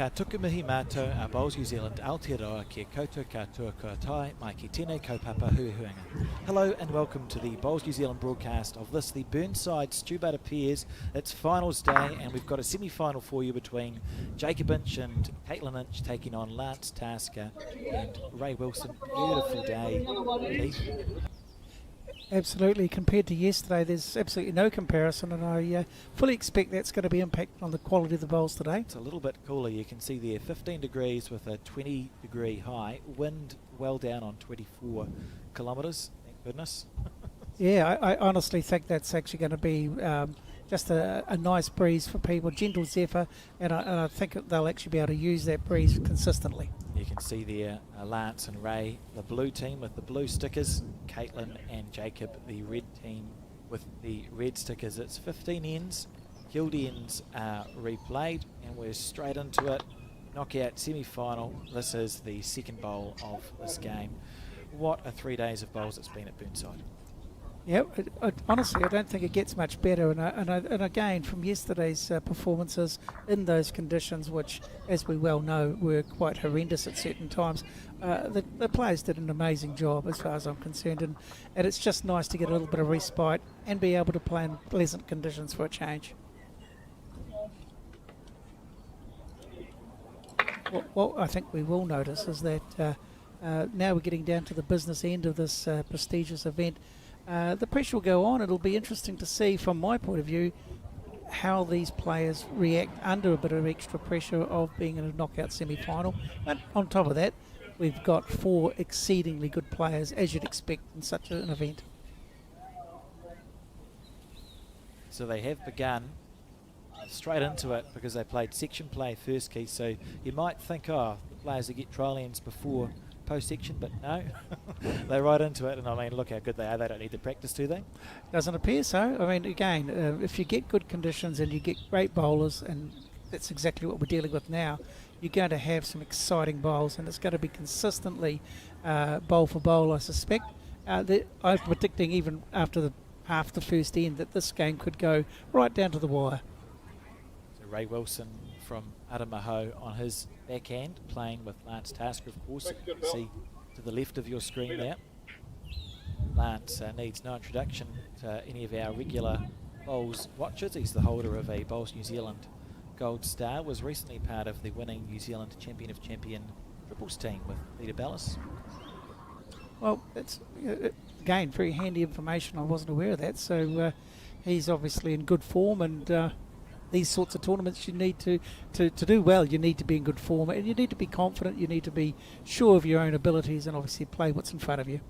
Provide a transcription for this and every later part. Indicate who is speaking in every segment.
Speaker 1: Ka tukumihi mātou a Bowls New Zealand, Aotearoa kia koutou katoa kua tai, mai ki tēnei kaupapa huihuanga. Hello and welcome to the Bowls New Zealand broadcast of this, the Burnside Stu Buttar Pairs. It's finals day and we've got a semi-final for you between Jacob Inch and Caitlin Inch taking on Lance Tasker and Ray Wilson. Beautiful day, Keith.
Speaker 2: Absolutely. Compared to yesterday, there's absolutely no comparison, and I fully expect that's going to be impacted on the quality of the bowls today.
Speaker 1: It's a little bit cooler. You can see there 15 degrees with a 20-degree high. Wind well down on 24 kilometres, thank goodness.
Speaker 2: Yeah, I honestly think that's actually going to be just a nice breeze for people, gentle zephyr, and I think they'll actually be able to use that breeze consistently.
Speaker 1: You can see there Lance and Ray, the blue team with the blue stickers, Caitlin and Jacob, the red team with the red stickers. It's 15 ends, killed ends are replayed, and we're straight into it. Knockout semi-final. This is the second bowl of this game. What a 3 days of bowls it's been at Burnside.
Speaker 2: Yeah, honestly, I don't think it gets much better. And again, from yesterday's performances in those conditions, which, as we well know, were quite horrendous at certain times, the players did an amazing job as far as I'm concerned. And it's just nice to get a little bit of respite and be able to play in pleasant conditions for a change. What I think we will notice is that now we're getting down to the business end of this prestigious event. The pressure will go on. It'll be interesting to see, from my point of view, how these players react under a bit of extra pressure of being in a knockout semi-final. But on top of that, we've got 4 exceedingly good players, as you'd expect in such an event.
Speaker 1: So they have begun straight into it because they played section play first, Keith. So you might think, oh, the players that get trial ends before post-section, but no, they're right into it. And I mean, look how good they are. They don't need to practice, do they?
Speaker 2: Doesn't appear so. I mean, again, if you get good conditions and you get great bowlers, and that's exactly what we're dealing with now, you're going to have some exciting bowls, and it's going to be consistently bowl for bowl, I suspect. I'm predicting even after half the first end that this game could go right down to the wire.
Speaker 1: So Ray Wilson from Aramaho on his backhand, playing with Lance Tasker, of course. You can see to the left of your screen there. Lance needs no introduction to any of our regular bowls watchers. He's the holder of a Bowls New Zealand Gold Star, was recently part of the winning New Zealand Champion of Champion triples team with Peter Bayleys.
Speaker 2: Well, it's again very handy information. I wasn't aware of that. So he's obviously in good form, and these sorts of tournaments, you need to do well, you need to be in good form, and you need to be confident, you need to be sure of your own abilities, and obviously play what's in front of you.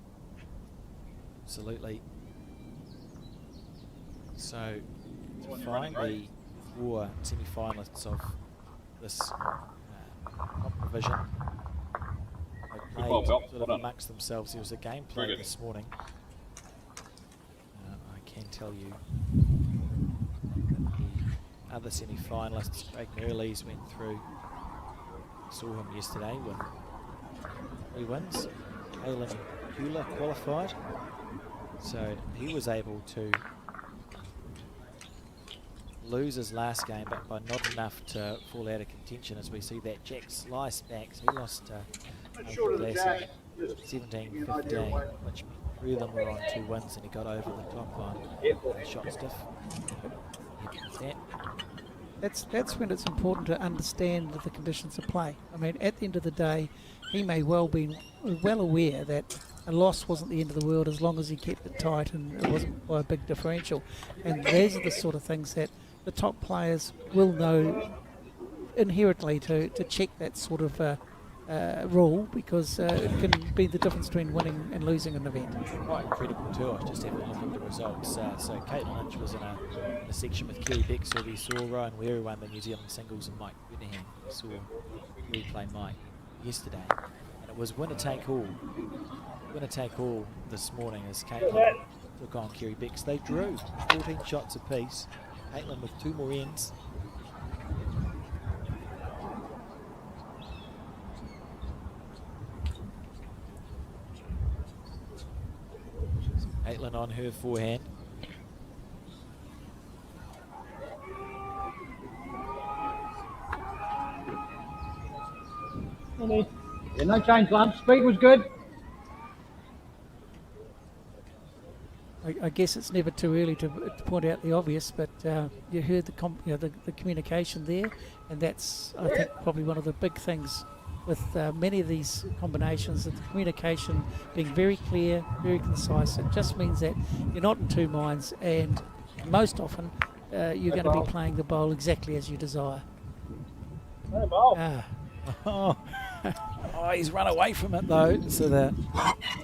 Speaker 1: Absolutely. So to find the 4 semi-finalists of this division, they played sort of amongst themselves. There was a game played this morning. I can tell you other semi-finalists, Craig Bayleys went through. Saw him yesterday with 3 wins. Alan Hula qualified, so he was able to lose his last game, but by not enough to fall out of contention. As we see that Jack slice back, so he lost 17-15, which 3 of them were on 2 wins, and he got over the top on shot stiff.
Speaker 2: That's when it's important to understand the conditions of play. I mean, at the end of the day, he may well be well aware that a loss wasn't the end of the world as long as he kept it tight and it wasn't by a big differential. And these are the sort of things that the top players will know inherently to check that sort of rule, because it can be the difference between winning and losing an event.
Speaker 1: Quite incredible too. I was just having a look at the results. So Caitlin Inch was in a section with Kerry Beck, so we saw Ryan Weary won the New Zealand singles, and Mike Whittingham. We saw replay Mike yesterday, and it was winner take all. Winner take all this morning as Caitlin took on Kerry Beck. They drew 14 shots apiece. Caitlin with 2 more ends. Caitlin on her forehand.
Speaker 3: Yeah, no change, Lance. Speed was good.
Speaker 2: I guess it's never too early to point out the obvious, but you heard the communication there, and that's, I think, probably one of the big things with many of these combinations, that the communication being very clear, very concise. It just means that you're not in two minds, and most often you're going to be playing the bowl exactly as you desire.
Speaker 1: Oh, he's run away from it though. So the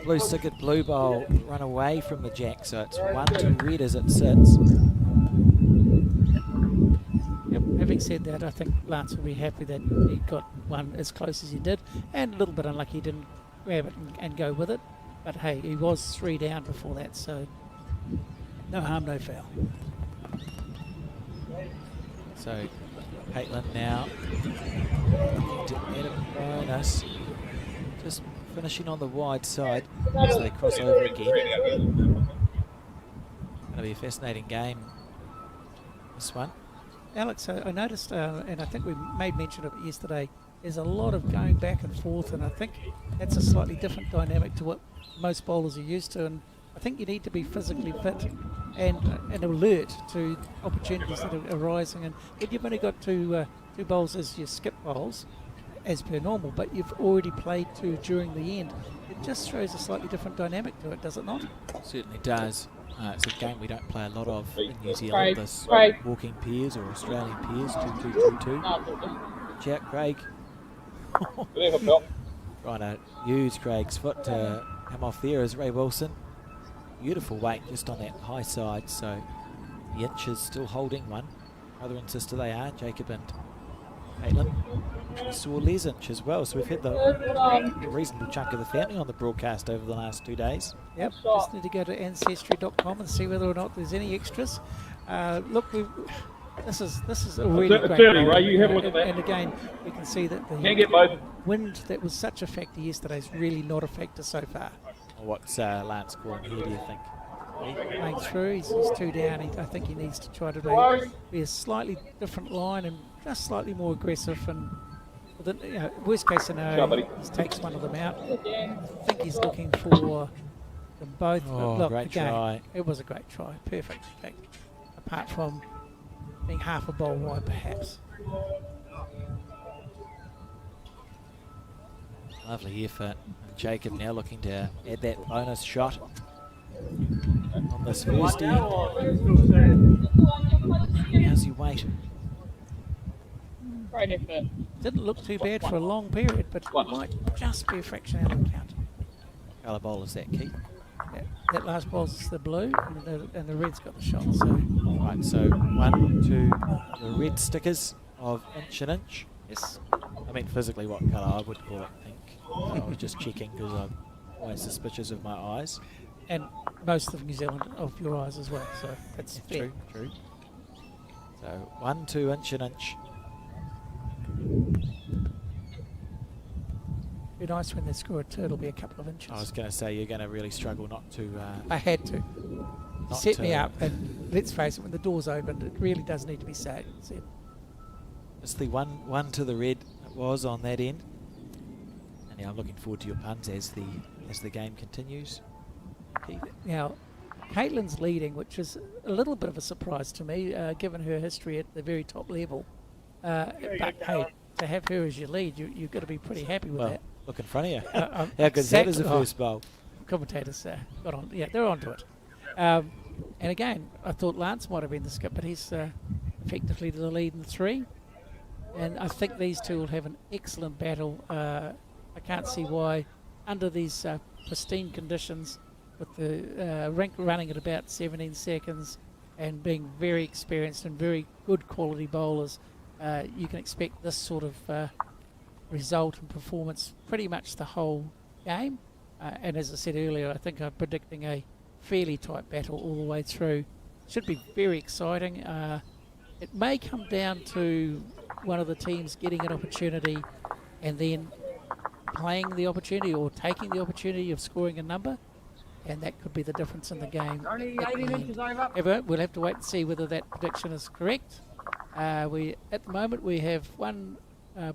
Speaker 1: blue stickered blue bowl run away from the jack. So it's 1-2 red as it sits.
Speaker 2: Yep. Having said that, I think Lance will be happy that he got one as close as he did, and a little bit unlucky he didn't grab it and go with it. But hey, he was 3 down before that, so no harm, no foul.
Speaker 1: So Caitlin now looking to add a bonus, just finishing on the wide side as they cross over again. Going to be a fascinating game, this one.
Speaker 2: Alex, I noticed, and I think we made mention of it yesterday, there's a lot of going back and forth, and I think that's a slightly different dynamic to what most bowlers are used to, and I think you need to be physically fit and alert to opportunities that are arising. And if you've only got two bowls as your skip bowls, as per normal, but you've already played 2 during the end, it just throws a slightly different dynamic to it, does it not?
Speaker 1: Certainly does. It's a game we don't play a lot of in New Zealand, this walking pairs or Australian pairs, 2-2-2-2. Jack Craig trying to use Craig's foot to come off there as Ray Wilson. Beautiful weight just on that high side, so the inches still holding one. Brother and sister they are, Jacob and Caitlin. We saw Les Inch as well, so we've had a reasonable chunk of the family on the broadcast over the last 2 days.
Speaker 2: Yep, just need to go to ancestry.com and see whether or not there's any extras. Look, this is a really great
Speaker 3: early, Ray. You have a look at that.
Speaker 2: And again, we can see that the
Speaker 3: Can't get both.
Speaker 2: wind that was such a factor yesterday is really not a factor so far.
Speaker 1: What's Lance calling here, do you think?
Speaker 2: Playing through, he's 2 down. I think he needs to try to be a slightly different line and just slightly more aggressive. And worst case scenario, he takes one of them out. I think he's looking for them both.
Speaker 1: Oh,
Speaker 2: look,
Speaker 1: great
Speaker 2: again,
Speaker 1: try.
Speaker 2: It was a great try, perfect. In fact, apart from being half a bowl wide, perhaps.
Speaker 1: Lovely effort. And Jacob now looking to add that bonus shot on this first end. How's your weight?
Speaker 4: Great effort.
Speaker 2: Didn't look too bad for a long period, but it might just be a fraction out of count.
Speaker 1: What colour bowl is that, Keith?
Speaker 2: That last bowl's the blue, and the red's got the shot. So
Speaker 1: Right, so 1, 2, the red stickers of inch and inch.
Speaker 2: yes,
Speaker 1: I mean physically what colour, I would call it pink. I was just checking because I'm always suspicious of my eyes.
Speaker 2: and most of New Zealand of your eyes as well. So that's fair.
Speaker 1: True. So 1, 2 inch and inch.
Speaker 2: Be nice when they score a turtle, be a couple of inches.
Speaker 1: I was going to say you're going to really struggle not to.
Speaker 2: I had to.
Speaker 1: Not
Speaker 2: Set me
Speaker 1: to-
Speaker 2: up, and let's face it, when the door's opened, it really does need to be said.
Speaker 1: It's the one to the red it was on that end. And yeah, I'm looking forward to your puns as the game continues. Keith?
Speaker 2: Now, Caitlin's leading, which is a little bit of a surprise to me, given her history at the very top level. But hey, to have her as your lead, you've got to be pretty happy with
Speaker 1: Well,
Speaker 2: that.
Speaker 1: look in front of you.
Speaker 2: How
Speaker 1: How good is that as a first bowl?
Speaker 2: Commentators got on. Yeah, they're onto it. And again, I thought Lance might have been the skip, but he's effectively the lead in 3. And I think these two will have an excellent battle. I can't see why, under these pristine conditions, with the rink running at about 17 seconds and being very experienced and very good quality bowlers, you can expect this sort of result and performance pretty much the whole game. And as I said earlier, I think I'm predicting a fairly tight battle all the way through. Should be very exciting. It may come down to one of the teams getting an opportunity and then playing the opportunity or taking the opportunity of scoring a number, and that could be the difference in the game.
Speaker 4: Only
Speaker 2: at the
Speaker 4: 18
Speaker 2: end.
Speaker 4: inches over.
Speaker 2: However, we'll have to wait and see whether that prediction is correct. At the moment we have one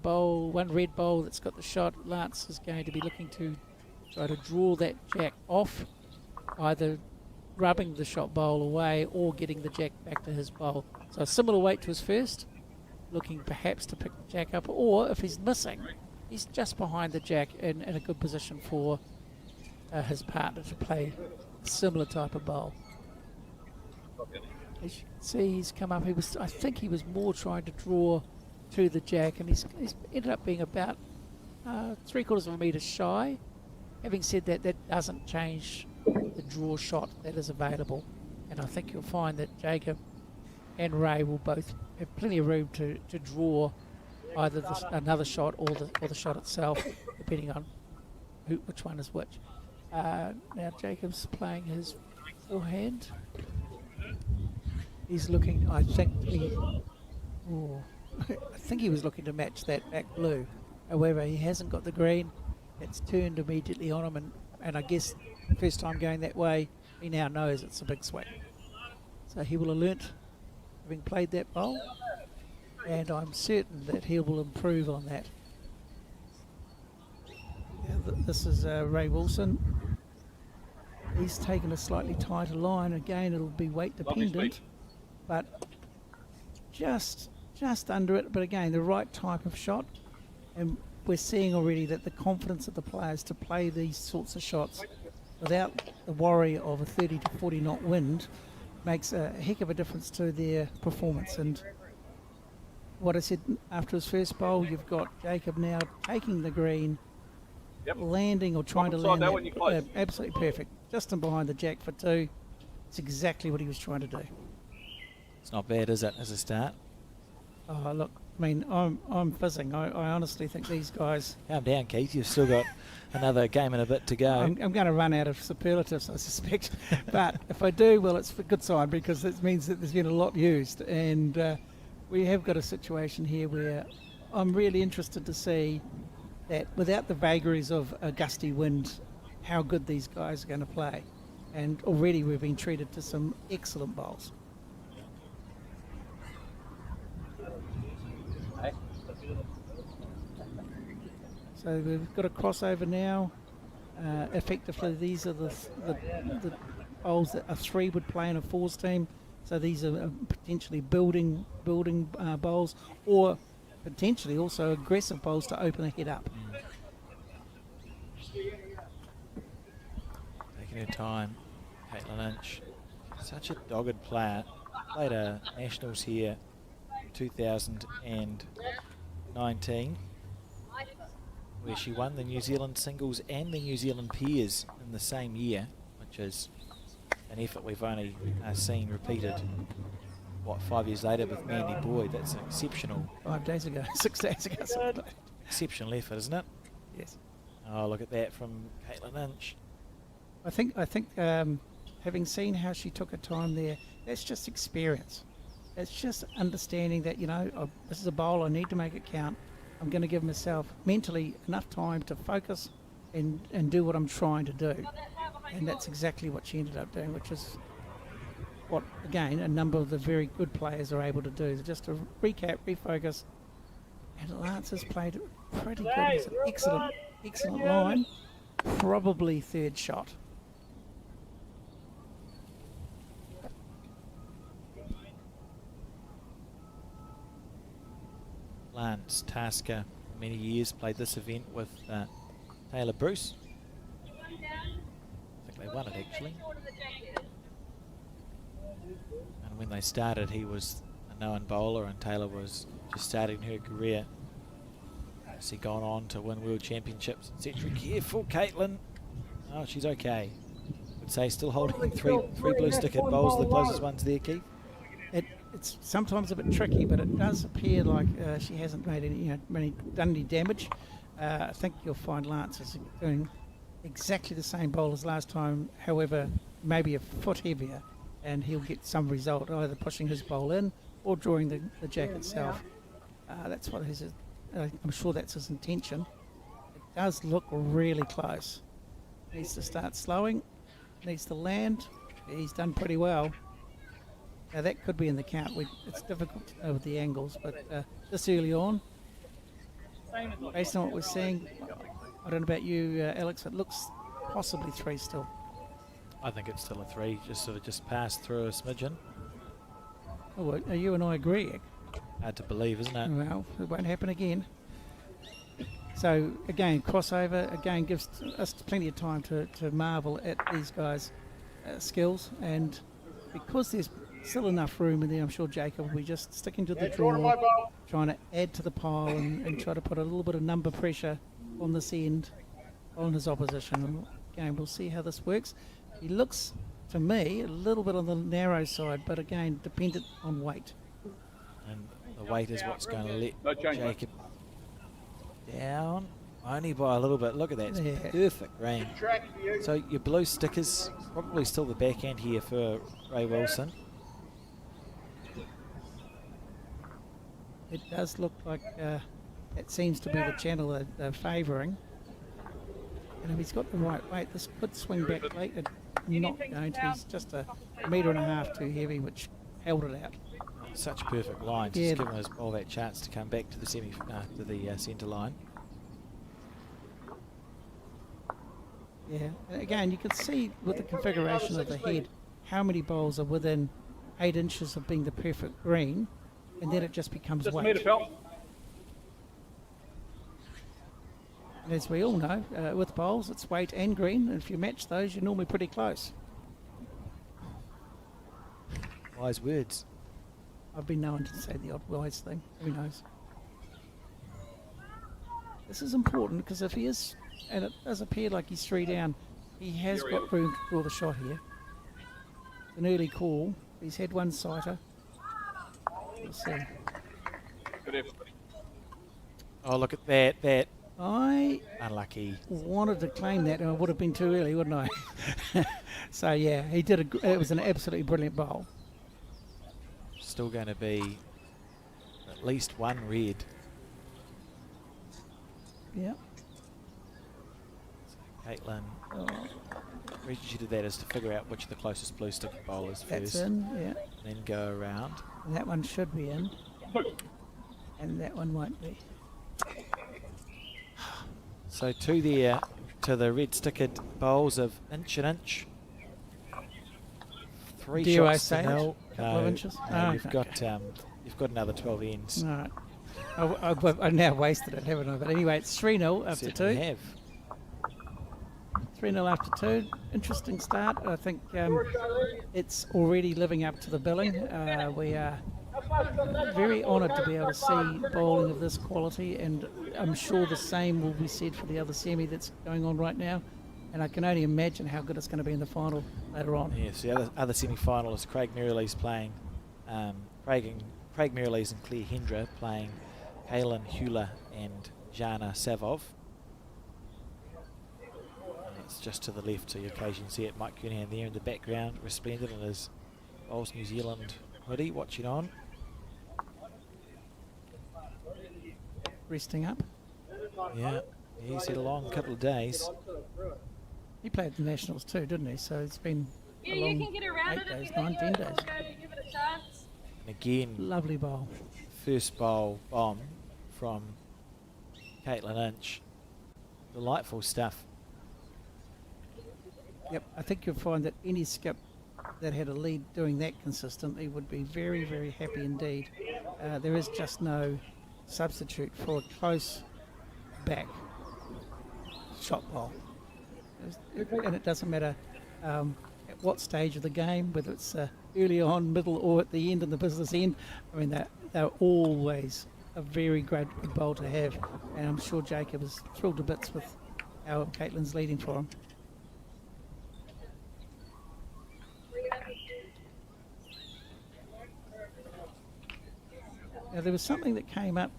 Speaker 2: bowl, one red bowl that's got the shot. Lance is going to be looking to try to draw that jack off, either rubbing the shot bowl away or getting the jack back to his bowl. So a similar weight to his first, looking perhaps to pick the jack up, or if he's missing, he's just behind the jack in a good position for his partner to play a similar type of bowl. As you can see, he's come up. I think he was more trying to draw to the jack, and he's ended up being about 3/4 of a metre shy. Having said that, that doesn't change the draw shot that is available, and I think you'll find that Jacob and Ray will both have plenty of room to draw either another shot or the shot itself, depending on which one is which. Now Jacob's playing his forehand. He's looking, I think he was looking to match that back blue. However, he hasn't got the green. It's turned immediately on him, and I guess first time going that way, he now knows it's a big swing. So he will have learnt, having played that bowl, and I'm certain that he will improve on that. This is Ray Wilson. He's taken a slightly tighter line. Again, it'll be weight dependent, but just under it. But again, the right type of shot, and we're seeing already that the confidence of the players to play these sorts of shots without the worry of a 30 to 40 knot wind makes a heck of a difference to their performance. And what I said after his first bowl, you've got Jacob now taking the green, landing or trying to land that, absolutely perfect, just in behind the jack for two. It's exactly what he was trying to do.
Speaker 1: It's not bad, is it, as a start?
Speaker 2: Oh, look, I mean, I'm fizzing. I honestly think these guys...
Speaker 1: Calm down, Keith. You've still got another game and a bit to go.
Speaker 2: I'm going to run out of superlatives, I suspect. But if I do, well, it's a good sign, because it means that there's been a lot used. And we have got a situation here where I'm really interested to see that without the vagaries of a gusty wind, how good these guys are going to play. And already we've been treated to some excellent bowls. So we've got a crossover now. Effectively, these are the bowls that a 3 would play in a 4s team. So these are potentially building bowls, or potentially also aggressive bowls to open a head up.
Speaker 1: Taking her time, Caitlin Lynch. Such a dogged player. Played a Nationals here in 2019, where she won the New Zealand singles and the New Zealand pairs in the same year, which is an effort we've only seen repeated, 5 years later with Mandy Boyd. That's an exceptional...
Speaker 2: 5 days ago, 6 days ago.
Speaker 1: Exceptional effort, isn't it?
Speaker 2: Yes.
Speaker 1: Oh, look at that from Caitlin Lynch.
Speaker 2: I think having seen how she took her time there, that's just experience. It's just understanding that, this is a bowl, I need to make it count. I'm going to give myself mentally enough time to focus and do what I'm trying to do. And that's exactly what she ended up doing, which is what, again, a number of the very good players are able to do. Just to recap, refocus. And Lance has played pretty good. It's an excellent line. Probably third shot.
Speaker 1: Lance Tasker, for many years, played this event with Taylor Bruce. I think they won it, actually. And when they started, he was a known bowler, and Taylor was just starting her career. She gone on to win world championships, etc. Careful, Caitlin. Oh, she's okay. Would say still holding three blue stick-head bowls, the closest ones there, Keith.
Speaker 2: It's sometimes a bit tricky, but it does appear like she hasn't made done any damage. I think you'll find Lance is doing exactly the same bowl as last time, however, maybe a foot heavier, and he'll get some result, either pushing his bowl in or drawing the jack itself. That's what I'm sure that's his intention. It does look really close. Needs to start slowing, needs to land. He's done pretty well. Now that could be in the count. It's difficult to know with the angles, but this early on, based on what we're seeing, I don't know about you, Alex, it looks possibly 3 still.
Speaker 1: I think it's still a 3, just passed through a smidgen.
Speaker 2: Oh, well, you and I agree.
Speaker 1: Hard to believe, isn't it?
Speaker 2: Well, it won't happen again. So, again, crossover, again, gives us plenty of time to marvel at these guys' skills. And because there's still enough room in there, I'm sure Jacob will be just sticking to the draw, trying to add to the pile and try to put a little bit of number pressure on this end on his opposition. And again, we'll see how this works. He looks, to me, a little bit on the narrow side, but again, dependent on weight.
Speaker 1: And the weight is what's going to let Jacob down, only by a little bit. Look at that, it's perfect range. So your blue stickers, probably still the backhand here for Ray Wilson.
Speaker 2: It does look like it seems to be the channel that they're favouring. And if he's got the right weight, this could swing back late. It's not going to. He's just a metre and a half too heavy, which held it out.
Speaker 1: Such a perfect line, just giving his ball that chance to come back to the centre line.
Speaker 2: Yeah, and again, you can see with the configuration of the head how many bowls are within 8 inches of being the perfect green, and then it just becomes weight. And as we all know, with bowls, it's weight and green, and if you match those, you're normally pretty close.
Speaker 1: Wise words.
Speaker 2: I've been known to say the odd wise thing. Who knows? This is important because if he is, and it does appear like he's 3 down, he has got room to draw the shot here. It's an early call. He's had 1 sighter. We'll see.
Speaker 1: Oh, look at that.
Speaker 2: I
Speaker 1: Unlucky.
Speaker 2: wanted to claim that, and it would have been too early, wouldn't I? So yeah, he did. It was an absolutely brilliant bowl.
Speaker 1: Still going to be at least 1 red.
Speaker 2: Yeah.
Speaker 1: So Caitlin, the reason she did that is to figure out which of the closest blue stick bowlers
Speaker 2: That's
Speaker 1: first.
Speaker 2: in, yeah.
Speaker 1: Then go around.
Speaker 2: And that one should be in. And that one won't be.
Speaker 1: So to the red stickered bowls of inch and inch. 3
Speaker 2: Do I
Speaker 1: shots
Speaker 2: say
Speaker 1: to
Speaker 2: it?
Speaker 1: nil.
Speaker 2: Couple of inches?
Speaker 1: No,
Speaker 2: Oh,
Speaker 1: you've got another 12 ends.
Speaker 2: All right. I've now wasted it, haven't I? But anyway, it's 3-0 after 2.
Speaker 1: Certainly have.
Speaker 2: 3-0 after 2. Interesting start. I think it's already living up to the billing. We are very honoured to be able to see bowling of this quality, and I'm sure the same will be said for the other semi that's going on right now. And I can only imagine how good it's going to be in the final later on.
Speaker 1: Yes, the other semi-finalists, Craig Merrilley's playing, Craig Merrilley's and Claire Hendra playing Kaylin Hewler and Jana Savov. And it's just to the left, so you occasionally see it. Mike Kernahan there in the background, resplendent in his Bowls New Zealand hoodie, watching on.
Speaker 2: Resting up.
Speaker 1: Yeah, he's had a long couple of days.
Speaker 2: He played the Nationals too, didn't he? So it's been a long 8 days, 10 days.
Speaker 1: And again,
Speaker 2: Lovely bowl.
Speaker 1: first bowl bomb from Caitlin Inch. Delightful stuff.
Speaker 2: Yep, I think you'll find that any skip that had a lead doing that consistently would be very, very happy indeed. There is just no substitute for a close back shot bowl. And it doesn't matter at what stage of the game, whether it's early on, middle, or at the end of the business end. I mean, they're always a very great bowl to have, and I'm sure Jacob is thrilled to bits with how Caitlin's leading for him. Now, there was something that came up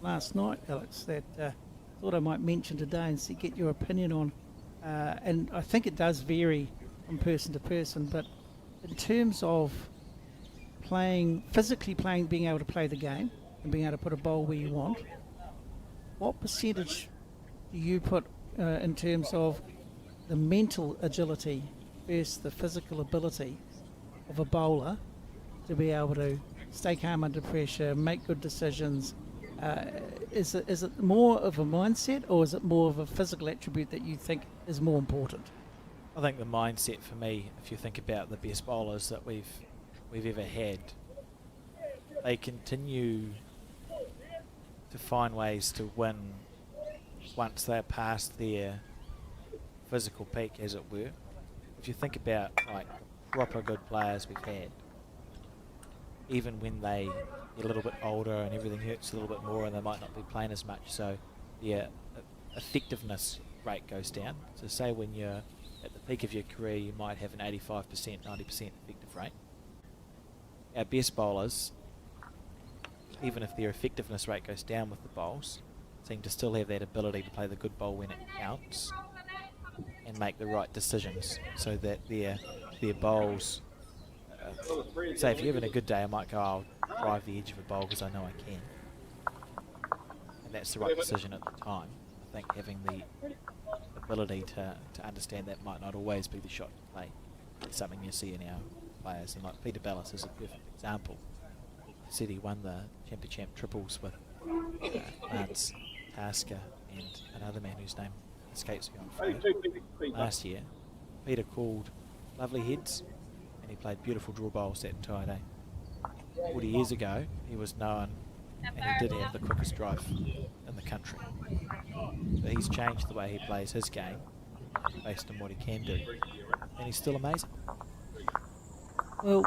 Speaker 2: last night, Alex, that I thought I might mention today and see, get your opinion on. And I think it does vary from person to person, but in terms of physically playing, being able to play the game and being able to put a bowl where you want, what percentage do you put in terms of the mental agility versus the physical ability of a bowler to be able to stay calm under pressure, make good decisions, Is it more of a mindset, or is it more of a physical attribute that you think is more important?
Speaker 1: I think the mindset for me, if you think about the best bowlers that we've ever had, they continue to find ways to win once they're past their physical peak, as it were. If you think about like proper good players we've had, even when they get a little bit older and everything hurts a little bit more and they might not be playing as much, so their effectiveness rate goes down. So say when you're at the peak of your career, you might have an 85%, 90% effective rate. Our best bowlers, even if their effectiveness rate goes down with the bowls, seem to still have that ability to play the good bowl when it counts and make the right decisions, so that their bowls, say if you're having a good day, I might go, I'll drive the edge of a bowl because I know I can, and that's the right decision at the time. I think having the ability to understand that might not always be the shot to play. It's something you see in our players, and like Peter Bayleys is a perfect example. Said he won the champ triples with Lance Tasker and another man whose name escapes me on Friday last year. Peter called lovely heads and he played beautiful draw bowls that entire day. 40 years ago he was known and he did have the quickest drive in the country. But he's changed the way he plays his game based on what he can do, and he's still amazing.
Speaker 2: Well,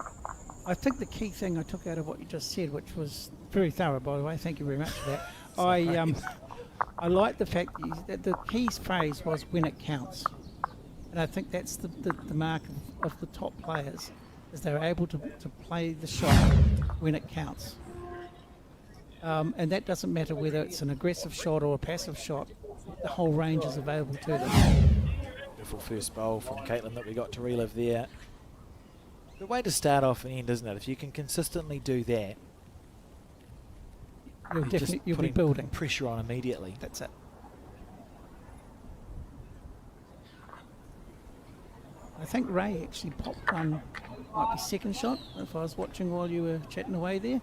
Speaker 2: I think the key thing I took out of what you just said, which was very thorough, by the way, thank you very much for that. I like the fact that the key phrase was when it counts. And I think that's the mark of the top players, is they're able to play the shot when it counts. And that doesn't matter whether it's an aggressive shot or a passive shot, the whole range is available to them.
Speaker 1: Beautiful first bowl from Caitlin that we got to relive there. The way to start off and end, isn't it? If you can consistently do that,
Speaker 2: You'll be building
Speaker 1: pressure on immediately.
Speaker 2: That's it. I think Ray actually popped one, might be second shot, if I was watching while you were chatting away there.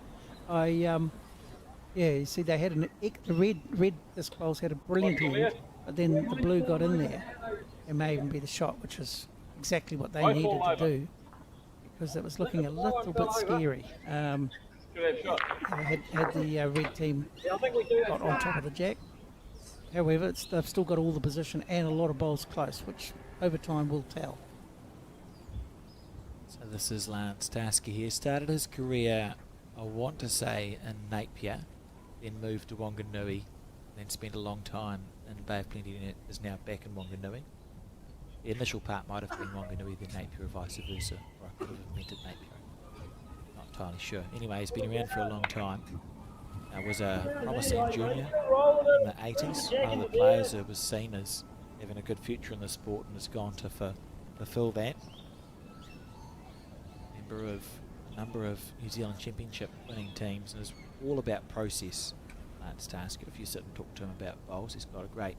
Speaker 2: You see they had the red disc bowls had a brilliant end, but then the blue got in there. It may even be the shot, which is exactly what they needed to do, because it was looking a little bit scary. Had the red team got on top of the jack. However, they've still got all the position and a lot of bowls close, which over time will tell.
Speaker 1: So this is Lance Tasker here. Started his career, I want to say, in Napier, then moved to Wanganui, then spent a long time in Bay of Plenty and is now back in Wanganui. The initial part might have been Wanganui, then Napier, or vice versa, or I could have invented Napier. Not entirely sure. Anyway, he's been around for a long time. Was a promising junior in the 80s. One of the players who was seen as having a good future in the sport and has gone to fulfill that. Member of a number of New Zealand Championship winning teams, and is all about process. Lance Tasker, if you sit and talk to him about bowls, he's got a great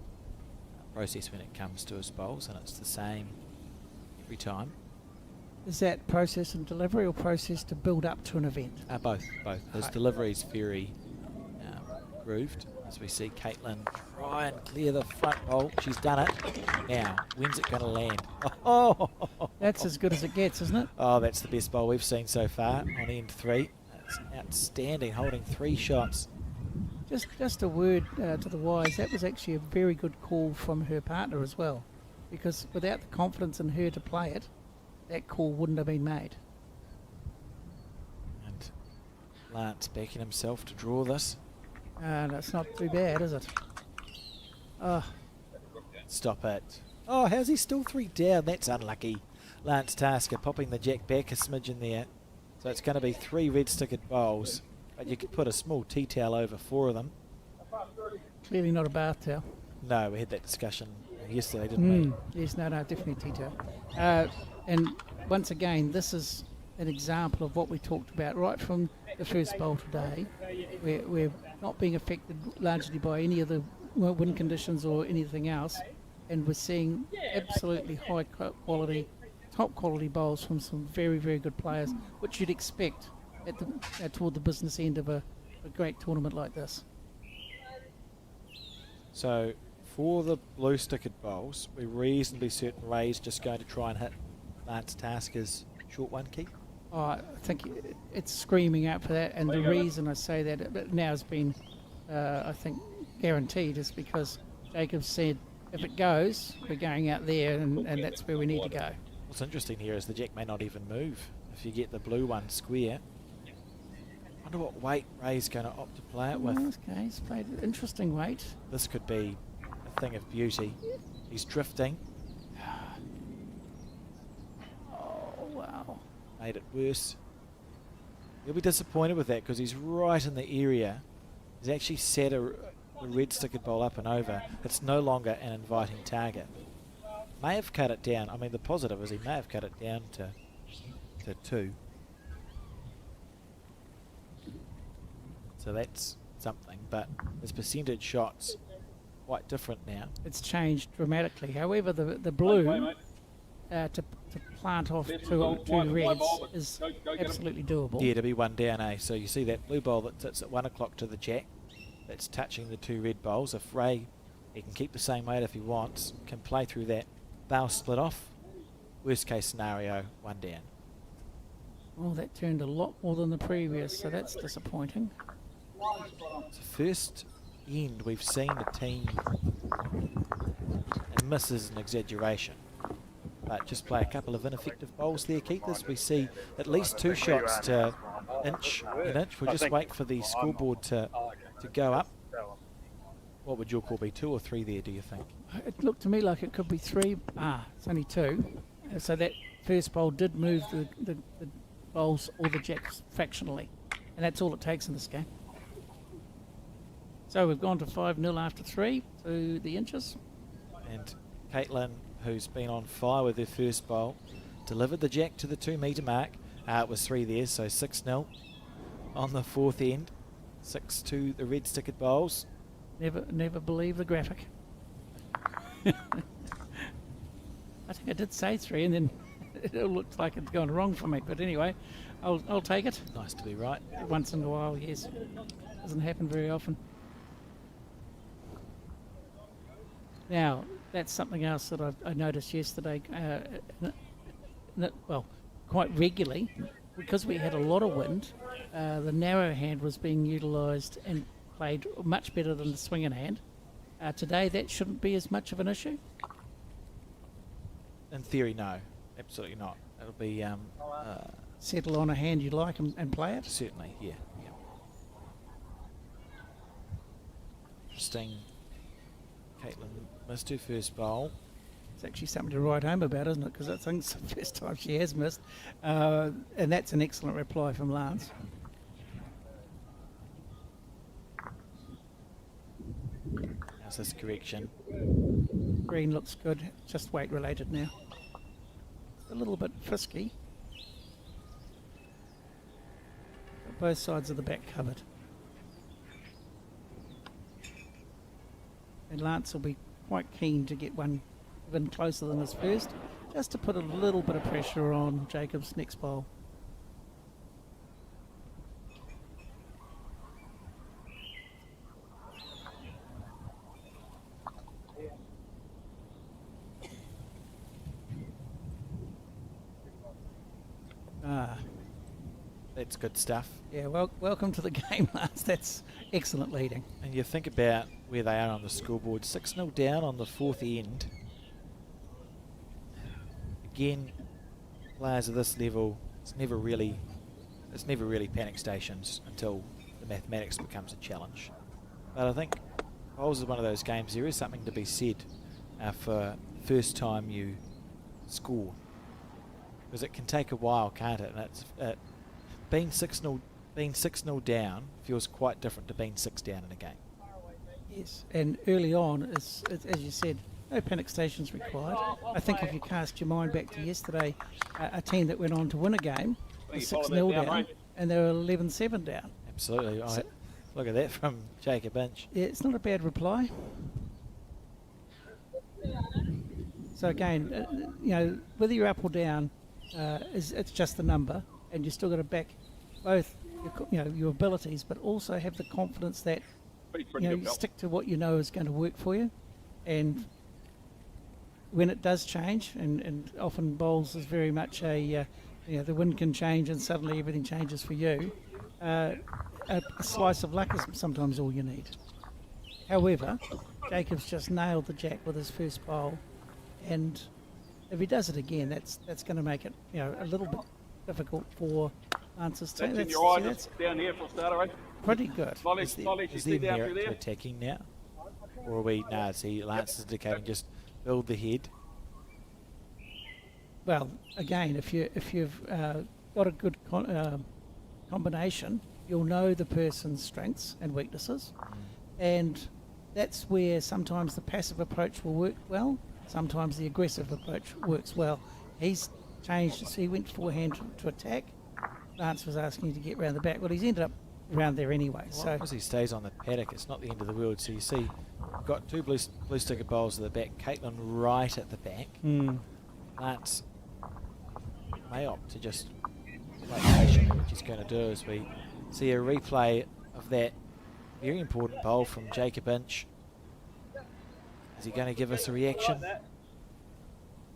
Speaker 1: process when it comes to his bowls, and it's the same every time.
Speaker 2: Is that process and delivery, or process to build up to an event?
Speaker 1: Both. His delivery is very grooved, as we see Caitlin try and clear the front bowl. She's done it. Now, when's it going to land? Oh,
Speaker 2: that's as good as it gets, isn't it?
Speaker 1: Oh, that's the best bowl we've seen so far on end 3. That's outstanding, holding 3 shots.
Speaker 2: Just a word to the wise, that was actually a very good call from her partner as well, because without the confidence in her to play it, that call wouldn't have been made.
Speaker 1: And Lance backing himself to draw this.
Speaker 2: That's not too bad, is it?
Speaker 1: Stop it. Oh, how's he still 3 down? That's unlucky. Lance Tasker popping the jack back a smidgen there. So it's going to be 3 red-stickered bowls. But you could put a small tea towel over 4 of them.
Speaker 2: Clearly not a bath towel.
Speaker 1: No, we had that discussion yesterday, didn't we?
Speaker 2: Yes, no, definitely tea towel. And once again, this is an example of what we talked about right from the first bowl today. We're not being affected largely by any of the wind conditions or anything else, and we're seeing absolutely high quality, top quality bowls from some very, very good players, which you'd expect at toward the business end of a great tournament like this.
Speaker 1: So for the blue stickered bowls, we're reasonably certain Ray's just going to try and hit Lance Tasker's short one, Keith.
Speaker 2: Oh, I think it's screaming out for that, and the reason I say that it now has been, I think, guaranteed is because Jacob said if it goes, we're going out there, and that's where we need to go.
Speaker 1: What's interesting here is the jack may not even move if you get the blue one square. I wonder what weight Ray's going to opt to play it with.
Speaker 2: Okay, he's played an interesting weight.
Speaker 1: This could be a thing of beauty. He's drifting.
Speaker 2: Oh, wow.
Speaker 1: Made it worse. He'll be disappointed with that because he's right in the area. He's actually set a red stickered bowl up and over. It's no longer an inviting target. May have cut it down. I mean, the positive is he may have cut it down to 2. So that's something, but his percentage shots quite different now.
Speaker 2: It's changed dramatically. However, the blue to plant off two reds is absolutely doable.
Speaker 1: Yeah, to be one down, eh? So you see that blue bowl that sits at 1 o'clock to the jack, that's touching the 2 red bowls. If Ray, he can keep the same weight if he wants, can play through that. They'll split off. Worst case scenario, 1 down.
Speaker 2: Oh, that turned a lot more than the previous, so that's disappointing.
Speaker 1: So first end, we've seen a team, and miss is an exaggeration, but just play a couple of ineffective bowls there, Keith, as we see at least 2 shots to inch an inch. We'll just wait for the scoreboard to go up. What would your call be, 2 or 3 there, do you think?
Speaker 2: It looked to me like it could be 3. It's only 2. So that first bowl did move the bowls or the jacks fractionally, and that's all it takes in this game. So we've gone to 5-0 after 3 to the inches.
Speaker 1: And Caitlin, who's been on fire with her first bowl, delivered the jack to the 2 metre mark. It was 3 there, so 6-0 on the 4th end. 6 to the red stickered bowls.
Speaker 2: Never believe the graphic. I think I did say 3, and then it looked like it's gone wrong for me. But anyway, I'll take it.
Speaker 1: Nice to be right.
Speaker 2: Once in a while, yes. Doesn't happen very often. Now, that's something else that I noticed yesterday, well, quite regularly, because we had a lot of wind, the narrow hand was being utilised and played much better than the swinging hand. Today, that shouldn't be as much of an issue.
Speaker 1: In theory, no. Absolutely not. It'll be...
Speaker 2: settle on a hand you like and play it?
Speaker 1: Certainly, yeah. Interesting. Caitlin missed her first bowl.
Speaker 2: It's actually something to write home about, isn't it? Because I think it's the first time she has missed. And that's an excellent reply from Lance.
Speaker 1: How's this correction?
Speaker 2: Green looks good, just weight related now. A little bit frisky. Got both sides of the back covered. And Lance will be quite keen to get one even closer than his first, just to put a little bit of pressure on Jacob's next bowl.
Speaker 1: That's good stuff.
Speaker 2: Yeah, welcome to the game, Lance. That's excellent leading.
Speaker 1: And you think about where they are on the scoreboard, 6-0 down on the 4th end. Again, players of this level, it's never really panic stations until the mathematics becomes a challenge. But I think bowls is one of those games. There is something to be said for first time you score, because it can take a while, can't it? And it's being 6-0 down feels quite different to being 6 down in a game.
Speaker 2: Yes, and early on, as you said, no panic stations required. I think if you cast your mind back to yesterday, a team that went on to win a game was 6-0 down, and they were 11-7 down.
Speaker 1: Absolutely.
Speaker 2: So,
Speaker 1: look at that from Jacob Inch.
Speaker 2: Yeah, it's not a bad reply. So again, whether you're up or down, it's just the number, and you still got to back both your abilities, but also have the confidence that you stick to what you know is going to work for you, and when it does change, and often bowls is very much the wind can change and suddenly everything changes for you. A slice of luck is sometimes all you need. However, Jacob's just nailed the jack with his first bowl, and if he does it again, that's going to make it a little bit difficult for Lance's team. That's
Speaker 3: down here for a starter, eh?
Speaker 2: pretty good.
Speaker 1: Is there merit to attacking now? Or are we, see, Lance is indicating just build the head.
Speaker 2: Well, again, if you've got a good combination, you'll know the person's strengths and weaknesses, and that's where sometimes the passive approach will work well. Sometimes the aggressive approach works well. He's changed, so he went forehand to attack. Lance was asking him to get round the back. Well, he's ended up around there anyway.
Speaker 1: Well,
Speaker 2: so
Speaker 1: as he stays on the paddock, it's not the end of the world. So you see, we've got two blue sticker bowls at the back. Caitlin right at the back. Lance may opt to just play patient, which he's going to do as we see a replay of that very important bowl from Jacob Inch. Is he going to give us a reaction?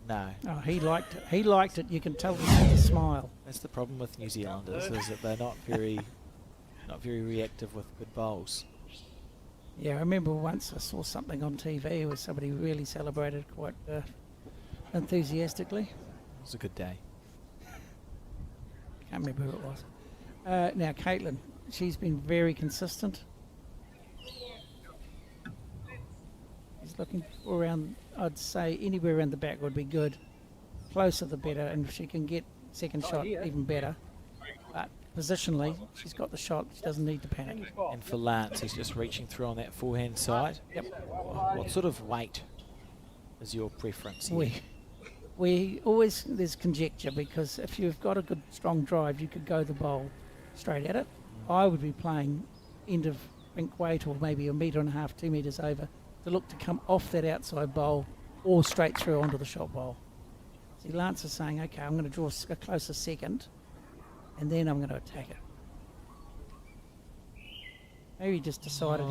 Speaker 1: No.
Speaker 2: Oh, he liked it. He liked it. You can tell from the smile.
Speaker 1: That's the problem with New Zealanders, is that they're not very reactive with good bowls.
Speaker 2: Yeah, I remember once I saw something on TV where somebody really celebrated quite enthusiastically.
Speaker 1: It was a good day.
Speaker 2: Can't remember who it was. Now, Caitlin, she's been very consistent. He's looking for around, I'd say anywhere around the back would be good. Closer the better, and if she can get second shot, even better. But positionally, she's got the shot. She doesn't need to panic.
Speaker 1: And for Lance, he's just reaching through on that forehand side.
Speaker 2: Yep.
Speaker 1: What sort of weight is your preference here?
Speaker 2: We always, there's conjecture, because if you've got a good strong drive, you could go the bowl straight at it. I would be playing end of rink weight, or maybe 1.5 meters, 2 meters over, to look to come off that outside bowl or straight through onto the shot bowl. See, Lance is saying, okay, I'm going to draw a closer second, and then I'm going to attack it. Maybe he just decided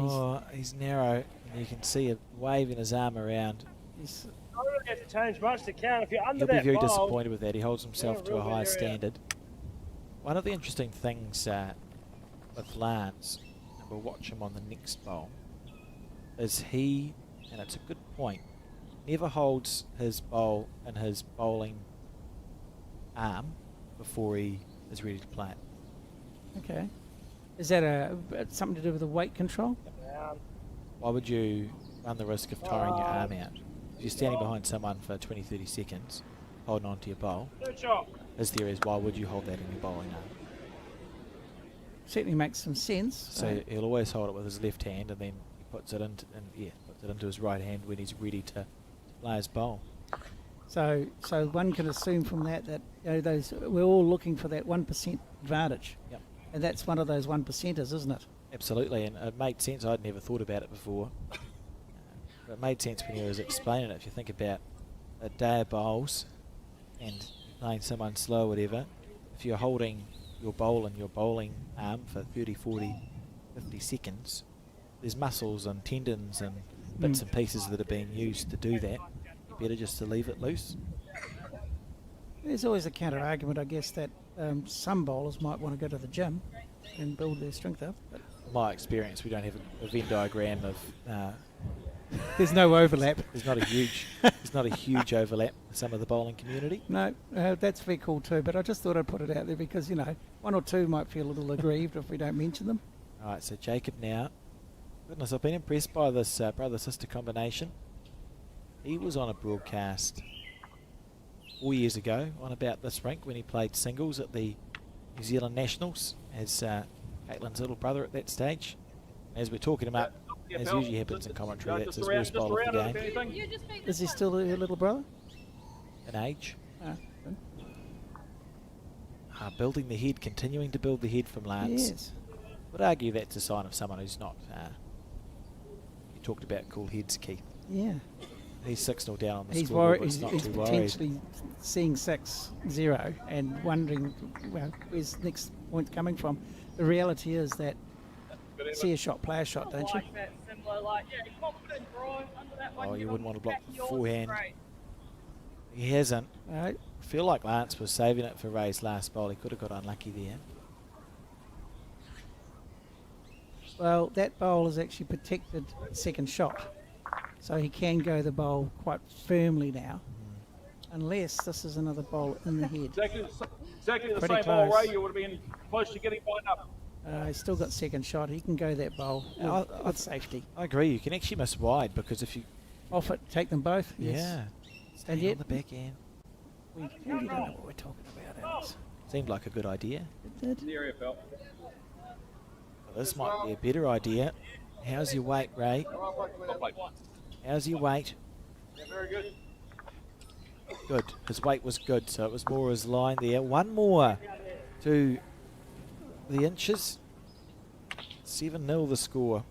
Speaker 1: he's narrow, and you can see it waving his arm around.
Speaker 2: he's
Speaker 4: I don't really have to change much to count. If you're under
Speaker 1: He'll be
Speaker 4: that
Speaker 1: very
Speaker 4: bowl,
Speaker 1: disappointed with that. He holds himself to a high
Speaker 4: area.
Speaker 1: standard. One of the interesting things with Lance, and we'll watch him on the next bowl, is he, and it's a good point, never holds his bowl in his bowling arm before he is ready to play it.
Speaker 2: okay. Is that something to do with the weight control?
Speaker 1: Why would you run the risk of tiring your arm out? If you're standing behind someone for 20, 30 seconds, holding on to your bowl,
Speaker 4: Good shot.
Speaker 1: his theory is, why would you hold that in your bowling arm?
Speaker 2: Certainly makes some sense.
Speaker 1: So he'll always hold it with his left hand, and then he puts it into his right hand when he's ready to play his bowl.
Speaker 2: So one can assume from that we're all looking for that 1% advantage.
Speaker 1: Yep.
Speaker 2: And that's one of those 1%ers, isn't it?
Speaker 1: Absolutely, and it made sense. I'd never thought about it before. But it made sense when he was explaining it. If you think about a day of bowls and playing someone slow or whatever, if you're holding your bowl in your bowling arm for 30, 40, 50 seconds, there's muscles and tendons and bits and pieces that are being used to do that. You're better just to leave it loose.
Speaker 2: There's always a counter argument, I guess, that some bowlers might want to go to the gym and build their strength up. But
Speaker 1: In my experience, we don't have a Venn diagram of...
Speaker 2: there's no overlap.
Speaker 1: there's not a huge overlap with some of the bowling community.
Speaker 2: No, that's very cool too. But I just thought I'd put it out there because, one or two might feel a little aggrieved if we don't mention them.
Speaker 1: All right, so Jacob now. Goodness, I've been impressed by this brother-sister combination. He was on a broadcast 4 years ago on about this rink when he played singles at the New Zealand Nationals as Caitlin's little brother at that stage. As we're talking about, as usually happens in commentary, that's his worst bowl of the game
Speaker 2: Is he still your little brother?
Speaker 1: in age.
Speaker 2: Good.
Speaker 1: Building the head, continuing to build the head from Lance.
Speaker 2: Yes.
Speaker 1: Would argue that's a sign of someone who's not... you talked about cool heads, Keith.
Speaker 2: Yeah.
Speaker 1: He's 6-0 down on the
Speaker 2: He's
Speaker 1: scoreboard,
Speaker 2: worried.
Speaker 1: but
Speaker 2: He's,
Speaker 1: he's not
Speaker 2: he's
Speaker 1: too worried.
Speaker 2: potentially seeing 6-0 and wondering, where's the next point coming from. The reality is that see a shot, play a shot, don't you?
Speaker 5: Like that, similar, like, yeah, confident drawing under that one.
Speaker 1: Oh, you
Speaker 5: You're
Speaker 1: wouldn't want to block
Speaker 5: back
Speaker 1: the
Speaker 5: yours,
Speaker 1: forehand.
Speaker 5: great.
Speaker 1: He hasn't.
Speaker 2: All right.
Speaker 1: I feel like Lance was saving it for Ray's last bowl. He could have got unlucky there.
Speaker 2: Well, that bowl has actually protected the second shot. So he can go the bowl quite firmly now. Unless this is another bowl in the head.
Speaker 3: Exactly the
Speaker 2: Pretty
Speaker 3: same ball,
Speaker 2: close.
Speaker 3: Ray. You would have been close to getting lined up.
Speaker 2: He's still got second shot. He can go that bowl with safety.
Speaker 1: I agree. You can actually miss wide because if you...
Speaker 2: Off it, take them both. Yes.
Speaker 1: Yeah.
Speaker 2: And
Speaker 1: Stay
Speaker 2: yet,
Speaker 1: on the back end.
Speaker 2: we really don't know what we're talking about, Alex.
Speaker 1: Seemed like a good idea.
Speaker 2: It did.
Speaker 3: The area felt.
Speaker 1: Well, this might be a better idea. How's your weight, Ray? How's your weight?
Speaker 3: Yeah, very good.
Speaker 1: Good. His weight was good, so it was more his line there. One more to the inches. 7-0 the score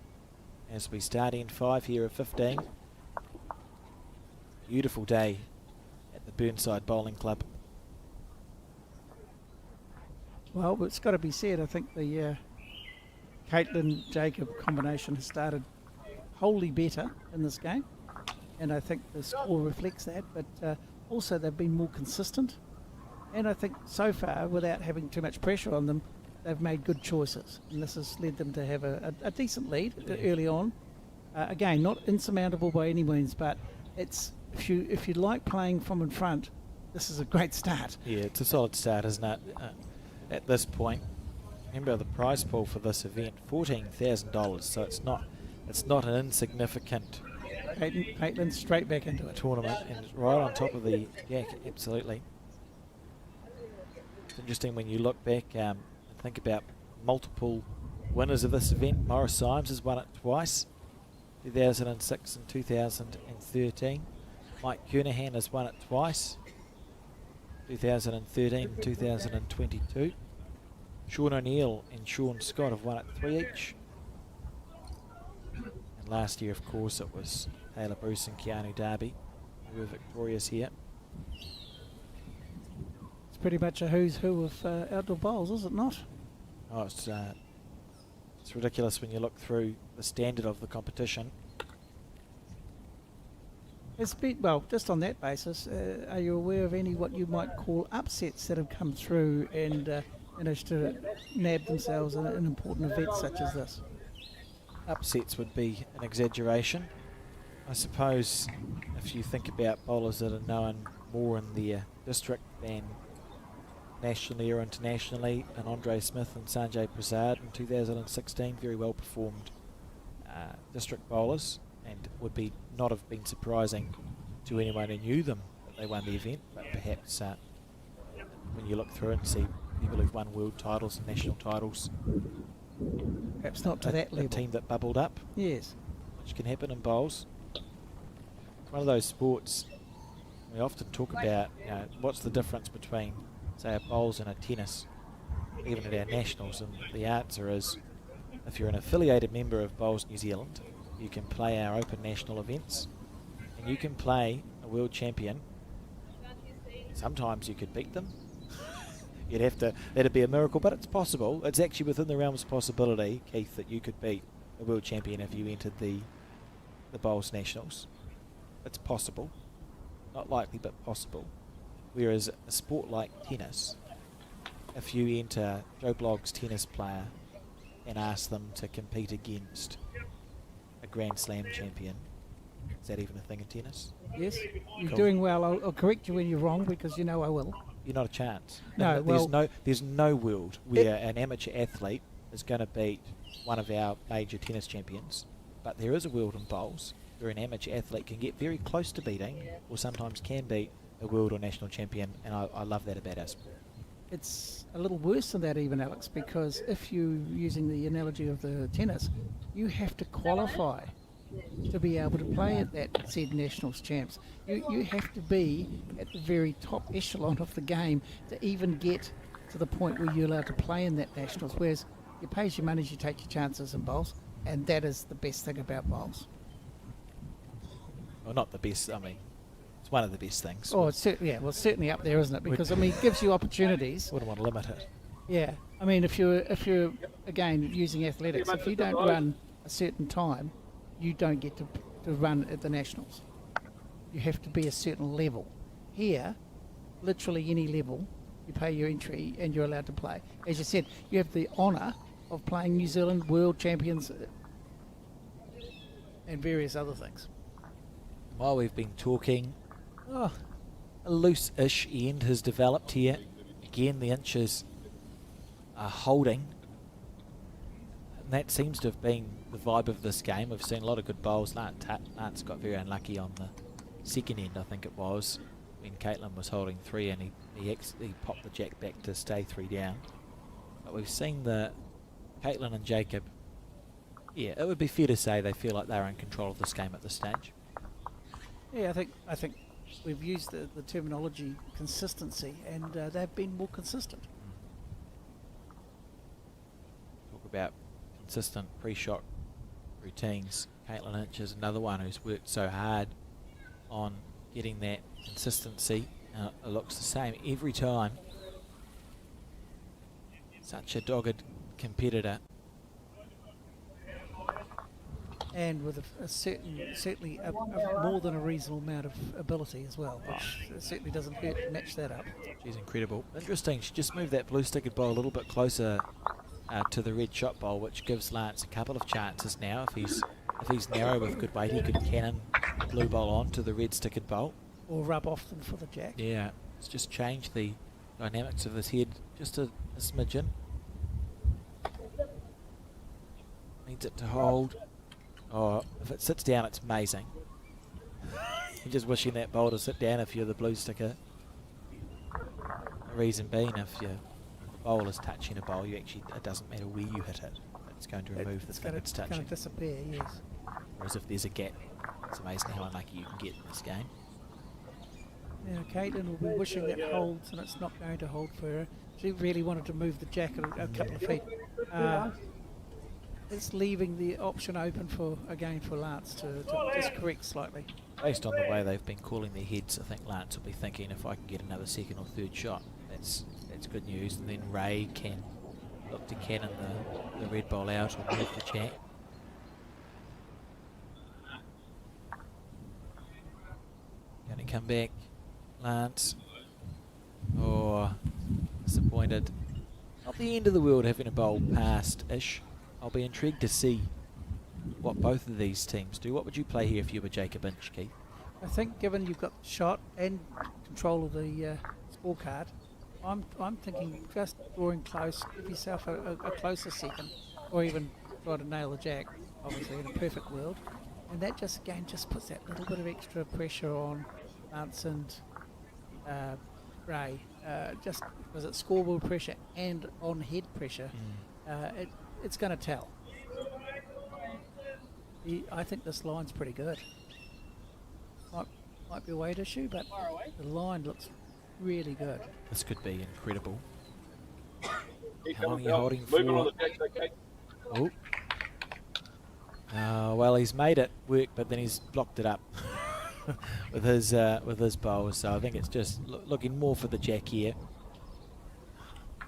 Speaker 1: as we start in 5 here of 15. Beautiful day at the Burnside Bowling Club.
Speaker 2: Well, it's got to be said, I think the Caitlin-Jacob combination has started wholly better in this game. And I think the score reflects that. But also they've been more consistent. And I think so far, without having too much pressure on them, they've made good choices. And this has led them to have a decent lead early on. Again, not insurmountable by any means, but it's if you like playing from in front, this is a great start.
Speaker 1: Yeah, it's a solid start, isn't it? At this point, remember the prize pool for this event, $14,000. So it's not an insignificant
Speaker 2: Caitlin straight back into it.
Speaker 1: tournament, and right on top of the yak. Absolutely. It's interesting when you look back and think about multiple winners of this event. Morris Symes has won it twice, 2006 and 2013. Mike Kernahan has won it twice, 2013 and 2022. Sean O'Neill and Sean Scott have won it 3 each. And last year, of course, it was Taylor Bruce and Keanu Darby who were victorious here.
Speaker 2: It's pretty much a who's who of outdoor bowls, is it not?
Speaker 1: Oh, it's ridiculous when you look through the standard of the competition.
Speaker 2: It's been, well, just on that basis, are you aware of any what you might call upsets that have come through and managed to nab themselves in an important event such as this?
Speaker 1: Upsets would be an exaggeration. I suppose if you think about bowlers that are known more in their district than nationally or internationally, and Andre Smith and Sanjay Prasad in 2016, very well performed district bowlers, and would be not have been surprising to anyone who knew them that they won the event, but perhaps when you look through and see people who've won world titles and national titles,
Speaker 2: Perhaps not to that
Speaker 1: a
Speaker 2: level.
Speaker 1: team that bubbled up,
Speaker 2: Yes.
Speaker 1: which can happen in bowls. It's one of those sports we often talk about, you know, what's the difference between, say, a bowls and a tennis, even at our nationals, and the answer is, if you're an affiliated member of Bowls New Zealand, you can play our open national events, and you can play a world champion. Sometimes you could beat them. You'd have to, that'd be a miracle, but it's possible. It's actually within the realms of possibility, Keith, that you could beat a world champion if you entered the Bowls Nationals. It's possible. Not likely, but possible. Whereas a sport like tennis, if you enter Joe Blogg's tennis player and ask them to compete against a Grand Slam champion, is that even a thing in tennis?
Speaker 2: Yes. You're
Speaker 1: Cool.
Speaker 2: doing well. I'll correct you when you're wrong because you know I will.
Speaker 1: You're not a chance.
Speaker 2: No, well,
Speaker 1: there's no world where an amateur athlete is going to beat one of our major tennis champions, but there is a world in bowls where an amateur athlete can get very close to beating, or sometimes can beat, a world or national champion, and I love that about our sport.
Speaker 2: It's a little worse than that even, Alex, because if you're using the analogy of the tennis, you have to qualify to be able to play at that said Nationals champs. You have to be at the very top echelon of the game to even get to the point where you're allowed to play in that Nationals, whereas you pay your money, you take your chances in bowls, and that is the best thing about bowls.
Speaker 1: Well, not the best, I mean, it's one of the best things.
Speaker 2: Oh, it's it's certainly up there, isn't it? Because I mean, it gives you opportunities.
Speaker 1: Wouldn't want to limit it.
Speaker 2: Yeah, I mean, if you're again, using athletics, if you don't run a certain time, you don't get to run at the Nationals. You have to be a certain level. Here, literally any level, you pay your entry and you're allowed to play. As you said, you have the honour of playing New Zealand World Champions and various other things.
Speaker 1: While we've been talking, a loose-ish end has developed here. Again, the inches are holding. And that seems to have been the vibe of this game. We've seen a lot of good bowls. Lance got very unlucky on the second end, I think it was, when Caitlin was holding 3 and he popped the jack back to stay 3 down. But we've seen the Caitlin and Jacob. Yeah, it would be fair to say they feel like they're in control of this game at this stage.
Speaker 2: Yeah, I think we've used the terminology consistency, and they've been more consistent.
Speaker 1: Talk about consistent pre-shot routines. Caitlin Inch is another one who's worked so hard on getting that consistency. It looks the same every time. Such a dogged competitor.
Speaker 2: And with certainly a more than a reasonable amount of ability as well, which certainly doesn't hurt to match that up.
Speaker 1: She's incredible. Interesting, she just moved that blue stickered bowl a little bit closer to the red shot bowl, which gives Lance a couple of chances now. If he's narrow with good weight, he could cannon the blue bowl on to the red stickered bowl.
Speaker 2: Or rub off them for the jack.
Speaker 1: Yeah, it's just changed the dynamics of his head just a smidgen. Needs it to hold. Oh, if it sits down, it's amazing. You're just wishing that bowl to sit down if you're the blue sticker. The reason being, if your bowl is touching a bowl, it doesn't matter where you hit it. It's going to remove the thing it's touching.
Speaker 2: It's going to disappear, yes.
Speaker 1: Whereas if there's a gap, it's amazing how unlucky you can get in this game.
Speaker 2: Now Caitlin will be wishing that holds, and it's not going to hold for her. She really wanted to move the jack a couple of feet. It's leaving the option open for Lance to just correct slightly.
Speaker 1: Based on the way they've been calling their heads, I think Lance will be thinking, if I can get another second or third shot, that's good news. And then Ray can look to cannon the red ball out or move the jack. Going to come back, Lance. Oh, disappointed. Not the end of the world having a bowl past-ish. I'll be intrigued to see what both of these teams do. What would you play here if you were Jacob Inch, Keith?
Speaker 2: I think given you've got the shot and control of the scorecard, I'm thinking just drawing close, give yourself a closer second, or even try to nail the jack, obviously in a perfect world. And that just puts that little bit of extra pressure on Lance and Ray, just because it's scoreboard pressure and on head pressure. It's going to tell. I think this line's pretty good. Might be a weight issue, but the line looks really good.
Speaker 1: This could be incredible. How long are you holding for? Oh. Well, he's made it work, but then he's blocked it up with his bowls. So I think it's just looking more for the jack here.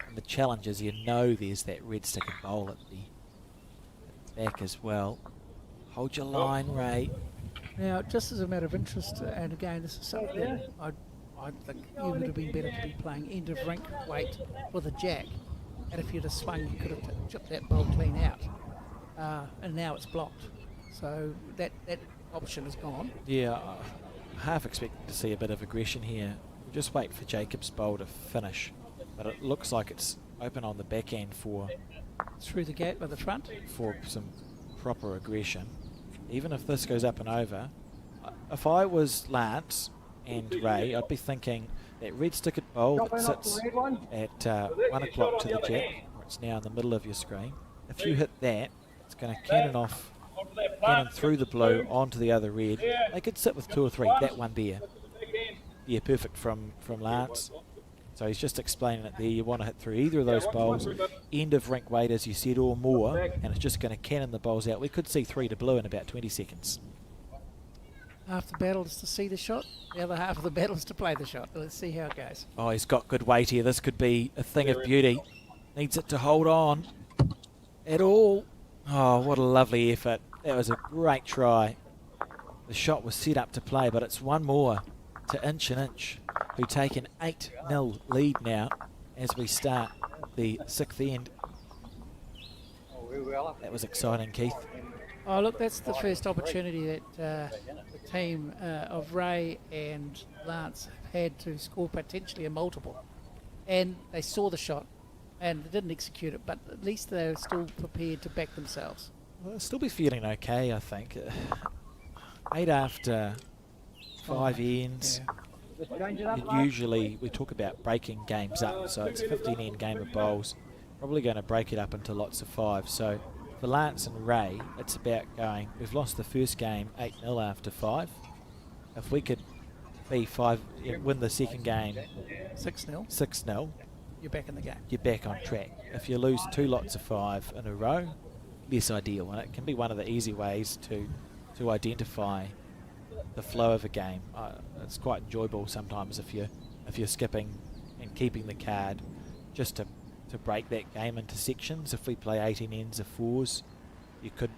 Speaker 1: And the challenge is, there's that red sticker bowl at the back as well. Hold your line, Ray.
Speaker 2: Now, just as a matter of interest, and again, this is something that I think you would have been better to be playing end of rink weight for the jack. And if you'd have swung, you could have chipped that bowl clean out. And now it's blocked. So that option is gone.
Speaker 1: Yeah, I half expected to see a bit of aggression here. We'll just wait for Jacob's bowl to finish. But it looks like it's open on the back end for...
Speaker 2: Through the gate by the front?
Speaker 1: For some proper aggression. Even if this goes up and over, if I was Lance and Ray, I'd be thinking that red stickered bowl that sits at 1 o'clock to the jack, where it's now in the middle of your screen. If you hit that, it's going to cannon through the blue onto the other red. They could sit with 2 or 3. That one there. Yeah, perfect from Lance. So he's just explaining it there. You want to hit through either of those bowls, end of rink weight as you said, or more, and it's just going to cannon the bowls out. We could see 3 to blue in about 20 seconds.
Speaker 2: Half the battle is to see the shot, the other half of the battle is to play the shot. Let's see how it goes.
Speaker 1: Oh, he's got good weight here. This could be a thing of beauty. Needs it to hold on. at all. Oh, what a lovely effort. That was a great try. The shot was set up to play, but it's one more to Inch and Inch, who take an 8-0 lead now as we start the 6th end. That was exciting, Keith.
Speaker 2: Oh, look, that's the first opportunity that the team of Ray and Lance have had to score potentially a multiple. And they saw the shot and they didn't execute it, but at least they're still prepared to back themselves.
Speaker 1: Well, they'll still be feeling okay, I think. 8 after 5 ends. Usually we talk about breaking games up, so it's a 15-end game of bowls. Probably going to break it up into lots of 5. So for Lance and Ray, it's about going, we've lost the first game 8-0 after 5. If we could be win the second game 6-0,
Speaker 2: you're back in the game.
Speaker 1: You're back on track. If you lose 2 lots of 5 in a row, less ideal, and it can be one of the easy ways to identify the flow of a game. It's quite enjoyable sometimes if you're skipping and keeping the card just to break that game into sections. If we play 18 ends of 4s, you could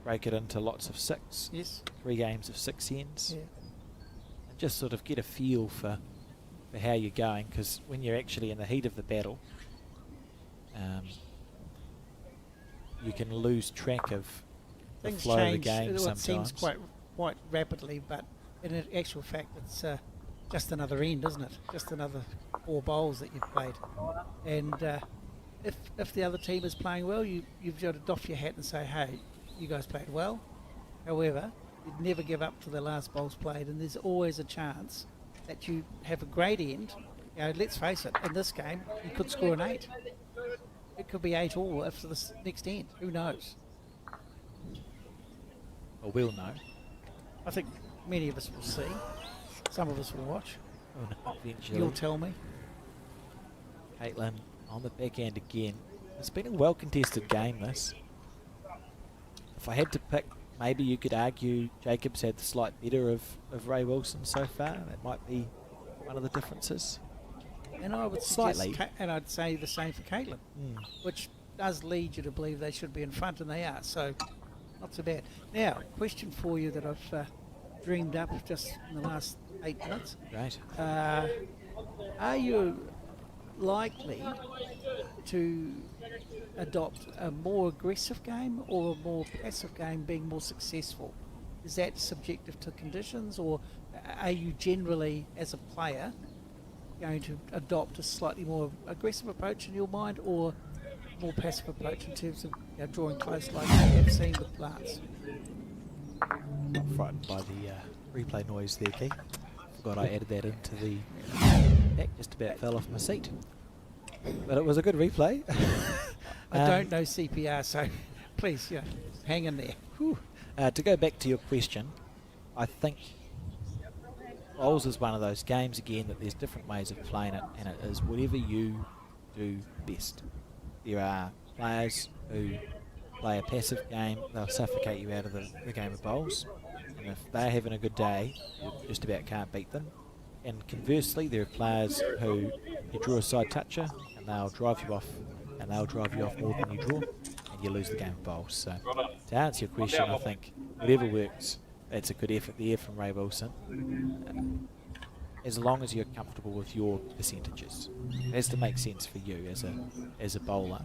Speaker 1: break it into lots of 6.
Speaker 2: Yes.
Speaker 1: 3 games of 6 ends.
Speaker 2: Yeah.
Speaker 1: And just sort of get a feel for how you're going, because when you're actually in the heat of the battle, you can lose track of the
Speaker 2: Things
Speaker 1: flow
Speaker 2: change.
Speaker 1: of the game
Speaker 2: It
Speaker 1: sometimes.
Speaker 2: seems quite rapidly, but in actual fact, it's just another end, isn't it? Just another 4 bowls that you've played. And if the other team is playing well, you've got to doff your hat and say, hey, you guys played well. However, you'd never give up to the last bowls played, and there's always a chance that you have a great end. You know, let's face it, in this game, you could score an 8. It could be 8 all after this next end. Who knows?
Speaker 1: Well, we'll know.
Speaker 2: I think many of us will see. Some of us will watch.
Speaker 1: Oh, no, eventually.
Speaker 2: You'll tell me.
Speaker 1: Caitlin on the back end again. It's been a well-contested game, this. If I had to pick, maybe you could argue Jacob's had the slight better of Ray Wilson so far. That might be one of the differences.
Speaker 2: And I would
Speaker 1: Slightly.
Speaker 2: suggest, and I'd say the same for Caitlin, which does lead you to believe they should be in front, and they are. So, not so bad. Now, question for you that I've dreamed up just in the last 8 minutes.
Speaker 1: Great.
Speaker 2: Are you likely to adopt a more aggressive game or a more passive game being more successful? Is that subjective to conditions, or are you generally, as a player, going to adopt a slightly more aggressive approach in your mind, or more passive approach in terms of drawing close like you have seen with Lance?
Speaker 1: I'm frightened by the replay noise there, Keith. Forgot I added that into the back, just about fell off my seat. But it was a good replay.
Speaker 2: I don't know CPR, so please, hang in there.
Speaker 1: Whew. To go back to your question, I think bowls is one of those games again that there's different ways of playing it, and it is whatever you do best. There are players who play a passive game, they'll suffocate you out of the game of bowls, and if they're having a good day, you just about can't beat them. And conversely, there are players who you draw a side toucher and they'll drive you off, and they'll drive you off more than you draw, and you lose the game of bowls. So to answer your question, I think whatever works, it's a good effort there from Ray Wilson, as long as you're comfortable with your percentages. It has to make sense for you as a bowler.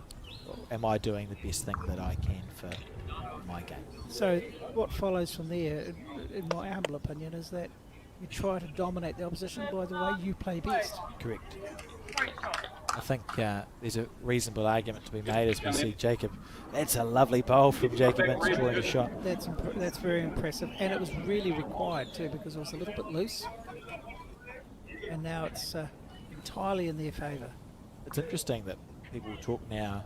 Speaker 1: Am I doing the best thing that I can for my game?
Speaker 2: So what follows from there, in my humble opinion, is that you try to dominate the opposition by the way you play best.
Speaker 1: Correct. I think there's a reasonable argument to be made as we see Jacob. That's a lovely bowl from Jacob Ince drawing a shot.
Speaker 2: That's very impressive, and it was really required too, because it was a little bit loose, and now it's entirely in their favour.
Speaker 1: It's interesting that people talk now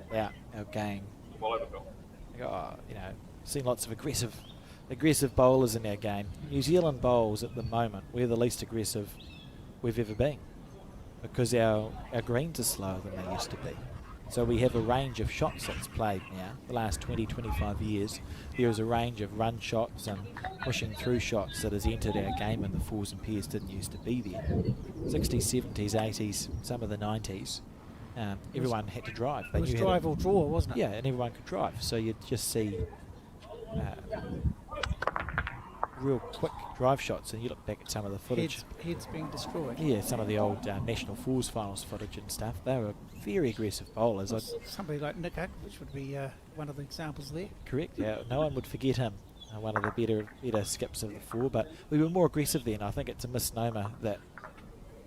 Speaker 1: about our game. They go, oh, seen lots of aggressive bowlers in our game. New Zealand bowls at the moment, we're the least aggressive we've ever been, because our greens are slower than they used to be. So we have a range of shots that's played now. The last 20, 25 years, there is a range of run shots and pushing through shots that has entered our game, and the 4s and pairs didn't used to be there. 60s, 70s, 80s, some of the 90s. everyone had to drive.
Speaker 2: It was
Speaker 1: knew
Speaker 2: drive or draw, wasn't it?
Speaker 1: Yeah, and everyone could drive. So you'd just see real quick drive shots, and you look back at some of the footage.
Speaker 2: Heads being destroyed.
Speaker 1: Yeah, some of the old National Fours finals footage and stuff. They were very aggressive bowlers.
Speaker 2: Somebody like Nick Huck, would be one of the examples there.
Speaker 1: Correct, yeah. No one would forget him. One of the better skips of the four, but we were more aggressive then. I think it's a misnomer that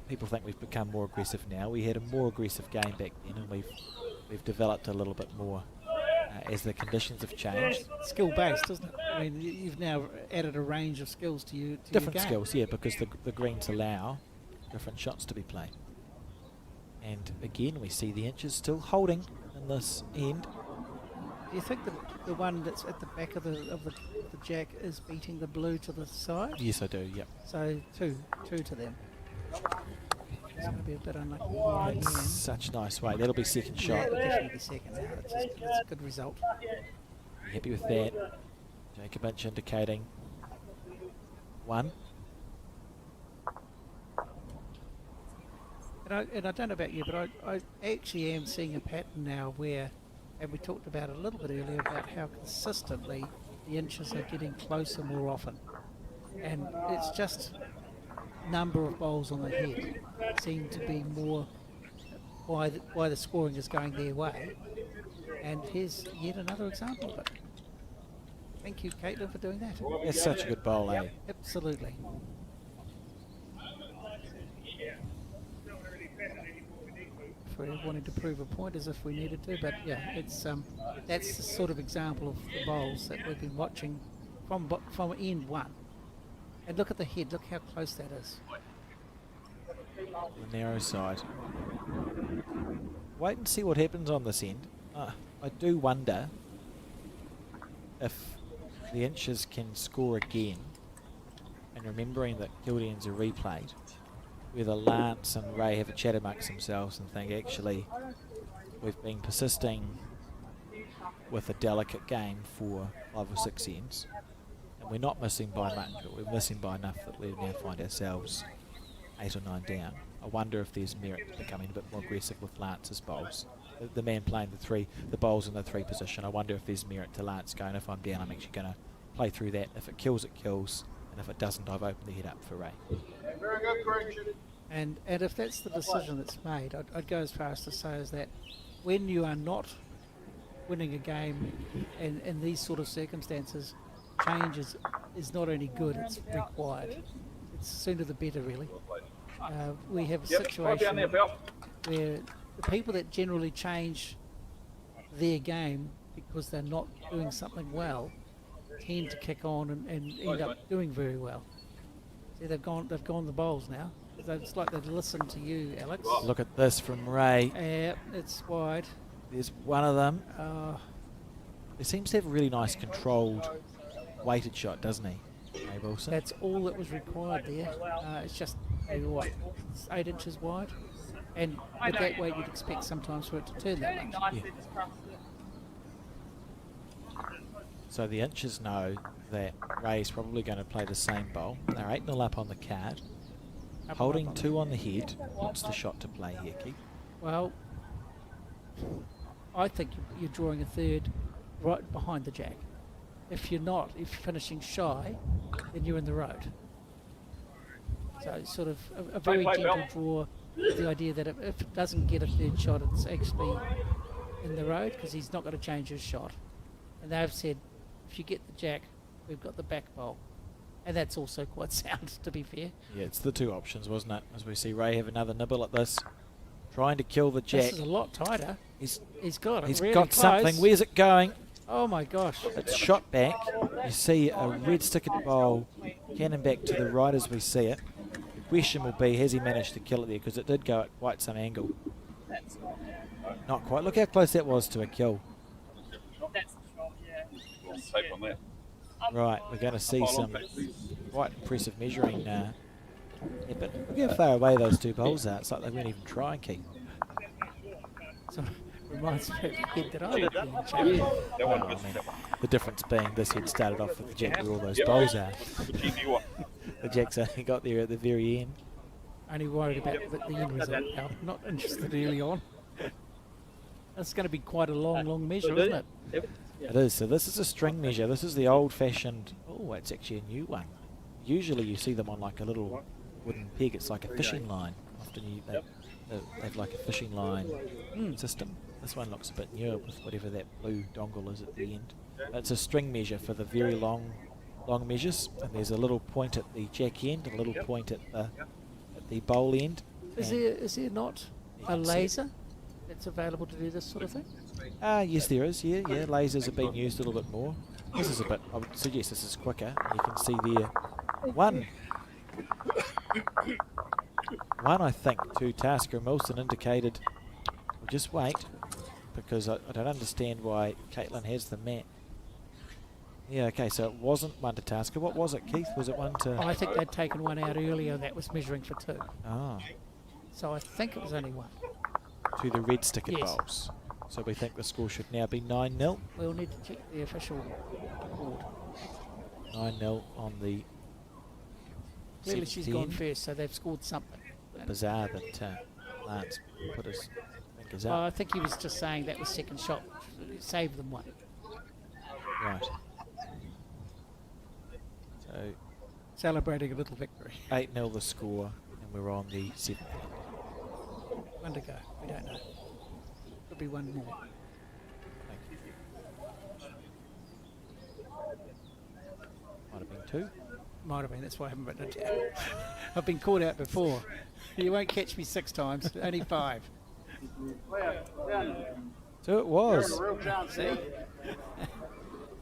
Speaker 1: people think we've become more aggressive now. We had a more aggressive game back then, and we've developed a little bit more as the conditions have changed.
Speaker 2: Skill based, isn't it? I mean, you've now added a range of skills to you.
Speaker 1: Different skills, yeah, because the greens allow different shots to be played. And again, we see the inches still holding in this end.
Speaker 2: Do you think the one that's at the back of the jack is beating the blue to the side?
Speaker 1: Yes, I do. Yep.
Speaker 2: So two to them. It's going to be a bit unlucky here at the end.
Speaker 1: Such nice weight. That'll be second shot.
Speaker 2: Yeah, definitely be second now. It's a good result.
Speaker 1: Happy with that. Jacob Inch indicating one.
Speaker 2: And I don't know about you, but I actually am seeing a pattern now where, and we talked about it a little bit earlier about how consistently the inches are getting closer more often. And it's just number of bowls on the head seem to be more why the scoring is going their way. And here's yet another example of it. Thank you, Caitlin, for doing that.
Speaker 1: That's such a good bowl, eh?
Speaker 2: Absolutely. For wanting to prove a point as if we needed to, but yeah, it's that's the sort of example of the bowls that we've been watching from end one. And look at the head, look how close that is.
Speaker 1: The narrow side. Wait and see what happens on this end. I do wonder if the inches can score again, and remembering that Kildians are replayed, whether Lance and Ray have a chat amongst themselves and think, actually, we've been persisting with a delicate game for 5 or 6 ends, and we're not missing by much, but we're missing by enough that we now find ourselves 8 or 9 down. I wonder if there's merit to becoming a bit more aggressive with Lance's bowls. The man playing the bowls in the 3 position. I wonder if there's merit to Lance going, if I'm down, I'm actually going to play through that. If it kills, and if it doesn't, I've opened the head up for Ray.
Speaker 3: Very good correction.
Speaker 2: And if that's the decision that's made, I'd go as far as to say is that when you are not winning a game in these sort of circumstances, change is not only good, it's required. It's sooner the better, really. We have a situation where the people that generally change their game because they're not doing something well tend to kick on and end up doing very well. See, they've gone the bowls now. It's like they've listened to you, Alex.
Speaker 1: Look at this from Ray.
Speaker 2: Yeah, it's wide.
Speaker 1: There's one of them. He seems to have a really nice controlled, weighted shot, doesn't he, Ray Wilson?
Speaker 2: That's all that was required there. It's just what, 8 inches wide, and with that weight, you'd expect sometimes for it to turn that much.
Speaker 1: Yeah. So the inches know that Ray's probably going to play the same bowl. They're 8-0 up on the card. Holding 2 on the head. What's the shot to play here, Keith?
Speaker 2: Well, I think you're drawing a third right behind the jack. If you're not, if you're finishing shy, then you're in the road. So sort of a very gentle draw with the idea that if it doesn't get a third shot, it's actually in the road because he's not going to change his shot. And they've said, if you get the jack, we've got the back bowl. And that's also quite sound, to be fair.
Speaker 1: Yeah, it's the 2 options, wasn't it? As we see Ray have another nibble at this. Trying to kill the jack.
Speaker 2: This is a lot tighter. He's got it really
Speaker 1: got
Speaker 2: close.
Speaker 1: something. Where's it going?
Speaker 2: Oh my gosh.
Speaker 1: It's shot back. You see a red stickered bowl cannon back to the right as we see it. The question will be, has he managed to kill it there? Because it did go at quite some angle. Not quite. Look how close that was to a kill.
Speaker 5: That's the shot, yeah.
Speaker 3: Tape on that.
Speaker 1: Right, we're going to see some quite impressive measuring. Yeah, but look how far away those 2 bowls are. It's like they weren't even trying, Keith.
Speaker 2: So reminds me of the head that I
Speaker 1: The difference being this head started off with the jack where all those bowls are. The jack's only got there at the very end.
Speaker 2: Only worried about the end result now. Not interested early on. That's going to be quite a long measure, isn't it?
Speaker 1: It is. So this is a string measure. This is the old-fashioned. Oh, it's actually a new one. Usually you see them on like a little wooden peg. It's like a fishing line. Often they have like a fishing line system. This one looks a bit newer with whatever that blue dongle is at the end. It's a string measure for the very long measures, and there's a little point at the jack end and a little point at the bowl end.
Speaker 2: Is there not a laser that's available to do this sort of thing?
Speaker 1: Yes, there is. Yeah. Lasers have been used a little bit more. This is a bit. I would suggest this is quicker. You can see there one. I think to Tasker and Wilson indicated. We'll just wait because I don't understand why Caitlin has the mat. Yeah, okay, so it wasn't one to Tasker. What was it, Keith? Was it one to...
Speaker 2: I think they'd taken one out earlier that was measuring for 2.
Speaker 1: Oh.
Speaker 2: So I think it was only 1.
Speaker 1: To the red sticker
Speaker 2: Yes.
Speaker 1: bowls. So we think the score should now be 9-0.
Speaker 2: We'll need to check the official board.
Speaker 1: 9-0 on the...
Speaker 2: Clearly she's
Speaker 1: 10.
Speaker 2: gone first, so they've scored something.
Speaker 1: Bizarre that Lance put his fingers
Speaker 2: Oh, I
Speaker 1: up.
Speaker 2: think he was just saying that was second shot. Save them one.
Speaker 1: Right. So
Speaker 2: Celebrating a little victory.
Speaker 1: 8-0 the score, and we're on the 7th.
Speaker 2: One to go. We don't know. Could be one more.
Speaker 1: Thank you. Might have been 2.
Speaker 2: Might have been. That's why I haven't written it down. I've been caught out before. You won't catch me 6 times. Only 5.
Speaker 1: So it was.
Speaker 2: See?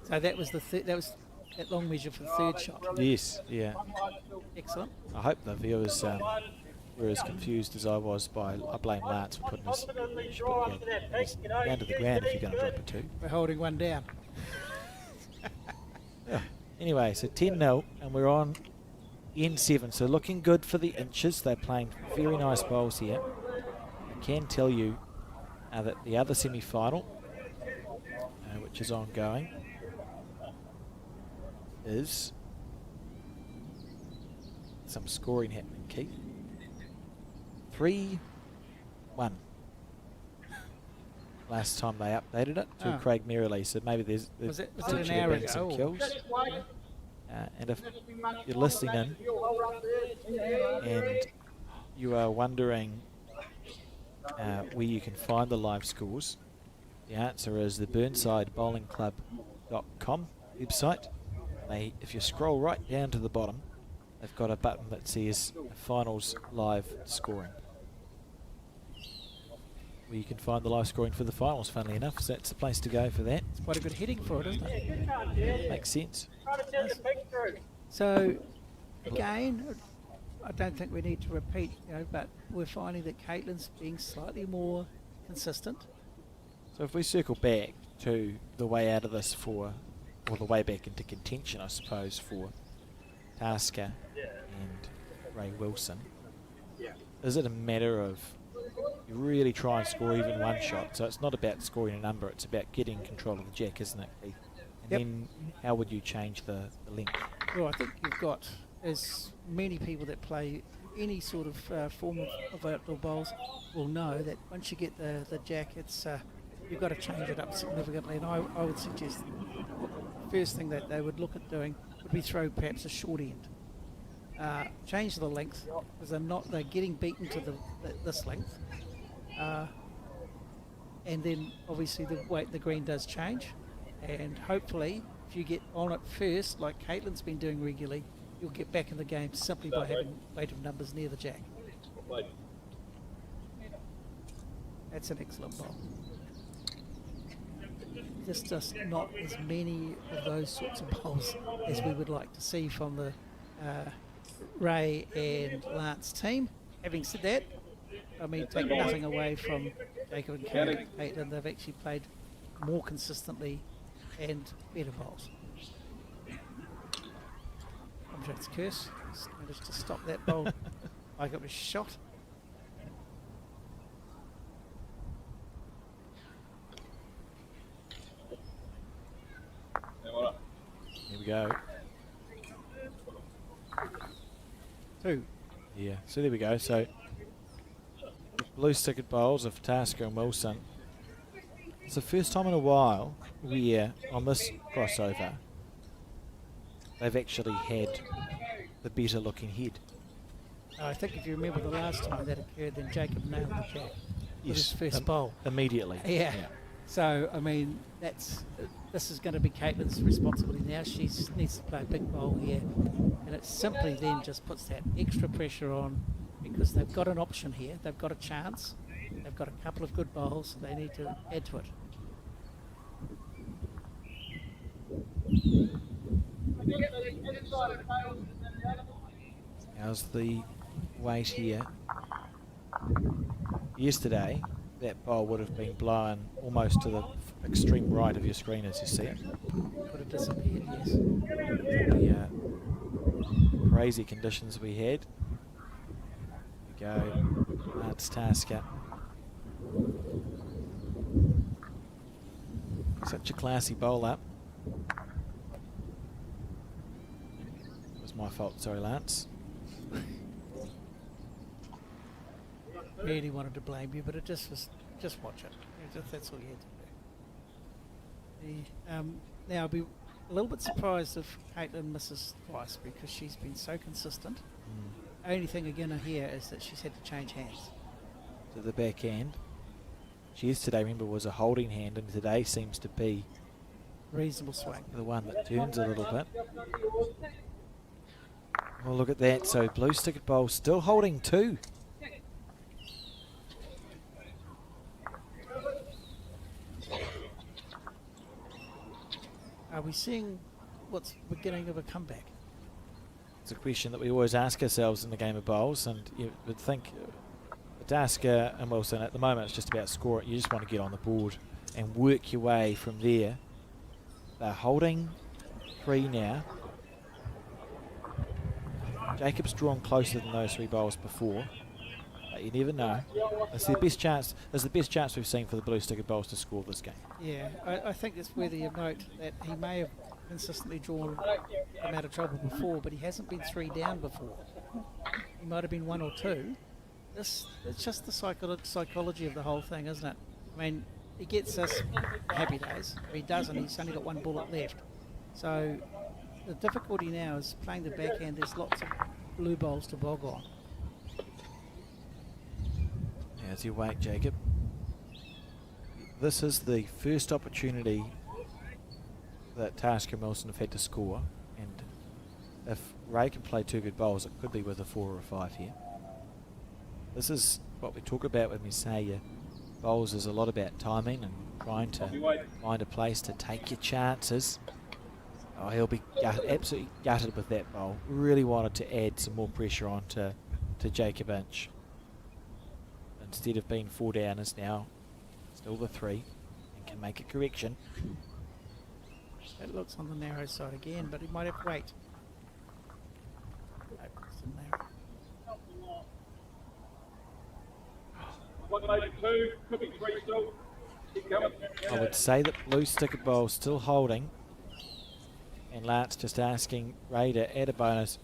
Speaker 2: So that was that long measure for the third shot.
Speaker 1: Yes, yeah.
Speaker 2: Excellent.
Speaker 1: I hope the viewers were as confused as I was by... I blame Lance for putting his down to the ground if you're going to drop it 2.
Speaker 2: We're holding one down.
Speaker 1: Yeah. Anyway, so 10-0, and we're on N7. So looking good for the inches. They're playing very nice bowls here. I can tell you that the other semi-final, which is ongoing, is some scoring happening, Keith. 3-1. Last time they updated it to Craig Merrily, so maybe there's
Speaker 2: Was it an
Speaker 1: potentially
Speaker 2: hour
Speaker 1: been some
Speaker 2: ago?
Speaker 1: kills. And if you're listening in and you are wondering where you can find the live scores, the answer is the BurnsideBowlingClub.com website. If you scroll right down to the bottom, they've got a button that says Finals Live Scoring, where you can find the live scoring for the finals, funnily enough, so that's the place to go for that.
Speaker 2: It's quite a good heading for it, isn't it?
Speaker 1: Makes sense.
Speaker 2: So, again, I don't think we need to repeat, but we're finding that Caitlin's being slightly more consistent.
Speaker 1: So if we circle back to the way out of this or the way back into contention, I suppose, for Tasker and Ray Wilson, is it a matter of you really try and score even one shot? So it's not about scoring a number, it's about getting control of the jack, isn't it, Keith? And then how would you change the length?
Speaker 2: Well, I think you've got as many people that play any sort of form of outdoor bowls will know that once you get the jack, it's you've got to change it up significantly. And I would suggest the first thing that they would look at doing would be throw perhaps a short end. Change the length because they're getting beaten to this length. And then obviously the green does change, and hopefully if you get on it first like Caitlin's been doing regularly, you'll get back in the game simply by having weight of numbers near the jack. That's an excellent bowl. There's just not as many of those sorts of bowls as we would like to see from the Ray and Lance team. Having said that, I mean, take nothing away from Jacob and Caitlin. They've actually played more consistently and better bowls. I'm sure it's Curse. Just managed to stop that bowl like it was shot.
Speaker 1: Here we go.
Speaker 2: 2.
Speaker 1: Yeah, so there we go. So blue stickered bowls of Tasker and Wilson It's the first time in a while where on this crossover they've actually had the better looking head.
Speaker 2: I think if you remember the last time that occurred, then Jacob nailed the jack with his first bowl.
Speaker 1: Immediately.
Speaker 2: Yeah. So, I mean, this is going to be Caitlin's responsibility now. She needs to play a big bowl here. And it simply then just puts that extra pressure on because they've got an option here. They've got a chance. They've got a couple of good bowls. They need to add to it.
Speaker 1: How's the weight here? Yesterday, that bowl would have been blown almost to the extreme right of your screen as you see it.
Speaker 2: Could have disappeared, yes.
Speaker 1: The crazy conditions we had. Here we go. That's Tasker. Such a classy bowl up. It was my fault, sorry Lance.
Speaker 2: Really wanted to blame you, but it just watch it. That's all you had to do. Now I'll be a little bit surprised if Caitlin misses twice because she's been so consistent. Only thing again here is that she's had to change hands.
Speaker 1: To the back end. She yesterday, remember, was a holding hand, and today seems to be
Speaker 2: Reasonable swing.
Speaker 1: the one that turns a little bit. Well, look at that. So blue sticket bowl still holding 2.
Speaker 2: Are we seeing what's the beginning of a comeback?
Speaker 1: It's a question that we always ask ourselves in the game of bowls, and you would think Tasker and Wilson at the moment it's just about score it. You just want to get on the board and work your way from there. They're holding 3 now. Jacob's drawn closer than those 3 bowls before, but you never know. It's the best chance. It's the best chance we've seen for the blue sticker bowls to score this game.
Speaker 2: Yeah, I think it's worthy of note that he may have consistently drawn him out of trouble before, but he hasn't been 3 down before. He might have been 1 or 2. It's just the psychology of the whole thing, isn't it? I mean, he gets us happy days. If he doesn't, he's only got 1 bullet left. So the difficulty now is playing the backhand. There's lots of blue bowls to bog on.
Speaker 1: As you wait, Jacob. This is the first opportunity that Tasker and Wilson have had to score, and if Ray can play 2 good bowls, it could be with a 4 or a 5 here. This is what we talk about when we say your bowls is a lot about timing and trying to find a place to take your chances. Oh, he'll be absolutely gutted with that bowl. Really wanted to add some more pressure on to Jacob Inch. Instead of being 4 down, is now still the 3 and can make a correction.
Speaker 2: That looks on the narrow side again, but he might have to wait. No, it's still narrow.
Speaker 3: Could be 3 still. Keep coming.
Speaker 1: I would say that blue sticker bowl still holding, and Lance just asking Ray to add a bonus.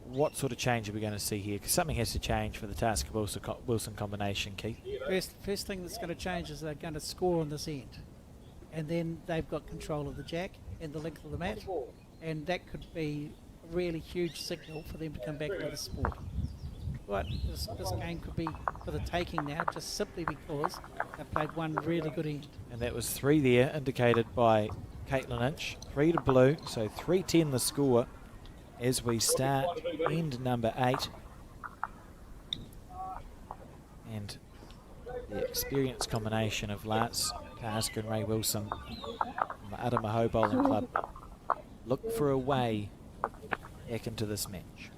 Speaker 1: What sort of change are we going to see here? Because something has to change for the Tasker Wilson combination, Keith.
Speaker 2: First thing that's going to change is they're going to score on this end, and then they've got control of the jack and the length of the mat, and that could be a really huge signal for them to come back with the sport. But this game could be for the taking now, just simply because they played 1 really good end.
Speaker 1: And that was 3 there, indicated by Caitlin Inch. 3 to blue, so 3-10 the score as we start end number 8. And the experienced combination of Lance Tasker and Ray Wilson from the Adamaho Bowling Club look for a way back into this match.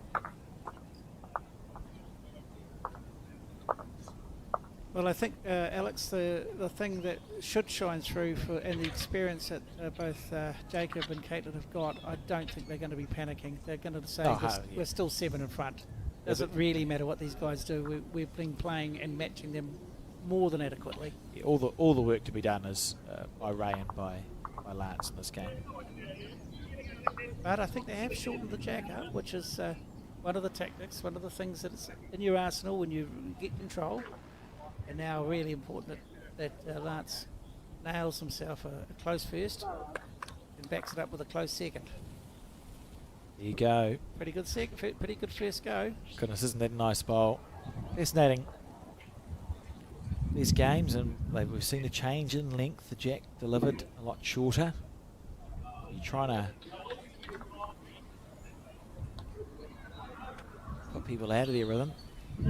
Speaker 2: Well, I think, Alex, the thing that should shine through and the experience that both Jacob and Caitlin have got, I don't think they're going to be panicking. They're going to say, we're still 7 in front. Doesn't really matter what these guys do. We've been playing and matching them more than adequately.
Speaker 1: Yeah, all the work to be done is by Ray and by Lance in this game.
Speaker 2: But I think they have shortened the jack up, which is one of the tactics, one of the things that's in your arsenal when you get control. And now really important that that Lance nails himself a close first and backs it up with a close second.
Speaker 1: There you go.
Speaker 2: Pretty good pretty good first go.
Speaker 1: Goodness, isn't that a nice bowl? Fascinating. These games, and we've seen a change in length. The jack delivered a lot shorter. You're trying to put people out of their rhythm.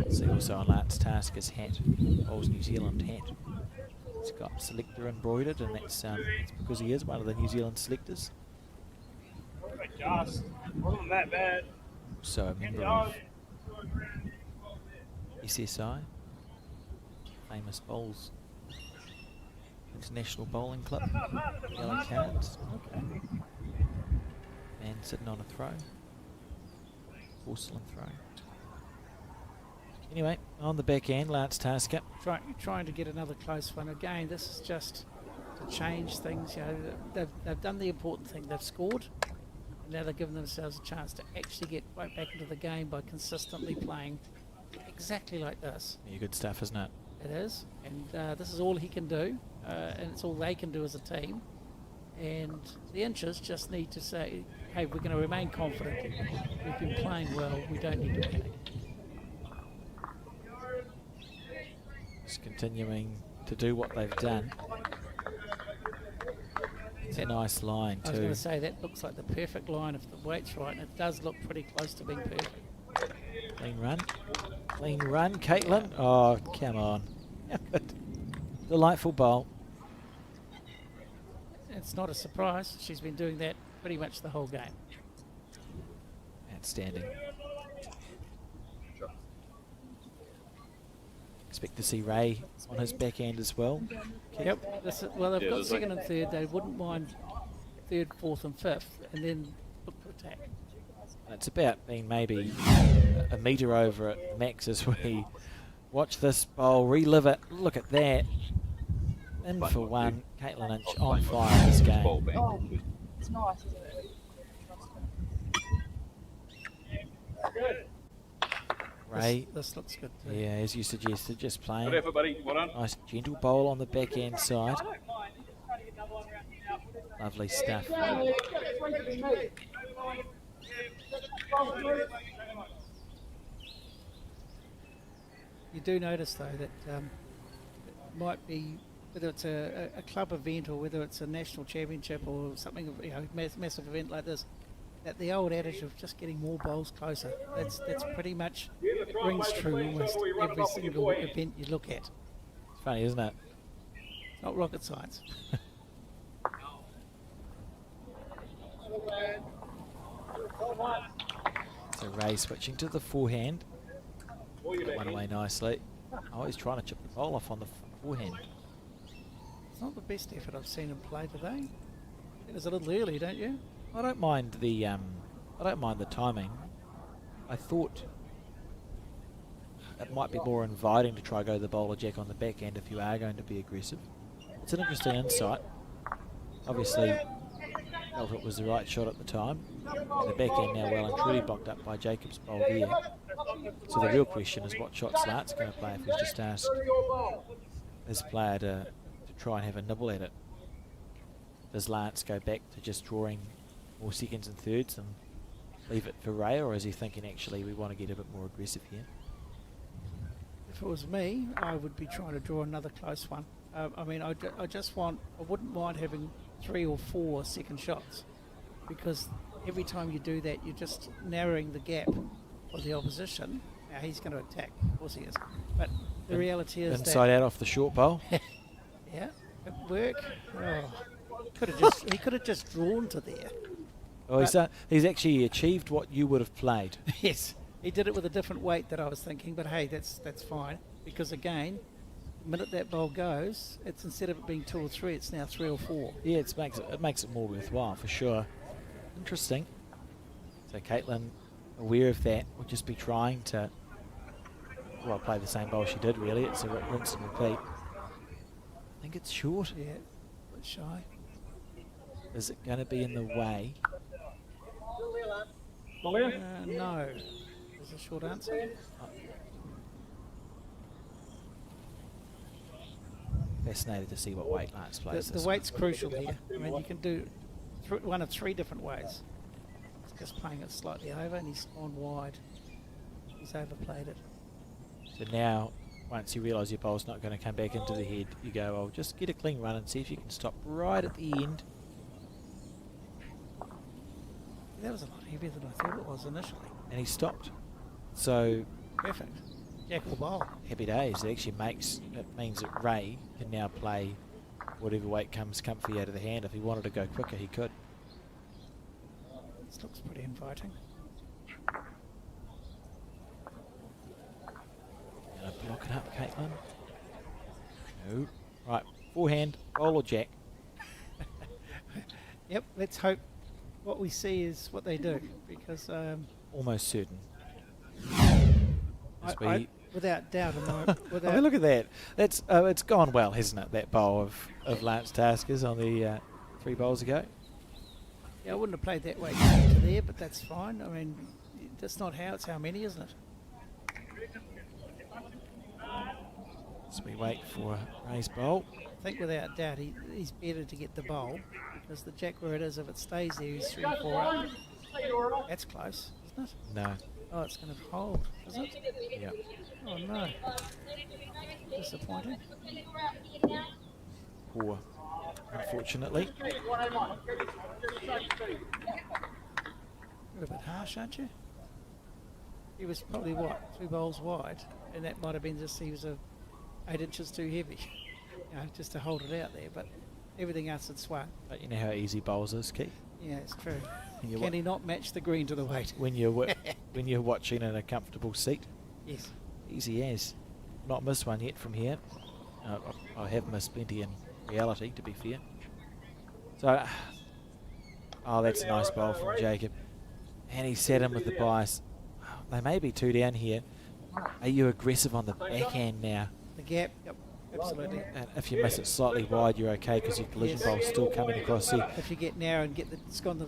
Speaker 1: See also on Lance Tasker's hat, Bowls New Zealand hat. It's got selector embroidered, and that's because he is one of the New Zealand selectors.
Speaker 4: Just wasn't that bad.
Speaker 1: So a member of SSI, famous bowls, International Bowling Club, yellow cards. Okay. Man sitting on a throw, porcelain throw. Anyway, on the back end, Lance Tasker.
Speaker 2: Trying to get another close one. Again, this is just to change things. You know, they've done the important thing. They've scored. And now they're giving themselves a chance to actually get right back into the game by consistently playing exactly like this.
Speaker 1: Yeah, good stuff, isn't it?
Speaker 2: It is. And this is all he can do. And it's all they can do as a team. And the Inches just need to say, hey, we're going to remain confident. We've been playing well. We don't need to panic.
Speaker 1: Just continuing to do what they've done. It's a nice line too.
Speaker 2: I was going to say, that looks like the perfect line if the weight's right, and it does look pretty close to being perfect.
Speaker 1: Clean run, Caitlin. Oh, come on. Delightful bowl.
Speaker 2: It's not a surprise. She's been doing that pretty much the whole game.
Speaker 1: Outstanding. Expect to see Ray on his backhand as well.
Speaker 2: Yep. Well, they've got second and third. They wouldn't mind third, fourth, and fifth, and then look to attack.
Speaker 1: It's about being maybe a metre over at max as we watch this bowl, relive it. Look at that. In for one. Caitlin Inch on fire this game.
Speaker 5: Oh, it's nice, isn't it?
Speaker 3: Good.
Speaker 1: Ray,
Speaker 2: This looks good too.
Speaker 1: yeah, as you suggested, just playing.
Speaker 3: Good effort, buddy. Well done.
Speaker 1: Nice gentle bowl on the backhand side.
Speaker 5: I don't mind. Just trying to get another one around here now.
Speaker 1: Lovely stuff.
Speaker 2: You do notice though that it might be, whether it's a club event or whether it's a national championship or something, you know, massive event like this, that the old adage of just getting more bowls closer, that's pretty much, it rings true almost every single event you look at.
Speaker 1: It's funny, isn't it?
Speaker 2: It's not rocket science.
Speaker 1: So Ray switching to the forehand. Got one away nicely. Oh, he's trying to chip the bowl off on the forehand.
Speaker 2: It's not the best effort I've seen him play today. It was a little early, don't you?
Speaker 1: I don't mind the timing. I thought it might be more inviting to try go the bowler jack on the backhand if you are going to be aggressive. It's an interesting insight. Obviously, felt it was the right shot at the time. The backhand now well and truly blocked up by Jacob's bowl there. So the real question is what shot Slart's going to play if he's just asked his player to try and have a nibble at it. Does Lance go back to just drawing more seconds and thirds and leave it for Ray, or is he thinking actually we want to get a bit more aggressive here?
Speaker 2: If it was me, I would be trying to draw another close one. I mean, I wouldn't mind having 3 or 4 second shots, because every time you do that, you're just narrowing the gap for the opposition. Now he's going to attack, of course he is. But the reality is
Speaker 1: inside out off the short bowl.
Speaker 2: yeah, it work. Oh, he could have just drawn to there.
Speaker 1: Oh, he's actually achieved what you would have played.
Speaker 2: Yes, he did it with a different weight that I was thinking, but hey, that's fine, because again, the minute that bowl goes, it's instead of it being 2 or 3, it's now 3 or 4.
Speaker 1: Yeah, it makes it more worthwhile for sure. Interesting. So Caitlin, aware of that, will just be trying to play the same bowl she did really. It's a rinse and repeat. I think it's short.
Speaker 2: Yeah, a bit shy.
Speaker 1: Is it going to be in the way?
Speaker 2: No, is a short answer.
Speaker 1: fascinated to see what weight Lance plays.
Speaker 2: The
Speaker 1: this
Speaker 2: weight's crucial here. I mean, you can do one of 3 different ways. He's just playing it slightly over, and he's gone wide. He's overplayed it.
Speaker 1: So now, once you realise your bowl's not going to come back into the head, you go, "Well, just get a clean run and see if you can stop right at the end."
Speaker 2: That was a lot heavier than I thought it was initially.
Speaker 1: And he stopped. So
Speaker 2: Perfect. Jack will bowl.
Speaker 1: happy days. It actually means that Ray can now play whatever weight comes comfy out of the hand. If he wanted to go quicker, he could.
Speaker 2: This looks pretty inviting.
Speaker 1: Gonna block it up, Caitlin. No. Right, forehand, bowl or jack.
Speaker 2: Yep, let's hope what we see is what they do, because
Speaker 1: Almost certain.
Speaker 2: without doubt,
Speaker 1: I mean, look at that. That's it's gone well, hasn't it? That bowl of Lance Taskers on the 3 bowls ago.
Speaker 2: yeah, I wouldn't have played that way to there, but that's fine. I mean, that's not how, it's how many, isn't it?
Speaker 1: So we wait for Ray's bowl.
Speaker 2: I think without doubt he's better to get the bowl, because the jack where it is, if it stays there, he's 3 or 4 up. That's close, isn't it?
Speaker 1: No.
Speaker 2: Oh, it's going to hold, is it?
Speaker 1: Yeah.
Speaker 2: Oh no. Disappointing.
Speaker 1: Poor, unfortunately.
Speaker 2: You're a bit harsh, aren't you? He was probably, what, 2 bowls wide, and that might have been just he was 8 inches too heavy, just to hold it out there, but everything else had swung.
Speaker 1: But you know how easy bowls is, Keith.
Speaker 2: Yeah, it's true.
Speaker 1: When you're
Speaker 2: Can he not match the green to the weight?
Speaker 1: when you're watching in a comfortable seat,
Speaker 2: Yes.
Speaker 1: easy as. Not missed one yet from here. I have missed plenty in reality, to be fair. So, oh, that's a nice bowl from Jacob, and he set him with the bias. They may be 2 down here. Are you aggressive on the backhand now?
Speaker 2: The gap, yep, absolutely.
Speaker 1: And if you miss it slightly wide, you're okay because your collision
Speaker 2: Yes.
Speaker 1: bowl's still coming across there.
Speaker 2: If you get narrow and get it's gone the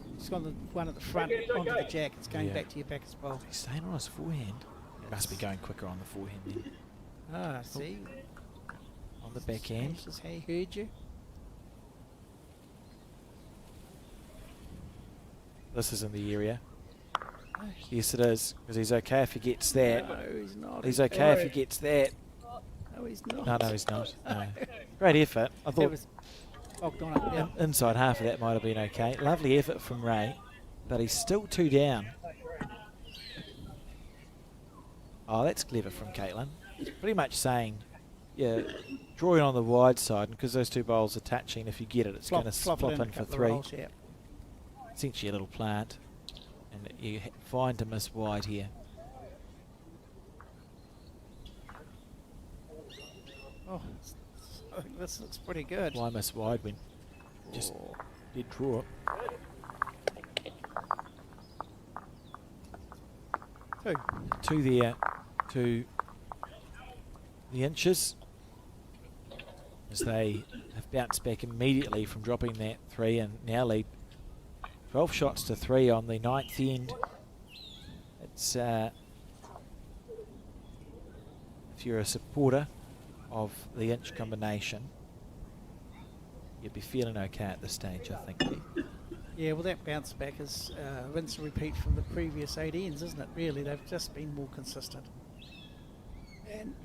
Speaker 2: one at the front onto the jack, it's going
Speaker 1: Yeah.
Speaker 2: back to your back as well.
Speaker 1: He's staying on his forehand. He must be going quicker on the forehand then.
Speaker 2: Ah, see,
Speaker 1: On the backhand.
Speaker 2: this is how he heard you.
Speaker 1: This is in the area.
Speaker 2: No,
Speaker 1: Yes, it is, because he's okay if he gets that.
Speaker 2: no, he's not.
Speaker 1: He's okay if he gets that.
Speaker 2: No, he's not.
Speaker 1: No, he's not. No. Great effort. I
Speaker 2: That
Speaker 1: thought
Speaker 2: was bogged on it. Yeah.
Speaker 1: inside half of that might have been okay. Lovely effort from Ray, but he's still 2 down. Oh, that's clever from Caitlin. He's pretty much saying, yeah, draw it on the wide side, and because those 2 bowls are touching, if you get it, it's going to flop
Speaker 2: it
Speaker 1: in
Speaker 2: a
Speaker 1: for
Speaker 2: couple of
Speaker 1: 3.
Speaker 2: rolls, yeah.
Speaker 1: Essentially a little plant, and you find to miss wide here.
Speaker 2: Oh, I think this looks pretty good.
Speaker 1: Why miss wide when just
Speaker 2: Oh.
Speaker 1: did draw?
Speaker 2: 2.
Speaker 1: 2 there to the inches, as they have bounced back immediately from dropping that 3 and now lead 12 shots to 3 on the 9th end. It's if you're a supporter of the inch combination, you'd be feeling okay at this stage, I think.
Speaker 2: Yeah, well, that bounce back is rinse and repeat from the previous 8 ends, isn't it? Really, they've just been more consistent.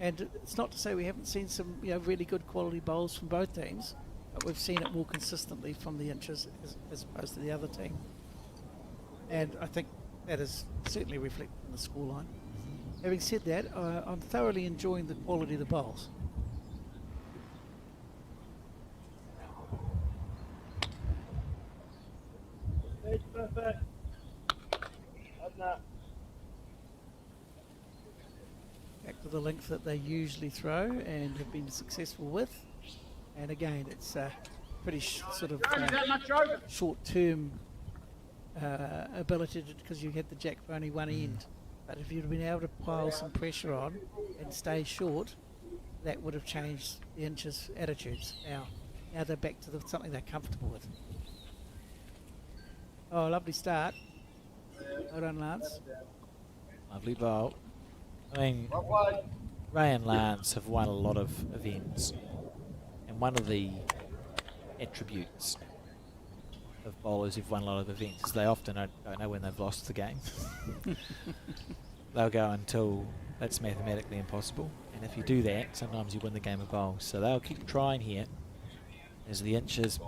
Speaker 2: And it's not to say we haven't seen some really good quality bowls from both teams, but we've seen it more consistently from the inches as opposed to the other team. And I think that is certainly reflected in the scoreline. Having said that, I'm thoroughly enjoying the quality of the bowls.
Speaker 4: It's perfect.
Speaker 2: Back to the length that they usually throw and have been successful with. And again, it's pretty sort of short-term ability, because you had the jack for only one end. But if you'd been able to pile some pressure on and stay short, that would have changed the inches' attitudes. Now they're back to something they're comfortable with. Oh, lovely start. Well done, Lance.
Speaker 1: Lovely bowl. I mean, Ray and Lance have won a lot of events, and And one of the attributes of bowlers who've won a lot of events is they often don't know when they've lost the game. They'll go until it's mathematically impossible, and if you do that, sometimes you win the game of bowls. So they'll keep trying here as the inches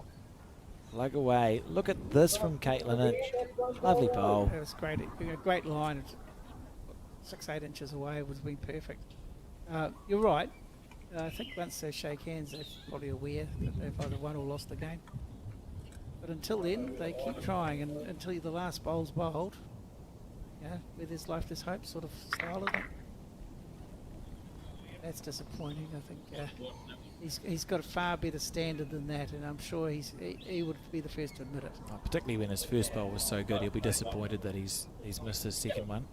Speaker 1: plug away. Look at this from Caitlin Inch. Lovely bowl.
Speaker 2: It was great. A great line. 6-8 inches away would have been perfect. You're right. I think once they shake hands, they're probably aware that they've either won or lost the game. But until then, they keep trying, and until the last bowl's bowled, where there's life, there's hope sort of style, isn't it? That's disappointing. I think he's got a far better standard than that, and I'm sure he would be the first to admit it.
Speaker 1: Particularly when his first bowl was so good, he'll be disappointed that he's missed his second one.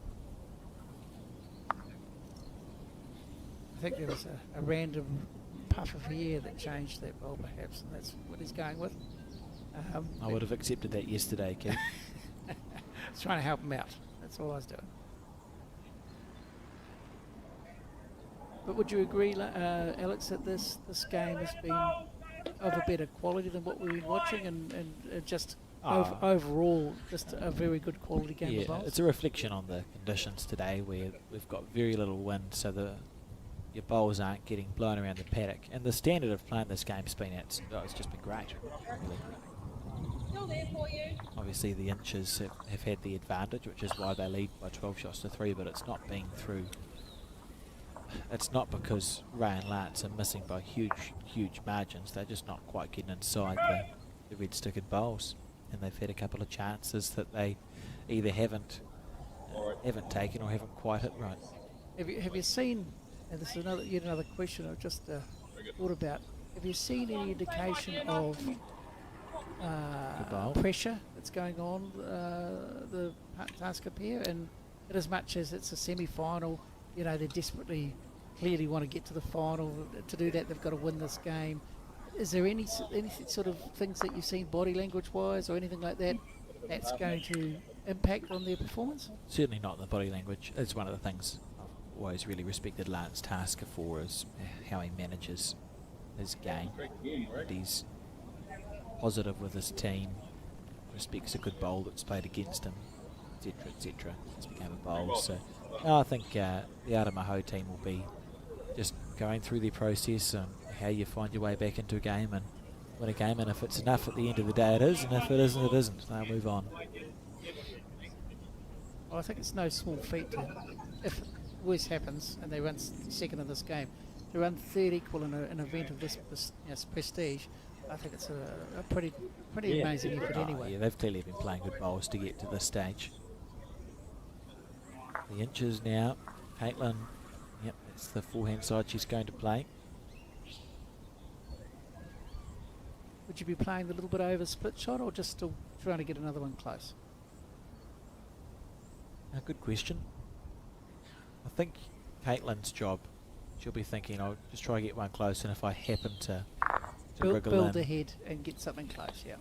Speaker 2: I think there was a random puff of air that changed that bowl, perhaps, and that's what he's going with.
Speaker 1: I would have accepted that yesterday, Keith.
Speaker 2: I was trying to help him out. That's all I was doing. But would you agree, Alex, that this game has been of a better quality than what we've been watching, and just overall just a very good quality game of bowls?
Speaker 1: It's a reflection on the conditions today, where we've got very little wind, so your bowls aren't getting blown around the paddock, and the standard of playing this game's been it's just been great, really.
Speaker 5: Still there for you.
Speaker 1: Obviously the inches have had the advantage, which is why they lead by 12 shots to 3, but it's not because Ray and Lance are missing by huge margins. They're just not quite getting inside the red stickered bowls, and they've had a couple of chances that they either haven't taken or haven't quite hit right.
Speaker 2: Have you seen, and this is yet another question I've just thought about, have you seen any indication of pressure that's going on the Tasker pair? And in as much as it's a semi-final, they desperately clearly want to get to the final. To do that, they've got to win this game. Is there any sort of things that you've seen body language wise or anything like that that's going to impact on their performance?
Speaker 1: Certainly not the body language. It's one of the things I've always really respected Lance Tasker for, is how he manages his game. And he's positive with his team, respects a good bowl that's played against him, etc, etc. It's become a bowl. So I think the Ardamaho team will be just going through their process and how you find your way back into a game and win a game, and if it's enough at the end of the day it is, and if it isn't, it isn't. They'll move on.
Speaker 2: Well, I think it's no small feat if worse happens and they run second in this game, to run third equal in an event of this prestige. I think it's a pretty amazing effort anyway.
Speaker 1: Yeah, they've clearly been playing good bowls to get to this stage. The inches now, Caitlin, yep, that's the forehand side she's going to play.
Speaker 2: Would you be playing the little bit over split shot, or just still trying to get another one close?
Speaker 1: A good question. I think Caitlin's job, she'll be thinking, I'll just try to get one close, and if I happen to
Speaker 2: build ahead and get something close, yeah.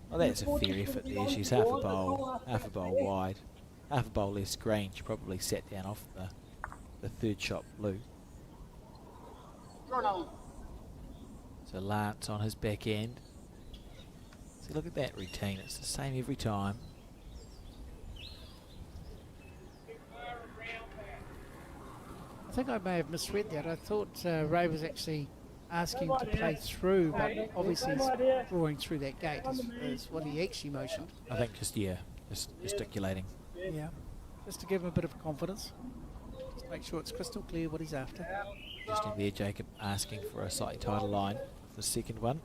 Speaker 1: Well, that's a fair effort there. She's half a bowl wide, half a bowl less green. She probably sat down off the third shot blue. So Lance on his back end. See, look at that routine. It's the same every time.
Speaker 2: I think I may have misread that. I thought Ray was actually asking to play through, but obviously he's drawing through that gate is what he actually motioned.
Speaker 1: I think just gesticulating.
Speaker 2: Yeah, just to give him a bit of confidence. Just make sure it's crystal clear what he's after.
Speaker 1: Interesting there, Jacob asking for a slightly tighter line for the second one.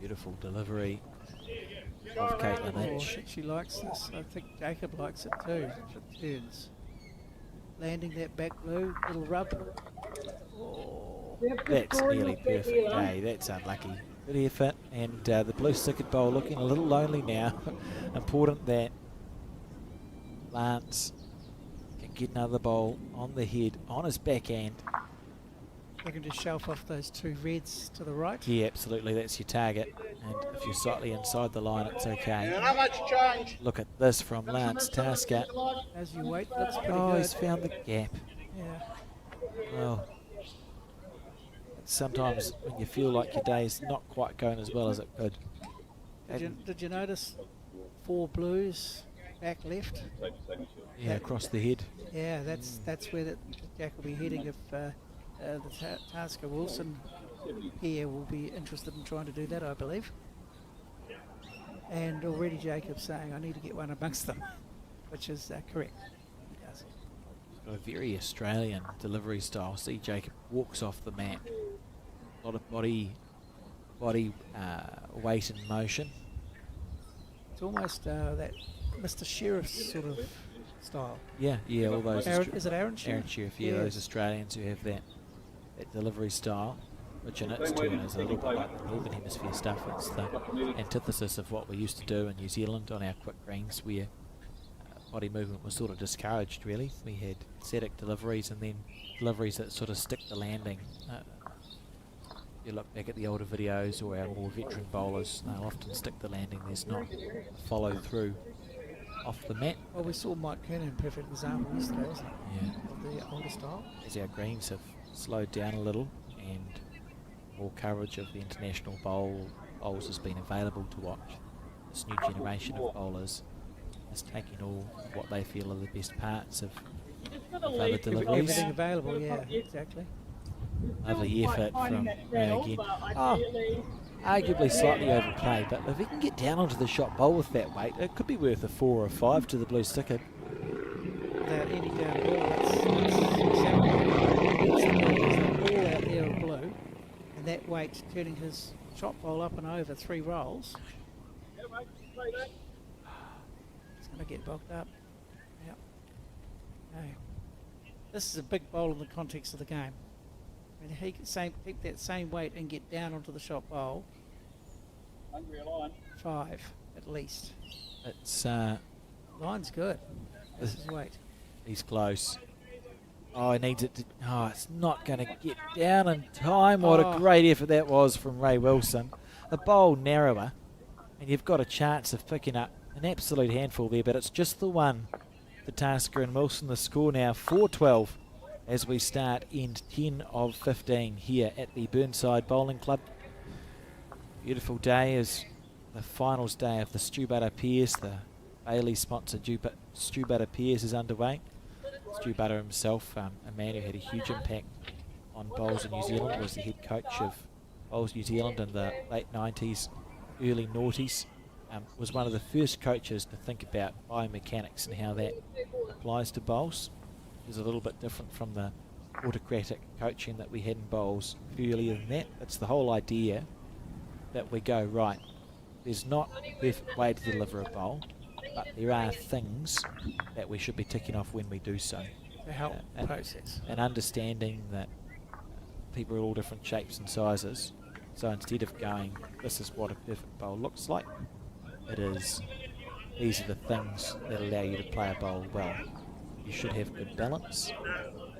Speaker 1: Beautiful delivery of Caitlin Inch.
Speaker 2: She likes this. I think Jacob likes it too. It turns. Landing that back blue, little rub. Oh.
Speaker 1: That's nearly perfect. Hey, that's unlucky. Good effort, and the blue stickered bowl looking a little lonely now. Important that Lance can get another bowl on the head, on his backhand.
Speaker 2: They can just shelf off those 2 reds to the right.
Speaker 1: Yeah, absolutely. That's your target. And if you're slightly inside the line, it's okay.
Speaker 6: How much change?
Speaker 1: Look at this from Lance Tasker.
Speaker 2: As you wait, that's pretty
Speaker 1: Oh,
Speaker 2: good.
Speaker 1: he's found the gap.
Speaker 2: Yeah.
Speaker 1: Well, sometimes when you feel like your day's not quite going as well as it could.
Speaker 2: Did you notice 4 blues back left?
Speaker 1: Yeah, across the head.
Speaker 2: Yeah, that's where the Jack will be heading if the Tasker Wilson here will be interested in trying to do that, I believe. And already Jacob's saying, I need to get one amongst them, which is correct. He does.
Speaker 1: Got a very Australian delivery style. See, Jacob walks off the mat. A lot of body weight and motion.
Speaker 2: It's almost that Mr. Sheriff sort of style.
Speaker 1: Yeah, all those.
Speaker 2: Is it Aaron Sheriff?
Speaker 1: Aaron Sheriff, yeah, those Australians who have that delivery style, which in its turn is a little bit like the Northern Hemisphere stuff. It's the antithesis of what we used to do in New Zealand on our quick greens, where body movement was sort of discouraged, really. We had static deliveries and then deliveries that sort of stick the landing. You look back at the older videos or our more veteran bowlers, they'll often stick the landing. There's not a follow through off the mat.
Speaker 2: Well, we saw Mike Kernan, perfect example yesterday, wasn't it?
Speaker 1: Yeah.
Speaker 2: Of the older style.
Speaker 1: As our greens have slowed down a little and more coverage of the international bowls has been available to watch, this new generation of bowlers is taking all of what they feel are the best parts of other deliveries.
Speaker 2: Everything available, yeah, exactly.
Speaker 1: Lovely effort from Ray again. Oh, arguably slightly overplayed, but if he can get down onto the shot bowl with that weight, it could be worth a 4 or a 5 to the blue sticker.
Speaker 2: Without any doubt at all, that's exactly what there's all out there of blue, and that weight turning his shot bowl up and over 3 rolls. It's going to get bogged up. Yep. No. This is a big bowl in the context of the game. I mean, he could keep that same weight and get down onto the shot bowl. 5 at least.
Speaker 1: It's
Speaker 2: Line's good. This is weight.
Speaker 1: he's close. Oh, he needs it to, oh, it's not going to get down in time. What a great effort that was from Ray Wilson. The bowl narrower, and you've got a chance of picking up an absolute handful there, but it's just the one for Tasker and Wilson. The score now 4-12 as we start end 10 of 15 here at the Burnside Bowling Club. Beautiful day as the finals day of the Stu Buttar Piers. The Bayleys sponsored Stu Buttar Piers is underway. Stu Buttar himself, a man who had a huge impact on bowls in New Zealand, was the head coach of Bowls New Zealand in the late 90s, early noughties. Was one of the first coaches to think about biomechanics and how that applies to bowls. It's a little bit different from the autocratic coaching that we had in bowls earlier than that. It's the whole idea that we go, right, there's not a perfect way to deliver a bowl, but there are things that we should be ticking off when we do so.
Speaker 2: To help the process.
Speaker 1: And understanding that people are all different shapes and sizes. So instead of going, this is what a perfect bowl looks like, it is, these are the things that allow you to play a bowl well. You should have good balance.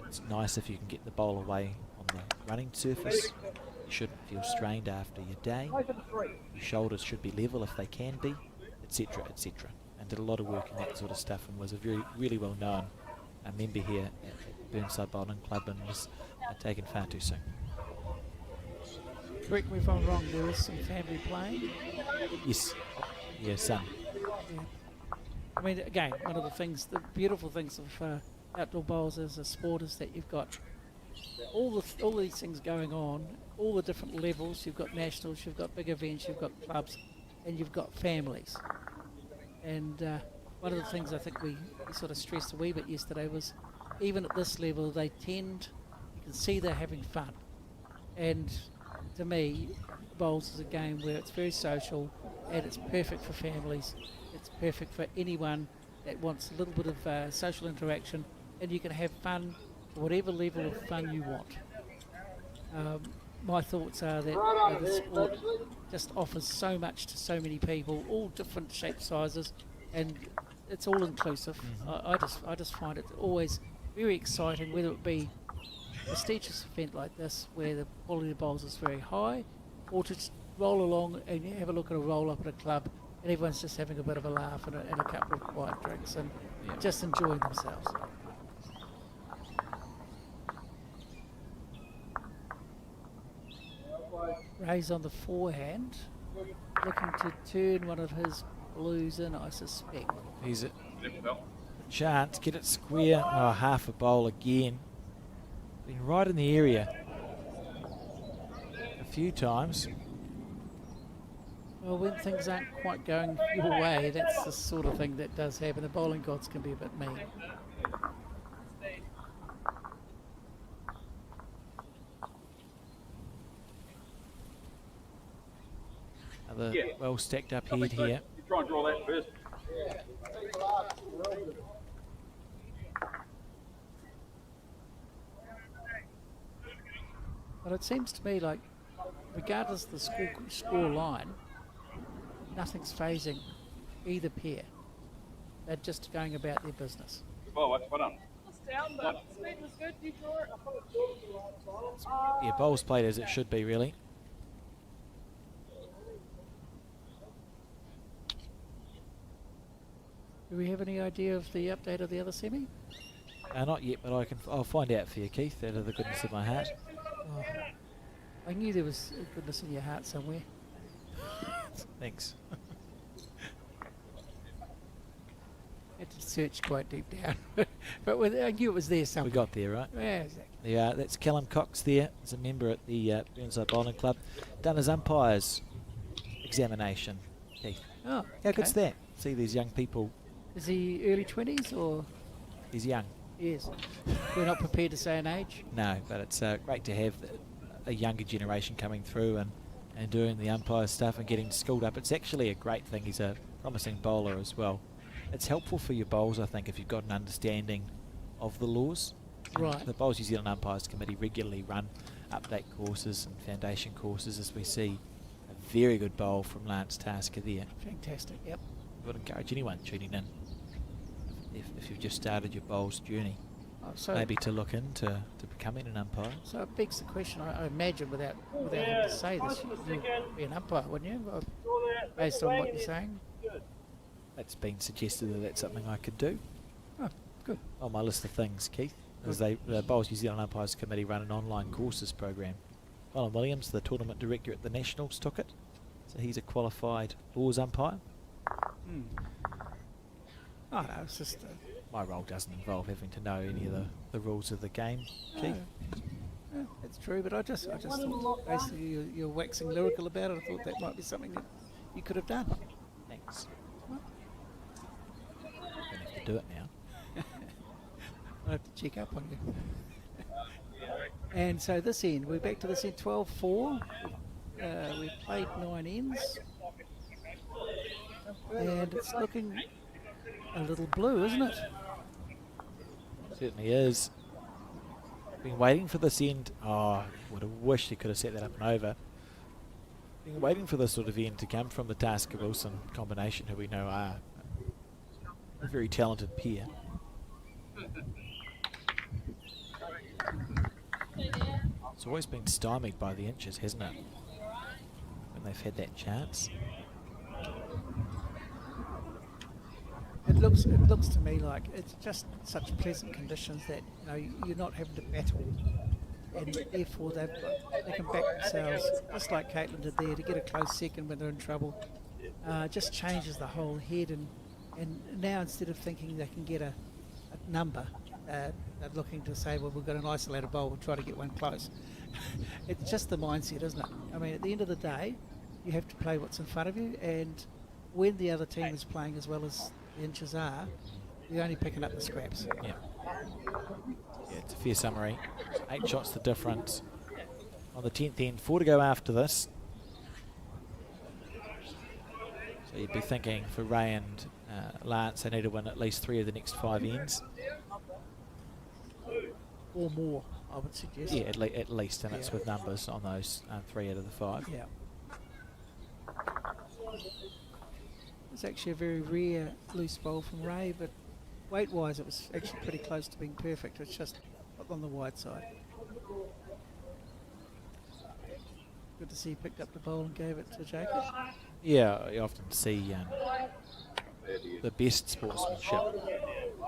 Speaker 1: It's nice if you can get the bowl away on the running surface. You shouldn't feel strained after your day. Your shoulders should be level if they can be, etc., etc. And did a lot of work in that sort of stuff and was a really well known member here at Burnside Bowling Club and was taken far too soon.
Speaker 2: Correct me if I'm wrong, there is some family playing.
Speaker 1: Yes, your son.
Speaker 2: Yeah. I mean, again, one of the things, the beautiful things of outdoor bowls as a sport is that you've got all these things going on, all the different levels. You've got nationals, you've got big events, you've got clubs, and you've got families. And one of the things I think we sort of stressed a wee bit yesterday was, even at this level, you can see they're having fun. And to me, bowls is a game where it's very social and it's perfect for families. It's perfect for anyone that wants a little bit of social interaction, and you can have fun to whatever level of fun you want. My thoughts are that the sport just offers so much to so many people, all different shape sizes, and it's all inclusive. I just find it always very exciting, whether it be prestigious event like this, where the quality of bowls is very high, or to just roll along and you have a look at a roll up at a club, and everyone's just having a bit of a laugh and a couple of quiet drinks and just enjoying themselves. Ray's on the forehand, looking to turn one of his blues in, I suspect.
Speaker 1: He's a chance, get it square. Oh, half a bowl again. Been right in the area a few times.
Speaker 2: Well, when things aren't quite going your way, that's the sort of thing that does happen. The bowling gods can be a bit mean.
Speaker 1: Another well stacked up head here.
Speaker 3: You try and draw that first.
Speaker 2: But it seems to me like, regardless of the score line, nothing's phasing either pair. They're just going about their business.
Speaker 3: Good ball, that's well done.
Speaker 5: It's down, but speed was good. You draw it.
Speaker 1: Yeah, bowls played as it should be, really.
Speaker 2: Do we have any idea of the update of the other semi?
Speaker 1: Not yet, but I'll find out for you, Keith, out of the goodness of my heart.
Speaker 2: Oh, I knew there was goodness in your heart somewhere.
Speaker 1: Thanks.
Speaker 2: Had to search quite deep down, but I knew it was there somewhere.
Speaker 1: We got there, right?
Speaker 2: Yeah, exactly.
Speaker 1: Yeah, that's Callum Cox there, as a member at the Burnside Bowling Club. Done his umpire's examination, Keith.
Speaker 2: Oh,
Speaker 1: How good's that? See these young people.
Speaker 2: Is he early 20s or?
Speaker 1: He's young.
Speaker 2: Yes. We're not prepared to say an age.
Speaker 1: No, but it's great to have a younger generation coming through and doing the umpire stuff and getting schooled up. It's actually a great thing. He's a promising bowler as well. It's helpful for your bowls, I think, if you've got an understanding of the laws.
Speaker 2: Right.
Speaker 1: The Bowls New Zealand Umpires Committee regularly run update courses and foundation courses, as we see a very good bowl from Lance Tasker there.
Speaker 2: Fantastic, yep.
Speaker 1: I would encourage anyone tuning in, if you've just started your bowls journey,
Speaker 2: Oh, so
Speaker 1: maybe to look into becoming an umpire.
Speaker 2: So it begs the question, I imagine, without having to say this, you'd be an umpire, wouldn't you? Based on what you're saying?
Speaker 1: It's been suggested that that's something I could do.
Speaker 2: Oh, good.
Speaker 1: On my list of things, Keith, as the Bowls New Zealand Umpires Committee run an online courses program. Colin Williams, the tournament director at the Nationals, took it, so he's a qualified laws umpire.
Speaker 2: Oh, no, it's just...
Speaker 1: My role doesn't involve having to know any of the rules of the game, Keith.
Speaker 2: Yeah, that's true, but I just thought basically you're waxing lyrical about it. I thought that might be something that you could have done.
Speaker 1: Thanks.
Speaker 2: Well,
Speaker 1: Don't have to do it now.
Speaker 2: I'll have to check up on you. And so this end, we're back to this end, 12-4. We've played 9 ends. And it's looking a little blue, isn't it?
Speaker 1: Certainly is. Been waiting for this end. Oh, would have wished he could have set that up and over. Been waiting for this sort of end to come from the Tasker Wilson combination, who we know are a very talented pair. It's always been stymied by the inches, hasn't it? When they've had that chance.
Speaker 2: It looks to me like it's just such pleasant conditions that you're not having to battle, and therefore they can back themselves, just like Caitlin did there, to get a close second when they're in trouble. Just changes the whole head, and now instead of thinking they can get a number, they're looking to say, well, we've got an isolated bowl, we'll try to get one close. It's just the mindset, isn't it? I mean, at the end of the day, you have to play what's in front of you, and when the other team is playing as well as the inches are, you're only picking up the scraps.
Speaker 1: Yeah. Yeah, it's a fair summary. 8 shots the difference. On the 10th end, 4 to go after this. So you'd be thinking for Ray and Lance, they need to win at least 3 of the next 5 ends.
Speaker 2: Or more, I would suggest.
Speaker 1: Yeah, at least, and it's with numbers on those 3 out of the 5.
Speaker 2: Yeah. It's actually a very rare loose bowl from Ray, but weight-wise it was actually pretty close to being perfect. It's just on the wide side. Good to see he picked up the ball and gave it to Jacob.
Speaker 1: Yeah, you often see the best sportsmanship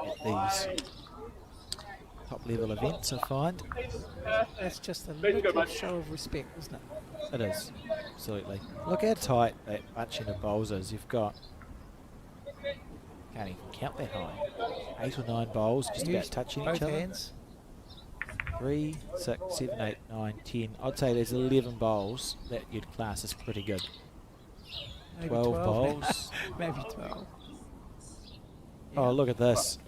Speaker 1: at these top level events, I find.
Speaker 2: That's just a little show of respect, isn't it?
Speaker 1: It is, absolutely. Look how tight that bunching of bowls is. You've got, can't even count that high, 8 or 9 bowls just about touching
Speaker 2: Both
Speaker 1: each other.
Speaker 2: hands.
Speaker 1: 3, 6, 7, 8, 9, 10. I'd say there's 11 bowls that you'd class as pretty good.
Speaker 2: Maybe
Speaker 1: 12
Speaker 2: now.
Speaker 1: bowls.
Speaker 2: Maybe 12.
Speaker 1: Oh, look at this.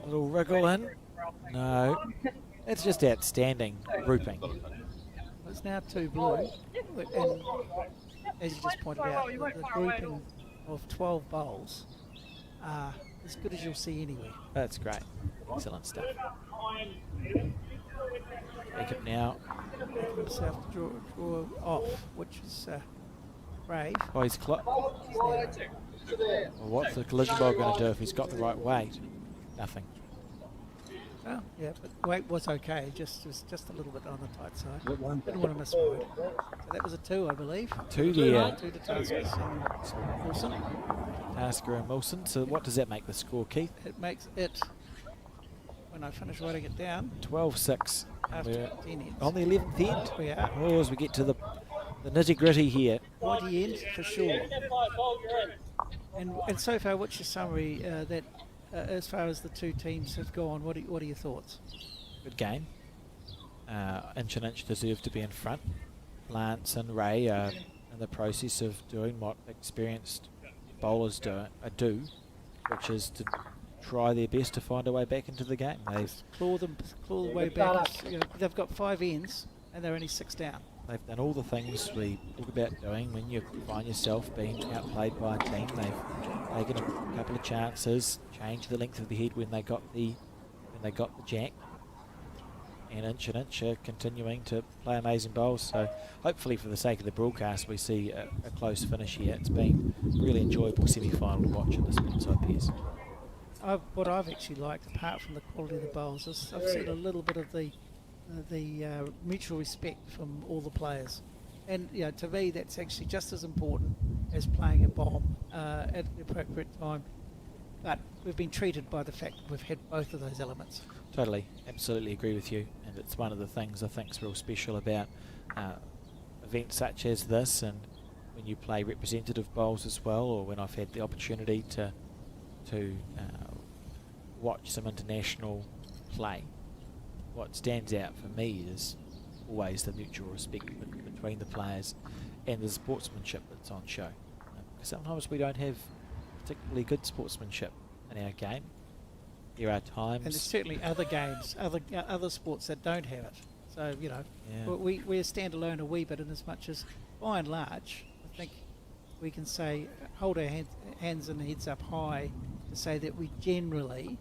Speaker 1: Little wriggle in. No. It's just outstanding grouping.
Speaker 2: It's now 2 blue. And as you just pointed out, the grouping of 12 bowls are as good as you'll see anywhere.
Speaker 1: That's great. Excellent stuff. Jacob now.
Speaker 2: Himself to draw off, which is brave.
Speaker 1: Oh, he's well, what's the collision ball going to do if he's got the right weight? Nothing.
Speaker 2: Oh, yeah, but weight was okay. Was just a little bit on the tight side. Didn't want to miss wide. So that was a 2, I believe.
Speaker 1: 2 there.
Speaker 2: 2 to Taskers and Wilson.
Speaker 1: Tasker and Wilson. So what does that make the score, Keith?
Speaker 2: It makes it, when I finish writing it down,
Speaker 1: 12-6.
Speaker 2: after
Speaker 1: We're
Speaker 2: 10 ends.
Speaker 1: on the 11th end.
Speaker 2: We are.
Speaker 1: Oh, as we get to the nitty gritty here.
Speaker 2: Mighty end for sure. And so far, what's your summary that as far as the 2 teams have gone? What are your thoughts?
Speaker 1: Good game. Inch and Inch deserve to be in front. Lance and Ray are in the process of doing what experienced bowlers do, which is to try their best to find a way back into the game. They've
Speaker 2: Claw the way back. They've got 5 ends and they're only 6 down.
Speaker 1: They've done all the things we talk about doing when you find yourself being outplayed by a team. They've taken a couple of chances, changed the length of the head when they got the jack, and Inch are continuing to play amazing bowls. So hopefully, for the sake of the broadcast, we see a close finish here. It's been really enjoyable semi-final to watch in this Burnside Piers.
Speaker 2: What I've actually liked, apart from the quality of the bowls, is I've seen a little bit of the mutual respect from all the players, and to me that's actually just as important as playing a bomb at the appropriate time. But we've been treated by the fact that we've had both of those elements.
Speaker 1: Totally, absolutely agree with you, and it's one of the things I think is real special about events such as this, and when you play representative bowls as well, or when I've had the opportunity to watch some international play. What stands out for me is always the mutual respect between the players and the sportsmanship that's on show. Sometimes we don't have particularly good sportsmanship in our game. There are times,
Speaker 2: And there's certainly other games, other sports that don't have it. So
Speaker 1: Yeah.
Speaker 2: we're standalone a wee bit, in as much as, by and large, I think we can say hold our hands and heads up high to say that we generally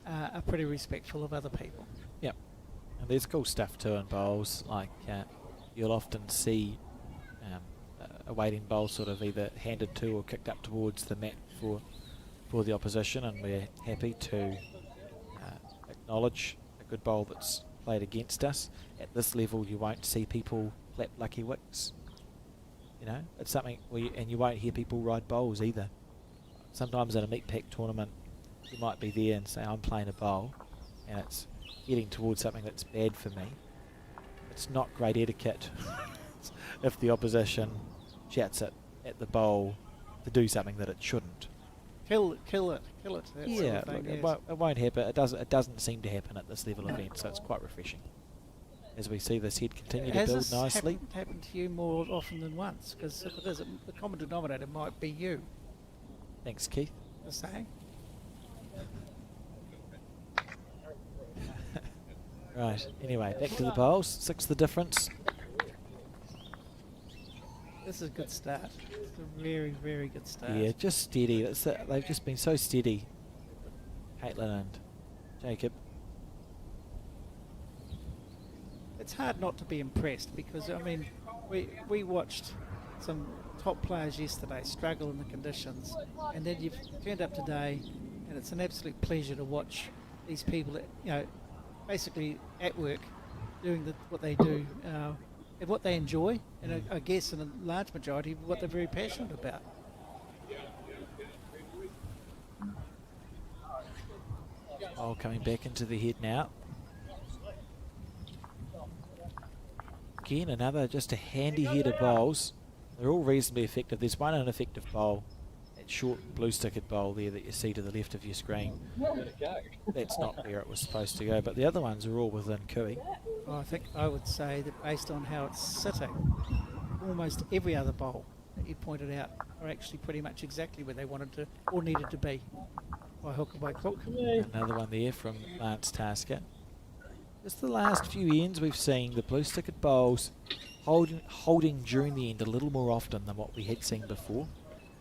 Speaker 2: are pretty respectful of other people.
Speaker 1: Yep. And there's cool stuff too in bowls, like you'll often see a waiting bowl sort of either handed to or kicked up towards the mat for the opposition, and we're happy to acknowledge a good bowl that's played against us. At this level you won't see people clap lucky wicks. It's something and you won't hear people ride bowls either. Sometimes in a meat pack tournament you might be there and say, I'm playing a bowl and it's heading towards something that's bad for me. It's not great etiquette if the opposition shouts at the bowl to do something that it shouldn't.
Speaker 2: Kill it. That sort
Speaker 1: Yeah,
Speaker 2: of thing,
Speaker 1: look,
Speaker 2: yes.
Speaker 1: it won't happen. It doesn't seem to happen at this level of event, so it's quite refreshing. As we see this head continue to
Speaker 2: Has
Speaker 1: build
Speaker 2: this
Speaker 1: nicely.
Speaker 2: happened to you more often than once? Because if it is, the common denominator might be you.
Speaker 1: Thanks, Keith.
Speaker 2: Just saying.
Speaker 1: Right, anyway, back to the bowls. 6 the difference.
Speaker 2: This is a good start. It's a very, very good start.
Speaker 1: Yeah, just steady. They've just been so steady, Caitlin and Jacob.
Speaker 2: It's hard not to be impressed because, I mean, we watched some top players yesterday struggle in the conditions, and then you've turned up today and it's an absolute pleasure to watch these people, basically at work, doing what they do and what they enjoy, and I guess in a large majority what they're very passionate about.
Speaker 1: Oh, coming back into the head now. Again, another just a handy head of bowls. They're all reasonably effective. There's one ineffective bowl, that short blue-stickered bowl there that you see to the left of your screen. That's not where it was supposed to go, but the other ones are all within cooey.
Speaker 2: Well, I think I would say that based on how it's sitting, almost every other bowl that you pointed out are actually pretty much exactly where they wanted to or needed to be, by hook or by crook.
Speaker 1: Another one there from Lance Tasker. Just the last few ends we've seen the blue-stickered bowls holding during the end a little more often than what we had seen before.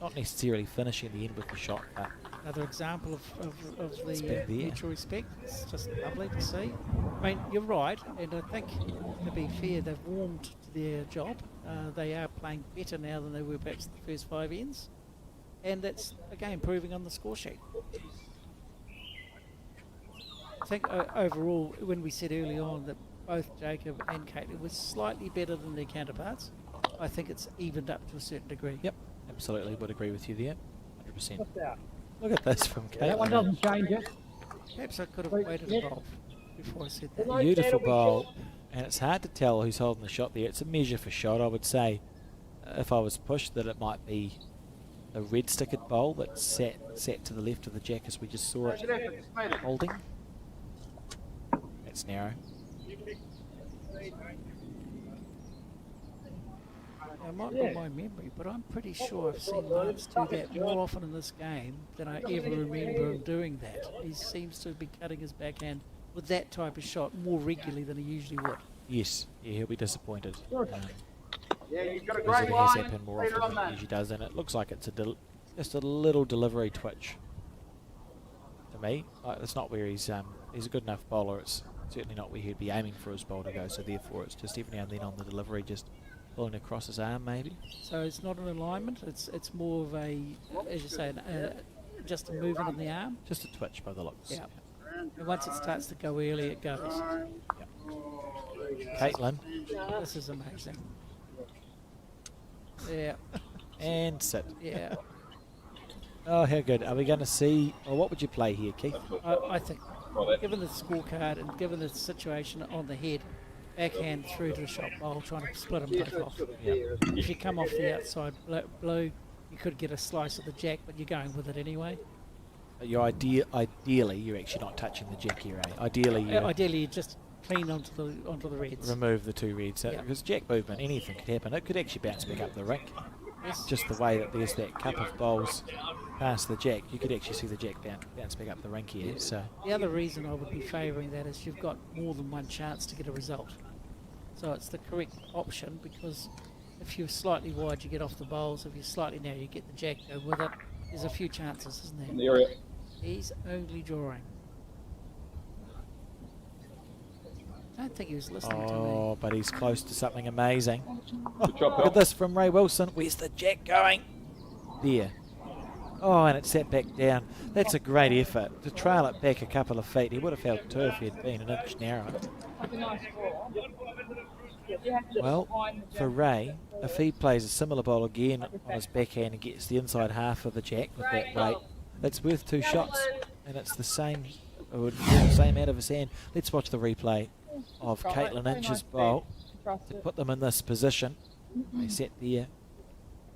Speaker 1: Not necessarily finishing the end with the shot, but
Speaker 2: Another example of the
Speaker 1: Respect there.
Speaker 2: mutual respect. It's just lovely to see. I mean, you're right, and I think, to be fair, they've warmed to their job. They are playing better now than they were perhaps the first 5 ends, and that's, again, proving on the score sheet. I think overall, when we said early on that both Jacob and Caitlin were slightly better than their counterparts, I think it's evened up to a certain degree.
Speaker 1: yep, absolutely would agree with you there, 100%.
Speaker 4: What's that?
Speaker 1: Look at this from
Speaker 4: That one
Speaker 1: Caitlin.
Speaker 4: doesn't change it.
Speaker 2: Perhaps I could have waited a bowl before I said that.
Speaker 1: Beautiful bowl, and it's hard to tell who's holding the shot there. It's a measure for shot, I would say. If I was pushed, that it might be a red-stickered bowl that sat to the left of the jack as we just saw it holding. That's narrow.
Speaker 2: Now, it might be my memory, but I'm pretty sure I've seen Lance do that more often in this game than I ever remember him doing that. He seems to be cutting his backhand with that type of shot more regularly than he usually would.
Speaker 1: Yes, yeah, he'll be disappointed.
Speaker 3: Yeah, you've got a
Speaker 1: Because
Speaker 3: great
Speaker 1: it has
Speaker 3: line.
Speaker 1: happened more
Speaker 3: Leader
Speaker 1: often
Speaker 3: on
Speaker 1: than it
Speaker 3: that.
Speaker 1: usually does, and it looks like it's just a little delivery twitch. To me, it's not where he's a good enough bowler. It's certainly not where he'd be aiming for his bowl to go. So therefore, it's just every now and then on the delivery, just pulling across his arm, maybe.
Speaker 2: So it's not an alignment. It's more of a, as you say, just a movement of the arm.
Speaker 1: Just a twitch by the looks.
Speaker 2: Yeah. And once it starts to go early, it goes.
Speaker 1: Caitlin,
Speaker 2: This is amazing. Yeah.
Speaker 1: and sit.
Speaker 2: Yeah.
Speaker 1: Oh, how good. Are we going to see, or what would you play here, Keith?
Speaker 2: I think, given the scorecard and given the situation on the head, backhand through to the shot bowl, trying to split them both off.
Speaker 1: Yeah.
Speaker 2: If you come off the outside blue, you could get a slice of the jack, but you're going with it anyway.
Speaker 1: Ideally, you're actually not touching the jack here, eh? Ideally, you
Speaker 2: Ideally, you just clean onto the reds.
Speaker 1: remove the 2 reds.
Speaker 2: Yeah.
Speaker 1: Because jack movement, anything could happen. It could actually bounce back up the rink.
Speaker 2: Yes.
Speaker 1: Just the way that there's that cup of bowls past the jack, you could actually see the jack bounce back up the rink here. So
Speaker 2: The other reason I would be favouring that is you've got more than one chance to get a result. So it's the correct option, because if you're slightly wide, you get off the bowls. If you're slightly narrow, you get the jack, go with it. There's a few chances, isn't there?
Speaker 3: area.
Speaker 2: He's only drawing. I don't think he was listening to me.
Speaker 1: oh, but he's close to something amazing.
Speaker 3: Good job,
Speaker 1: Look at
Speaker 3: Bill.
Speaker 1: this from Ray Wilson. Where's the jack going? There. Oh, and it sat back down. That's a great effort. To trail it back a couple of feet, he would have held 2 if he had been an inch narrower. Well, for Ray, if he plays a similar bowl again on his backhand and gets the inside half of the jack with that weight, that's worth 2 shots. And it's the same, it would be the same out of his hand. Let's watch the replay of Caitlin Inch's bowl to put them in this position. They sat there.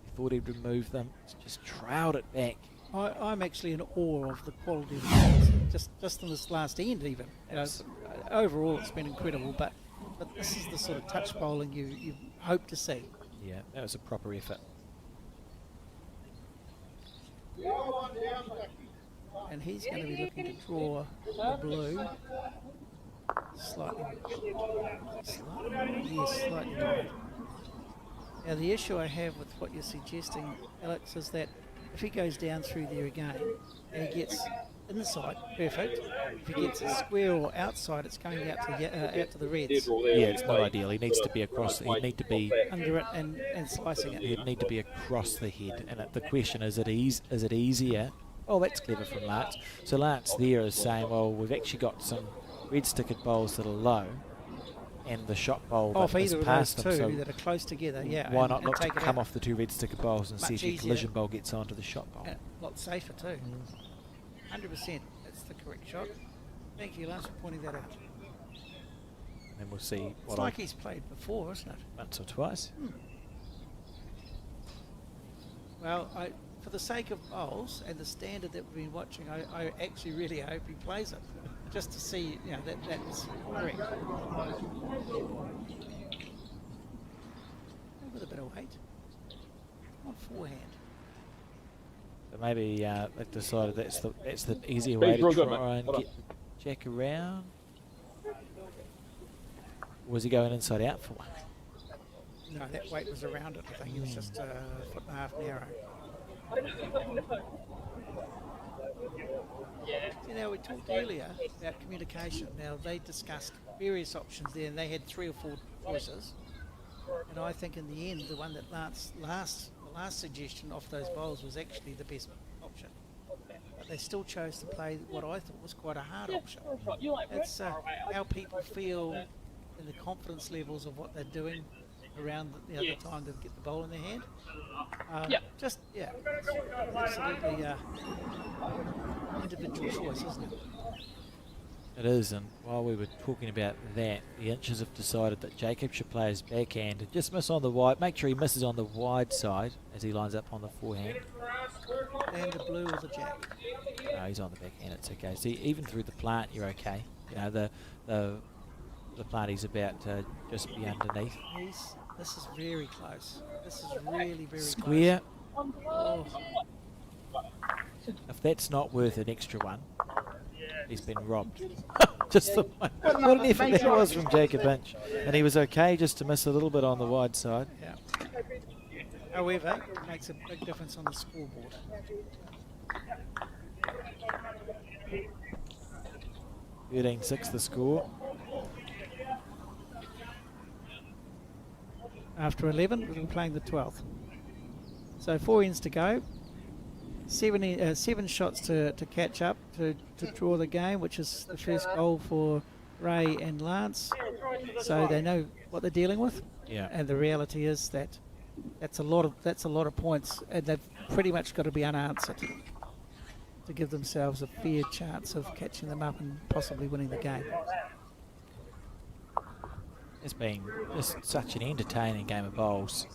Speaker 1: He thought he'd remove them. Just trailed it back.
Speaker 2: I'm actually in awe of the quality of the bowls, just in this last end even. You know, overall, it's been incredible, but this is the sort of touch bowling you hope to see.
Speaker 1: Yeah, that was a proper effort.
Speaker 2: And he's going to be looking to draw the blue. Slightly wide. Now the issue I have with what you're suggesting, Alex, is that if he goes down through there again and he gets inside, perfect. If he gets a square or outside, it's going out to the reds,
Speaker 1: Yeah, it's not ideal. He needs to be across. He'd need to be.
Speaker 2: under it and slicing it.
Speaker 1: He'd need to be across the head. And the question is it easier? Oh, that's clever from Lance. So Lance there is saying, well, we've actually got some red-stickered bowls that are low. and the shot bowl
Speaker 2: Off
Speaker 1: that is
Speaker 2: either of those
Speaker 1: past them.
Speaker 2: two
Speaker 1: So
Speaker 2: that are close together, yeah.
Speaker 1: why
Speaker 2: and-
Speaker 1: not
Speaker 2: and
Speaker 1: look to
Speaker 2: take it
Speaker 1: come
Speaker 2: out.
Speaker 1: off the 2 red sticker bowls and see
Speaker 2: Much
Speaker 1: if your
Speaker 2: easier.
Speaker 1: collision bowl gets onto the shot bowl?
Speaker 2: A lot safer too. 100%. That's the correct shot. Thank you, Lance, for pointing that out.
Speaker 1: And then we'll see
Speaker 2: It's
Speaker 1: what
Speaker 2: like he's played before, isn't it?
Speaker 1: once or twice.
Speaker 2: Well, for the sake of bowls and the standard that we've been watching, I actually really hope he plays it, just to see, that's correct. With a bit of weight. On forehand.
Speaker 1: But maybe they've decided that's the easier way to
Speaker 3: real good,
Speaker 1: try
Speaker 3: mate.
Speaker 1: and
Speaker 3: Well
Speaker 1: get the jack around. Or was he going inside out for one?
Speaker 2: No, that weight was around it. I think he was just a foot and a half narrow. Now, we talked earlier about communication. Now, they discussed various options there, and they had 3 or 4 choices. And I think in the end, the one that the last suggestion off those bowls was actually the best option. But they still chose to play what I thought was quite a hard option. It's how people feel and the confidence levels of what they're doing around the time to get the bowl in their hand. Absolutely individual choice, isn't it?
Speaker 1: It is, and while we were talking about that, the inches have decided that Jacob should play his backhand and just miss on the wide, make sure he misses on the wide side as he lines up on the forehand.
Speaker 2: And the blue or the jack.
Speaker 1: No, he's on the backhand, it's okay. See, even through the plant, you're okay. You know, the plant he's about to just be underneath.
Speaker 2: This is very close. This is really very
Speaker 1: Square.
Speaker 2: close. Oh,
Speaker 1: If that's not worth an extra one, he's been robbed. Just the what an effort that was from Jacob Inch. And he was okay just to miss a little bit on the wide side.
Speaker 2: yeah. However, it makes a big difference on the scoreboard.
Speaker 1: 13-6 the score.
Speaker 2: After 11, we're playing the 12th. So 4 ends to go. 7 shots to catch up to draw the game, which is the first goal for Ray and Lance. So they know what they're dealing with.
Speaker 1: Yeah.
Speaker 2: And the reality is that that's a lot of points, and they've pretty much got to be unanswered to give themselves a fair chance of catching them up and possibly winning the game.
Speaker 1: It's been just such an entertaining game of bowls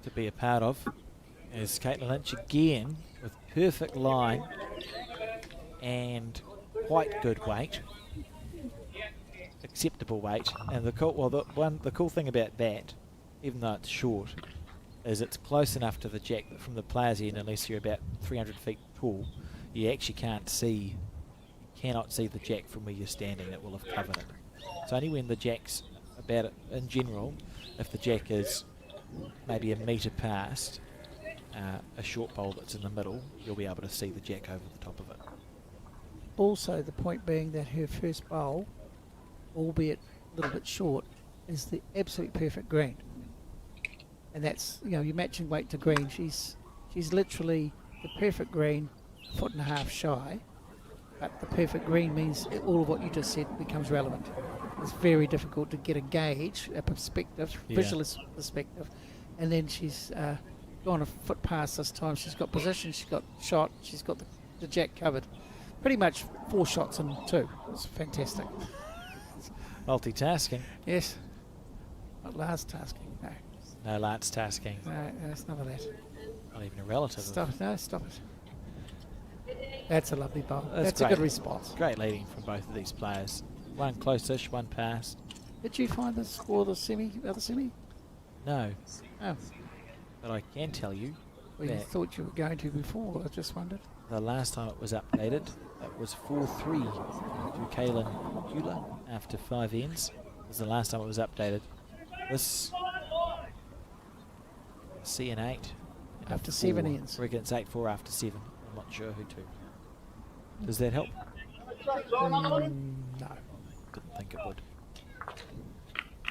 Speaker 1: to be a part of. As Caitlin Lynch again with perfect line and quite good weight, acceptable weight. And the cool thing about that, even though it's short, is it's close enough to the jack that from the player's end, unless you're about 300 feet tall, you actually cannot see the jack from where you're standing. That will have covered it. It's only when the jack's about it in general, if the jack is maybe a metre past a short bowl that's in the middle, you'll be able to see the jack over the top of it.
Speaker 2: Also, the point being that her first bowl, albeit a little bit short, is the absolute perfect green. And that's, you're matching weight to green. She's literally the perfect green, a foot and a half shy. But the perfect green means all of what you just said becomes relevant. It's very difficult to get a gauge, a perspective, visualist perspective. And then she's gone a foot past this time. She's got position, she's got shot, she's got the jack covered. Pretty much 4 shots in 2. It's fantastic.
Speaker 1: Multitasking.
Speaker 2: Yes. Not last tasking, no.
Speaker 1: No Lance tasking.
Speaker 2: No, it's none of that.
Speaker 1: Not even a relative.
Speaker 2: Stop it. That's a lovely bowl. That's a
Speaker 1: great.
Speaker 2: good response.
Speaker 1: Great leading from both of these players. One close-ish, one past.
Speaker 2: Did you find the score of the other semi?
Speaker 1: No,
Speaker 2: Oh,
Speaker 1: but I can tell you
Speaker 2: well, you
Speaker 1: that
Speaker 2: thought you were going to before. I just wondered.
Speaker 1: the last time it was updated, it was 4-3 to Kaylin Hewler after 5 ends. It was the last time it was updated. This CN8
Speaker 2: After 7 ends.
Speaker 1: I reckon it's 8-4 after 7. I'm not sure who to. Does that help?
Speaker 2: No.
Speaker 1: Didn't think it would.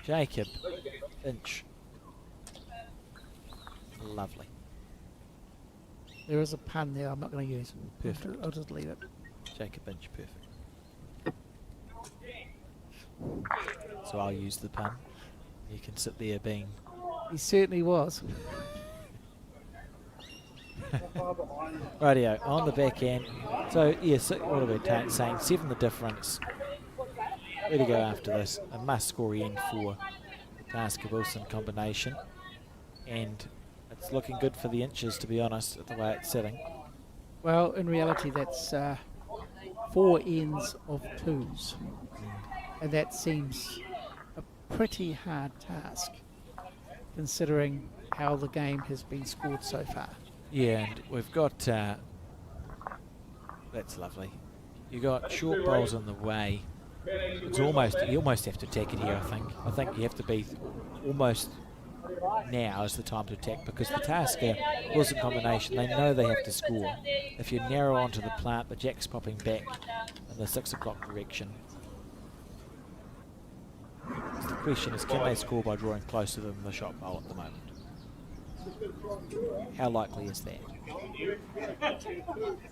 Speaker 1: Jacob Inch. Lovely.
Speaker 2: There is a pun there I'm not going to use.
Speaker 1: Perfect.
Speaker 2: I'll just leave it.
Speaker 1: Jacob Inch, perfect. So I'll use the pun. You can sit there being...
Speaker 2: He certainly was.
Speaker 1: Rightio, on the back end. So, yes, what are we saying? 7 the difference. Ready to go after this. A must-score end for the Tasker-Wilson combination. And it's looking good for the inches, to be honest, at the way it's sitting.
Speaker 2: Well, in reality, that's 4 ends of 2s. And that seems a pretty hard task, considering how the game has been scored so far.
Speaker 1: Yeah, and we've got... that's lovely. You got short bowls on the way. It's almost... You almost have to attack it here, I think. I think you have to be almost... Now is the time to attack, because the Tasker-Wilson combination, they know they have to score. If you narrow onto the plant, the jack's popping back in the 6 o'clock direction. So the question is, can they score by drawing closer than the shot bowl at the moment? How likely is that?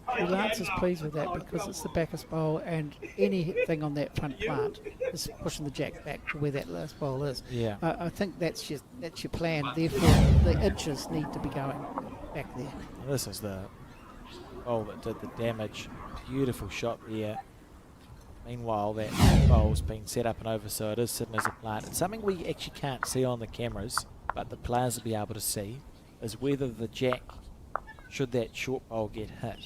Speaker 2: Well, Lance is pleased with that because it's the backest bowl, and anything on that front plant is pushing the jack back to where that last bowl is.
Speaker 1: Yeah.
Speaker 2: I think that's your plan. Therefore, the inches need to be going back there.
Speaker 1: And this is the bowl that did the damage. Beautiful shot there. Meanwhile, that bowl's been set up and over, so it is sitting as a plant. It's something we actually can't see on the cameras, but the players will be able to see, is whether the jack, should that short bowl get hit,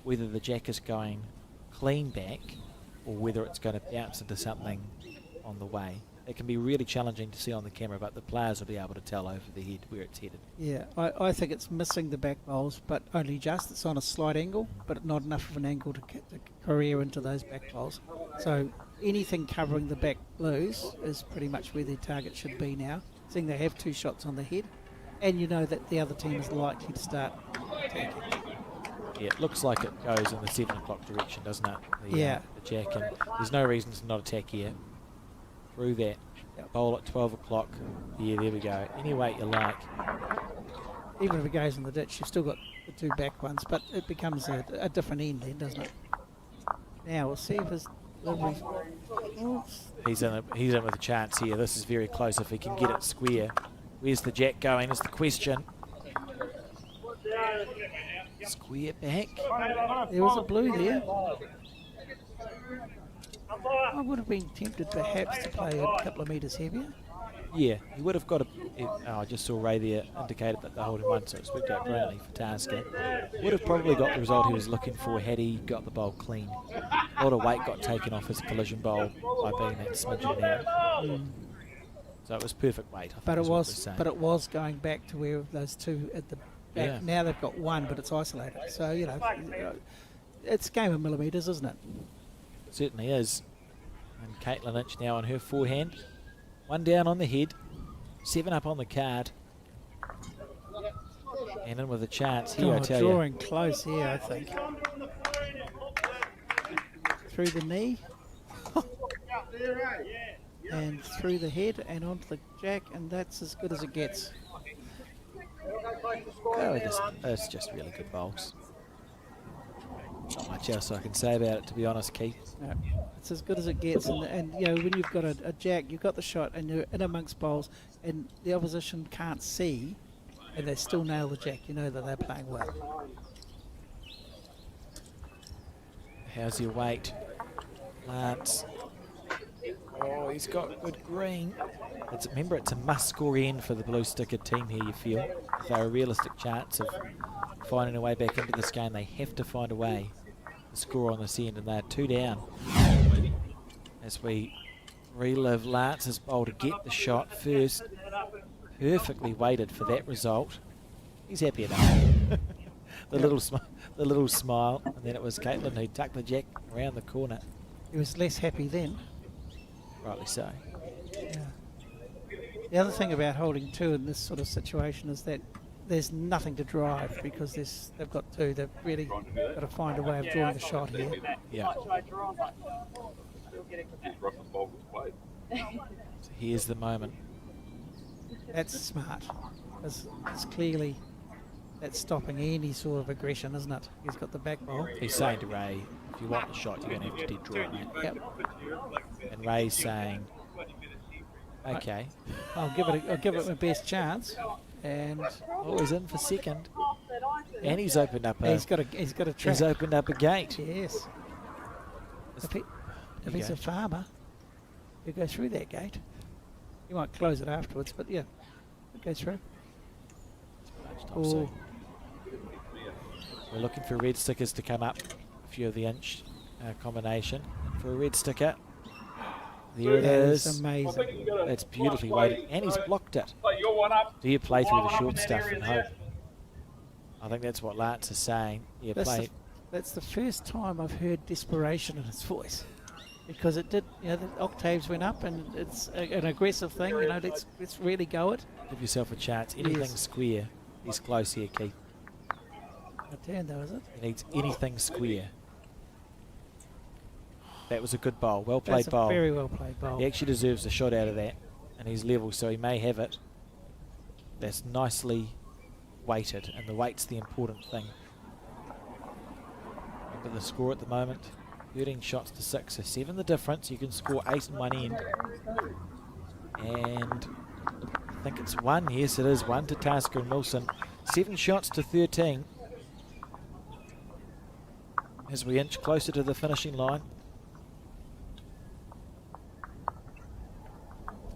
Speaker 1: whether the jack is going clean back or whether it's going to bounce into something on the way. It can be really challenging to see on the camera, but the players will be able to tell over the head where it's headed.
Speaker 2: Yeah, I think it's missing the back bowls, but only just. It's on a slight angle, but not enough of an angle to career into those back bowls. So anything covering the back blues is pretty much where their target should be now, seeing they have 2 shots on the head, and you know that the other team is likely to start attacking.
Speaker 1: Yeah, it looks like it goes in the 7 o'clock direction, doesn't it?
Speaker 2: Yeah.
Speaker 1: The jack, and there's no reason to not attack here. Through that bowl at 12 o'clock. Yeah, there we go. Any weight you like.
Speaker 2: Even if it goes in the ditch, you've still got the 2 back ones, but it becomes a different end then, doesn't it? Now we'll see if his delivery...
Speaker 1: He's in with a chance here. This is very close if he can get it square. Where's the jack going is the question. Square back.
Speaker 2: There was a blue there. I would have been tempted perhaps to play a couple of metres heavier.
Speaker 1: Yeah, he would have got a... I just saw Ray there indicated that they're holding one, so it's worked out brilliantly for Tasker. Would have probably got the result he was looking for had he got the bowl clean. A lot of weight got taken off his collision bowl by being that smidgen there. So it was perfect weight, I think.
Speaker 2: But it was going back to where those 2 at the back.
Speaker 1: Yeah.
Speaker 2: Now they've got 1, but it's isolated. So, you know, it's a game of millimetres, isn't it?
Speaker 1: It certainly is. And Caitlin Inch now on her forehand. 1 down on the head. 7 up on the card. And in with a chance here, I tell you.
Speaker 2: Drawing close here, I think. Through the knee. And through the head and onto the jack, and that's as good as it gets.
Speaker 1: Oh, it's just really good bowls. Not much else I can say about it, to be honest, Keith.
Speaker 2: No, it's as good as it gets, and you know, when you've got a jack, you've got the shot, and you're in amongst bowls, and the opposition can't see, and they still nail the jack. You know that they're playing well.
Speaker 1: How's your weight, Lance? Oh, he's got good green. Remember, it's a must-score end for the blue stickered team here, you feel. If they're a realistic chance of finding a way back into this game, they have to find a way to score on this end, and they're 2 down. As we relive Lance's bowl to get the shot first. Perfectly weighted for that result. He's happy enough. the little smile, and then it was Caitlin who tucked the jack around the corner.
Speaker 2: He was less happy then.
Speaker 1: Rightly so.
Speaker 2: Yeah. The other thing about holding 2 in this sort of situation is that there's nothing to drive because they've got 2. They've really got to find a way of drawing the shot here.
Speaker 1: Yeah. So here's the moment.
Speaker 2: That's smart. It's clearly that's stopping any sort of aggression, isn't it? He's got the back bowl.
Speaker 1: He's saying to Ray, If you want the shot, you're going to have to dead draw it, mate.
Speaker 2: Yep.
Speaker 1: And Ray's saying, okay.
Speaker 2: I'll give it my best chance. And
Speaker 1: Oh, he's in for second. And he's opened up a
Speaker 2: he's got a trap.
Speaker 1: he's opened up a gate.
Speaker 2: Yes. If he's
Speaker 1: Okay.
Speaker 2: a farmer, he'll go through that gate. He might close it afterwards, but yeah, it goes through.
Speaker 1: So we're looking for red stickers to come up. A few of the inch combination for a red sticker. There it
Speaker 2: It's
Speaker 1: is.
Speaker 2: amazing.
Speaker 1: It's beautifully weighted, and he's blocked it.
Speaker 3: You're one up.
Speaker 1: Do you play through the
Speaker 3: One up
Speaker 1: short
Speaker 3: in that
Speaker 1: stuff
Speaker 3: area
Speaker 1: and
Speaker 3: there.
Speaker 1: hope? I think that's what Lance is saying. Yeah,
Speaker 2: That's
Speaker 1: play.
Speaker 2: That's the first time I've heard desperation in his voice, because it did. You know, the octaves went up, and it's an aggressive thing. You know, let's really go it.
Speaker 1: Give yourself a chance. Anything
Speaker 2: Yes.
Speaker 1: square. He's close here, Keith.
Speaker 2: A turn though, is it?
Speaker 1: He needs anything square. That was a good bowl. Well played
Speaker 2: That's a
Speaker 1: bowl.
Speaker 2: very well played bowl.
Speaker 1: He actually deserves a shot out of that, and he's level, so he may have it. That's nicely weighted, and the weight's the important thing. Look at the score at the moment. 13 shots to 6, so 7 the difference. You can score 8 in one end. And I think it's 1. Yes, it is 1 to Tasker and Wilson. 7 shots to 13. As we inch closer to the finishing line.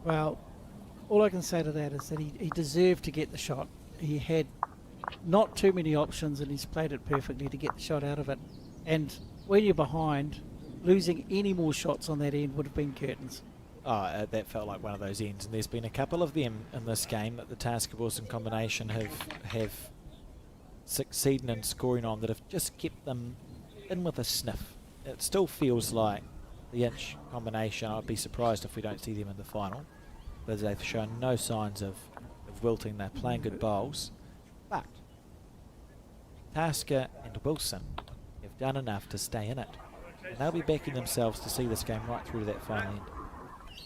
Speaker 2: Well, all I can say to that is that he deserved to get the shot. He had not too many options, and he's played it perfectly to get the shot out of it. And when you're behind, losing any more shots on that end would have been curtains.
Speaker 1: Oh, that felt like one of those ends, and there's been a couple of them in this game that the Tasker Wilson combination have succeeded in scoring on that have just kept them in with a sniff. It still feels like the inch combination. I'd be surprised if we don't see them in the final, but they've shown no signs of wilting. They're playing good bowls, but Tasker and Wilson have done enough to stay in it, and they'll be backing themselves to see this game right through to that final end.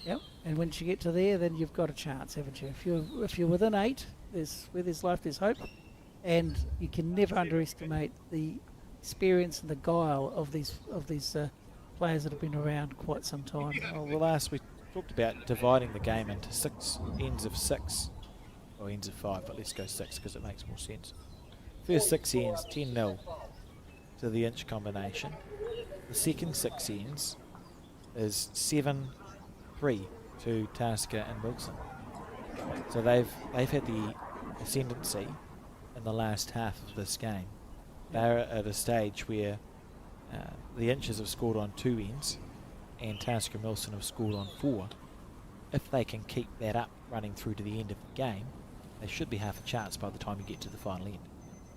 Speaker 2: Yep. And once you get to there, then you've got a chance, haven't you? If you're within 8, where there's life, there's hope, and you can never underestimate the experience and the guile of these players that have been around quite some time.
Speaker 1: Well, we talked about dividing the game into 6 ends of 6, or ends of 5, but let's go 6 because it makes more sense. First 6 ends, 10-0 to the inch combination. The second 6 ends is 7-3 to Tasker and Wilson. So they've had the ascendancy in the last half of this game. They're at a stage where the inches have scored on 2 ends and Tasker and Wilson have scored on 4. If they can keep that up running through to the end of the game, they should be half a chance by the time you get to the final end.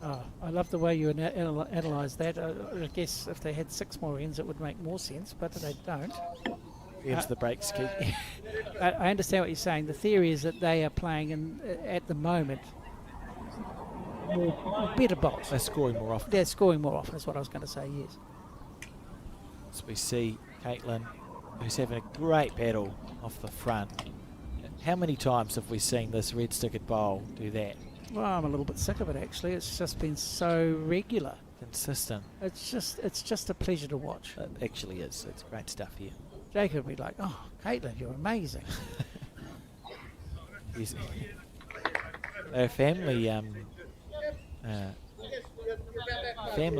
Speaker 2: Oh, I love the way you analyse that. I guess if they had 6 more ends, it would make more sense, but they don't.
Speaker 1: Into the breaks, Keith.
Speaker 2: I understand what you're saying. The theory is that they are playing at the moment better bowls.
Speaker 1: They're scoring more often.
Speaker 2: They're scoring more often, is what I was going to say, yes.
Speaker 1: So we see Caitlin, who's having a great battle off the front. How many times have we seen this red stickered bowl do that?
Speaker 2: Well, I'm a little bit sick of it, actually. It's just been so regular.
Speaker 1: Consistent.
Speaker 2: It's just a pleasure to watch.
Speaker 1: It actually is. It's great stuff here.
Speaker 2: Jacob would be like, "Oh, Caitlin, you're amazing."
Speaker 1: Yes. They're a family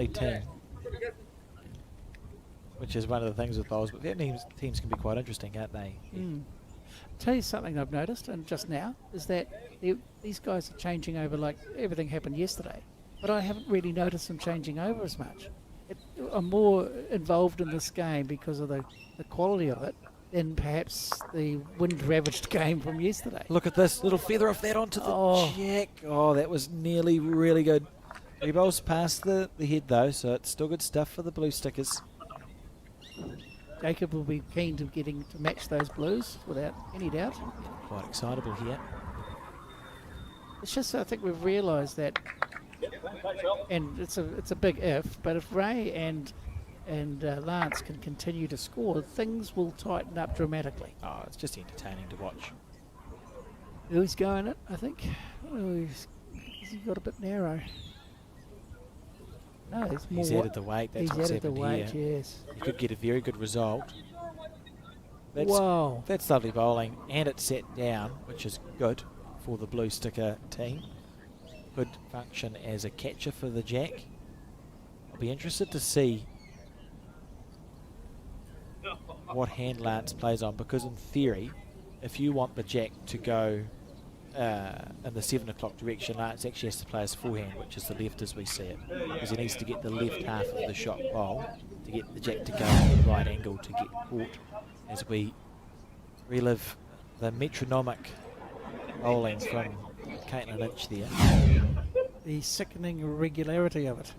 Speaker 1: team, which is one of the things with bowls. But family teams can be quite interesting, can't they?
Speaker 2: Mm. Tell you something I've noticed, and just now, is that these guys are changing over like everything happened yesterday. But I haven't really noticed them changing over as much. I'm more involved in this game because of the quality of it than perhaps the wind-ravaged game from yesterday.
Speaker 1: Look at this little feather off that onto the jack. Oh, that was nearly really good. 3 bowls past the head though, so it's still good stuff for the blue stickers.
Speaker 2: Jacob will be keen to match those blues without any doubt.
Speaker 1: Quite excitable here.
Speaker 2: It's just I think we've realised that, and it's a big if, but if Ray and Lance can continue to score, things will tighten up dramatically.
Speaker 1: Oh, it's just entertaining to watch.
Speaker 2: Who's going it? I think. Oh, he's got a bit narrow. No, it's more.
Speaker 1: He's added the weight. That's
Speaker 2: He's
Speaker 1: what's
Speaker 2: added the
Speaker 1: happened
Speaker 2: weight,
Speaker 1: here.
Speaker 2: yes.
Speaker 1: He could get a very good result.
Speaker 2: Whoa.
Speaker 1: That's lovely bowling, and it's set down, which is good for the blue sticker team. Could function as a catcher for the jack. I'll be interested to see what hand Lance plays on, because in theory, if you want the jack to go in the 7 o'clock direction, Lance actually has to play his forehand, which is the left as we see it, because he needs to get the left half of the shot bowl to get the jack to go at the right angle to get caught, as we relive the metronomic bowling from Caitlin Lynch there.
Speaker 2: The sickening regularity of it.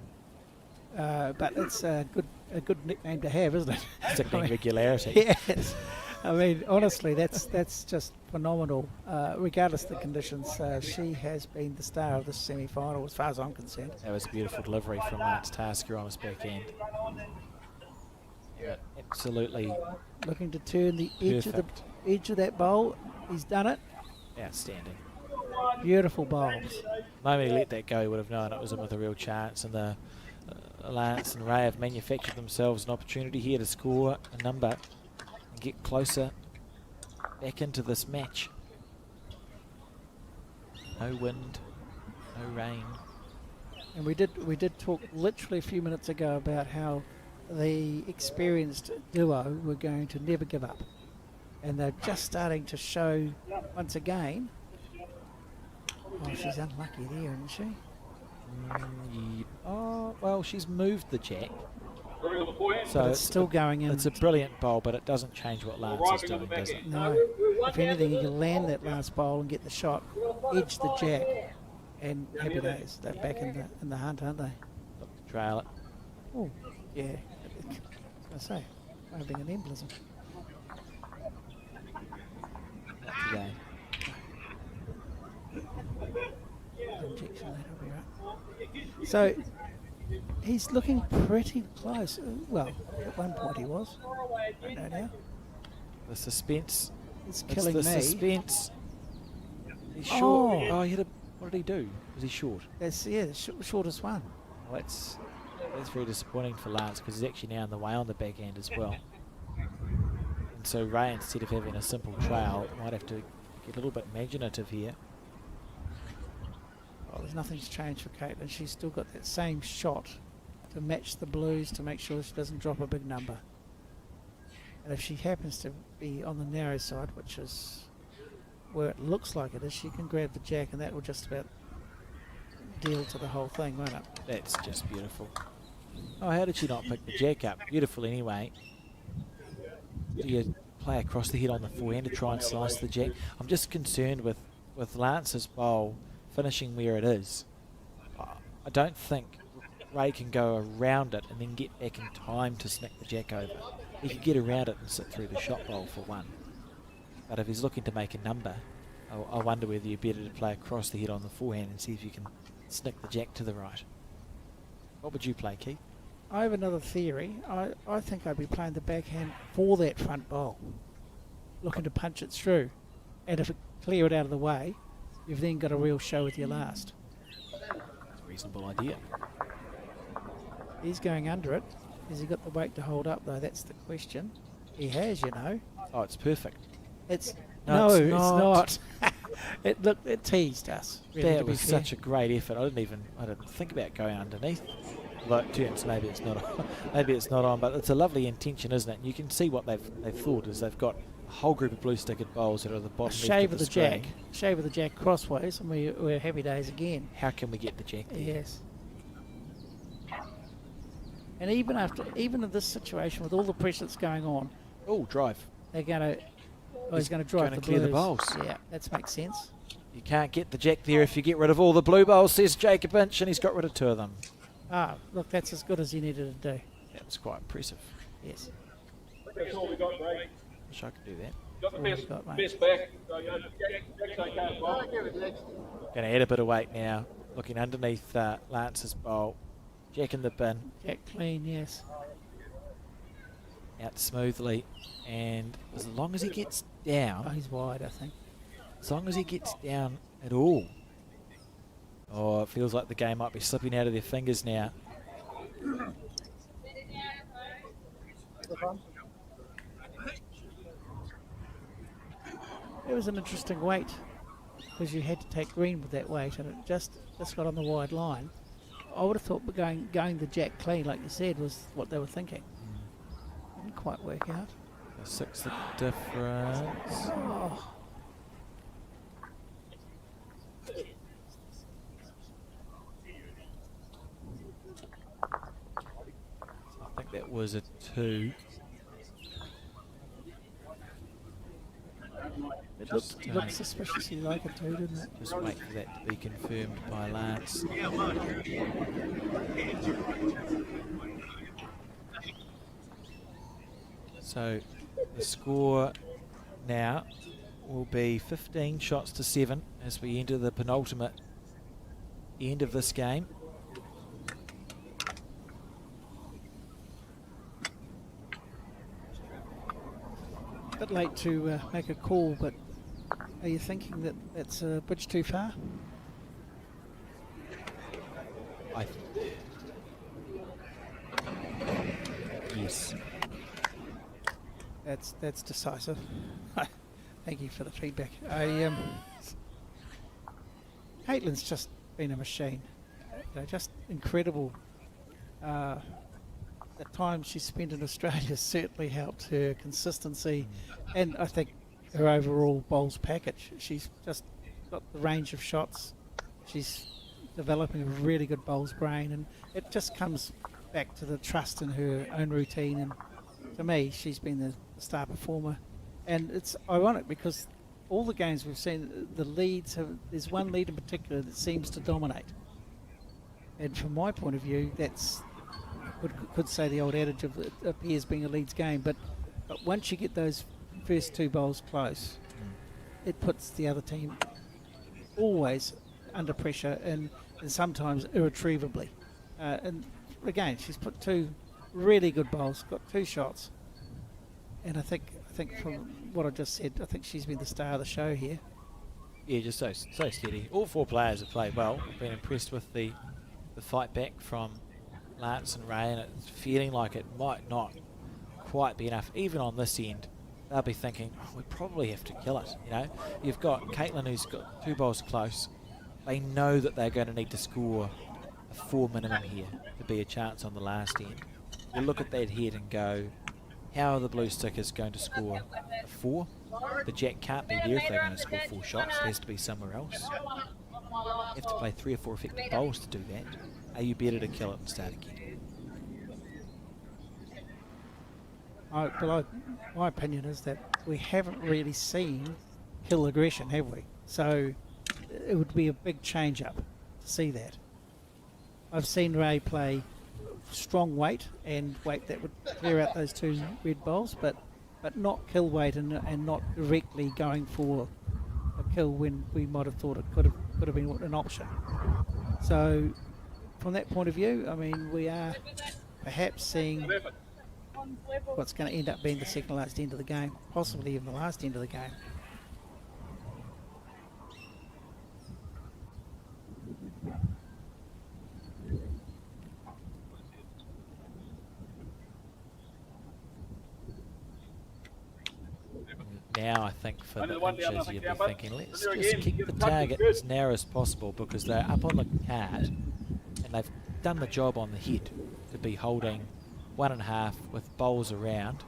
Speaker 2: But it's a good nickname to have, isn't it?
Speaker 1: Sickening regularity.
Speaker 2: Yes. I mean, honestly, that's just phenomenal. Regardless of the conditions, she has been the star of this semi-final, as far as I'm concerned.
Speaker 1: That was a beautiful delivery from Lance Tasker on his backhand. Yeah, absolutely
Speaker 2: Looking to turn the
Speaker 1: perfect.
Speaker 2: edge of that bowl. He's done it.
Speaker 1: Outstanding.
Speaker 2: Beautiful bowls.
Speaker 1: The moment he let that go, he would have known it was him with a real chance, and the Lance and Ray have manufactured themselves an opportunity here to score a number and get closer back into this match. No wind, no rain.
Speaker 2: And we did talk literally a few minutes ago about how the experienced duo were going to never give up. And they're just starting to show once again. Oh, she's unlucky there, isn't she?
Speaker 1: Oh, well, she's moved the jack. So
Speaker 2: But it's still going in.
Speaker 1: It's a brilliant bowl, but it doesn't change what Lance is doing, does it?
Speaker 2: No. If anything, you can land that last bowl and get the shot, edge the jack, and happy days. They're back in the hunt, aren't they?
Speaker 1: Look to trail it.
Speaker 2: Oh, yeah. As I say, having an embolism.
Speaker 1: Not today.
Speaker 2: Injection, that'll be right. So he's looking pretty close. Well, at one point he was. I don't know now.
Speaker 1: The suspense.
Speaker 2: It's
Speaker 1: It's
Speaker 2: killing
Speaker 1: the
Speaker 2: me.
Speaker 1: suspense. He's short.
Speaker 2: Oh.
Speaker 1: Oh, he had a. What did he do? Was he short?
Speaker 2: That's the shortest one.
Speaker 1: Well, that's very disappointing for Lance, because he's actually now in the way on the backhand as well. And so Ray, instead of having a simple trail, might have to get a little bit imaginative here.
Speaker 2: Well, nothing's changed for Caitlin. She's still got that same shot to match the blues to make sure she doesn't drop a big number. And if she happens to be on the narrow side, which is where it looks like it is, she can grab the jack, and that will just about deal to the whole thing, won't it?
Speaker 1: That's just beautiful. Oh, how did she not pick the jack up? Beautiful anyway. Do you play across the head on the forehand to try and slice the jack? I'm just concerned with Lance's bowl finishing where it is. I don't think Ray can go around it and then get back in time to snick the jack over. He could get around it and sit through the shot bowl for one. But if he's looking to make a number, I wonder whether you're better to play across the head on the forehand and see if you can snick the jack to the right. What would you play, Keith?
Speaker 2: I have another theory. I think I'd be playing the backhand for that front bowl, looking to punch it through. And if it clear it out of the way, you've then got a real show with your last.
Speaker 1: That's a reasonable idea.
Speaker 2: He's going under it. Has he got the weight to hold up, though? That's the question. He has, you know.
Speaker 1: Oh, it's perfect.
Speaker 2: It's
Speaker 1: No,
Speaker 2: no,
Speaker 1: it's
Speaker 2: it's not. It teased us. Really,
Speaker 1: That
Speaker 2: to be
Speaker 1: was
Speaker 2: fair.
Speaker 1: such a great effort. I didn't think about going underneath. Like turns, maybe it's not on, maybe it's not on, but it's a lovely intention, isn't it? And you can see what they've thought is they've got a whole group of blue stickered bowls that are at the
Speaker 2: A
Speaker 1: bottom
Speaker 2: shave
Speaker 1: left
Speaker 2: of
Speaker 1: of
Speaker 2: the
Speaker 1: the
Speaker 2: jack,
Speaker 1: screen.
Speaker 2: shave of the jack crossways, and we're happy days again.
Speaker 1: How can we get the jack there?
Speaker 2: Yes. And even in this situation with all the pressure that's going on,
Speaker 1: Oh, drive.
Speaker 2: they're going to. Oh, he's
Speaker 1: He's
Speaker 2: going to drive
Speaker 1: gonna
Speaker 2: the
Speaker 1: clear the
Speaker 2: blues.
Speaker 1: bowls.
Speaker 2: Yeah, that makes sense.
Speaker 1: You can't get the jack there if you get rid of all the blue bowls, says Jacob Inch, and he's got rid of two of them.
Speaker 2: Ah, look, that's as good as he needed to do.
Speaker 1: That was quite impressive.
Speaker 2: Yes.
Speaker 3: That's all we got, Ray.
Speaker 1: Wish I could do that.
Speaker 3: Got the
Speaker 2: All we
Speaker 3: best,
Speaker 2: got, mate.
Speaker 3: best back. So, Jack's okay as well.
Speaker 1: Going to add a bit of weight now. Looking underneath Lance's bowl. Jack in the bin.
Speaker 2: Jack clean, yes.
Speaker 1: Out smoothly. And as long as he gets
Speaker 2: Oh,
Speaker 1: down,
Speaker 2: he's wide, I think.
Speaker 1: as long as he gets down at all. Oh, it feels like the game might be slipping out of their fingers now.
Speaker 2: It was an interesting weight because you had to take green with that weight, and it just got on the wide line. I would have thought going the jack clean, like you said, was what they were thinking. Didn't quite work out.
Speaker 1: A 6 the difference.
Speaker 2: Oh.
Speaker 1: I think that was a 2.
Speaker 2: It looked suspiciously like it too, didn't it?
Speaker 1: Just wait for that to be confirmed by Lance. So the score now will be 15 shots to 7 as we enter the penultimate end of this game.
Speaker 2: A bit late to make a call, but are you thinking that that's a bridge too far?
Speaker 1: Yes.
Speaker 2: That's decisive. Thank you for the feedback. Caitlin's just been a machine. Just incredible. The time she spent in Australia certainly helped her consistency, and I think her overall bowls package. She's just got the range of shots. She's developing a really good bowls brain, and it just comes back to the trust in her own routine. And to me, she's been the star performer. And it's ironic because all the games we've seen, the leads there's one lead in particular that seems to dominate. And from my point of view, that's could say the old adage of it appears being a Leeds game, but once you get those first 2 bowls close, it puts the other team always under pressure and sometimes irretrievably. And again, she's put 2 really good bowls, got 2 shots, and I think from what I just said, I think she's been the star of the show here.
Speaker 1: Yeah, just so steady. All 4 players have played well. I've been impressed with the fight back from Lance and Ray, and it's feeling like it might not quite be enough. Even on this end, they'll be thinking, we probably have to kill it. You've got Caitlin who's got 2 bowls close. They know that they're going to need to score a 4 minimum here to be a chance on the last end. You look at that head and go, how are the blue stickers going to score a 4? The jack can't be there if they're going to score 4 shots. It has to be somewhere else. You have to play 3 or 4 effective bowls to do that. Are you better to kill it and start again?
Speaker 2: My opinion is that we haven't really seen kill aggression, have we? So it would be a big change up to see that. I've seen Ray play strong weight and weight that would clear out those 2 red bowls, but not kill weight and not directly going for a kill when we might have thought it could have been an option. So from that point of view, I mean, we are perhaps seeing what's going to end up being the second last end of the game, possibly even the last end of the game.
Speaker 1: Now I think for the inches you'd be thinking, let's just keep the target as narrow as possible because they're up on the card and they've done the job on the head to be holding 1.5 with bowls around.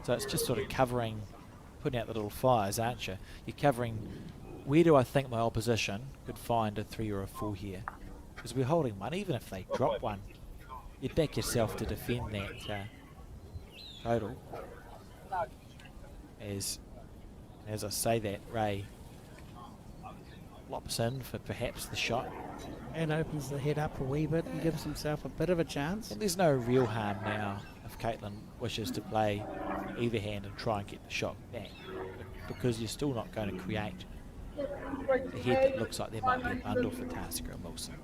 Speaker 1: So it's just sort of covering, putting out the little fires, aren't you? You're covering, where do I think my opposition could find a 3 or a 4 here? Because we're holding 1, even if they drop 1, you'd back yourself to defend that total. As I say that, Ray lops in for perhaps the shot.
Speaker 2: And opens the head up a wee bit and gives himself a bit of a chance.
Speaker 1: And there's no real harm now if Caitlin wishes to play either hand and try and get the shot back, because you're still not going to create a head that looks like there might be a bundle for Tasker and Wilson.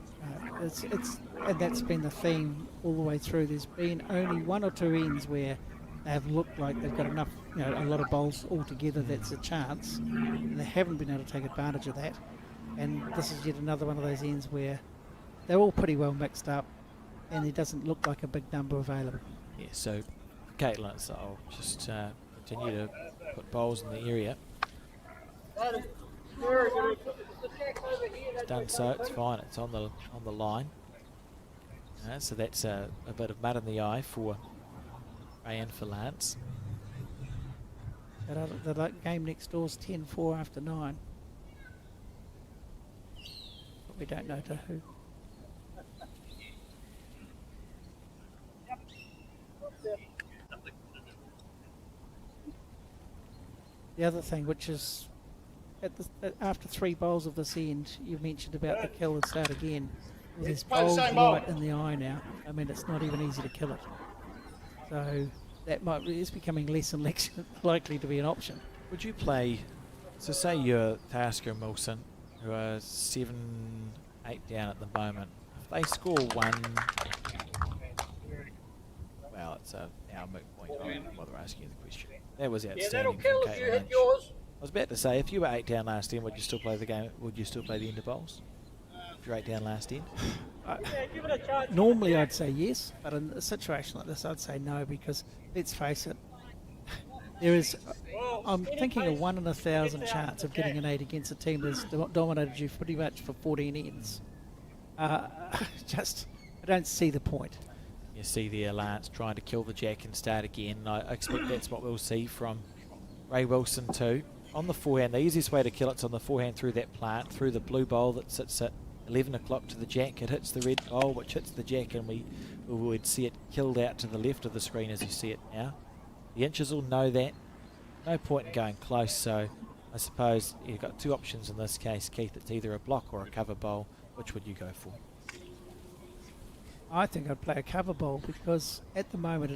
Speaker 2: And that's been the theme all the way through. There's been only 1 or 2 ends where they have looked like they've got enough, a lot of bowls altogether that's a chance, and they haven't been able to take advantage of that. And this is yet another one of those ends where they're all pretty well mixed up and there doesn't look like a big number available.
Speaker 1: Yeah, so Caitlin, so I'll just continue to put bowls in the area. It's done so, it's fine, it's on the line. So that's a bit of mud in the eye for Ray and for Lance.
Speaker 2: The game next door's 10-4 after 9. But we don't know to who. The other thing, which is after 3 bowls of this end, you mentioned about the kill and start again. Well, there's bowls right in the eye now. I mean, it's not even easy to kill it. So that is becoming less and less likely to be an option.
Speaker 1: Would you play, so say you're Tasker and Wilson, who are 7-8 down at the moment. If they score 1, well, it's a now moot point. I don't bother asking you the question. That was outstanding from Caitlin Lynch. I was about to say, if you were 8 down last end, would you still play the game? Would you still play the end of bowls? If you're 8 down last end?
Speaker 2: Normally I'd say yes, but in a situation like this I'd say no, because let's face it, I'm thinking a 1 in 1,000 chance of getting an 8 against a team that's dominated you pretty much for 14 ends. I don't see the point.
Speaker 1: You see the Lance trying to kill the jack and start again. I expect that's what we'll see from Ray Wilson too. On the forehand, the easiest way to kill it's on the forehand through that plant, through the blue bowl that sits at 11 o'clock to the jack. It hits the red bowl, which hits the jack, and we would see it killed out to the left of the screen as you see it now. The inches will know that. No point in going close, so I suppose you've got 2 options in this case, Keith. It's either a block or a cover bowl. Which would you go for?
Speaker 2: I think I'd play a cover bowl, because at the moment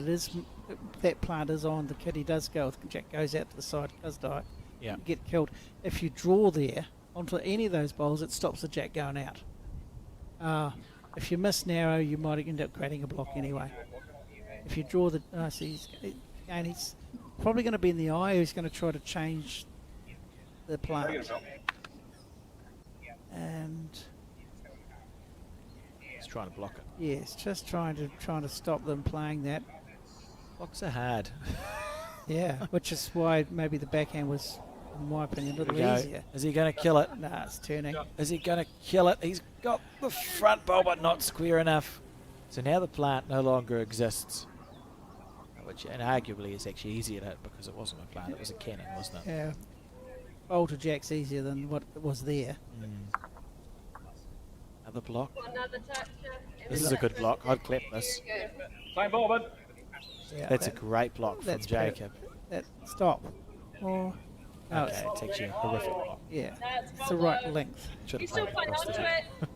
Speaker 2: that plant is on, the kitty does go, the jack goes out to the side, does die,
Speaker 1: yeah,
Speaker 2: you get killed. If you draw there onto any of those bowls, it stops the jack going out. If you miss narrow, you might end up creating a block anyway. If you draw the, he's probably going to be in the eye. He's going to try to change the plant, and
Speaker 1: he's trying to block it.
Speaker 2: yes, just trying to stop them playing that.
Speaker 1: Blocks are hard.
Speaker 2: Yeah, which is why maybe the backhand was, in my opinion, a little easier.
Speaker 1: Is he going to kill it?
Speaker 2: Nah, it's turning.
Speaker 1: Is he going to kill it? He's got the front bowl, but not square enough. So now the plant no longer exists, which and arguably is actually easier to hit because it wasn't a plant, it was a cannon, wasn't it?
Speaker 2: Yeah, bowl to jack's easier than what was there.
Speaker 1: Another block.
Speaker 5: Another touch.
Speaker 1: This is a good block. I'd clap this.
Speaker 3: Same ball, bud.
Speaker 2: Yeah,
Speaker 1: That's a great block from
Speaker 2: that's
Speaker 1: Jacob.
Speaker 2: Stop. Oh, no,
Speaker 1: Okay, it's actually a horrific block.
Speaker 2: yeah, it's the right length.
Speaker 1: Should
Speaker 5: You
Speaker 1: have played
Speaker 5: still
Speaker 1: it
Speaker 5: find
Speaker 1: across the
Speaker 5: onto
Speaker 1: jack.
Speaker 5: it.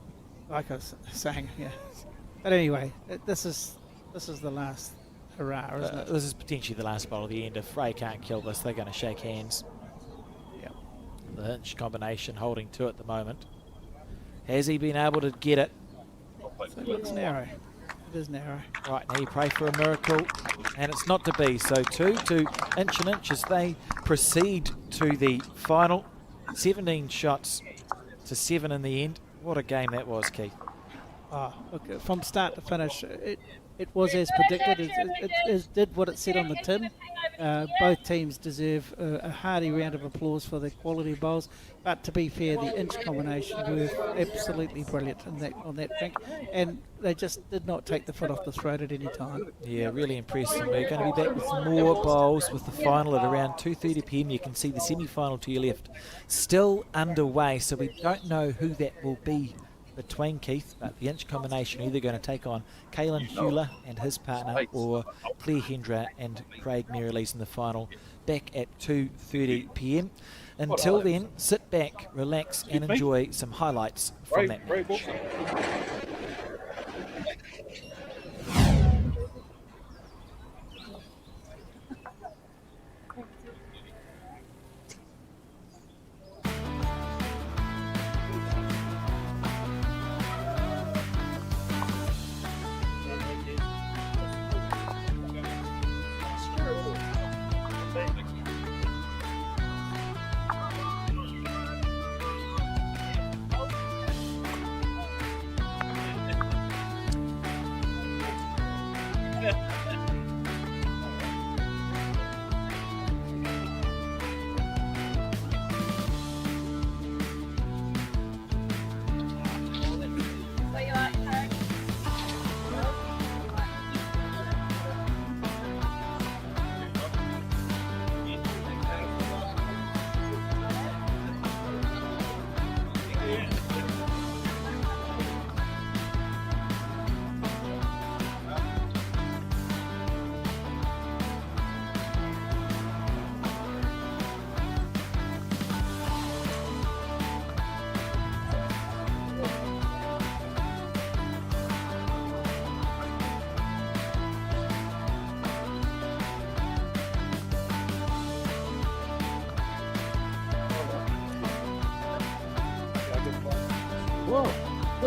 Speaker 2: Like I was saying, yeah. But anyway, this is the last hurrah, isn't it?
Speaker 1: This is potentially the last bowl of the end. If Ray can't kill this, they're going to shake hands.
Speaker 2: Yeah.
Speaker 1: The Hinch combination holding 2 at the moment. Has he been able to get it?
Speaker 2: So it looks narrow. It is narrow.
Speaker 1: Right, now you pray for a miracle, and it's not to be. So 2 to inch and inch as they proceed to the final. 17 shots to 7 in the end. What a game that was, Keith.
Speaker 2: Look, from start to finish, it was as predicted. It did what it said on the tin. Both teams deserve a hearty round of applause for the quality of bowls. But to be fair, the inch combination were absolutely brilliant on that drink, and they just did not take the foot off the throat at any time.
Speaker 1: Yeah, really impressed. And we're going to be back with more bowls with the final at around 2:30 p.m. You can see the semi-final to your left still underway, so we don't know who that will be between, Keith, but the inch combination either going to take on Caelan Hewler and his partner, or Claire Hendra and Craig Merrilees in the final, back at 2:30 p.m. Until then, sit back, relax and enjoy some highlights from that match.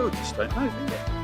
Speaker 6: I just don't know, do you?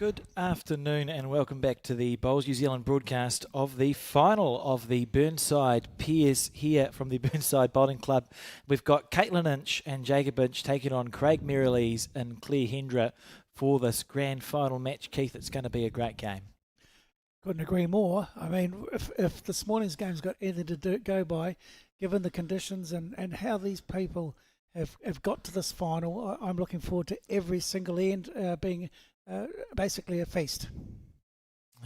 Speaker 1: Good afternoon and welcome back to the Bowls New Zealand broadcast of the final of the Burnside Peers here from the Burnside Bowling Club. We've got Caitlin Inch and Jacob Inch taking on Craig Merrilees and Claire Hendra for this grand final match. Keith, it's going to be a great game.
Speaker 2: Couldn't agree more. I mean, if this morning's game's got anything to go by, given the conditions and how these people have got to this final, I'm looking forward to every single end being basically a feast.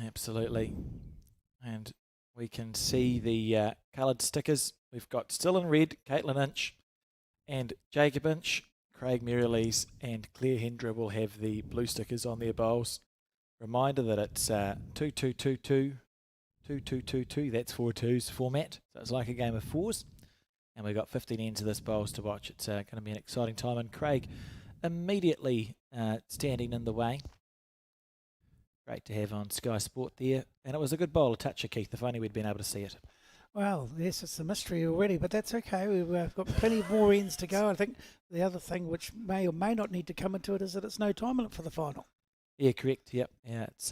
Speaker 1: Absolutely. And we can see the coloured stickers. We've got still in red, Caitlin Inch and Jacob Inch. Craig Merrilees and Claire Hendra will have the blue stickers on their bowls. Reminder that it's 2-2-2-2, 2-2-2-2. That's 4 twos format. So it's like a game of fours. And we've got 15 ends of this bowls to watch. It's going to be an exciting time. And Craig immediately standing in the way. Great to have on Sky Sport there. And it was a good bowl of toucher, Keith, if only we'd been able to see it.
Speaker 2: Well, yes, it's a mystery already, but that's okay. We've got plenty more ends to go. I think the other thing which may or may not need to come into it is that it's no time limit for the final.
Speaker 1: Yeah, correct. Yep. Yeah, it's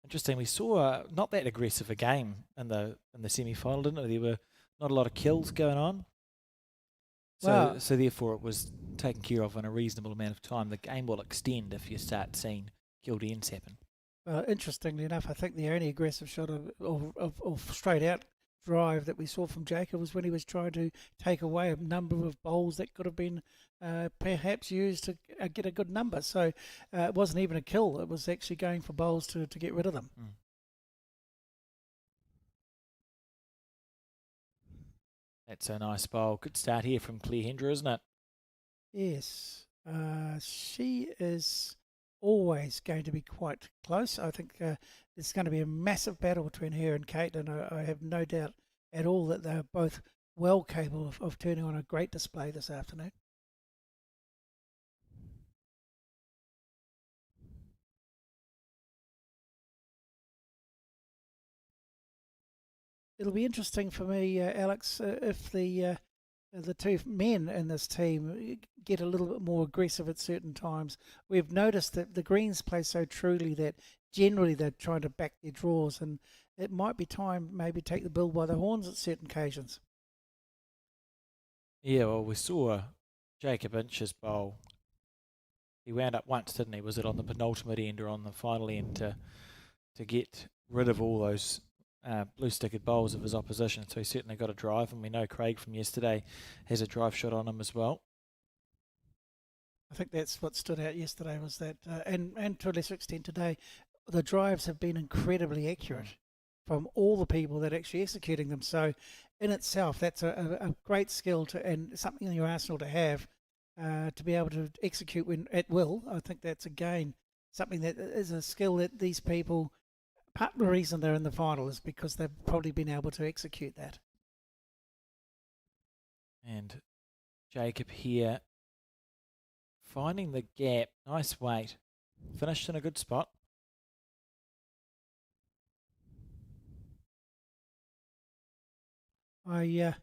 Speaker 1: interesting. We saw not that aggressive a game in the semi-final, didn't it? There were not a lot of kills going on. So therefore it was taken care of in a reasonable amount of time. The game will extend if you start seeing killed ends happen.
Speaker 2: Interestingly enough, I think the only aggressive shot of straight out drive that we saw from Jacob was when he was trying to take away a number of bowls that could have been perhaps used to get a good number. So it wasn't even a kill. It was actually going for bowls to get rid of them.
Speaker 1: Mm. That's a nice bowl. Good start here from Claire Hendra, isn't it?
Speaker 2: Yes. She is always going to be quite close. I think it's going to be a massive battle between her and Caitlin. I have no doubt at all that they're both well capable of turning on a great display this afternoon. It'll be interesting for me, Alex, if the two men in this team get a little bit more aggressive at certain times. We've noticed that the Greens play so truly that generally they're trying to back their draws, and it might be time maybe take the bull by the horns at certain occasions.
Speaker 1: Yeah, well, we saw Jacob Inch's bowl. He wound up once, didn't he? Was it on the penultimate end or on the final end to get rid of all those blue-stickered bowls of his opposition? So he certainly got a drive, and we know Craig from yesterday has a drive shot on him as well.
Speaker 2: I think that's what stood out yesterday was that, and to a lesser extent today, the drives have been incredibly accurate from all the people that are actually executing them. So in itself, that's a great skill and something in your arsenal to have to be able to execute when at will. I think that's, again, something that is a skill that these people, part of the reason they're in the final is because they've probably been able to execute that.
Speaker 1: And Jacob here finding the gap. Nice weight. Finished in a good spot.
Speaker 2: I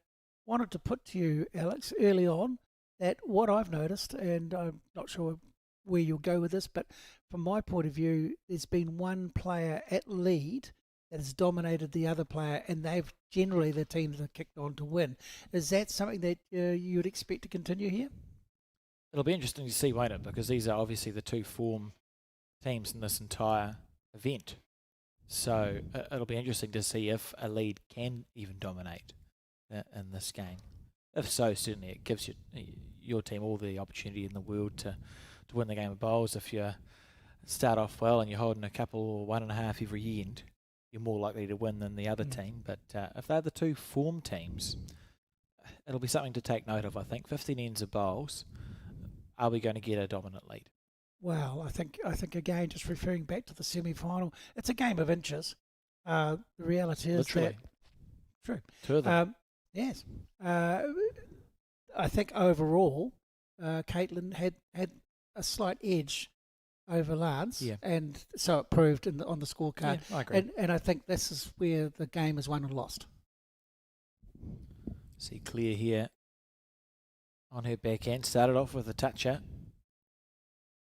Speaker 2: wanted to put to you, Alex, early on that what I've noticed, and I'm not sure where you'll go with this, but from my point of view, there's been one player at lead that has dominated the other player, and they've generally the teams that kicked on to win. Is that something that you would expect to continue here?
Speaker 1: It'll be interesting to see, won't it? Because these are obviously the two form teams in this entire event. So it'll be interesting to see if a lead can even dominate in this game. If so, certainly it gives your team all the opportunity in the world to win the game of bowls. If you start off well and you're holding a couple or 1.5 every end, you're more likely to win than the other team. But if they're the two form teams, it'll be something to take note of, I think. 15 ends of bowls. Are we going to get a dominant lead?
Speaker 2: Well, I think again, just referring back to the semi-final, it's a game of inches. The reality is
Speaker 1: Literally.
Speaker 2: that true.
Speaker 1: Two of them.
Speaker 2: Yes, I think overall, Caitlin had a slight edge over Lance, and so it proved on the scorecard.
Speaker 1: Yeah, I agree.
Speaker 2: And I think this is where the game is won and lost.
Speaker 1: See Claire here on her backhand. Started off with a toucher,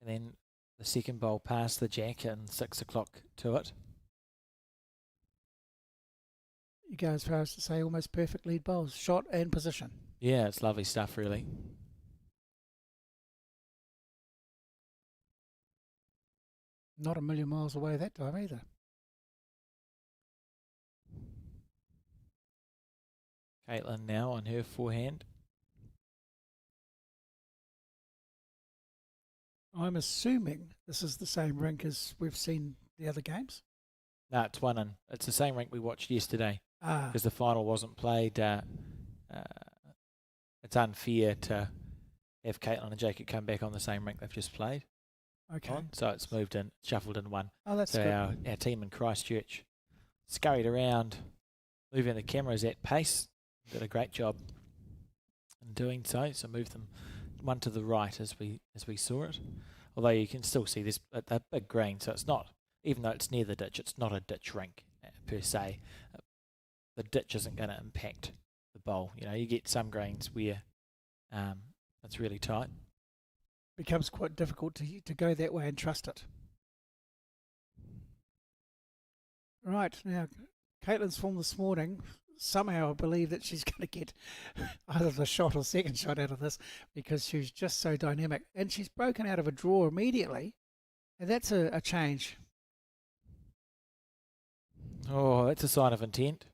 Speaker 1: and then the the second bowl past the jack and 6 o'clock to it.
Speaker 2: You go as far as to say almost perfect lead bowls, shot and position.
Speaker 1: Yeah, it's lovely stuff, really.
Speaker 2: Not a million miles away that time either.
Speaker 1: Caitlin now on her forehand.
Speaker 2: I'm assuming this is the same rink as we've seen the other games.
Speaker 1: No, it's one in. It's the same rink we watched yesterday
Speaker 2: Ah,
Speaker 1: because the final wasn't played. It's unfair to have Caitlin and Jacob come back on the same rink they've just played
Speaker 2: okay.
Speaker 1: on. So it's moved in, shuffled in one.
Speaker 2: Oh, that's
Speaker 1: So
Speaker 2: good.
Speaker 1: our team in Christchurch scurried around, moving the cameras at pace. Did a great job in doing so. So moved them one to the right as we saw it. Although you can still see this a big green, so it's not, even though it's near the ditch, it's not a ditch rink per se. The ditch isn't going to impact the bowl. You know, you get some greens where it's really tight.
Speaker 2: Becomes quite difficult to go that way and trust it. Right, now, Caitlin's form this morning, somehow I believe that she's going to get either the shot or second shot out of this because she's just so dynamic. And she's broken out of a draw immediately, and that's a change.
Speaker 1: Oh, that's a sign of intent.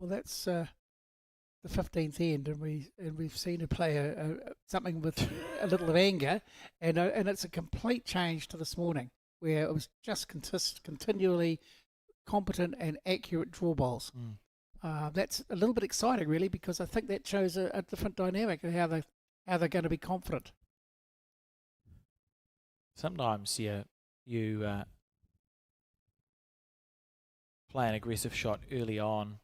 Speaker 2: Well, that's the 15th end, and we've seen her play something with a little of anger, and it's a complete change to this morning, where it was just continually competent and accurate draw balls. That's a little bit exciting, really, because I think that shows a different dynamic of how they're going to be confident.
Speaker 1: Sometimes you play an aggressive shot early on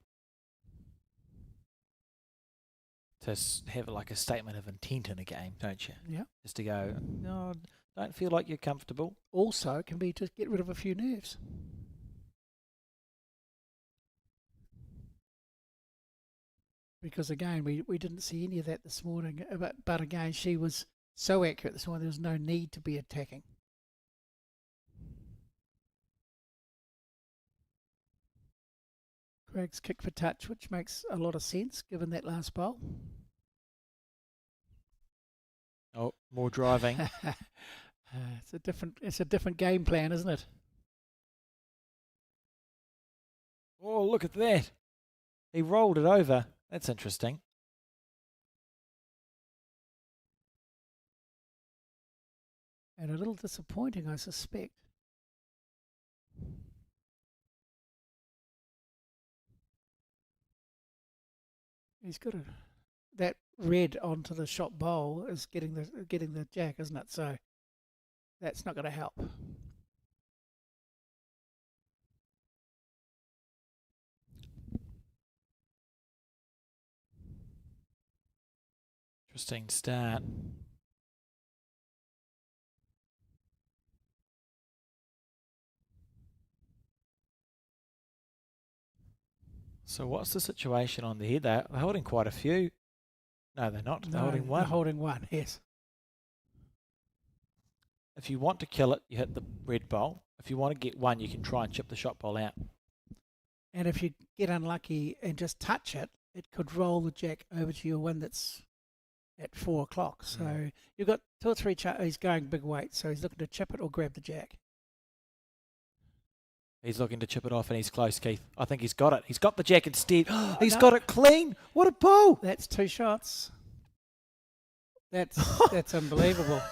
Speaker 1: to have like a statement of intent in a game, don't you?
Speaker 2: Yeah.
Speaker 1: Just to go, no, don't feel like you're comfortable.
Speaker 2: Also, it can be to get rid of a few nerves. Because again, we didn't see any of that this morning. But again, she was so accurate this morning. There was no need to be attacking. Craig's kick for touch, which makes a lot of sense given that last bowl.
Speaker 1: Oh, more driving.
Speaker 2: It's a different game plan, isn't it?
Speaker 1: Oh, look at that. He rolled it over. That's interesting.
Speaker 2: And a little disappointing, I suspect. He's got that red onto the shot bowl is getting the jack, isn't it? So that's not going to help.
Speaker 1: Interesting start. So what's the situation on the head? They're holding quite a few. No, they're not. They're holding one.
Speaker 2: They're holding one, yes.
Speaker 1: If you want to kill it, you hit the red bowl. If you want to get one, you can try and chip the shot bowl out.
Speaker 2: And if you get unlucky and just touch it, it could roll the jack over to your one that's at 4 o'clock. So you've got two or three. He's going big weight, so he's looking to chip it or grab the jack.
Speaker 1: He's looking to chip it off, and he's close, Keith. I think he's got it. He's got the jack instead. He's got it clean. What a bowl!
Speaker 2: That's 2 shots. That's unbelievable.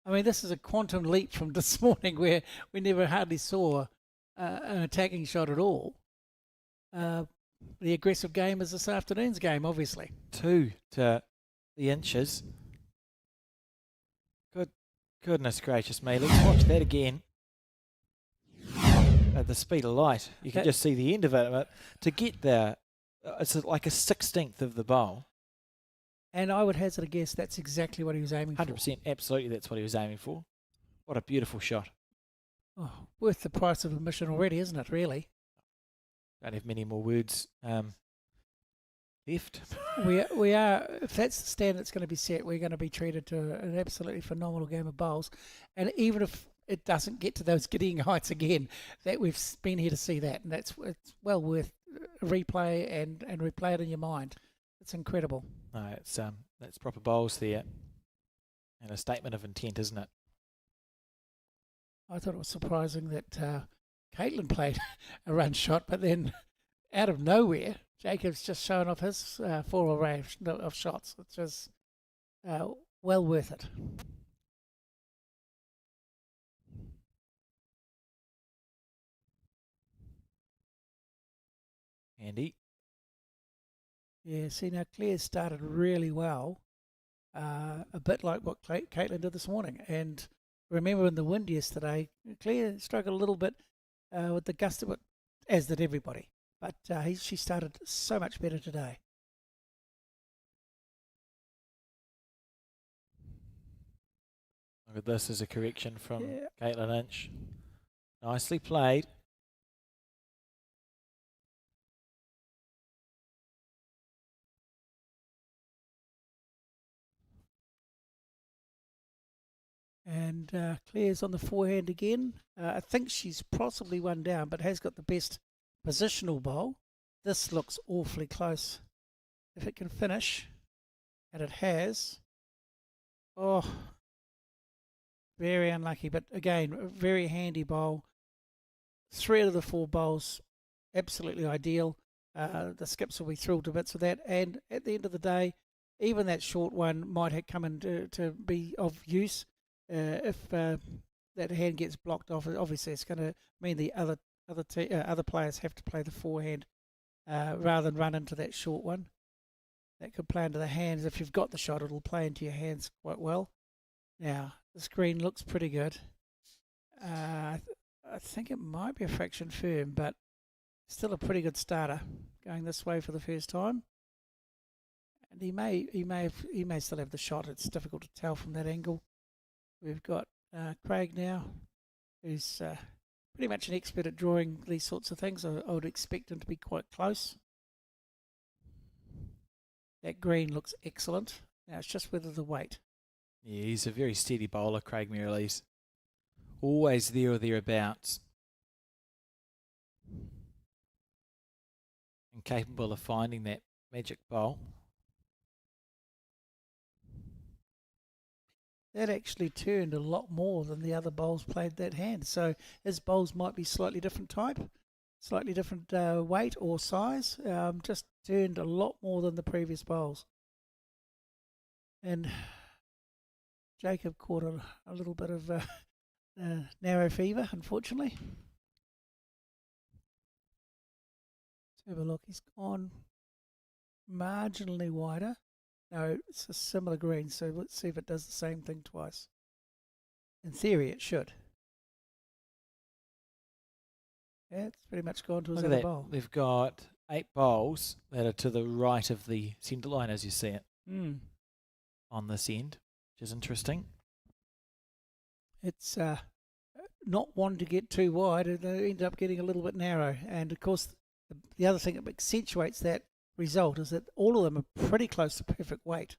Speaker 2: I mean, this is a quantum leap from this morning where we never hardly saw an attacking shot at all. The aggressive game is this afternoon's game, obviously.
Speaker 1: 2 to the inches. Goodness gracious me. Let's watch that again. At the speed of light. You can just see the end of it. But to get there, it's like a 16th of the bowl.
Speaker 2: And I would hazard a guess that's exactly what he was aiming for.
Speaker 1: 100%, absolutely, that's what he was aiming for. What a beautiful shot.
Speaker 2: Oh, worth the price of admission already, isn't it, really?
Speaker 1: Don't have many more words left.
Speaker 2: We are. If that's the standard that's going to be set, we're going to be treated to an absolutely phenomenal game of bowls. And even if it doesn't get to those giddying heights again, that we've been here to see that, and it's well worth a replay and replay it in your mind. It's incredible.
Speaker 1: No, that's proper bowls there, and a statement of intent, isn't it?
Speaker 2: I thought it was surprising that Caitlin played a run shot, but then out of nowhere, Jacob's just showing off his full array of shots, which is well worth it.
Speaker 1: Andy.
Speaker 2: Yeah, see, now Claire started really well, a bit like what Caitlin did this morning. And remember in the wind yesterday, Claire struggled a little bit with the gust of it, as did everybody. But she started so much better today.
Speaker 1: Look at this as a correction from Caitlin Inch. Nicely played.
Speaker 2: And Claire's on the forehand again. I think she's possibly one down, but has got the best positional bowl. This looks awfully close. If it can finish, and it has. Oh, very unlucky, but again, a very handy bowl. 3 out of the 4 bowls, absolutely ideal. The skips will be thrilled to bits with that. And at the end of the day, even that short one might have come in to be of use. If that hand gets blocked off, obviously it's going to mean the other players have to play the forehand rather than run into that short one. That could play into the hands. If you've got the shot, it'll play into your hands quite well. Now, the screen looks pretty good. I think it might be a fraction firm, but still a pretty good starter going this way for the first time. And he may still have the shot. It's difficult to tell from that angle. We've got Craig now, who's pretty much an expert at drawing these sorts of things. I would expect him to be quite close. That green looks excellent. Now it's just whether the weight.
Speaker 1: Yeah, he's a very steady bowler, Craig Merrilies. Always there or thereabouts. And capable of finding that magic bowl.
Speaker 2: That actually turned a lot more than the other bowls played that hand. So his bowls might be slightly different type, slightly different weight or size. Just turned a lot more than the previous bowls. And Jacob caught a little bit of narrow fever, unfortunately. Let's have a look. He's gone marginally wider. No, it's a similar green, so let's see if it does the same thing twice. In theory, it should. Yeah, it's pretty much gone to his other bowl.
Speaker 1: We've got 8 bowls that are to the right of the centre line, as you see it, on this end, which is interesting.
Speaker 2: It's not one to get too wide, and they end up getting a little bit narrow. And, of course, the other thing that accentuates that result is that all of them are pretty close to perfect weight.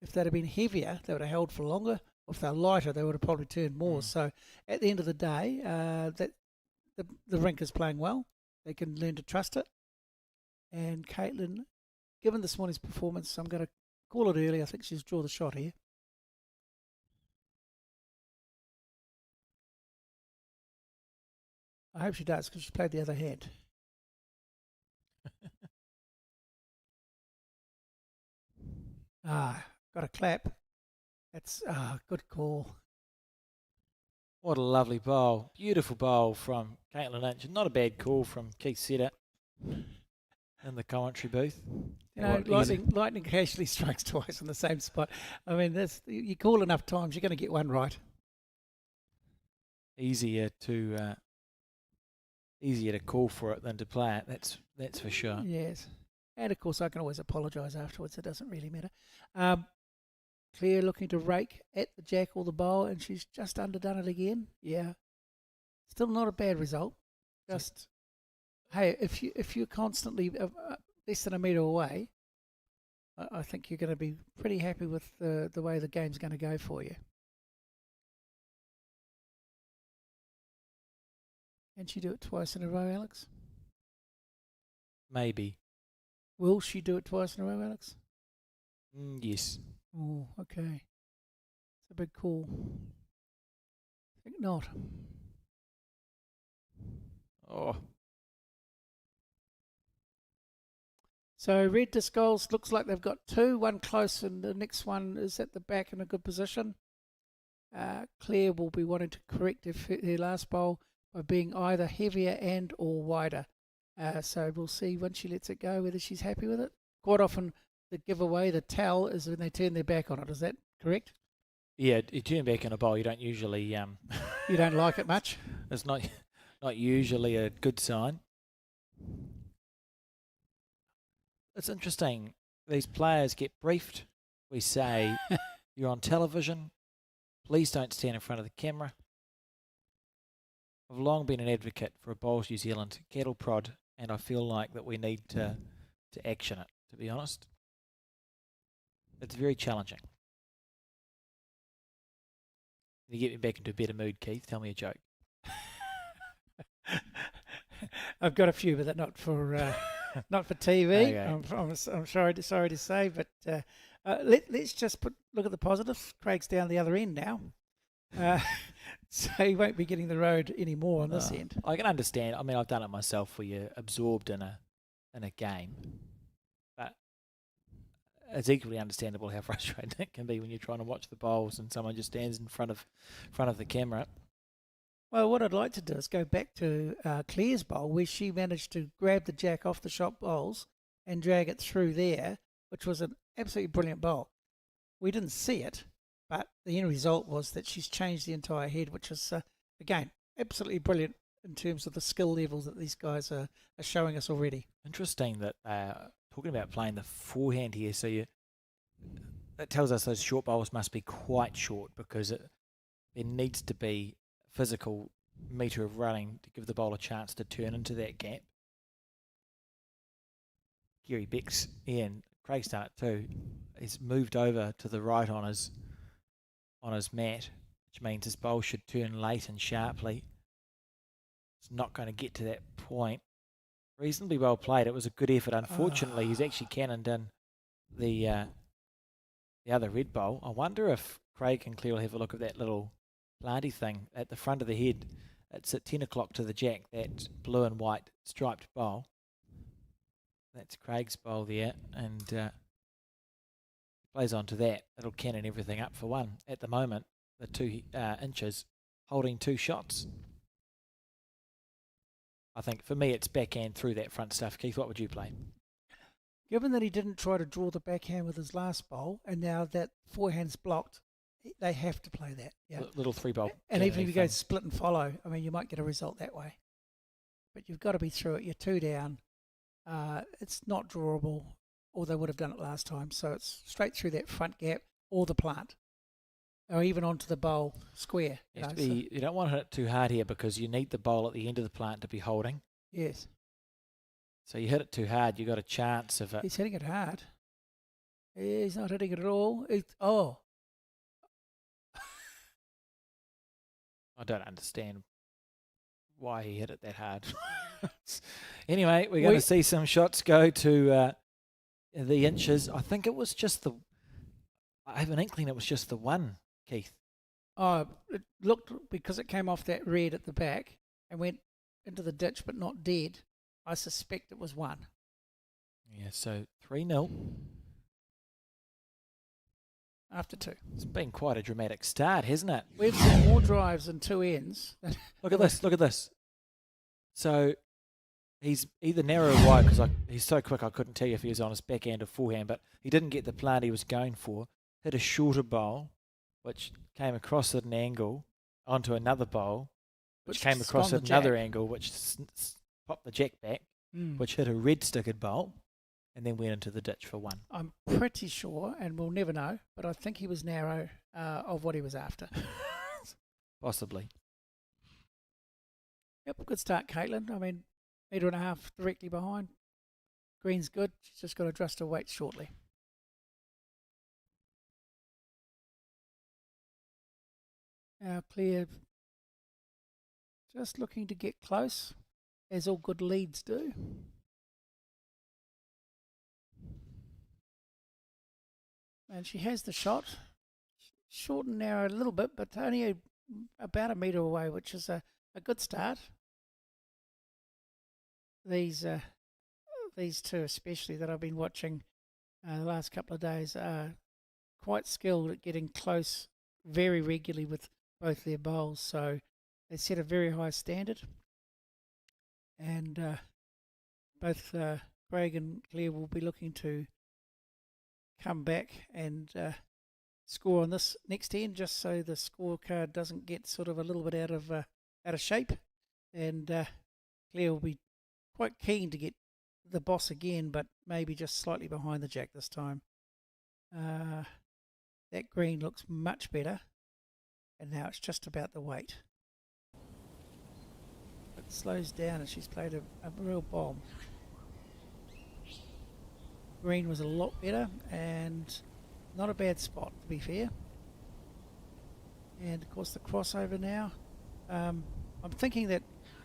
Speaker 2: If they'd have been heavier, they would have held for longer. Or if they're lighter, they would have probably turned more. So at the end of the day, that the rink is playing well. They can learn to trust it. And Caitlin, given this morning's performance, I'm going to call it early. I think she's draw the shot here. I hope she does, because she played the other hand. Got a clap. That's good call.
Speaker 1: What a lovely bowl. Beautiful bowl from Caitlin Inch. Not a bad call from Keith Setter in the commentary booth.
Speaker 2: You know, lightning occasionally strikes twice in the same spot. I mean, you call enough times, you're going to get one right.
Speaker 1: Easier to call for it than to play it. That's for sure.
Speaker 2: Yes. And, of course, I can always apologise afterwards. It doesn't really matter. Claire looking to rake at the jack or the bowl, and she's just underdone it again. Yeah. Still not a bad result. Just, hey, if you're constantly less than a metre away, I think you're going to be pretty happy with the way the game's going to go for you. Can she do it twice in a row, Alex?
Speaker 1: Maybe.
Speaker 2: Will she do it twice in a row, Alex?
Speaker 1: Yes.
Speaker 2: Oh, okay. It's a big call. I think not.
Speaker 1: Oh.
Speaker 2: So red disc golds looks like they've got two, one close and the next one is at the back in a good position. Claire will be wanting to correct her last bowl by being either heavier and or wider. So we'll see when she lets it go whether she's happy with it. Quite often the giveaway, the tell, is when they turn their back on it. Is that correct?
Speaker 1: Yeah, you turn back in a bowl, you don't usually...
Speaker 2: You don't like it much?
Speaker 1: It's not usually a good sign. It's interesting. These players get briefed. We say, you're on television. Please don't stand in front of the camera. I've long been an advocate for a Bowls New Zealand cattle prod, and I feel like that we need to action it, to be honest. It's very challenging. You get me back into a better mood, Keith. Tell me a joke.
Speaker 2: I've got a few, but they're not for not for TV.
Speaker 1: Okay.
Speaker 2: I'm sorry to say, but let's just look at the positives. Craig's down the other end now, so he won't be getting the road anymore on this end.
Speaker 1: I can understand. I mean, I've done it myself, where you're absorbed in a game, but it's equally understandable how frustrating it can be when you're trying to watch the bowls and someone just stands in front of the camera.
Speaker 2: Well, what I'd like to do is go back to Claire's bowl, where she managed to grab the jack off the shop bowls and drag it through there, which was an absolutely brilliant bowl. We didn't see it, but the end result was that she's changed the entire head, which is, again, absolutely brilliant in terms of the skill levels that these guys are showing us already.
Speaker 1: Interesting that talking about playing the forehand here, so that tells us those short bowls must be quite short, because there needs to be physical metre of running to give the bowler a chance to turn into that gap. Gary Beck's, Ian, Craig's done it too. He's moved over to the right on his mat, which means his bowl should turn late and sharply. It's not going to get to that point. Reasonably well played. It was a good effort. Unfortunately, he's actually cannoned in the other red bowl. I wonder if Craig and Claire will have a look at that little planty thing at the front of the head. It's at 10 o'clock to the jack, that blue and white striped bowl. That's Craig's bowl there, and plays on to that. It'll cannon everything up for one. At the moment, the 2 inches holding 2 shots. I think for me it's backhand through that front stuff. Keith, what would you play?
Speaker 2: Given that he didn't try to draw the backhand with his last bowl, and now that forehand's blocked, they have to play that. Yeah.
Speaker 1: Little 3-bowl.
Speaker 2: And even if you go split and follow, I mean, you might get a result that way. But you've got to be through it. You're 2 down. It's not drawable, or they would have done it last time. So it's straight through that front gap or the plant, or even onto the bowl square.
Speaker 1: You don't want to hit it too hard here, because you need the bowl at the end of the plant to be holding.
Speaker 2: Yes.
Speaker 1: So you hit it too hard, you got a chance of it.
Speaker 2: He's hitting it hard. He's not hitting it at all.
Speaker 1: I don't understand why he hit it that hard. Anyway, we're going to see some shots go to the inches. I think it was just I have an inkling it was just the one, Keith.
Speaker 2: Oh, it looked, because it came off that red at the back and went into the ditch but not dead, I suspect it was one.
Speaker 1: Yeah, so 3-0.
Speaker 2: After 2.
Speaker 1: It's been quite a dramatic start, hasn't it?
Speaker 2: We've seen more drives and 2 ends.
Speaker 1: Look at this. So he's either narrow or wide, because he's so quick I couldn't tell you if he was on his backhand or forehand, but he didn't get the plant he was going for. Hit a shorter bowl, which came across at an angle, onto another bowl, which came across at another angle, which popped the jack back, which hit a red stickered bowl, and then went into the ditch for one.
Speaker 2: I'm pretty sure, and we'll never know, but I think he was narrow of what he was after.
Speaker 1: Possibly.
Speaker 2: Yep, good start, Caitlin. I mean, 1.5 meters directly behind. Green's good. She's just got to adjust her weight shortly. Claire just looking to get close, as all good leads do. And she has the shot. Short and narrow a little bit, but only about a metre away, which is a good start. These two especially that I've been watching the last couple of days are quite skilled at getting close very regularly with both their bowls, so they set a very high standard. And both Craig and Claire will be looking to come back and score on this next end, just so the scorecard doesn't get sort of a little bit out of shape. And Claire will be quite keen to get the boss again, but maybe just slightly behind the jack this time. That green looks much better, and now it's just about the weight. It slows down, and she's played a real bomb. Green was a lot better, and not a bad spot, to be fair. And of course the crossover now. I'm thinking that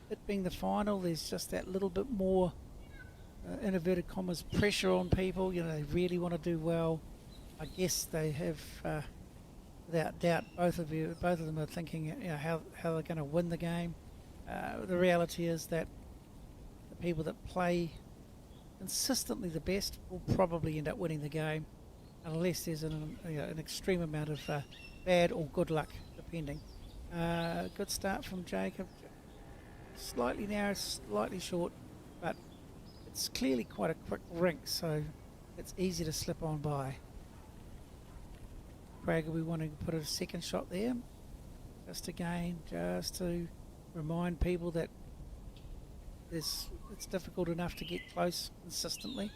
Speaker 2: it being the final, there's just that little bit more in inverted commas pressure on people. You know, they really want to do well. I guess they have, without doubt, both of them are thinking, you know, how they're going to win the game. The reality is that the people that play consistently the best will probably end up winning the game, unless there's an extreme amount of bad or good luck, depending. Good start from Jacob. Slightly narrow, slightly short, but it's clearly quite a quick rink, so it's easy to slip on by. Craig will be wanting to put a second shot there, just to remind people that it's difficult enough to get close consistently.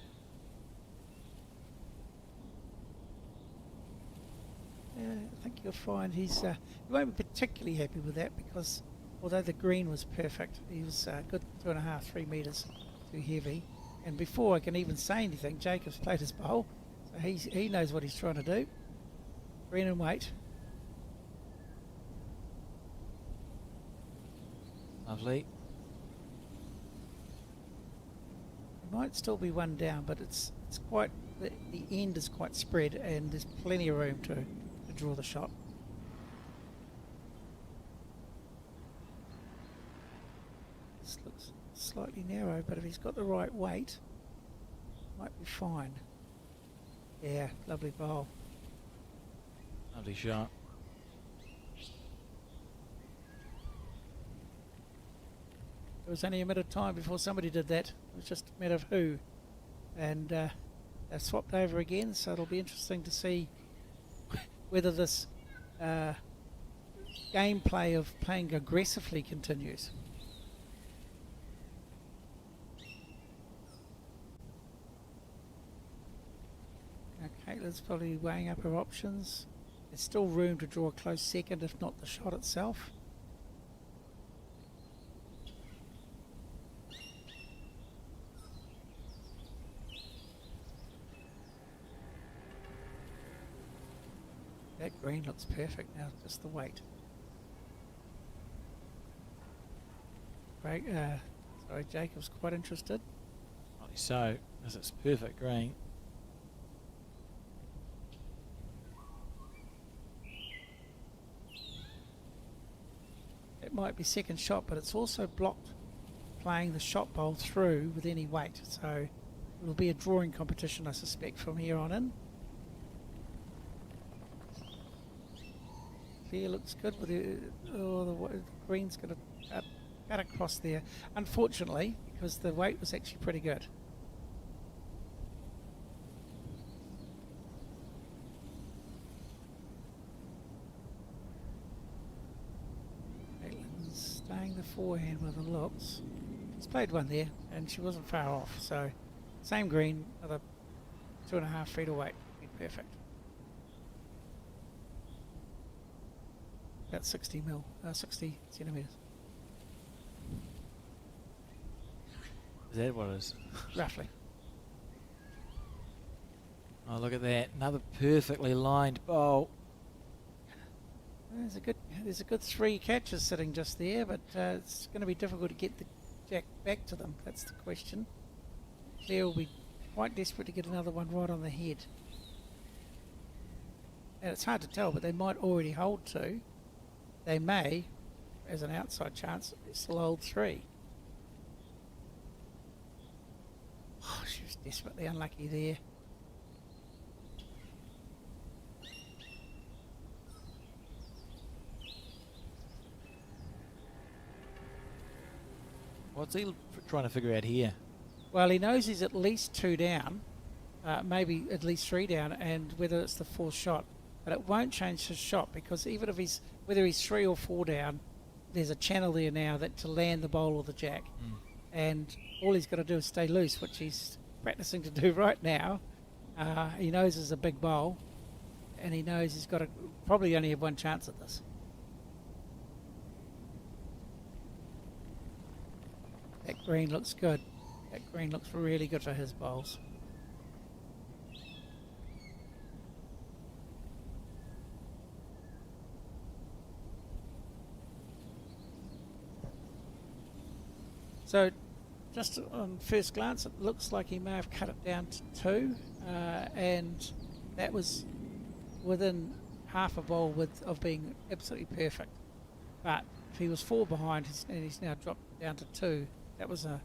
Speaker 2: I think you'll find he won't be particularly happy with that, because although the green was perfect, he was good 2.5, 3 metres too heavy. And before I can even say anything, Jacob's played his bowl, so he knows what he's trying to do. Green and weight.
Speaker 1: Lovely.
Speaker 2: It might still be one down, but it's quite the end is quite spread, and there's plenty of room to draw the shot. This looks slightly narrow, but if he's got the right weight, might be fine. Yeah, lovely bowl.
Speaker 1: Lovely shot.
Speaker 2: It was only a minute of time before somebody did that. It was just a matter of who. And they swapped over again, so it'll be interesting to see whether this gameplay of playing aggressively continues. Now Caitlin's probably weighing up her options. There's still room to draw a close second, if not the shot itself. That green looks perfect now, just the weight. Right, sorry, Jacob's quite interested.
Speaker 1: Rightly so, as it's perfect green.
Speaker 2: It might be second shot, but it's also blocked playing the shot bowl through with any weight. So it'll be a drawing competition, I suspect, from here on in. Clear looks good with the green's going to cut across there. Unfortunately, because the weight was actually pretty good. Caitlin's staying the forehand with the looks. She's played one there, and she wasn't far off. So same green, another 2.5 feet away. Be perfect. About 60 centimetres.
Speaker 1: Is that what it is?
Speaker 2: Roughly.
Speaker 1: Oh, look at that. Another perfectly lined bowl.
Speaker 2: There's a good 3 catches sitting just there, but it's going to be difficult to get the jack back to them. That's the question. Claire will be quite desperate to get another one right on the head. And it's hard to tell, but they might already hold 2. They may, as an outside chance, still hold 3. Oh, she was desperately unlucky there.
Speaker 1: What's he trying to figure out here?
Speaker 2: Well, he knows he's at least 2 down, maybe at least 3 down, and whether it's the 4th shot. But it won't change his shot, because even if whether he's 3 or 4 down, there's a channel there now that to land the bowl or the jack. And all he's got to do is stay loose, which he's practicing to do right now. He knows it's a big bowl, and he knows he's got to probably only have one chance at this. That green looks good. That green looks really good for his bowls. So, just on first glance, it looks like he may have cut it down to 2, and that was within half a bowl of being absolutely perfect. But if he was 4 behind and he's now dropped down to 2, that was an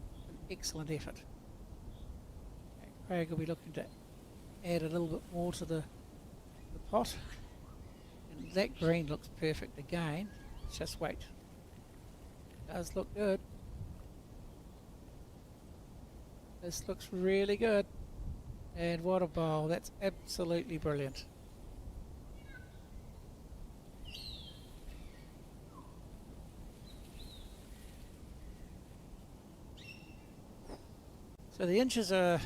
Speaker 2: excellent effort. Craig will be looking to add a little bit more to the pot. And that green looks perfect again. Let's just wait. It does look good. This looks really good. And what a bowl. That's absolutely brilliant. So the inches are,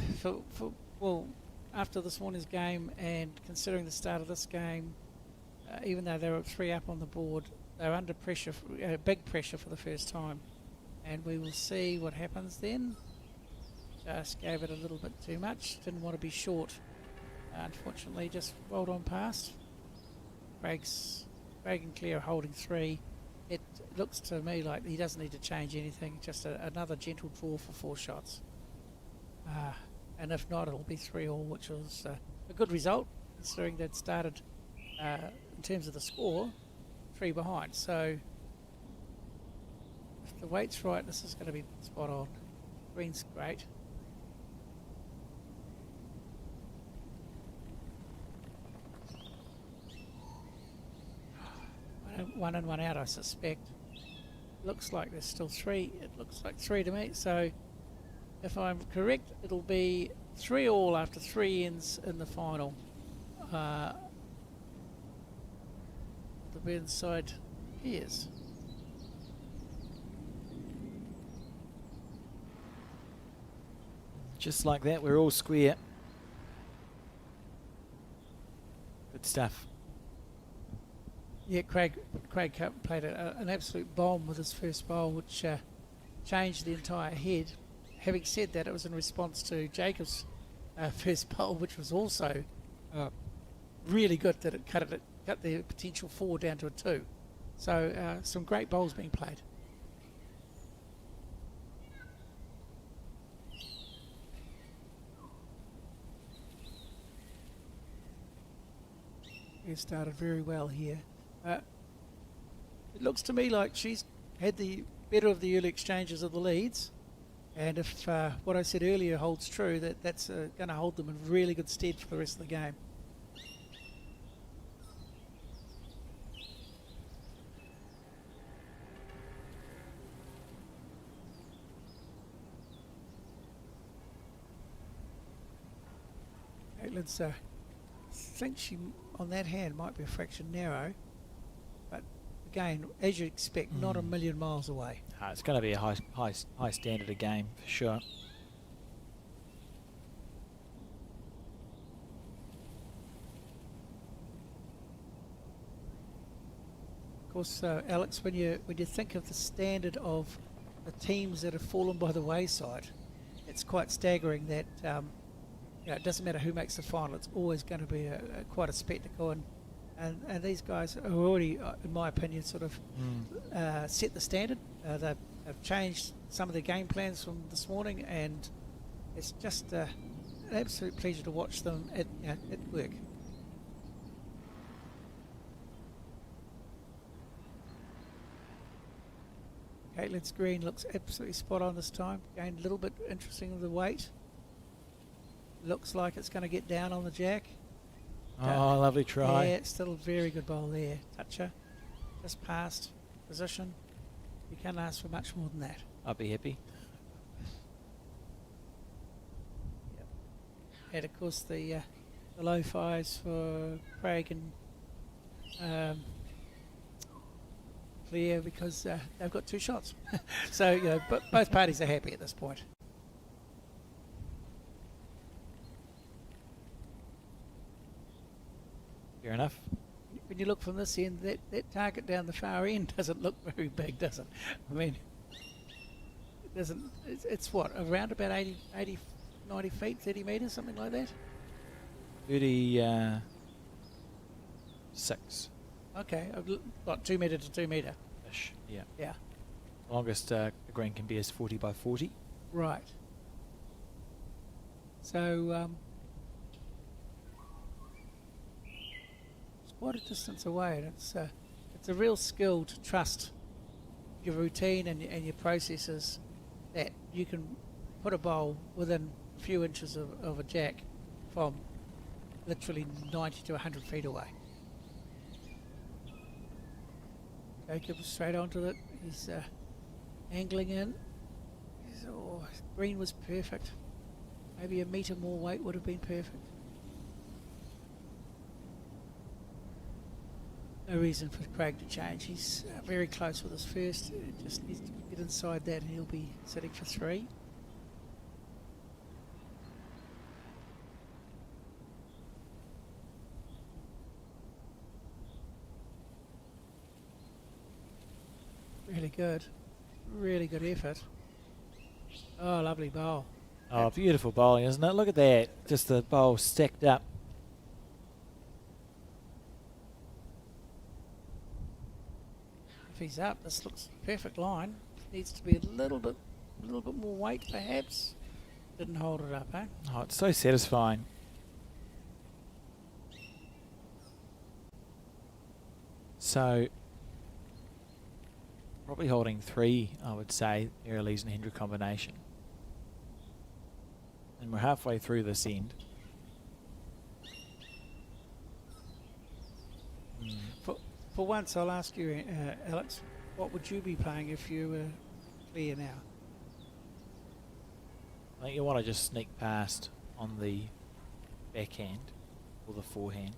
Speaker 2: well, after this morning's game and considering the start of this game, even though they were 3 up on the board, they're under pressure, big pressure for the first time. And we will see what happens then. Just gave it a little bit too much, didn't want to be short. Unfortunately, just rolled on past. Craig and Claire are holding 3. It looks to me like he doesn't need to change anything, just another gentle draw for 4 shots. And if not, it'll be 3-all, which was a good result, considering they'd started, in terms of the score, 3 behind. So, if the weight's right, this is going to be spot on. Green's great. One in, one out, I suspect. Looks like there's still 3. It looks like 3 to me, so if I'm correct, it'll be 3-all after 3 ends in the final. The Burnside Peers.
Speaker 1: Just like that, we're all square. Good stuff.
Speaker 2: Yeah, Craig played an absolute bomb with his first bowl, which changed the entire head. Having said that, it was in response to Jacob's first bowl, which was also really good, that it cut the potential 4 down to a 2. So some great bowls being played. He started very well here. It looks to me like she's had the better of the early exchanges of the leads. And if what I said earlier holds true, that's going to hold them in really good stead for the rest of the game. Caitlin's, I think she, on that hand, might be a fraction narrow. But again, as you'd expect, not a million miles away.
Speaker 1: It's going to be a high standard of game for sure.
Speaker 2: Of course, Alex, when you think of the standard of the teams that have fallen by the wayside, it's quite staggering that it doesn't matter who makes the final; it's always going to be quite a spectacle. And And these guys are already, in my opinion, sort of set the standard. They've changed some of their game plans from this morning, and it's just an absolute pleasure to watch them at work. Caitlin's green looks absolutely spot on this time. Gained a little bit interesting with the weight. Looks like it's going to get down on the jack.
Speaker 1: Oh, lovely try.
Speaker 2: Yeah, it's still a very good bowl there. Toucher, just past position. You can't ask for much more than that.
Speaker 1: I'd be happy.
Speaker 2: Yep. And of course the low fives for Craig and Claire, because they've got 2 shots. So but both parties are happy at this point.
Speaker 1: Fair enough.
Speaker 2: When you look from this end, that target down the far end doesn't look very big, does it? I mean, it doesn't. It's what, around about 80, 90 feet, 30 metres, something like that?
Speaker 1: 36.
Speaker 2: Okay, what, 2 metre to 2 metre?
Speaker 1: Ish, yeah.
Speaker 2: Yeah.
Speaker 1: Longest the green can be is 40 by 40.
Speaker 2: Right. So, it's quite a distance away, and it's a real skill to trust your routine and your processes, that you can put a bowl within a few inches of a jack from literally 90 to 100 feet away. Jacob straight onto it. He's angling in. Green was perfect. Maybe a metre more weight would have been perfect. No reason for Craig to change. He's very close with his first. He just needs to get inside that and he'll be sitting for 3. Really good. Really good effort. Oh, lovely bowl.
Speaker 1: Oh, beautiful bowling, isn't it? Look at that. Just the bowl stacked up.
Speaker 2: If he's up, this looks perfect line. Needs to be a little bit more weight, perhaps. Didn't hold it up, eh?
Speaker 1: Oh, it's so satisfying. So, probably holding 3, I would say, Bayleys and Hendra combination. And we're halfway through this end.
Speaker 2: For once, I'll ask you, Alex, what would you be playing if you were clear now?
Speaker 1: I think you want to just sneak past on the backhand or the forehand.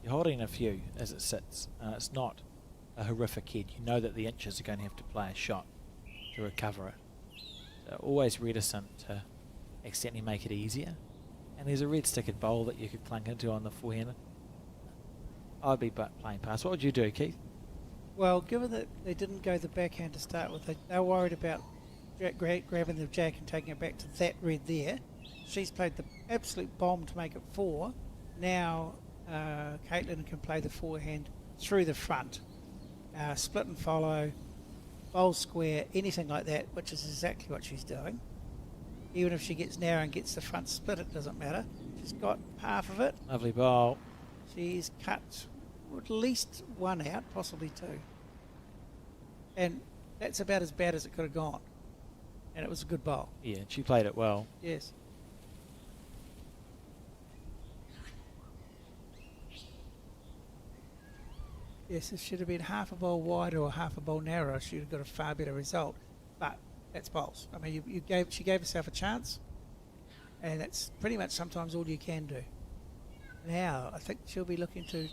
Speaker 1: You're holding a few as it sits. It's not a horrific head. You know that the inches are going to have to play a shot to recover it. So always reticent to accidentally make it easier. And there's a red stickered bowl that you could clunk into on the forehand. I'd be playing past. What would you do, Keith?
Speaker 2: Well, given that they didn't go the backhand to start with, they were worried about grabbing the jack and taking it back to that red there. She's played the absolute bomb to make it 4. Now Caitlin can play the forehand through the front. Split and follow, bowl square, anything like that, which is exactly what she's doing. Even if she gets narrow and gets the front split, it doesn't matter. She's got half of it.
Speaker 1: Lovely bowl.
Speaker 2: She's cut at least 1 out, possibly 2. And that's about as bad as it could have gone. And it was a good bowl.
Speaker 1: Yeah, she played it well.
Speaker 2: Yes. Yes, it should have been half a bowl wider or half a bowl narrower. She would have got a far better result. But that's bowls. I mean, she gave herself a chance, and that's pretty much sometimes all you can do. Now, I think she'll be looking to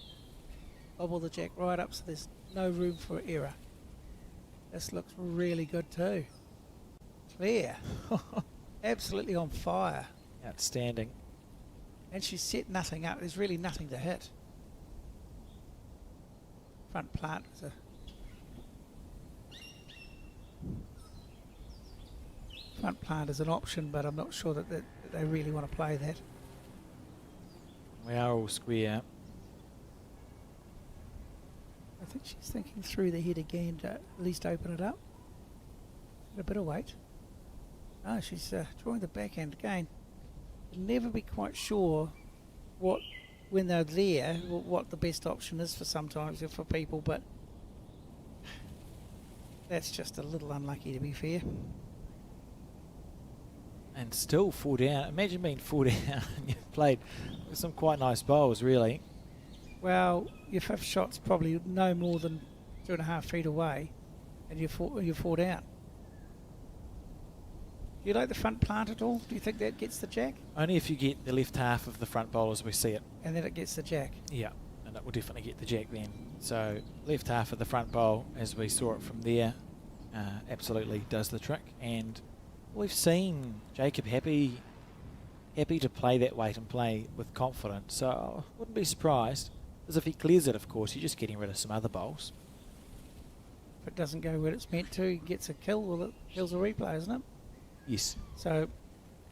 Speaker 2: bobble the jack right up so there's no room for error. This looks really good too. Clear. Absolutely on fire.
Speaker 1: Outstanding.
Speaker 2: And she's set nothing up. There's really nothing to hit. Front plant was front plant is an option, but I'm not sure that they really want to play that.
Speaker 1: We are all square.
Speaker 2: think she's thinking through the head again to at least open it up. A bit of weight. Oh, she's drawing the backhand again. You'll never be quite sure when they're there, what the best option is for sometimes for people, but that's just a little unlucky, to be fair.
Speaker 1: And still 4 down. Imagine being 4 down and you've played with some quite nice bowls, really.
Speaker 2: Well, your fifth shot's probably no more than 2.5 feet away, and you're 4 down. Do you like the front plant at all? Do you think that gets the jack?
Speaker 1: Only if you get the left half of the front bowl as we see it.
Speaker 2: And then it gets the jack?
Speaker 1: Yeah, and it will definitely get the jack then. So left half of the front bowl, as we saw it from there, absolutely does the trick. And we've seen Jacob happy to play that weight and play with confidence. So I wouldn't be surprised, as if he clears it, of course, you're just getting rid of some other bowls.
Speaker 2: If it doesn't go where it's meant to, he gets a kill, well, it kills a replay, isn't it?
Speaker 1: Yes.
Speaker 2: So,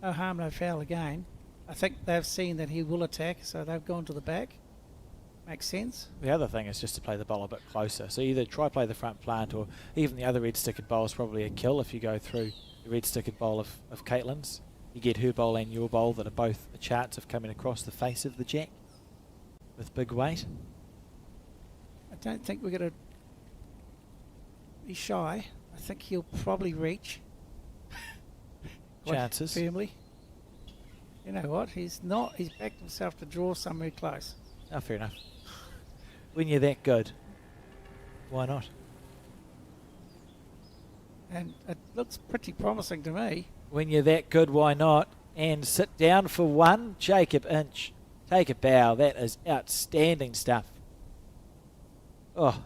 Speaker 2: no harm, no foul again. I think they've seen that he will attack, so they've gone to the back. Makes sense.
Speaker 1: The other thing is just to play the bowl a bit closer. So either try play the front plant, or even the other red-stickered bowl is probably a kill if you go through the red-stickered bowl of Caitlin's. You get her bowl and your bowl that are both the charts of coming across the face of the jack with big weight.
Speaker 2: I don't think we're going to be shy. I think he'll probably reach.
Speaker 1: Chances.
Speaker 2: Firmly. You know what? He's backed himself to draw somewhere close.
Speaker 1: Oh, fair enough. When you're that good, why not?
Speaker 2: And it looks pretty promising to me.
Speaker 1: When you're that good, why not? And sit down for one. Jacob Inch. Take a bow. That is outstanding stuff. Oh.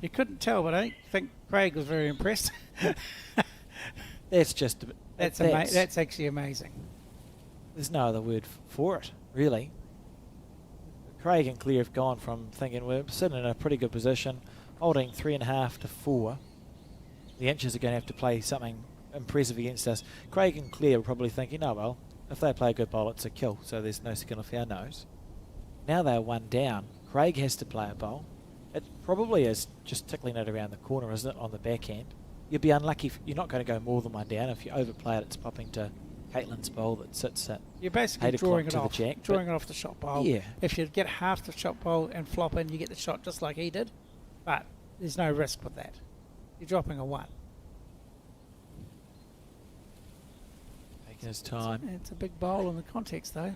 Speaker 2: You couldn't tell, but I don't think Craig was very impressed.
Speaker 1: That's just...
Speaker 2: That's actually amazing.
Speaker 1: There's no other word for it, really. Craig and Claire have gone from thinking we're sitting in a pretty good position, holding 3.5 to 4. The Inches are going to have to play something impressive against us. Craig and Claire were probably thinking, oh well, if they play a good bowl, it's a kill, so there's no skin off our nose. Now they're 1 down. Craig has to play a bowl. It probably is just tickling it around the corner, isn't it, on the backhand? You'd be unlucky if you're not going to go more than 1 down. If you overplay it, it's popping to Caitlin's bowl that sits at
Speaker 2: You're basically
Speaker 1: 8
Speaker 2: drawing
Speaker 1: o'clock
Speaker 2: it
Speaker 1: to
Speaker 2: off,
Speaker 1: the jack,
Speaker 2: drawing it off the shot bowl.
Speaker 1: Yeah.
Speaker 2: If you get half the shot bowl and flop in, you get the shot just like he did. But there's no risk with that. You're dropping a 1.
Speaker 1: taking his time.
Speaker 2: It's a big bowl in the context, though.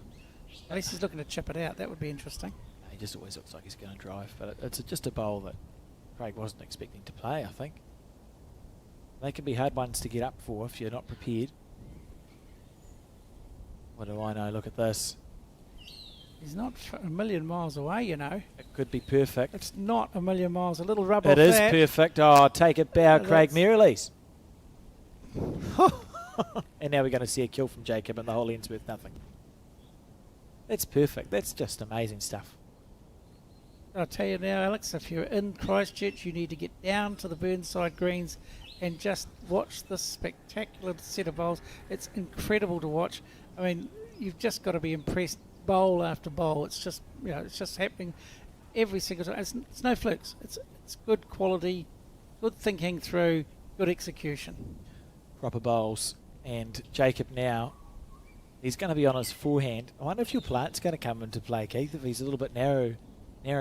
Speaker 2: At least he's looking to chip it out. That would be interesting.
Speaker 1: He just always looks like he's going to drive, but it's just a bowl that Craig wasn't expecting to play, I think. They can be hard ones to get up for if you're not prepared. What do I know? Look at this.
Speaker 2: He's not a million miles away, you know.
Speaker 1: It could be perfect.
Speaker 2: It's not a million miles. A little rub
Speaker 1: It
Speaker 2: off
Speaker 1: is
Speaker 2: that.
Speaker 1: perfect. Oh, take it bow,
Speaker 2: No,
Speaker 1: Craig
Speaker 2: that's-
Speaker 1: Merrilies. And now we're going to see a kill from Jacob and the whole end's worth nothing. That's perfect. That's just amazing stuff.
Speaker 2: I'll tell you now, Alex, if you're in Christchurch, you need to get down to the Burnside Greens and just watch this spectacular set of bowls. It's incredible to watch. I mean, you've just got to be impressed bowl after bowl. It's just, you know, it's just happening every single time. It's no flukes. It's good quality, good thinking through, good execution.
Speaker 1: Proper bowls. And Jacob now, he's going to be on his forehand. I wonder if your plant's going to come into play, Keith, if he's a little bit narrow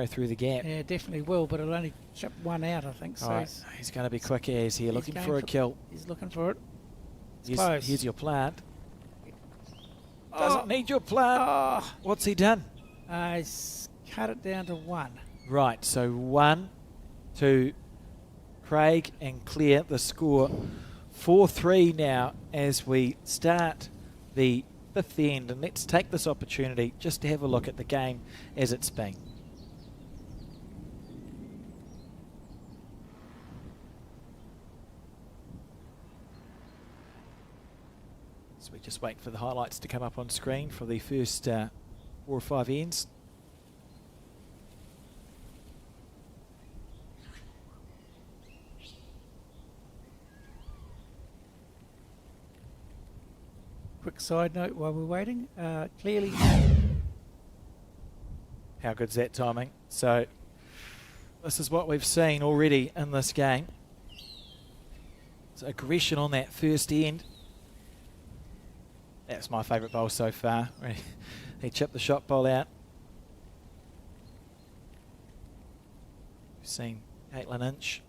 Speaker 1: through the gap.
Speaker 2: Yeah, definitely will, but it'll only chip 1 out, I think. So
Speaker 1: Right. He's going to be quick as here, looking for a kill.
Speaker 2: He's looking for it. It's close.
Speaker 1: Here's your plant. Doesn't need your plant.
Speaker 2: Oh,
Speaker 1: What's he done?
Speaker 2: he's cut it down to 1.
Speaker 1: Right, so 1 to Craig and Claire. The score 4-3 now as we start the 5th end. And let's take this opportunity just to have a look at the game as it's been. So we just wait for the highlights to come up on screen for the first 4 or 5 ends.
Speaker 2: Quick side note while we're waiting. Clearly,
Speaker 1: How good's that timing? So this is what we've seen already in this game. It's aggression on that first end. That's my favourite bowl so far. He chipped the shot bowl out. We've seen Caitlin Inch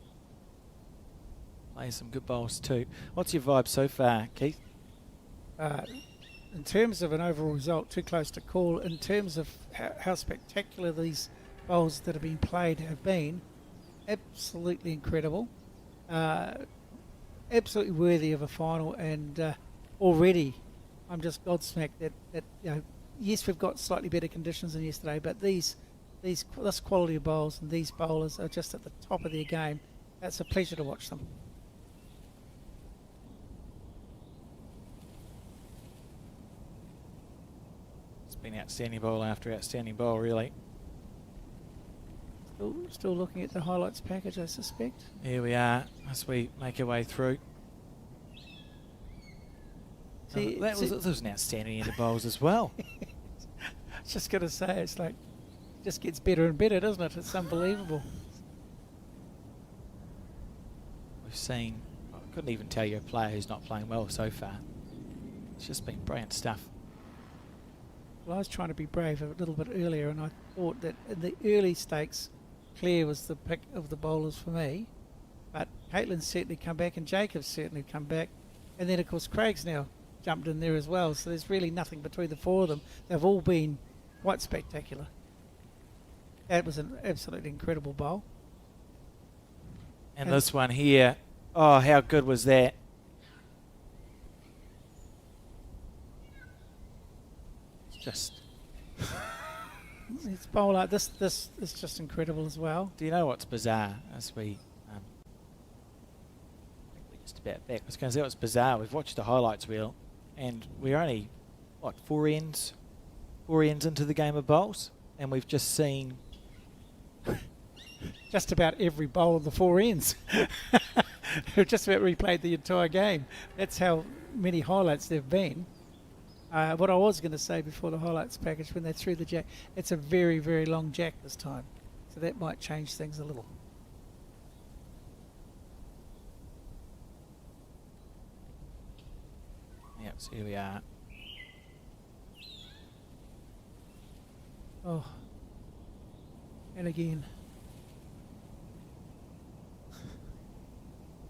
Speaker 1: play some good bowls too. What's your vibe so far, Keith?
Speaker 2: In terms of an overall result, too close to call. In terms of how spectacular these bowls that have been played have been, absolutely incredible. Absolutely worthy of a final, and already I'm just gobsmacked that yes, we've got slightly better conditions than yesterday, but this quality of bowls and these bowlers are just at the top of their game. It's a pleasure to watch them.
Speaker 1: It's been outstanding bowl after outstanding bowl, really.
Speaker 2: Still looking at the highlights package, I suspect.
Speaker 1: Here we are as we make our way through. That was an outstanding end of bowls as well.
Speaker 2: I was just going to say, it's like, it just gets better and better, doesn't it? It's unbelievable.
Speaker 1: We've seen, I couldn't even tell you a player who's not playing well so far. It's just been brilliant stuff.
Speaker 2: Well, I was trying to be brave a little bit earlier, and I thought that in the early stakes, Claire was the pick of the bowlers for me. But Caitlin's certainly come back, and Jacob's certainly come back. And then, of course, Craig's now jumped in there as well. So there's really nothing between the four of them. They've all been quite spectacular. That was an absolutely incredible bowl.
Speaker 1: And this one here, oh, how good was that? Just
Speaker 2: It's bowl like this is just incredible as well.
Speaker 1: do you know what's bizarre? As we, I think we're just about back. I was going to say what's bizarre. We've watched the highlights reel, and we're only four ends into the game of bowls, and we've just seen
Speaker 2: Just about every bowl of the four ends. We've just about replayed the entire game. That's how many highlights there've been. What I was going to say before the highlights package, when they threw the jack, it's a very, very long jack this time. So that might change things a little.
Speaker 1: Yep, so here we are.
Speaker 2: Oh. And again.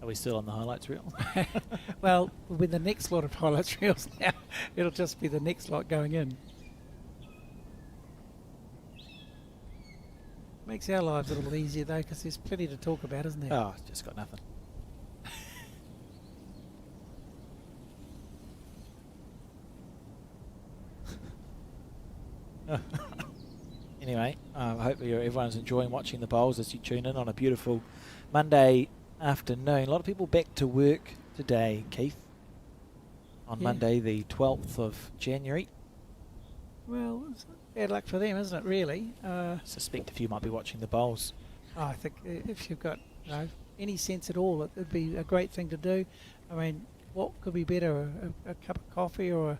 Speaker 1: Are we still on the highlights reel?
Speaker 2: Well, with the next lot of highlights reels now, it'll just be the next lot going in. Makes our lives a little easier though, because there's plenty to talk about, isn't there?
Speaker 1: Oh, just got nothing. Anyway, I hope everyone's enjoying watching the bowls as you tune in on a beautiful Monday afternoon. A lot of people back to work today, Keith, on Monday the 12th of January.
Speaker 2: Well, it's bad luck for them, isn't it, really?
Speaker 1: I suspect a few might be watching the bowls.
Speaker 2: I think if you've got any sense at all, it would be a great thing to do. I mean, what could be better? A cup of coffee or a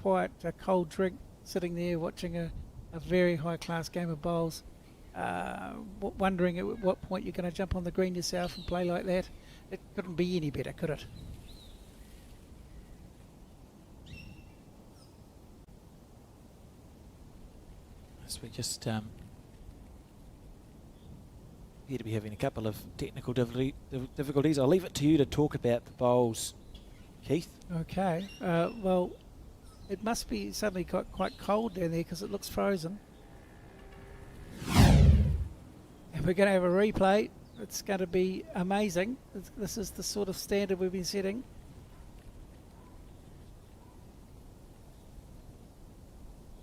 Speaker 2: quiet cold drink, sitting there watching a very high-class game of bowls, wondering at what point you're going to jump on the green yourself and play like that. It couldn't be any better, could it?
Speaker 1: So we just appear to be having a couple of technical difficulties. I'll leave it to you to talk about the bowls, Keith.
Speaker 2: Okay. Well, it must be suddenly got quite cold down there because it looks frozen. And we're going to have a replay. It's going to be amazing. This is the sort of standard we've been setting.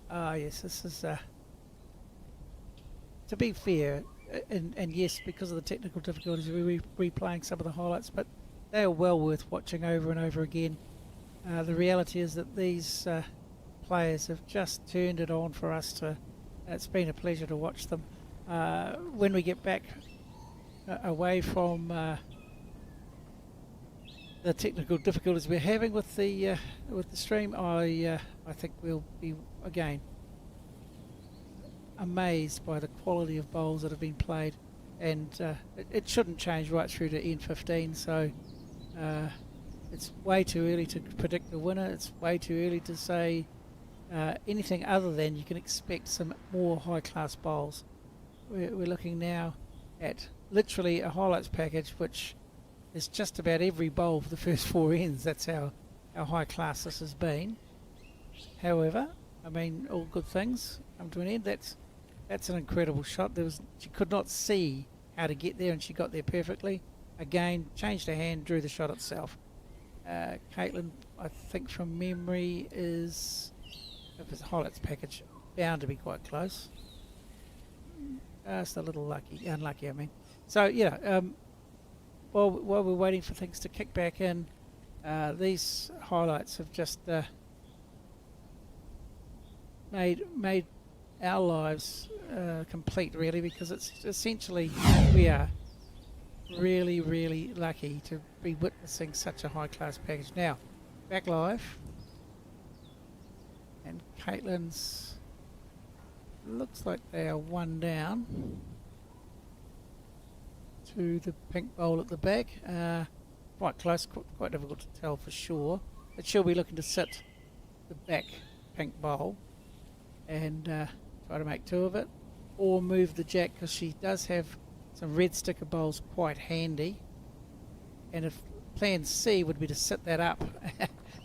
Speaker 2: Ah, yes, this is... to be fair, and yes, because of the technical difficulties, we're replaying some of the highlights, but they are well worth watching over and over again. The reality is that these players have just turned it on for us to... It's been a pleasure to watch them. When we get back away from the technical difficulties we're having with the stream, I think we'll be again amazed by the quality of bowls that have been played. and it shouldn't change right through to N15. So it's way too early to predict the winner. It's way too early to say anything other than you can expect some more high-class bowls. We're looking now at literally a highlights package, which is just about every bowl for the first 4 ends. That's how high class this has been. However, I mean, all good things come to an end. That's an incredible shot. She could not see how to get there, and she got there perfectly. Again, changed her hand, drew the shot itself. Caitlin, I think from memory, if it's a highlights package, bound to be quite close. It's a little unlucky, I mean. So, yeah, while we're waiting for things to kick back in, these highlights have just made our lives complete, really, because it's essentially we are really, really lucky to be witnessing such a high-class package. Now, back live, and Caitlin's looks like they are 1 down to the pink bowl at the back. Quite close, quite difficult to tell for sure. But she'll be looking to sit the back pink bowl and try to make 2 of it, or move the jack, because she does have some red sticker bowls quite handy. And if plan C would be to sit that up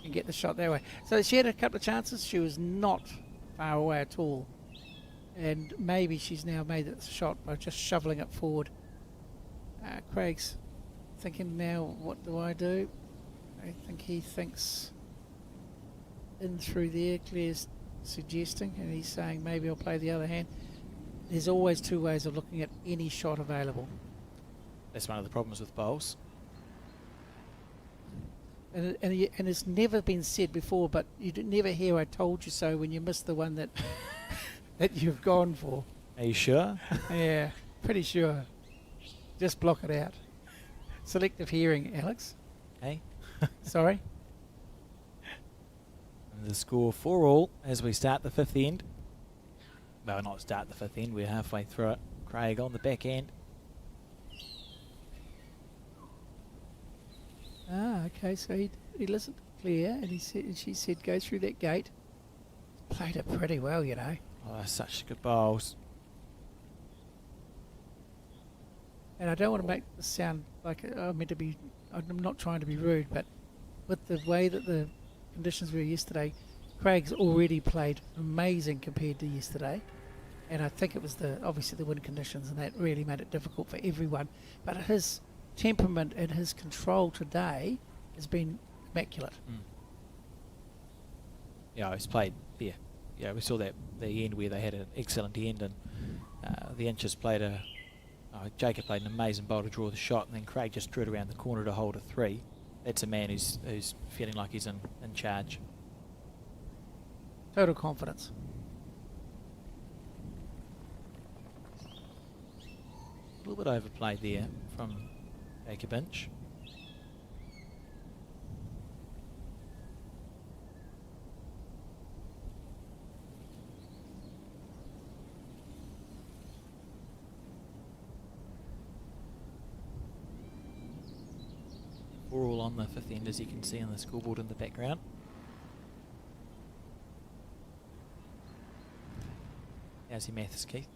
Speaker 2: and get the shot that way. So she had a couple of chances. She was not far away at all. And maybe she's now made that shot by just shoveling it forward. Craig's thinking now, what do I do? I think he thinks in through there. Claire's suggesting, and he's saying maybe I'll play the other hand. There's always 2 ways of looking at any shot available.
Speaker 1: That's one of the problems with bowls.
Speaker 2: And it's never been said before, but you never hear "I told you so" when you miss the one that that you've gone for.
Speaker 1: Are you sure?
Speaker 2: Yeah, pretty sure. Just block it out. Selective hearing, Alex.
Speaker 1: Hey.
Speaker 2: Sorry.
Speaker 1: And the score 4-all as we start the 5th end. Well, not start the 5th end, we're halfway through it. Craig on the back end.
Speaker 2: Okay, so he listened to Claire, and she said go through that gate. Played it pretty well, you know.
Speaker 1: Oh, such good bowls.
Speaker 2: And I don't want to make this sound like I'm meant to be. I'm not trying to be rude, but with the way that the conditions were yesterday, Craig's already played amazing compared to yesterday. And I think it was obviously the wind conditions, and that really made it difficult for everyone. But his temperament and his control today has been immaculate.
Speaker 1: Yeah, he's played. Yeah, we saw that the end where they had an excellent end, and the Inches played Jacob played an amazing bowl to draw the shot, and then Craig just drew it around the corner to hold a 3. That's a man who's feeling like he's in charge.
Speaker 2: Total confidence.
Speaker 1: A little bit overplayed there from Jacob Inch. We're all on the 5th end, as you can see on the scoreboard in the background. How's your maths, Keith?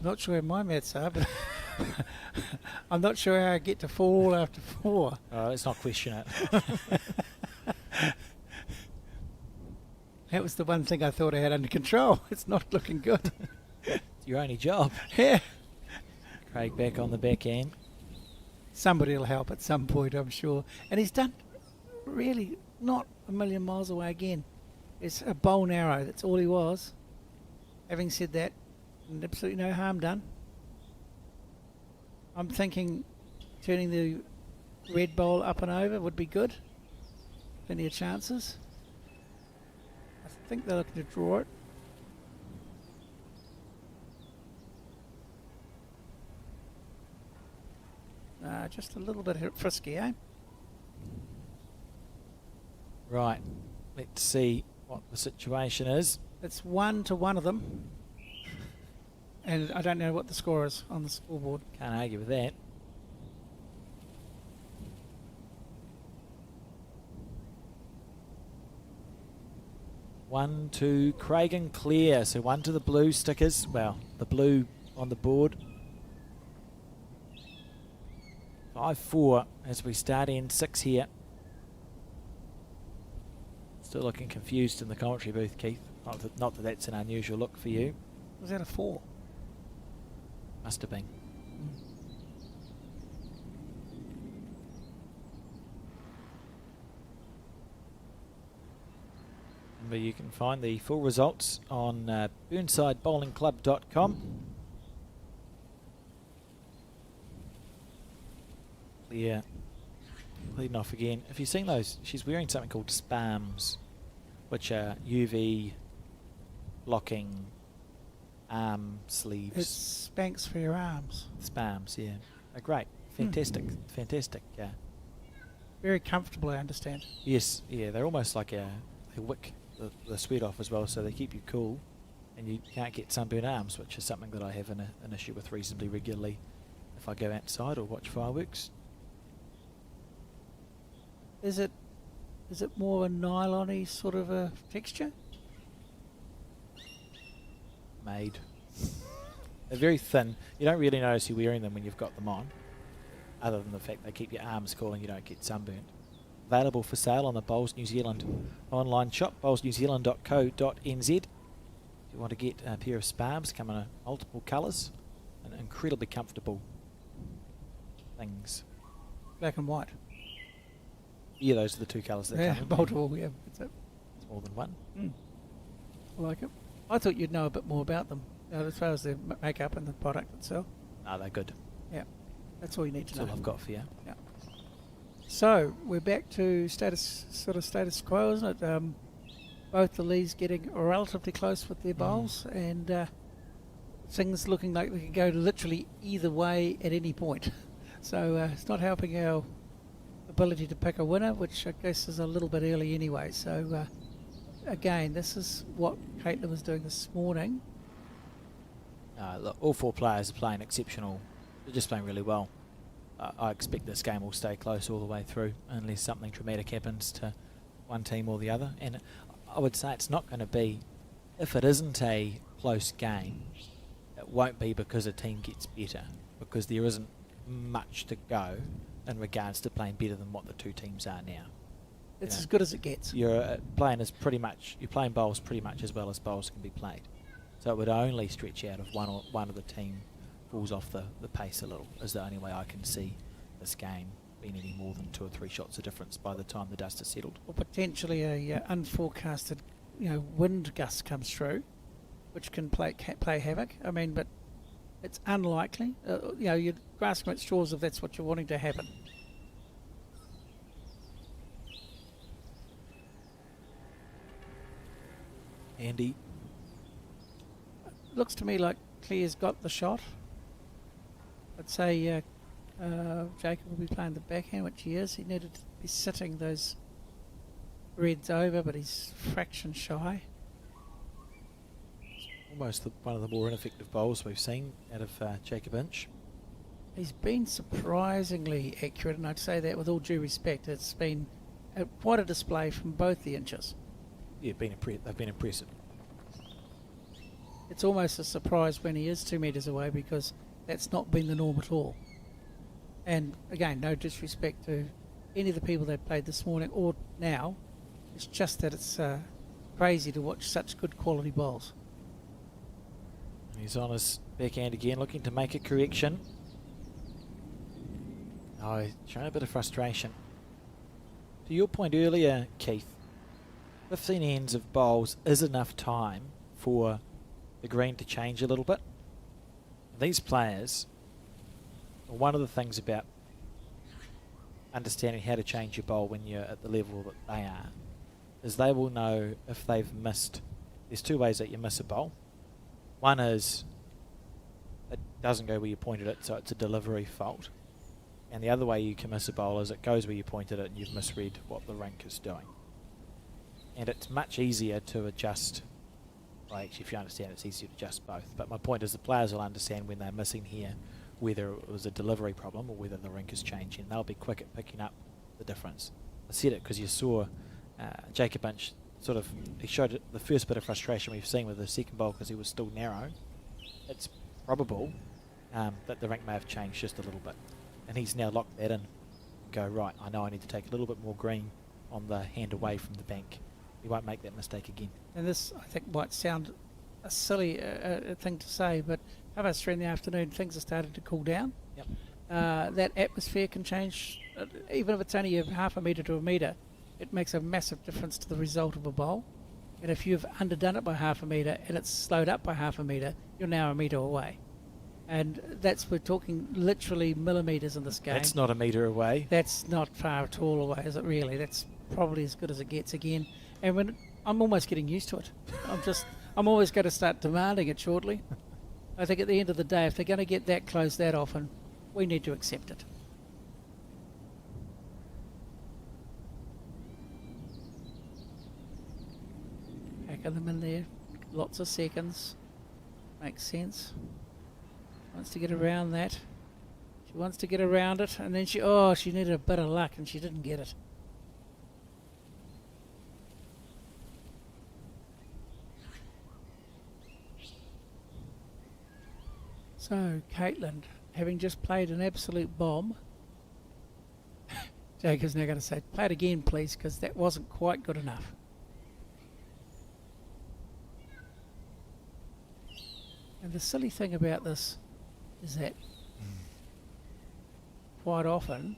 Speaker 2: Not sure how my maths are, but I'm not sure how I get to 4 all after 4.
Speaker 1: Let's not question it.
Speaker 2: That was the one thing I thought I had under control. It's not looking good.
Speaker 1: It's your only job.
Speaker 2: Yeah.
Speaker 1: Craig back on the back end.
Speaker 2: Somebody will help at some point, I'm sure. And he's done really not a million miles away again. It's a bow and arrow. That's all he was. Having said that, absolutely no harm done. I'm thinking turning the red bowl up and over would be good. Plenty of chances. I think they're looking to draw it. Just a little bit frisky, eh?
Speaker 1: Right, let's see what the situation is.
Speaker 2: It's 1 to one of them. And I don't know what the score is on the scoreboard.
Speaker 1: Can't argue with that. One to Craig and Claire. So 1 to the blue stickers. Well, the blue on the board. 5-4 as we start in 6 here. Still looking confused in the commentary booth, Keith. Not that that's an unusual look for you.
Speaker 2: Was that a 4?
Speaker 1: Must have been. Remember, you can find the full results on burnsidebowlingclub.com. Yeah, leading off again. If you've seen those, she's wearing something called spams, which are UV blocking arm sleeves.
Speaker 2: It's Spanx for your arms.
Speaker 1: Spams, yeah. They're great. Fantastic. Fantastic. Yeah.
Speaker 2: Very comfortable, I understand.
Speaker 1: Yes, yeah. They're almost like they wick the sweat off as well, so they keep you cool and you can't get sunburned arms, which is something that I have an issue with reasonably regularly if I go outside or watch fireworks.
Speaker 2: Is it more a nylon-y sort of a texture?
Speaker 1: Made. They're very thin. You don't really notice you're wearing them when you've got them on, other than the fact they keep your arms cool and you don't get sunburnt. Available for sale on the Bowls New Zealand online shop, bowlsnewzealand.co.nz. If you want to get a pair of spams, come in multiple colours and incredibly comfortable things.
Speaker 2: Black and white.
Speaker 1: Yeah, those are the two colours that
Speaker 2: Yeah,
Speaker 1: come in.
Speaker 2: multiple, yeah. That's it.
Speaker 1: It's more than one.
Speaker 2: I like it. I thought you'd know a bit more about them, as far as the makeup and the product itself.
Speaker 1: No, they're good.
Speaker 2: Yeah, that's all you need to
Speaker 1: That's
Speaker 2: know.
Speaker 1: all I've got for you.
Speaker 2: Yeah. So we're back to status quo, isn't it? Both the leads getting relatively close with their bowls, and things looking like they could go literally either way at any point. So it's not helping our ability to pick a winner, which I guess is a little bit early anyway. So again, this is what Caitlin was doing this morning.
Speaker 1: Look, all 4 players are playing exceptional. They're just playing really well. I expect this game will stay close all the way through unless something dramatic happens to one team or the other. And I would say it's not going to be, if it isn't a close game, it won't be because a team gets better, because there isn't much to go in regards to playing better than what the two teams are now.
Speaker 2: It's as good as it gets.
Speaker 1: You're playing bowls pretty much as well as bowls can be played. So it would only stretch out if one of the team falls off the pace a little, is the only way I can see this game being any more than 2 or 3 shots of difference by the time the dust is settled.
Speaker 2: Or potentially a unforecasted, wind gust comes through, which can play havoc. I mean, but it's unlikely. You're grasping at straws if that's what you're wanting to happen.
Speaker 1: Andy,
Speaker 2: Looks to me like Claire's got the shot. I'd say Jacob will be playing the backhand, which he is. He needed to be sitting those reds over, but he's fraction shy.
Speaker 1: almost one of the more ineffective bowls we've seen out of Jacob Inch.
Speaker 2: He's been surprisingly accurate, and I'd say that with all due respect. It's been quite a display from both the Inches.
Speaker 1: Yeah, they've been impressive.
Speaker 2: It's almost a surprise when he is 2 metres away, because that's not been the norm at all. And again, no disrespect to any of the people that played this morning or now. It's just that it's crazy to watch such good quality bowls.
Speaker 1: He's on his backhand again, looking to make a correction. Oh, showing a bit of frustration. To your point earlier, Keith, 15 ends of bowls is enough time for the green to change a little bit. These players, one of the things about understanding how to change your bowl when you're at the level that they are, is they will know if they've missed. There's 2 ways that you miss a bowl. One is it doesn't go where you pointed it, so it's a delivery fault. And the other way you can miss a bowl is it goes where you pointed it and you've misread what the rink is doing. and it's much easier to adjust. Well, actually, if you understand, it's easier to adjust both. But my point is the players will understand when they're missing here, whether it was a delivery problem or whether the rink is changing. They'll be quick at picking up the difference. I said it because you saw Jacob Inch sort of, he showed the first bit of frustration we've seen with the second bowl because he was still narrow. It's probable that the rink may have changed just a little bit. And he's now locked that in and go, right, I know I need to take a little bit more green on the hand away from the bank. He won't make that mistake again.
Speaker 2: And this, I think, might sound a silly thing to say, but half past 3 in the afternoon, things are starting to cool down.
Speaker 1: Yep.
Speaker 2: That atmosphere can change, even if it's only half a metre to a metre, it makes a massive difference to the result of a bowl. And if you've underdone it by half a metre and it's slowed up by half a metre, you're now a metre away. And we're talking literally millimetres in this game.
Speaker 1: That's not a metre away.
Speaker 2: That's not far at all away, is it really? That's probably as good as it gets again. And I'm almost getting used to it. I'm always going to start demanding it shortly. I think at the end of the day, if they're going to get that close that often, we need to accept it. Packing them in there, lots of seconds. Makes sense. Wants to get around that. She wants to get around it, and then she needed a bit of luck, and she didn't get it. So, Caitlin, having just played an absolute bomb, Jacob's now going to say, play it again, please, because that wasn't quite good enough. And the silly thing about this is that quite often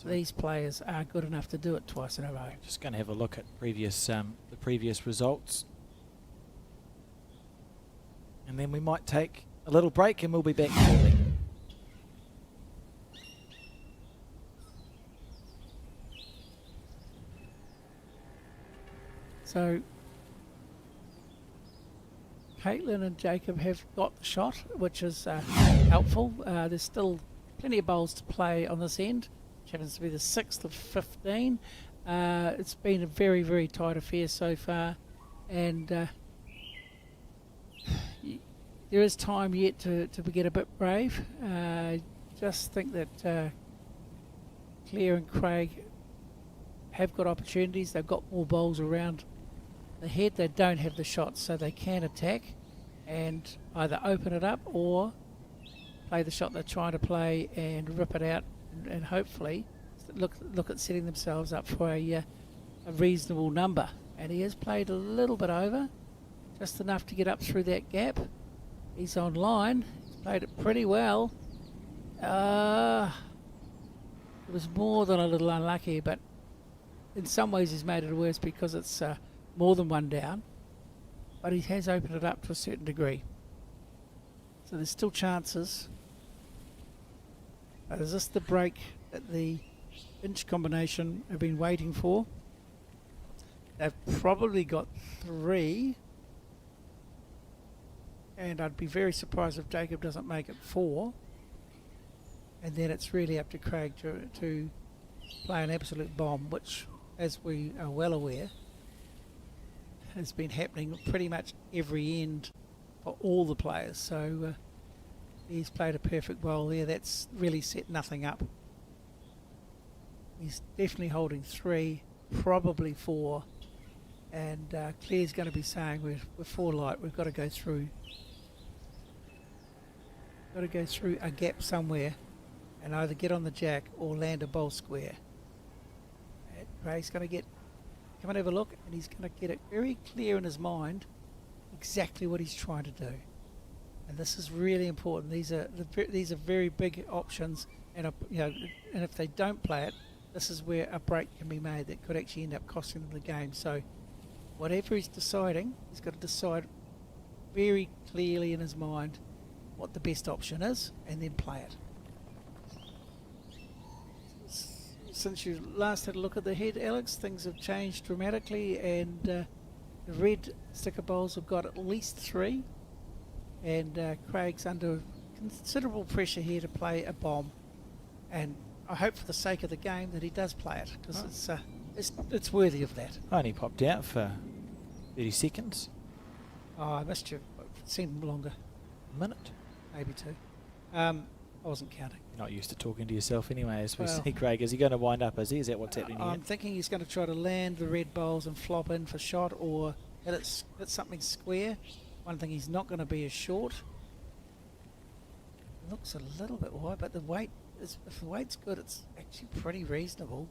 Speaker 2: these players are good enough to do it twice in a row.
Speaker 1: Just going to have a look at the previous results. And then we might take a little break and we'll be back shortly.
Speaker 2: So Caitlin and Jacob have got the shot, which is helpful. There's still plenty of bowls to play on this end, which happens to be the 6th of 15. It's been a very, very tight affair so far, and there is time yet to get a bit brave. Just think that Claire and Craig have got opportunities. They've got more bowls around the head. They don't have the shots, so they can attack and either open it up or play the shot they're trying to play and rip it out and hopefully look at setting themselves up for a reasonable number. And he has played a little bit over, just enough to get up through that gap. He's on line. He's played it pretty well. It was more than a little unlucky, but in some ways he's made it worse because it's more than one down. But he has opened it up to a certain degree. So there's still chances. Is this the break that the Inch combination have been waiting for? They've probably got 3. And I'd be very surprised if Jacob doesn't make it 4. And then it's really up to Craig to play an absolute bomb, which, as we are well aware, has been happening pretty much every end for all the players. So he's played a perfect bowl there. That's really set nothing up. He's definitely holding 3, probably 4. And Claire's going to be saying we're 4 light. We've got to go through. Got to go through a gap somewhere and either get on the jack or land a bowl square. And Craig's going to come and have a look, and he's going to get it very clear in his mind exactly what he's trying to do. And this is really important. These are very big options, and and if they don't play it, this is where a break can be made that could actually end up costing them the game. So whatever he's deciding, he's got to decide very clearly in his mind what the best option is and then play it. Since you last had a look at the head, Alex, things have changed dramatically, and the red sticker bowls have got at least 3, and Craig's under considerable pressure here to play a bomb, and I hope for the sake of the game that he does play it, because it's worthy of that.
Speaker 1: Only popped out for 30 seconds,
Speaker 2: Oh, I missed you. Seemed longer,
Speaker 1: a minute.
Speaker 2: maybe two. I wasn't counting.
Speaker 1: You're not used to talking to yourself anyway, as we
Speaker 2: Well,
Speaker 1: see, Craig. Is he going to wind up, is he? Is that what's happening here?
Speaker 2: I'm thinking he's going to try to land the red bowls and flop in for shot or hit something square. One thing he's not going to be is short. It looks a little bit wide, but the weight is, if the weight's good, it's actually pretty reasonable.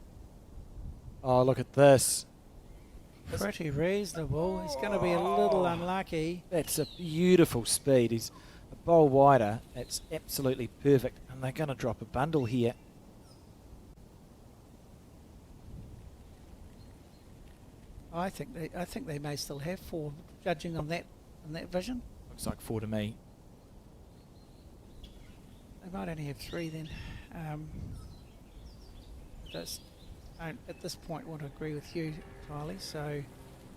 Speaker 1: Oh, look at this.
Speaker 2: Pretty reasonable. He's going to be a little unlucky.
Speaker 1: That's a beautiful speed. He's a bowl wider. That's absolutely perfect. And they're going to drop a bundle here.
Speaker 2: I think they may still have 4, judging on that vision.
Speaker 1: Looks like 4 to me.
Speaker 2: They might only have 3 then. I don't at this point want to agree with you, Kylie. So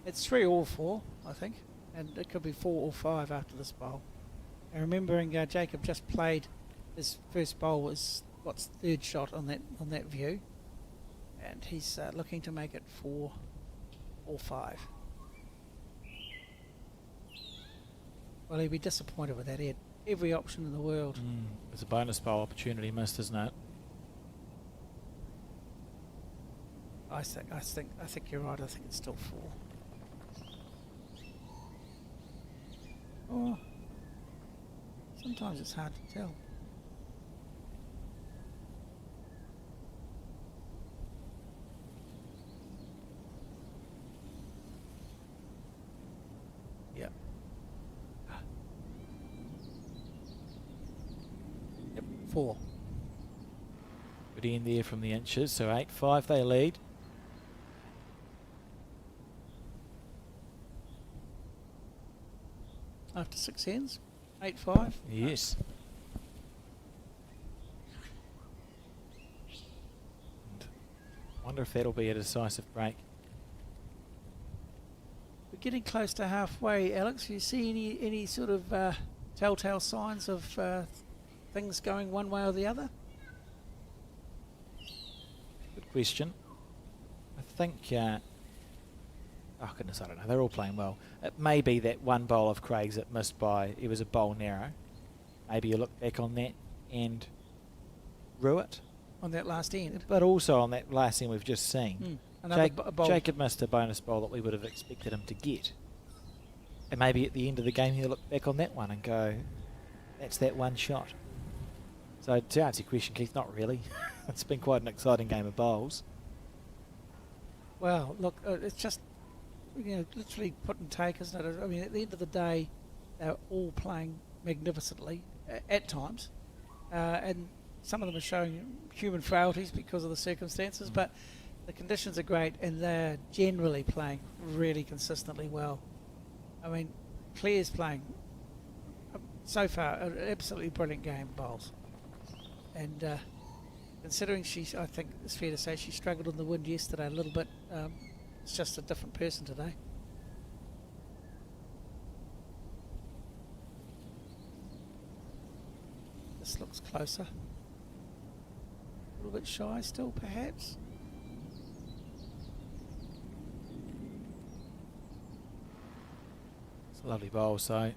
Speaker 2: it's 3 or 4, I think, and it could be 4 or 5 after this bowl. And remembering Jacob just played his first bowl was what's third shot on that view, and he's looking to make it 4 or 5. Well, he'd be disappointed with that. He had every option in the world.
Speaker 1: It's a bonus bowl opportunity missed, isn't it?
Speaker 2: I think you're right. I think it's still 4. Oh, sometimes it's hard to tell.
Speaker 1: Yep.
Speaker 2: Yep, 4.
Speaker 1: Good end there from the inches. So 8-5 they lead.
Speaker 2: After 6 ends, 8-5.
Speaker 1: Yes. And wonder if that'll be a decisive break.
Speaker 2: We're getting close to halfway, Alex. You see any sort of telltale signs of things going one way or the other?
Speaker 1: Good question. I think... oh goodness, I don't know. They're all playing well. It may be that one bowl of Craig's that missed by... It was a bowl narrow. Maybe you look back on that and rue it.
Speaker 2: On that last end.
Speaker 1: But also on that last end we've just seen.
Speaker 2: Another bowl.
Speaker 1: Jacob missed a bonus bowl that we would have expected him to get. And maybe at the end of the game he'll look back on that one and go, that's that one shot. So to answer your question, Keith, not really. It's been quite an exciting game of bowls.
Speaker 2: Well, look, it's just, literally put and take, isn't it? I mean, at the end of the day, they're all playing magnificently at times. And some of them are showing human frailties because of the circumstances, but the conditions are great and they're generally playing really consistently well. I mean, Claire's playing, so far, an absolutely brilliant game of bowls. And considering I think it's fair to say she struggled in the wind yesterday a little bit, it's just a different person today. This looks closer. A little bit shy still, perhaps.
Speaker 1: It's a lovely bowl, so...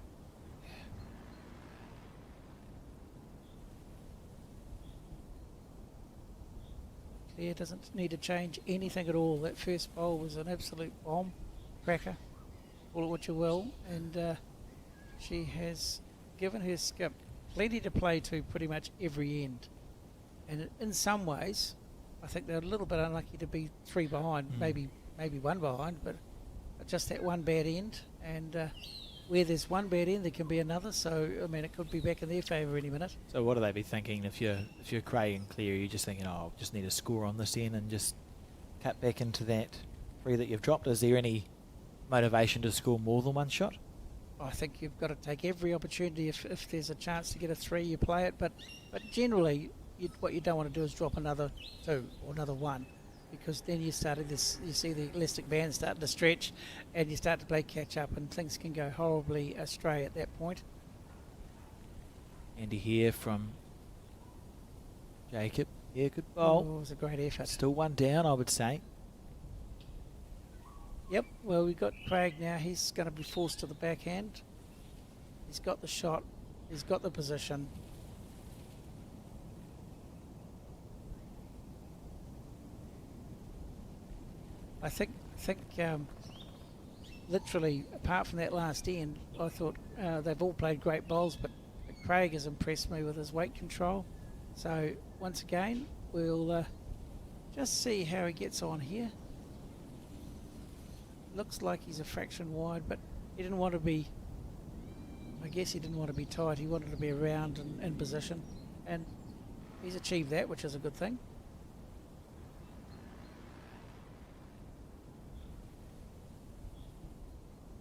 Speaker 2: Claire doesn't need to change anything at all. That first bowl was an absolute bomb cracker, call it what you will, and she has given her skip plenty to play to pretty much every end. And in some ways, I think they're a little bit unlucky to be 3 behind, maybe 1 behind, but just that one bad end. And where there's one bad end, there can be another. So I mean, it could be back in their favour any minute.
Speaker 1: So what do they be thinking if you're Craig and Claire? You're just thinking, oh, just need a score on this end and just cut back into that 3 that you've dropped. Is there any motivation to score more than one shot?
Speaker 2: I think you've got to take every opportunity. If there's a chance to get a 3, you play it. But generally, what you don't want to do is drop another 2 or another 1, because then you see the elastic band starting to stretch, and you start to play catch up, and things can go horribly astray at that point.
Speaker 1: Andy here from Jacob. Yeah, good bowl.
Speaker 2: Oh, it was a great effort.
Speaker 1: Still 1 down, I would say.
Speaker 2: Yep, well, we've got Craig now. He's going to be forced to the backhand. He's got the shot. He's got the position. I think literally, apart from that last end, I thought they've all played great bowls, but Craig has impressed me with his weight control. So, once again, we'll just see how he gets on here. Looks like he's a fraction wide, but he didn't want to be, I guess he didn't want to be tight. He wanted to be around and in position, and he's achieved that, which is a good thing.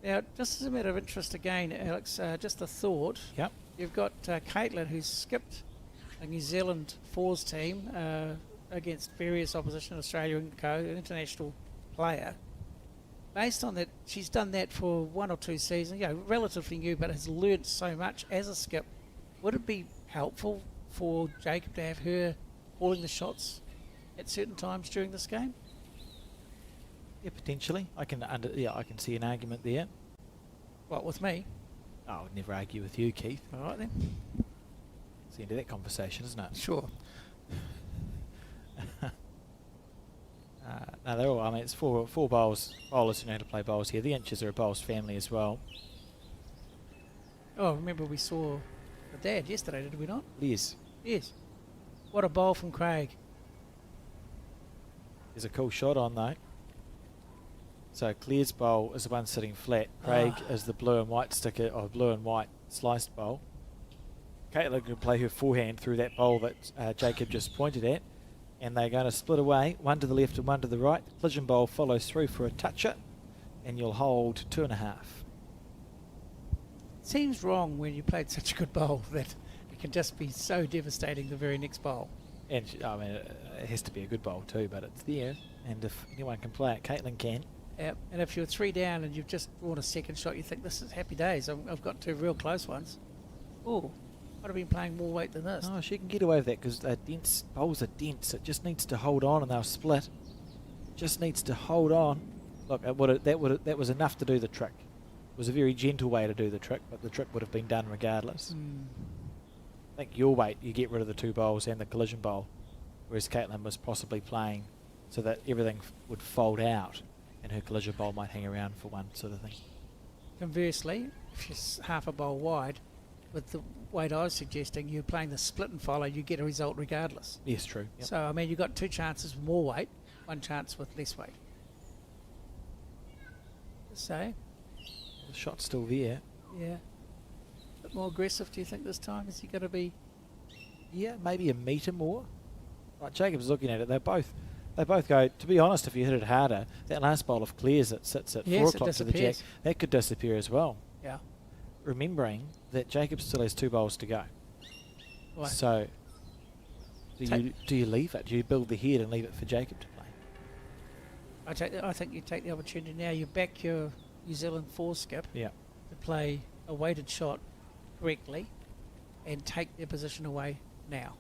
Speaker 2: Now, just as a matter of interest again, Alex, just a thought.
Speaker 1: Yep.
Speaker 2: You've got Caitlin, who's skipped a New Zealand fours team against various opposition, Australia and co, an international player. Based on that, she's done that for 1 or 2 seasons, relatively new, but has learnt so much as a skip. Would it be helpful for Jacob to have her calling the shots at certain times during this game?
Speaker 1: Yeah, potentially. I can see an argument there.
Speaker 2: What, with me?
Speaker 1: Oh, I would never argue with you, Keith.
Speaker 2: All right then.
Speaker 1: It's the end of that conversation, isn't it?
Speaker 2: Sure.
Speaker 1: No, they're all. I mean, it's four bowlers who know how to play bowls here. The Inches are a bowls family as well.
Speaker 2: Oh, remember we saw the dad yesterday, did we not?
Speaker 1: Liz,
Speaker 2: Yes. What a bowl from Craig.
Speaker 1: there's a cool shot on though. So Claire's bowl is the one sitting flat. Craig is the blue and white sticker, or blue and white sliced bowl. Caitlin can play her forehand through that bowl that Jacob just pointed at, and they're going to split away, one to the left and one to the right. The collision bowl follows through for a toucher, and you'll hold 2.5.
Speaker 2: Seems wrong when you played such a good bowl that it can just be so devastating the very next bowl.
Speaker 1: And I mean, it has to be a good bowl too, but it's there, and if anyone can play it, Caitlin can.
Speaker 2: Yep. And if you're 3 down and you've just drawn a second shot, you think this is happy days. I've got 2 real close ones. Oh, I'd have been playing more weight than this.
Speaker 1: Oh, she can get away with that because dense bowls are dense. It just needs to hold on, and they'll split. Just needs to hold on. Look, that was enough to do the trick. It was a very gentle way to do the trick, but the trick would have been done regardless. I think your weight, you get rid of the 2 bowls and the collision bowl, whereas Caitlin was possibly playing so that everything would fold out, and her collision bowl might hang around for one sort of thing.
Speaker 2: Conversely, if you're half a bowl wide, with the weight I was suggesting, you're playing the split and follow, you get a result regardless.
Speaker 1: Yes, true. Yep.
Speaker 2: So, I mean, you've got 2 chances with more weight, 1 chance with less weight. So,
Speaker 1: The shot's still there.
Speaker 2: yeah. A bit more aggressive, do you think, this time? Is he going to be...
Speaker 1: Yeah, maybe a metre more. Like Jacob's looking at it, they both go, to be honest, if you hit it harder, that last bowl of Claire's that sits at 4 o'clock to the jack, that could disappear as well.
Speaker 2: Yeah.
Speaker 1: Remembering that Jacob still has 2 bowls to go.
Speaker 2: Right.
Speaker 1: So, do you leave it? Do you build the head and leave it for Jacob to play?
Speaker 2: I think you take the opportunity now. You back your New Zealand 4 skip
Speaker 1: Yeah.
Speaker 2: to play a weighted shot correctly and take their position away now.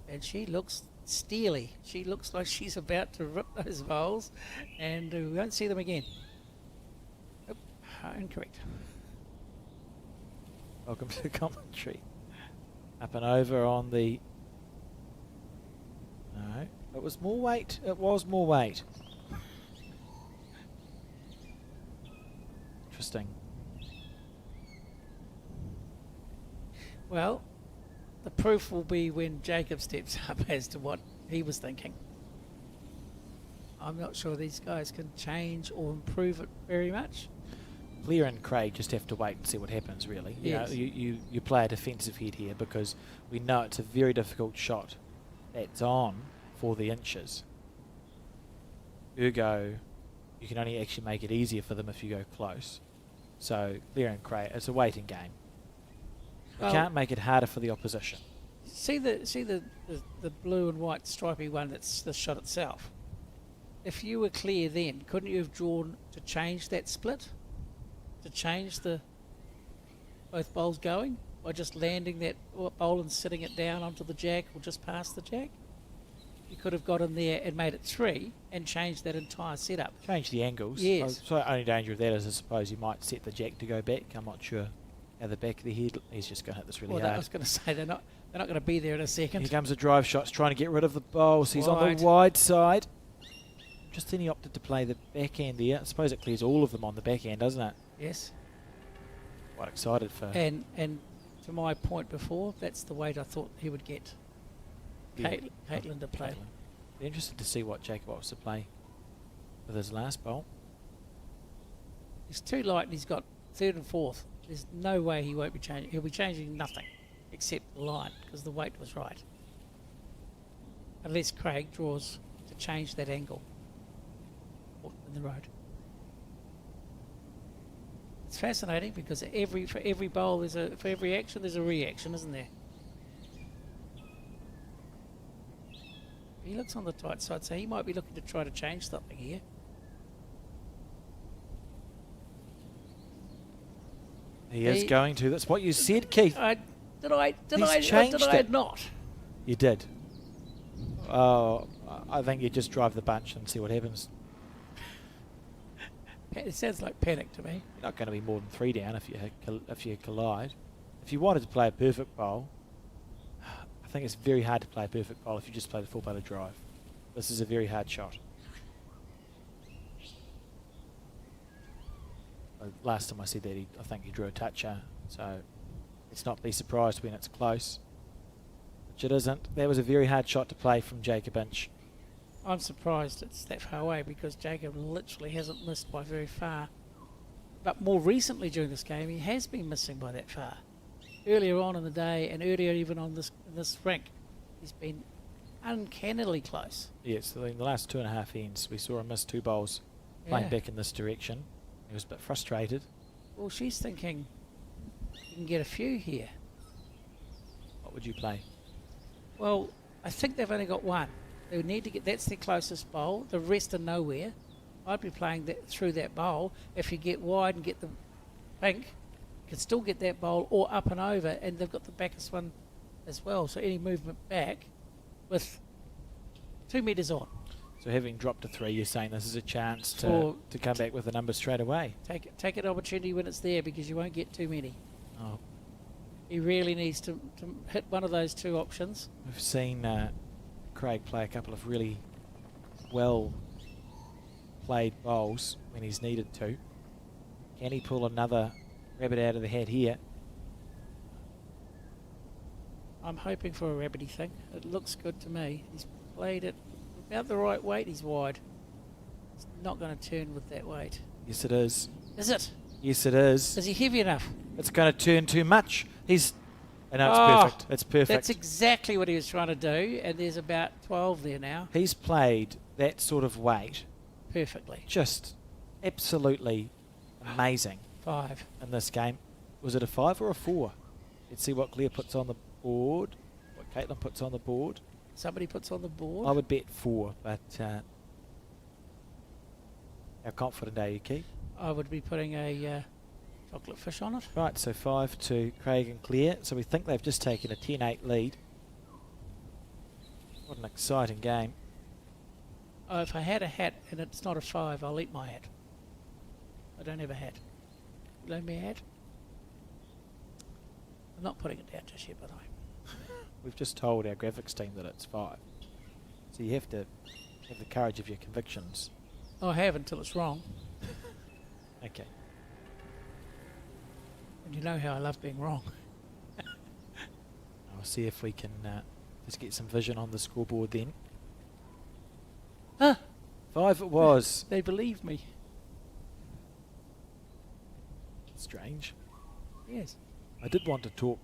Speaker 2: And she looks steely. She looks like she's about to rip those bowls, and we won't see them again. Nope, incorrect.
Speaker 1: Welcome to commentary. Up and over on the... No, it was more weight. It was more weight. Interesting.
Speaker 2: Well, the proof will be when Jacob steps up as to what he was thinking. I'm not sure these guys can change or improve it very much.
Speaker 1: Claire and Craig just have to wait and see what happens, really.
Speaker 2: Yes.
Speaker 1: You play a defensive head here because we know it's a very difficult shot that's on for the Inches. Ergo, you can only actually make it easier for them if you go close. So, Claire and Craig, it's a waiting game. You
Speaker 2: Well,
Speaker 1: can't make it harder for the opposition.
Speaker 2: See the blue and white stripy one that's the shot itself. If you were clear then, couldn't you have drawn to change that split? To change the both bowls going by just landing that bowl and sitting it down onto the jack or just past the jack? you could have got in there and made it 3 and changed that entire setup.
Speaker 1: Change the angles.
Speaker 2: Yes.
Speaker 1: So only danger of that is I suppose you might set the jack to go back. I'm not sure how the back of the head. He's just going to hit this really
Speaker 2: Well, I
Speaker 1: hard.
Speaker 2: was going to say they're not going to be there in a second.
Speaker 1: Here comes a drive shot. He's trying to get rid of the bowls. He's on
Speaker 2: Wide.
Speaker 1: the wide side. Just then he opted to play the backhand there. I suppose it clears all of them on the backhand, doesn't it?
Speaker 2: Yes.
Speaker 1: Quite excited for
Speaker 2: And to my point before, that's the weight I thought he would get.
Speaker 1: Yeah.
Speaker 2: Caitlin to play.
Speaker 1: Be interested to see what Jacob wants to play with his last bowl.
Speaker 2: He's too light and he's got 3rd and 4th. There's no way he won't be changing. He'll be changing nothing except the line because the weight was right. Unless Craig draws to change that angle in the road. It's fascinating because for every bowl for every action there's a reaction, isn't there? He looks on the tight side, so he might be looking to try to change something here.
Speaker 1: He is going to. That's what you said, Keith.
Speaker 2: Did I
Speaker 1: changed it.
Speaker 2: not?
Speaker 1: You did. Oh, I think you just drive the bunch and see what happens.
Speaker 2: It sounds like panic to me.
Speaker 1: You're not going to be more than 3 down if you collide. If you wanted to play a perfect bowl, I think it's very hard to play a perfect bowl if you just play the full butter drive. This is a very hard shot. Last time I said that, I think he drew a toucher, so let's not be surprised when it's close. Which it isn't. That was a very hard shot to play from Jacob Inch.
Speaker 2: I'm surprised it's that far away because Jacob literally hasn't missed by very far. But more recently during this game, he has been missing by that far. Earlier on in the day and earlier even on this rink, he's been uncannily close.
Speaker 1: Yes, in the last 2.5 ends, we saw him miss 2 bowls playing back in this direction. He was a bit frustrated.
Speaker 2: Well, she's thinking you can get a few here.
Speaker 1: What would you play?
Speaker 2: Well, I think they've only got 1. They would need to get, that's their closest bowl. The rest are nowhere. I'd be playing that through that bowl. If you get wide and get the pink, you can still get that bowl or up and over, and they've got the backest one as well. So any movement back with 2 metres on.
Speaker 1: So having dropped to 3, you're saying this is a chance to come back with a number straight away.
Speaker 2: Take an opportunity when it's there because you won't get too many.
Speaker 1: Oh.
Speaker 2: He really needs to hit one of those 2 options.
Speaker 1: We've seen Craig play a couple of really well played bowls when he's needed to. Can he pull another rabbit out of the hat here?
Speaker 2: I'm hoping for a rabbity thing. It looks good to me. He's played it about the right weight. He's wide. It's not going to turn with that weight.
Speaker 1: Yes, it is.
Speaker 2: Is it?
Speaker 1: Yes, it is.
Speaker 2: Is he heavy enough?
Speaker 1: It's going to turn too much. And no, it's perfect. It's perfect.
Speaker 2: That's exactly what he was trying to do, and there's about 12 there now.
Speaker 1: He's played that sort of weight
Speaker 2: Perfectly.
Speaker 1: just absolutely amazing
Speaker 2: 5.
Speaker 1: in this game. Was it a 5 or a 4? Let's see what Claire puts on the board, what Caitlin puts on the board.
Speaker 2: Somebody puts on the board.
Speaker 1: I would bet 4, but how confident are you, Keith?
Speaker 2: I would be putting a chocolate fish on it.
Speaker 1: Right, so 5 to Craig and Claire. So we think they've just taken a 10-8 lead. What an exciting game.
Speaker 2: Oh, if I had a hat and it's not a 5, I'll eat my hat. I don't have a hat. You loan me a hat? I'm not putting it down just yet, but
Speaker 1: We've just told our graphics team that it's 5. So you have to have the courage of your convictions.
Speaker 2: I have until it's wrong.
Speaker 1: Okay.
Speaker 2: And you know how I love being wrong.
Speaker 1: I'll see if we can just get some vision on the scoreboard then.
Speaker 2: Huh?
Speaker 1: 5 it was.
Speaker 2: They believe me.
Speaker 1: Strange.
Speaker 2: Yes.
Speaker 1: I did want to talk.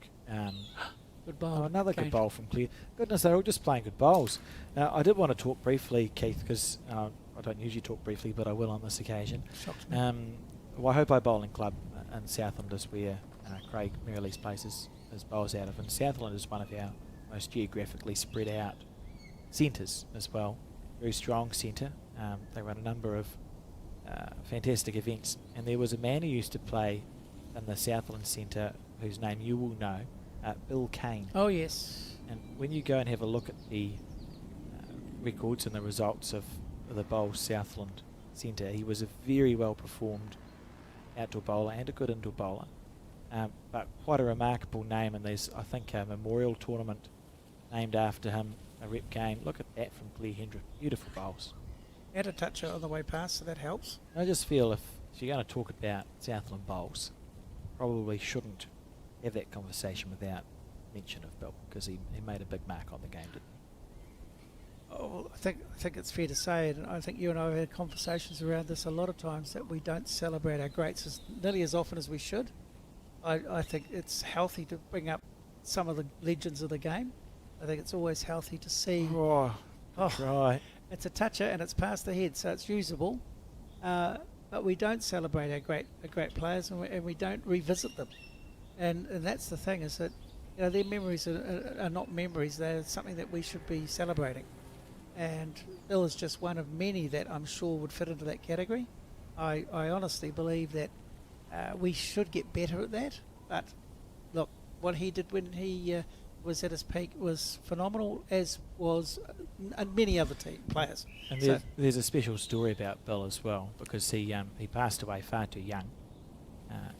Speaker 2: Good bowl.
Speaker 1: Another good bowl from Claire. Goodness, they're all just playing good bowls. Now, I did want to talk briefly, Keith, because I don't usually talk briefly, but I will on this occasion.
Speaker 2: Shocks me.
Speaker 1: Waihopai Bowling Club in Southland is where Craig Merrill's places his bowls out of. And Southland is one of our most geographically spread out centres as well. Very strong centre. They run a number of fantastic events. And there was a man who used to play in the Southland Centre whose name you will know, Bill Kane.
Speaker 2: Oh, yes.
Speaker 1: And when you go and have a look at the records and the results of the bowl Southland Centre. He was a very well performed outdoor bowler and a good indoor bowler, but quite a remarkable name, and there's, I think, a memorial tournament named after him, a rep game. Look at that from Blair Hendrick. Beautiful bowls.
Speaker 2: Had a toucher on the way past, so that helps.
Speaker 1: I just feel if you're going to talk about Southland bowls, probably shouldn't have that conversation without mention of Bill, because he made a big mark on the game, didn't he?
Speaker 2: Oh, I think it's fair to say, and I think you and I have had conversations around this a lot of times, that we don't celebrate our greats as nearly as often as we should. I think it's healthy to bring up some of the legends of the game. I think it's always healthy to see.
Speaker 1: Oh,
Speaker 2: Oh,
Speaker 1: right.
Speaker 2: it's a toucher and it's past the head, so it's usable. But we don't celebrate our great players, and we don't revisit them. And that's the thing, is that their memories are not memories; they're something that we should be celebrating. And Bill is just one of many that I'm sure would fit into that category. I honestly believe that we should get better at that. But look, what he did when he was at his peak was phenomenal, as was many other players.
Speaker 1: And there's a special story about Bill as well, because he passed away far too young,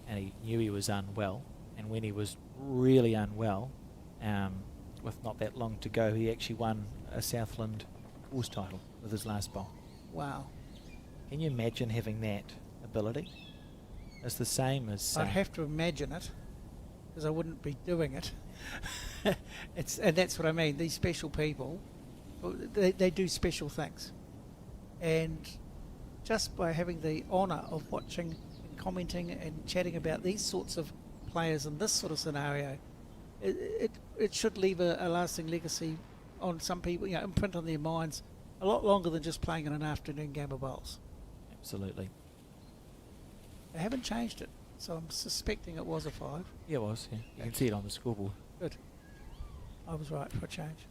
Speaker 1: and he knew he was unwell. And when he was really unwell, with not that long to go, he actually won a Southland course title with his last bowl.
Speaker 2: Wow.
Speaker 1: Can you imagine having that ability? It's the same as...
Speaker 2: I'd have to imagine it, because I wouldn't be doing it. And that's what I mean. These special people, they do special things. And just by having the honour of watching and commenting and chatting about these sorts of players in this sort of scenario, it should leave a lasting legacy on some people, imprint on their minds a lot longer than just playing in an afternoon game of bowls.
Speaker 1: Absolutely.
Speaker 2: They haven't changed it, so I'm suspecting it was a 5.
Speaker 1: Yeah, it was. Yeah. You can see it on the scoreboard.
Speaker 2: Good. I was right for a change.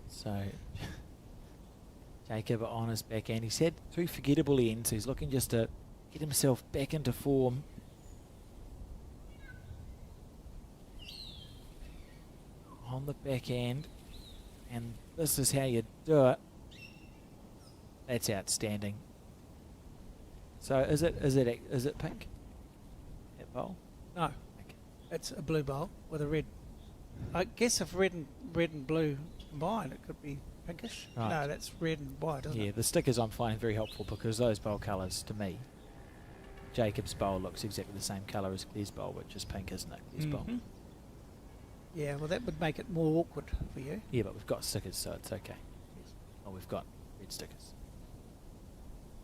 Speaker 1: So, Jacob on his backhand. He's had 2 forgettable ends. He's looking just to get himself back into form. On the backhand. And this is how you do it. That's outstanding. So is it pink? That bowl?
Speaker 2: No,
Speaker 1: Okay.
Speaker 2: it's a blue bowl with a red. I guess if red and blue combine, it could be pinkish.
Speaker 1: Right.
Speaker 2: No, that's red and white, isn't
Speaker 1: Yeah,
Speaker 2: it?
Speaker 1: the stickers I'm finding very helpful, because those bowl colours, to me, Jacob's bowl looks exactly the same colour as Claire's bowl, which is pink, isn't it? Claire's bowl.
Speaker 2: Mhm. Yeah, well, that would make it more awkward for you.
Speaker 1: Yeah, but we've got stickers, so it's okay. Oh, we've got red stickers.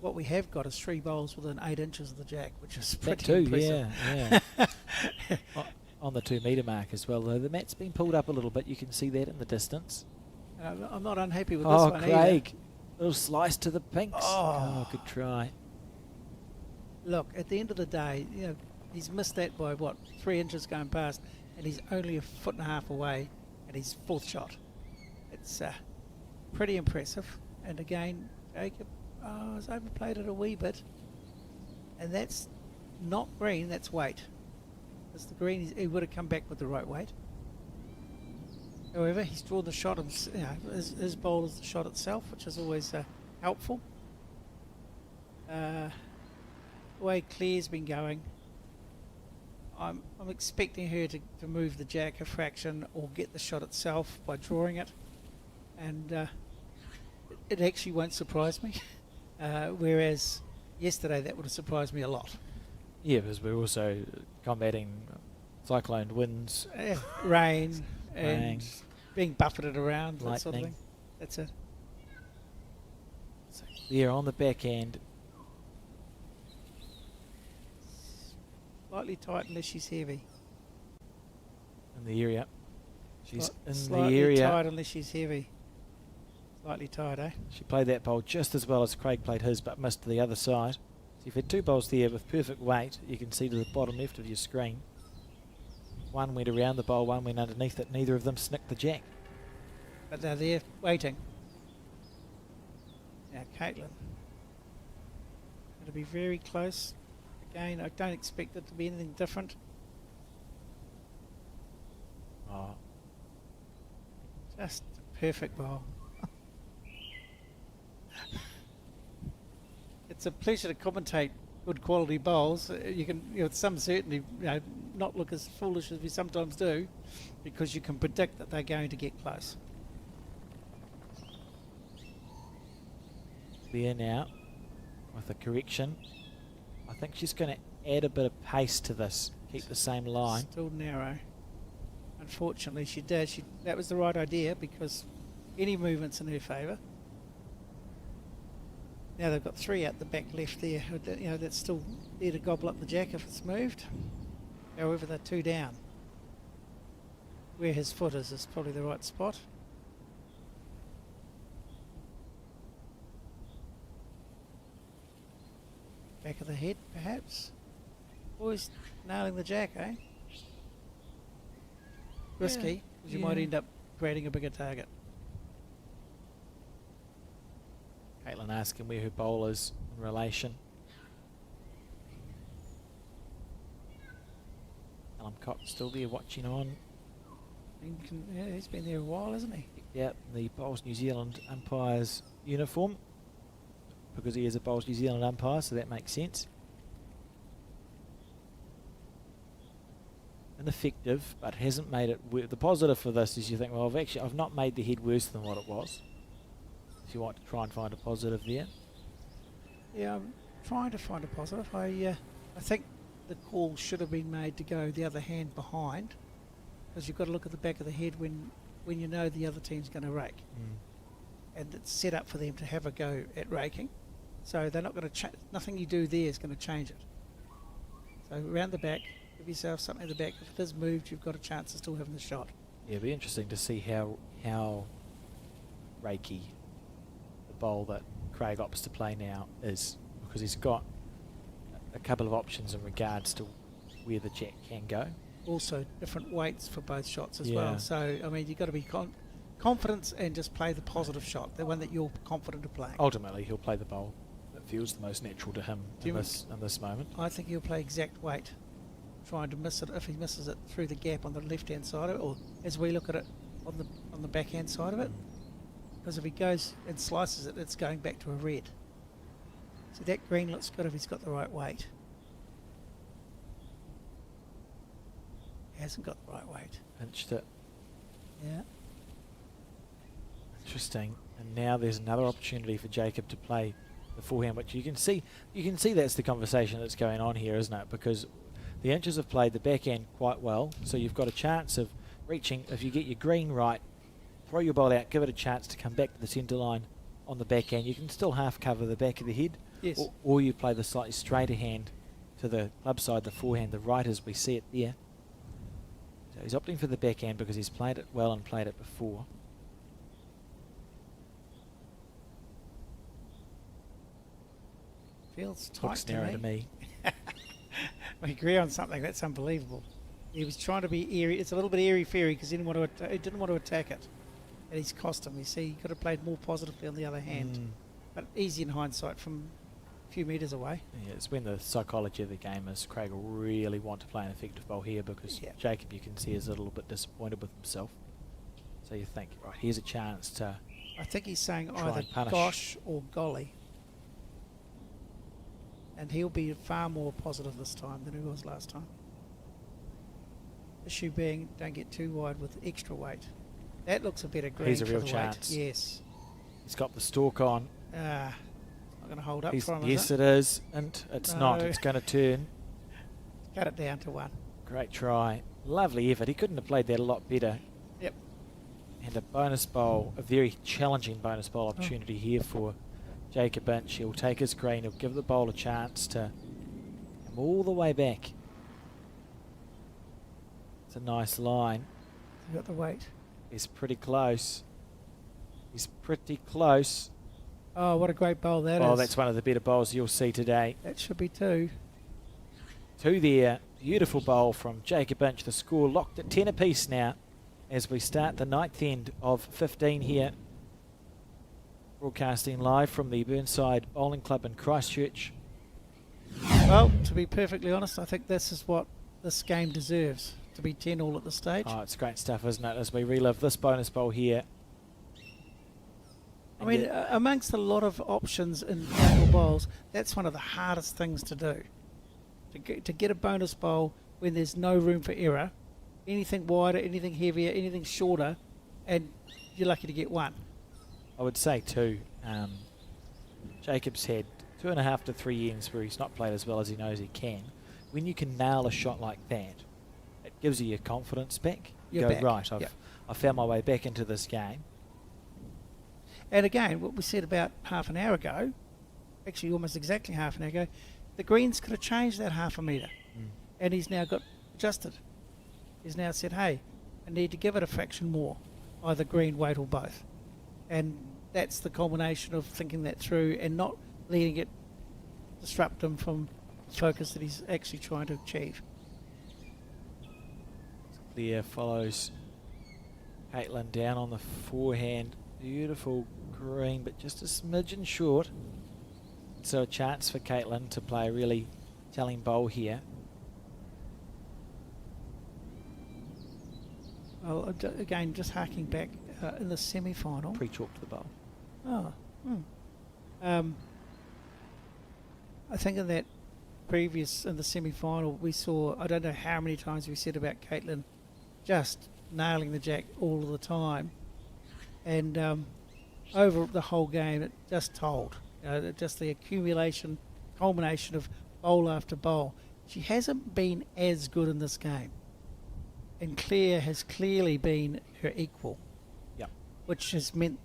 Speaker 2: What we have got is 3 bowls within 8 inches of the jack, which is
Speaker 1: That
Speaker 2: pretty
Speaker 1: too,
Speaker 2: impressive.
Speaker 1: yeah. On the 2 metre mark as well, though. The mat's been pulled up a little bit. You can see that in the distance.
Speaker 2: I'm not unhappy with
Speaker 1: Oh,
Speaker 2: this one
Speaker 1: Craig. Little slice to the pinks.
Speaker 2: Oh.
Speaker 1: Good try.
Speaker 2: either. Look, at the end of the day, he's missed that by, 3 inches going past, and he's only a 1.5 feet away, and he's 4th shot. It's pretty impressive. And again, Jacob has overplayed it a wee bit. And that's not green, that's weight. Because the green, he would have come back with the right weight. However, he's drawn the shot, and his bowl is the shot itself, which is always helpful. The way Claire's been going, I'm expecting her to move the jack a fraction or get the shot itself by drawing it, and it actually won't surprise me. Whereas yesterday that would have surprised me a lot.
Speaker 1: Yeah, because we're also combating cyclone winds,
Speaker 2: Rain and
Speaker 1: Rain.
Speaker 2: being buffeted around, that sort of
Speaker 1: Lightning.
Speaker 2: thing. That's it.
Speaker 1: So there on the backhand.
Speaker 2: Slightly tight unless she's heavy.
Speaker 1: In the area. She's in
Speaker 2: Slightly
Speaker 1: the area.
Speaker 2: tight unless she's heavy. Slightly tight, eh?
Speaker 1: She played that bowl just as well as Craig played his, but missed the other side. So you've had 2 bowls there with perfect weight. You can see to the bottom left of your screen. One went around the bowl, one went underneath it. Neither of them snicked the jack.
Speaker 2: But they're there waiting. Now, Caitlin. It'll be very close. Again, I don't expect it to be anything different.
Speaker 1: Oh,
Speaker 2: Just a perfect bowl. it's a pleasure to commentate good quality bowls. You can, with some certainty, not look as foolish as we sometimes do, because you can predict that they're going to get close.
Speaker 1: There now with a correction. I think she's going to add a bit of pace to this. Keep the same line.
Speaker 2: Still narrow. Unfortunately, she did. That was the right idea, because any movement's in her favour. Now they've got 3 out the back left there. That's still there to gobble up the jack if it's moved. However, they're 2 down. Where his foot is probably the right spot. Back of the head, perhaps. Always nailing the jack, eh? Risky, because you might end up creating a bigger target.
Speaker 1: Caitlin asking where her bowl is in relation. Callum Cox still there watching on.
Speaker 2: Yeah, he's been there a while, hasn't he?
Speaker 1: Yeah, the Bowls New Zealand umpire's uniform, because he is a Bowls New Zealand umpire, so that makes sense. Ineffective, but hasn't made it. The positive for this is you think, well, I've not made the head worse than what it was. If you want to try and find a positive there.
Speaker 2: Yeah, I'm trying to find a positive. I think the call should have been made to go the other hand behind, because you've got to look at the back of the head when you know the other team's going to rake. And it's set up for them to have a go at raking. So they're not going to nothing you do there is going to change it. So around the back, give yourself something at the back. If it is moved, you've got a chance of still having the shot.
Speaker 1: Yeah, it'll be interesting to see how rakey the bowl that Craig opts to play now is, because he's got a couple of options in regards to where the jack can go.
Speaker 2: Also, different weights for both shots as well. So, I mean, you've got to be confident and just play the positive shot, the one that you're confident of playing.
Speaker 1: Ultimately, he'll play the bowl that feels the most natural to him in this moment.
Speaker 2: I think he'll play exact weight, trying to miss it if he misses it through the gap on the left-hand side of it, or as we look at it on the backhand side of it. Because if he goes and slices it, it's going back to a red. So that green looks good if he's got the right weight. He hasn't got the right weight.
Speaker 1: Pinched it.
Speaker 2: Yeah.
Speaker 1: Interesting. And now there's another opportunity for Jacob to play the forehand, which you can see that's the conversation that's going on here, isn't it? Because the Inches have played the backhand quite well, so you've got a chance of reaching. If you get your green right, throw your ball out, give it a chance to come back to the centre line on the backhand. You can still half cover the back of the head,
Speaker 2: yes.
Speaker 1: or you play the slightly straighter hand to the club side, the forehand, the right as we see it there. So he's opting for the backhand because he's played it well and played it before.
Speaker 2: Feels tight
Speaker 1: Looks narrow to me.
Speaker 2: We agree on something. That's unbelievable. He was trying to be airy. It's a little bit airy-fairy because he didn't want to attack it. And he's cost him. You see, he could have played more positively on the other hand. But easy in hindsight from a few metres away.
Speaker 1: Yeah, it's when the psychology of the game is Craig will really want to play an effective bowl here, because Jacob, you can see, is a little bit disappointed with himself. So you think, right, here's a chance to
Speaker 2: I think he's saying
Speaker 1: try
Speaker 2: either
Speaker 1: and punish.
Speaker 2: gosh or golly. And he'll be far more positive this time than he was last time. Issue being, don't get too wide with extra weight. That looks a better green.
Speaker 1: He's a
Speaker 2: for
Speaker 1: real
Speaker 2: the
Speaker 1: chance.
Speaker 2: Weight. Yes.
Speaker 1: He's got the stalk on.
Speaker 2: Not going to hold up for him,
Speaker 1: Yes,
Speaker 2: is it?
Speaker 1: it is. And it's not. It's going to turn.
Speaker 2: Cut it down to 1.
Speaker 1: Great try. Lovely effort. He couldn't have played that a lot better.
Speaker 2: Yep.
Speaker 1: And a bonus bowl, a very challenging bonus bowl opportunity here for Jacob Inch. He'll take his green. He'll give the bowl a chance to come all the way back. It's a nice line.
Speaker 2: You got the weight.
Speaker 1: He's pretty close. He's pretty close.
Speaker 2: Oh, what a great bowl that is.
Speaker 1: Oh, that's one of the better bowls you'll see today.
Speaker 2: That should be 2.
Speaker 1: 2 there. Beautiful bowl from Jacob Inch. The score locked at 10 apiece now as we start the 9th end of 15 here. Broadcasting live from the Burnside Bowling Club in Christchurch.
Speaker 2: Well, to be perfectly honest, I think this is what this game deserves, to be 10-all at this stage.
Speaker 1: Oh, it's great stuff, isn't it, as we relive this bonus bowl here.
Speaker 2: I mean, amongst a lot of options in outdoor bowls, that's one of the hardest things to do. To get a bonus bowl when there's no room for error, anything wider, anything heavier, anything shorter, and you're lucky to get one.
Speaker 1: I would say too, Jacob's had 2.5 to 3 ends where he's not played as well as he knows he can. When you can nail a shot like that, it gives you your confidence back. You
Speaker 2: You're
Speaker 1: go,
Speaker 2: back.
Speaker 1: right,
Speaker 2: Yep.
Speaker 1: I found my way back into this game.
Speaker 2: And again, what we said about half an hour ago, actually almost exactly half an hour ago, the greens could have changed that half a metre. And he's now got adjusted. He's now said, hey, I need to give it a fraction more, either green, weight or both. And that's the culmination of thinking that through and not letting it disrupt him from the focus that he's actually trying to achieve.
Speaker 1: Clear follows Caitlin down on the forehand. Beautiful green, but just a smidgen short. So a chance for Caitlin to play a really telling bowl here.
Speaker 2: Well, again, just harking back in the semi-final.
Speaker 1: Pre-chalked the bowl.
Speaker 2: Oh. I think in that in the semi-final, we saw, I don't know how many times we said about Caitlin just nailing the jack all of the time. And over the whole game, it just told. Just the culmination of bowl after bowl. She hasn't been as good in this game. And Claire has clearly been her equal.
Speaker 1: Yep.
Speaker 2: Which has meant,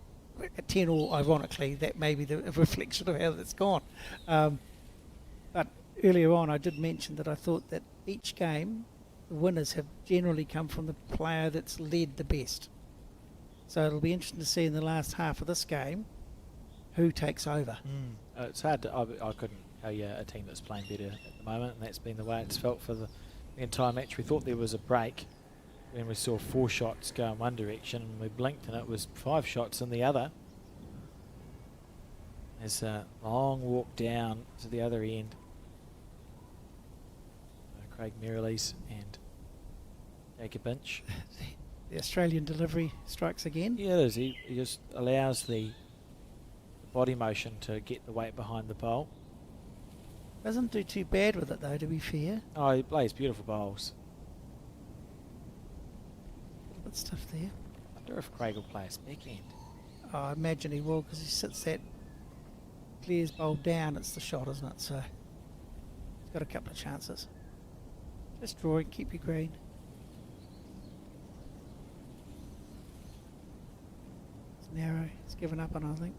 Speaker 2: at 10 all, ironically, that may be the reflection of how that's gone. But earlier on, I did mention that I thought that each game, the winners have generally come from the player that's led the best. So it'll be interesting to see in the last half of this game who takes over.
Speaker 1: It's hard to, I couldn't tell you a team that's playing better at the moment, and that's been the way it's felt for the entire match. We thought there was a break when we saw 4 shots go in one direction, and we blinked and it was 5 shots in the other. There's a long walk down to the other end. Craig Merrilies and Jacob Inch.
Speaker 2: The Australian delivery strikes again.
Speaker 1: Yeah, it is. He just allows the body motion to get the weight behind the bowl.
Speaker 2: Doesn't do too bad with it though, to be fair.
Speaker 1: Oh, he plays beautiful bowls.
Speaker 2: Good stuff there.
Speaker 1: I wonder if Craig will play his backhand.
Speaker 2: Oh, I imagine he will, because he sits that Claire's bowl down. It's the shot, isn't it? So he's got a couple of chances. Just drawing, keep your green. It's narrow. It's given up on, I think.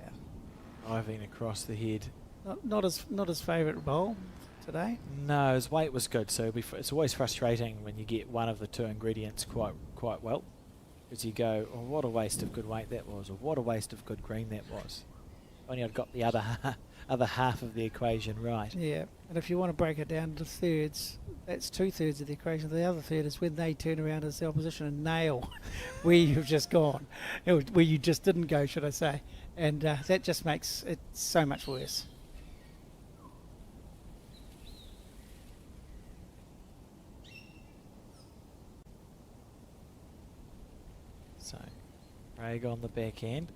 Speaker 2: Yeah.
Speaker 1: Diving across the head.
Speaker 2: Not his favourite bowl today.
Speaker 1: No, his weight was good, so it's always frustrating when you get one of the 2 ingredients quite well. Because you go, oh, what a waste of good weight that was, or what a waste of good green that was. Only I'd got the other half of the equation right.
Speaker 2: Yeah, and if you want to break it down into thirds, that's 2/3 of the equation. The other third is when they turn around as the opposition and nail where you've just gone, where you just didn't go, should I say. And that just makes it so much worse.
Speaker 1: So, Craig on the backhand.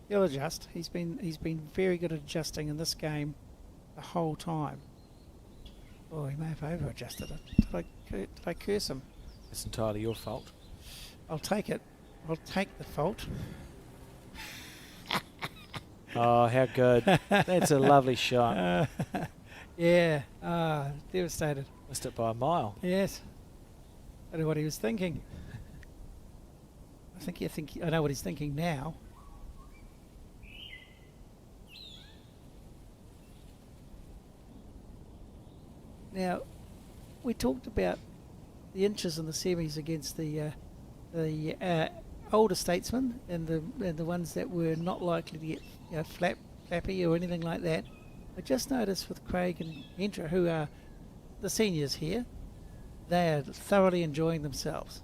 Speaker 2: He'll adjust. He's been very good at adjusting in this game the whole time. Oh, he may have over-adjusted it. Did I curse him?
Speaker 1: It's entirely your fault.
Speaker 2: I'll take it. I'll take the fault.
Speaker 1: Oh, how good. That's a lovely shot.
Speaker 2: Yeah. Devastated.
Speaker 1: Missed it by a mile.
Speaker 2: Yes. I don't know what he was thinking. I know what he's thinking now. Now, we talked about the inches in the semis against the older statesmen and the ones that were not likely to get flappy or anything like that. I just noticed with Craig and Hendra, who are the seniors here, they are thoroughly enjoying themselves.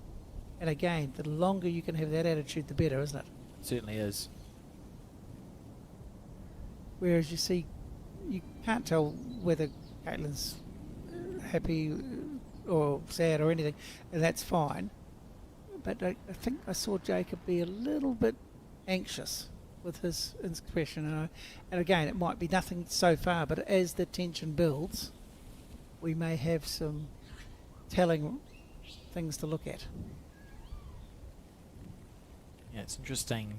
Speaker 2: And again, the longer you can have that attitude, the better, isn't it?
Speaker 1: It certainly is.
Speaker 2: Whereas you can't tell whether Caitlin's happy or sad or anything, and that's fine. but I think I saw Jacob be a little bit anxious with his expression. And again, it might be nothing so far, but as the tension builds, we may have some telling things to look at.
Speaker 1: Yeah, it's interesting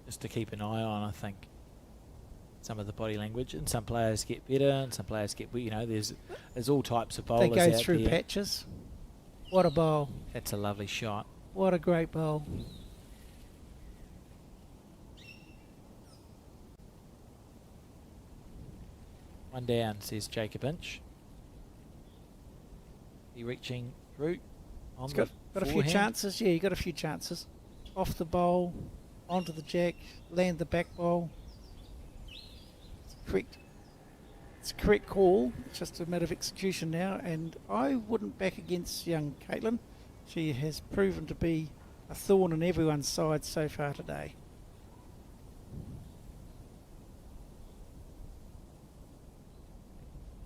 Speaker 1: just to keep an eye on, I think, some of the body language. And some players get better and some players get, there's all types of bowlers
Speaker 2: They go
Speaker 1: out
Speaker 2: through
Speaker 1: there.
Speaker 2: patches. What a bowl.
Speaker 1: That's a lovely shot.
Speaker 2: What a great bowl.
Speaker 1: One down, says Jacob Inch. He reaching through on
Speaker 2: He's
Speaker 1: the
Speaker 2: got a few
Speaker 1: forehand.
Speaker 2: chances. Yeah, you got a few chances. Off the bowl, onto the jack, land the back bowl. It's correct. It's a correct call. It's just a matter of execution now, and I wouldn't back against young Caitlin. She has proven to be a thorn in everyone's side so far today.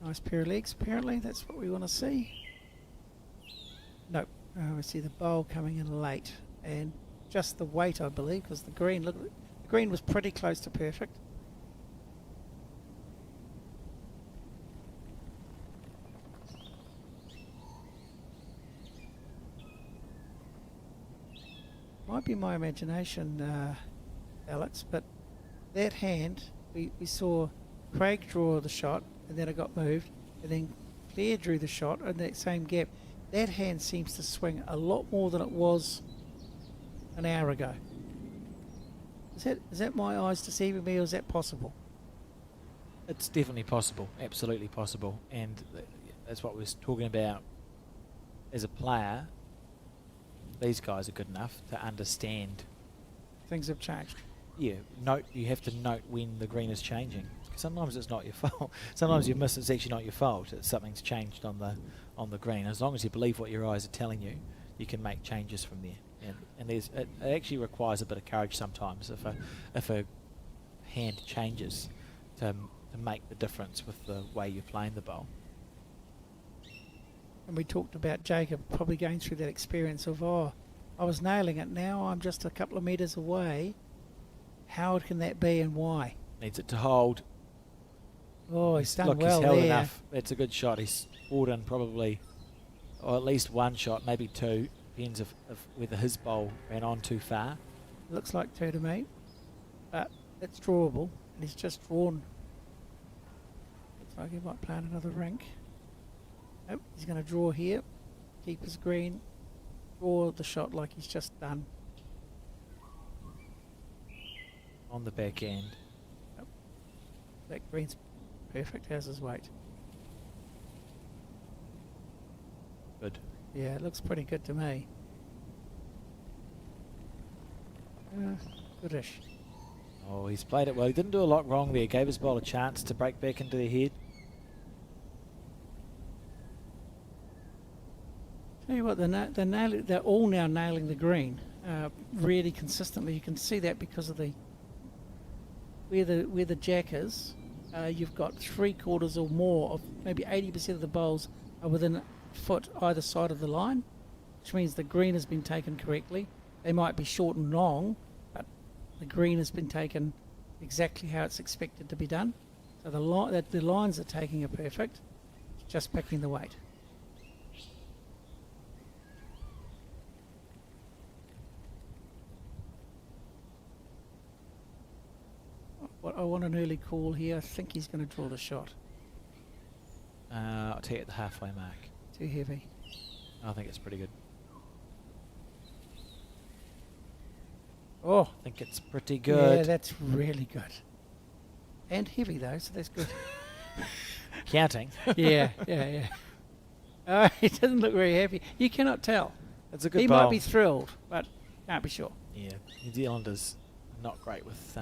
Speaker 2: Nice pair of legs, apparently. That's what we want to see. Nope. Oh, I see the bowl coming in late. And just the weight, I believe, because the green, look, the green was pretty close to perfect. Might be my imagination, Alex, but that hand, we saw Craig draw the shot, and then it got moved, and then Claire drew the shot in that same gap. That hand seems to swing a lot more than it was an hour ago. Is that my eyes deceiving me, or is that possible?
Speaker 1: It's definitely possible, absolutely possible, and that's what we was talking about. As a player, these guys are good enough to understand.
Speaker 2: Things have changed.
Speaker 1: Yeah, you have to note when the green is changing. Sometimes it's not your fault. Sometimes you miss. It's actually not your fault. It's something's changed on the green. As long as you believe what your eyes are telling you, you can make changes from there. And it actually requires a bit of courage sometimes if a hand changes to make the difference with the way you're playing the bowl.
Speaker 2: And we talked about Jacob probably going through that experience of, I was nailing it, now I'm just a couple of metres away. How can that be and why?
Speaker 1: Needs it to hold.
Speaker 2: Oh, he's done
Speaker 1: Look,
Speaker 2: well
Speaker 1: he's held
Speaker 2: there.
Speaker 1: enough. That's a good shot. He's scored in probably, or at least one shot, maybe two. Depends of whether his bowl ran on too far.
Speaker 2: Looks like two to me. But it's drawable, and he's just drawn. Looks like he might play in another rink. Nope, he's going to draw here. Keep his green. Draw the shot like he's just done.
Speaker 1: On the back end.
Speaker 2: That green's perfect. How's his weight?
Speaker 1: Good.
Speaker 2: Yeah, it looks pretty good to me. Goodish.
Speaker 1: Oh, he's played it well. He didn't do a lot wrong there. Gave his ball a chance to break back into the head.
Speaker 2: Tell you what, they're all now nailing the green really consistently. You can see that because of where the jack is. You've got 3/4 or more of maybe 80% of the bowls are within a foot either side of the line, which means the green has been taken correctly. They might be short and long, but the green has been taken exactly how it's expected to be done. So the lines are taking are perfect, just picking the weight. What I want an early call here. I think he's going to draw the shot.
Speaker 1: I'll take it at the halfway mark.
Speaker 2: Too heavy.
Speaker 1: I think it's pretty good.
Speaker 2: Oh,
Speaker 1: I think it's pretty good.
Speaker 2: yeah, that's really good. And heavy though, so that's good.
Speaker 1: Counting.
Speaker 2: yeah. He doesn't look very happy. You cannot tell.
Speaker 1: It's a good
Speaker 2: He
Speaker 1: bowl.
Speaker 2: might be thrilled, but can't be sure.
Speaker 1: Yeah, New Zealanders are not great with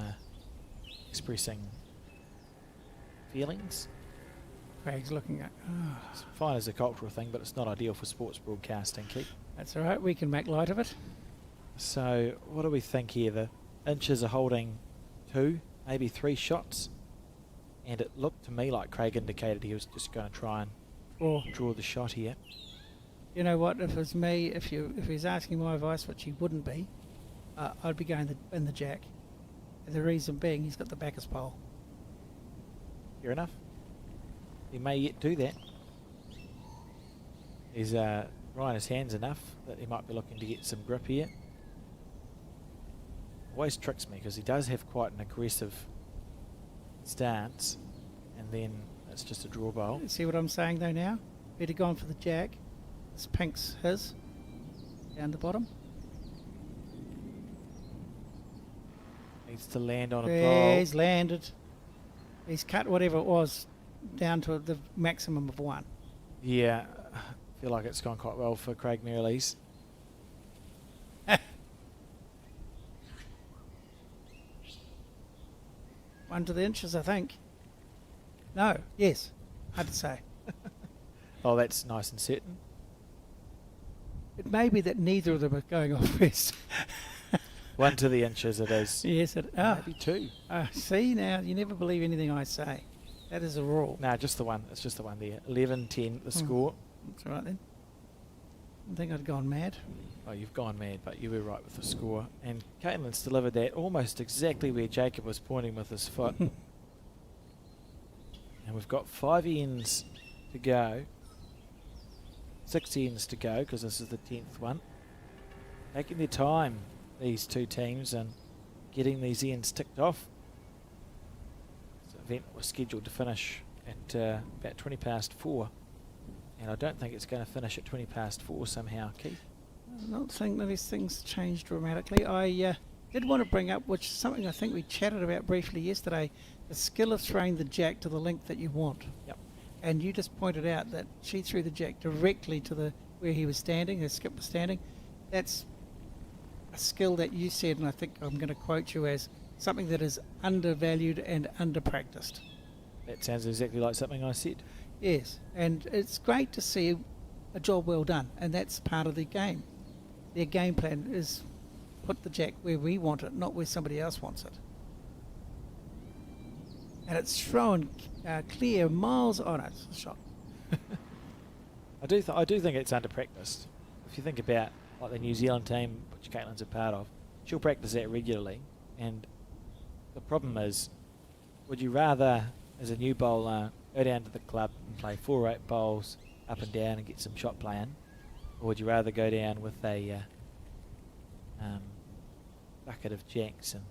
Speaker 1: expressing feelings.
Speaker 2: Craig's looking at. Oh,
Speaker 1: It's fine as a cultural thing, but it's not ideal for sports broadcasting, Keith.
Speaker 2: that's all right. We can make light of it.
Speaker 1: So what do we think here? The inches are holding 2, maybe 3 shots. And it looked to me like Craig indicated he was just going to try and
Speaker 2: Or
Speaker 1: draw the shot here.
Speaker 2: You know what? If it was me, if he's asking my advice, which he wouldn't be, I'd be going in the jack. And the reason being, he's got the backers pole.
Speaker 1: Fair enough. He may yet do that. He's drying his hands enough that he might be looking to get some grip here. Always tricks me because he does have quite an aggressive stance, and then it's just a draw bowl.
Speaker 2: See what I'm saying though now? Better gone for the jack. This pink's his. Down the bottom.
Speaker 1: Needs to land on a
Speaker 2: Yeah,
Speaker 1: bowl.
Speaker 2: he's landed. He's cut whatever it was down to the maximum of 1.
Speaker 1: Yeah, I feel like it's gone quite well for Craig Merrilies.
Speaker 2: One to the inches, I think. No, yes. Hard to say.
Speaker 1: Oh, that's nice and certain.
Speaker 2: It may be that neither of them are going off first.
Speaker 1: 1 to the inches it is.
Speaker 2: Yes,
Speaker 1: Maybe 2.
Speaker 2: see now, you never believe anything I say. That is a rule.
Speaker 1: No, just the one. It's just the one there. 11-10 the score.
Speaker 2: That's all right then. I think I'd gone mad.
Speaker 1: Oh, you've gone mad, but you were right with the score. And Caitlin's delivered that almost exactly where Jacob was pointing with his foot. And we've got 5 ends to go. 6 ends to go because this is the 10th one. Taking their time, these two teams, and getting these ends ticked off. This event was scheduled to finish at about 20 past 4. And I don't think it's going to finish at 20 past 4 somehow, Keith.
Speaker 2: I don't think that these things changed dramatically. I did want to bring up, which is something I think we chatted about briefly yesterday, the skill of throwing the jack to the length that you want.
Speaker 1: Yep.
Speaker 2: And you just pointed out that she threw the jack directly to the where he was standing, her skip was standing. That's a skill that you said, and I think I'm going to quote you as something that is undervalued and under-practiced.
Speaker 1: That sounds exactly like something I said.
Speaker 2: Yes, and it's great to see a job well done, and that's part of the game. Their game plan is put the jack where we want it, not where somebody else wants it. And it's thrown clear miles on it. It's a shot.
Speaker 1: I do think it's under practiced. If you think about like the New Zealand team, which Caitlin's a part of, she'll practice that regularly. And the problem is, would you rather, as a new bowler, go down to the club and play 4 or 8 bowls up and down and get some shot playing, or would you rather go down with a bucket of jacks and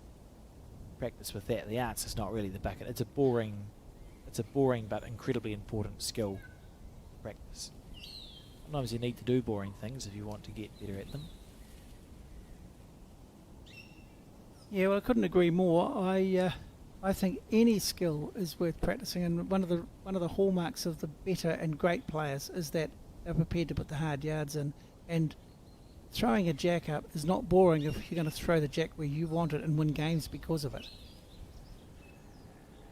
Speaker 1: practice with that? The answer is not really the bucket. It's a boring but incredibly important skill to practice. Sometimes you need to do boring things if you want to get better at them.
Speaker 2: Yeah, well, I couldn't agree more. I think any skill is worth practicing, and one of the hallmarks of the better and great players is that they're prepared to put the hard yards in. And throwing a jack up is not boring if you're going to throw the jack where you want it and win games because of it.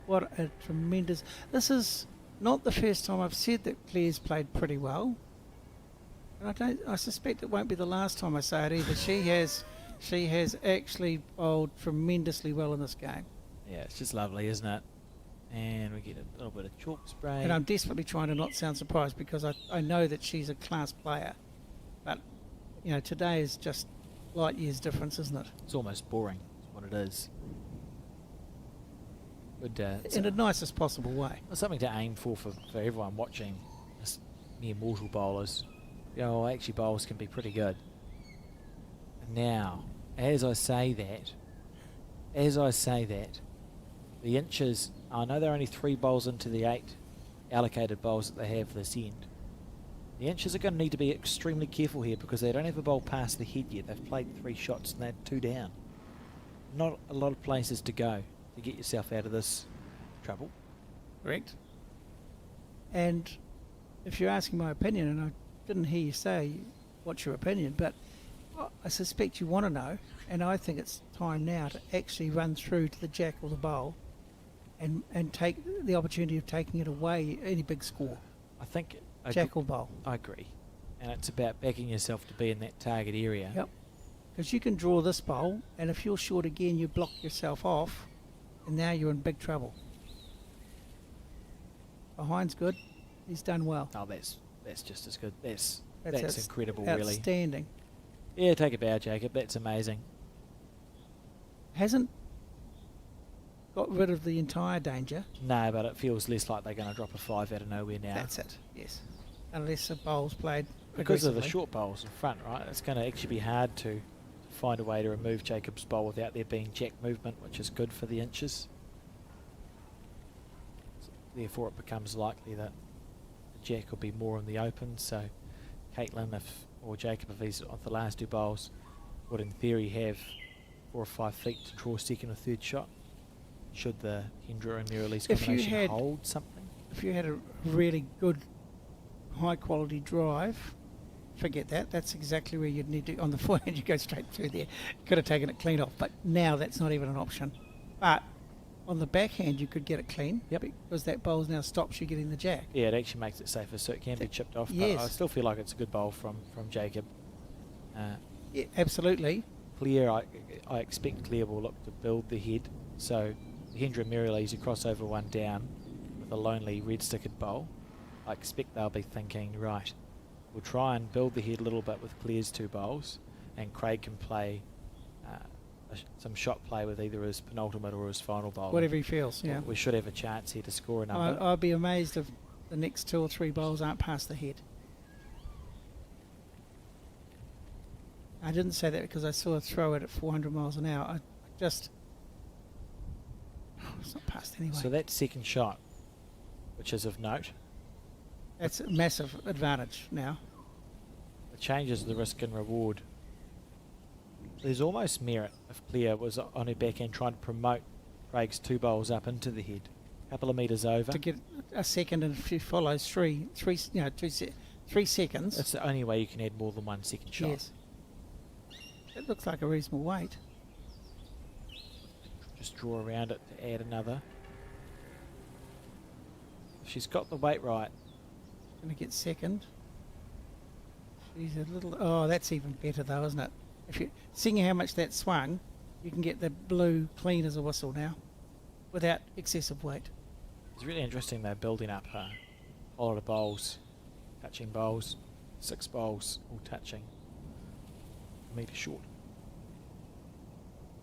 Speaker 2: What a tremendous... This is not the first time I've said that Claire's played pretty well. And I suspect it won't be the last time I say it either. She has actually bowled tremendously well in this game.
Speaker 1: Yeah, it's just lovely, isn't it? And we get a little bit of chalk spray.
Speaker 2: And I'm desperately trying to not sound surprised because I know that she's a class player. But, you know, today is just light years difference, isn't it?
Speaker 1: It's almost boring, is what it is. Good,
Speaker 2: In the nicest possible way.
Speaker 1: something to aim for everyone watching this mere mortal bowlers. You know, actually bowlers can be pretty good. And now, as I say that, the inches, I know they're only 3 bowls into the 8 allocated bowls that they have for this end. The inches are going to need to be extremely careful here because they don't have a bowl past the head yet. They've played 3 shots and they're 2 down. Not a lot of places to go to get yourself out of this trouble.
Speaker 2: Correct. And if you're asking my opinion, and I didn't hear you say what's your opinion, but I suspect you want to know, and I think it's time now to actually run through to the jack or the bowl and take the opportunity of taking it away any big score.
Speaker 1: I think
Speaker 2: Jack or bowl.
Speaker 1: I agree. And it's about backing yourself to be in that target area.
Speaker 2: Yep. Because you can draw this bowl, and if you're short again, you block yourself off, and now you're in big trouble. Behind's good. He's done well.
Speaker 1: Oh, that's just as good. That's That's incredible, really.
Speaker 2: outstanding.
Speaker 1: Yeah, take a bow, Jacob. That's amazing.
Speaker 2: Hasn't got rid of the entire danger.
Speaker 1: No, but it feels less like they're going to drop a 5 out of nowhere now.
Speaker 2: That's it. Yes, unless the bowl's played
Speaker 1: Because of the
Speaker 2: aggressively.
Speaker 1: short bowls in front, right? It's going to actually be hard to find a way to remove Jacob's bowl without there being jack movement, which is good for the inches. Therefore, it becomes likely that the jack will be more in the open. So, Caitlin or Jacob, if he's on the last 2 bowls, would in theory have 4 or 5 feet to draw second or third shot. Should the Hendra and Mirrlees
Speaker 2: If you
Speaker 1: combination
Speaker 2: had-
Speaker 1: hold something?
Speaker 2: If you had a really good, high quality drive, forget that. That's exactly where you'd need to. On the forehand, you go straight through there. Could have taken it clean off, but now that's not even an option. But on the backhand, you could get it clean.
Speaker 1: Yep.
Speaker 2: Because that bowl now stops you getting the jack.
Speaker 1: Yeah, it actually makes it safer, so it can be chipped off.
Speaker 2: Yes.
Speaker 1: But I still feel like it's a good bowl from Jacob.
Speaker 2: Yeah, absolutely.
Speaker 1: Clear, I expect Clear will look to build the head. So the Hendra and Mirrlees, you cross over one down with a lonely red stickered bowl. I expect they'll be thinking, right, we'll try and build the head a little bit with Clear's 2 bowls, and Craig can play some shot play with either his penultimate or his final bowl.
Speaker 2: Whatever he feels, yeah.
Speaker 1: We should have a chance here to score a number.
Speaker 2: I'd be amazed if the next 2 or 3 bowls aren't past the head. I didn't say that because I saw a throw it at 400 miles an hour. I just... it's not past anyway.
Speaker 1: So that second shot, which is of note,
Speaker 2: That's a massive advantage now.
Speaker 1: it changes the risk and reward. There's almost merit if Clear was on her backhand trying to promote Craig's 2 bowls up into the head. A couple of metres over.
Speaker 2: To get a second, and if she follows 3 seconds.
Speaker 1: That's the only way you can add more than 1 second shot.
Speaker 2: Yes. It looks like a reasonable weight.
Speaker 1: Just draw around it to add another. If she's got the weight right,
Speaker 2: Going to get second. She's a little... Oh, that's even better though, isn't it? If you seeing how much that swung, you can get the blue clean as a whistle now, without excessive weight.
Speaker 1: it's really interesting they're building up a lot of bowls, touching bowls, 6 bowls all touching. A metre short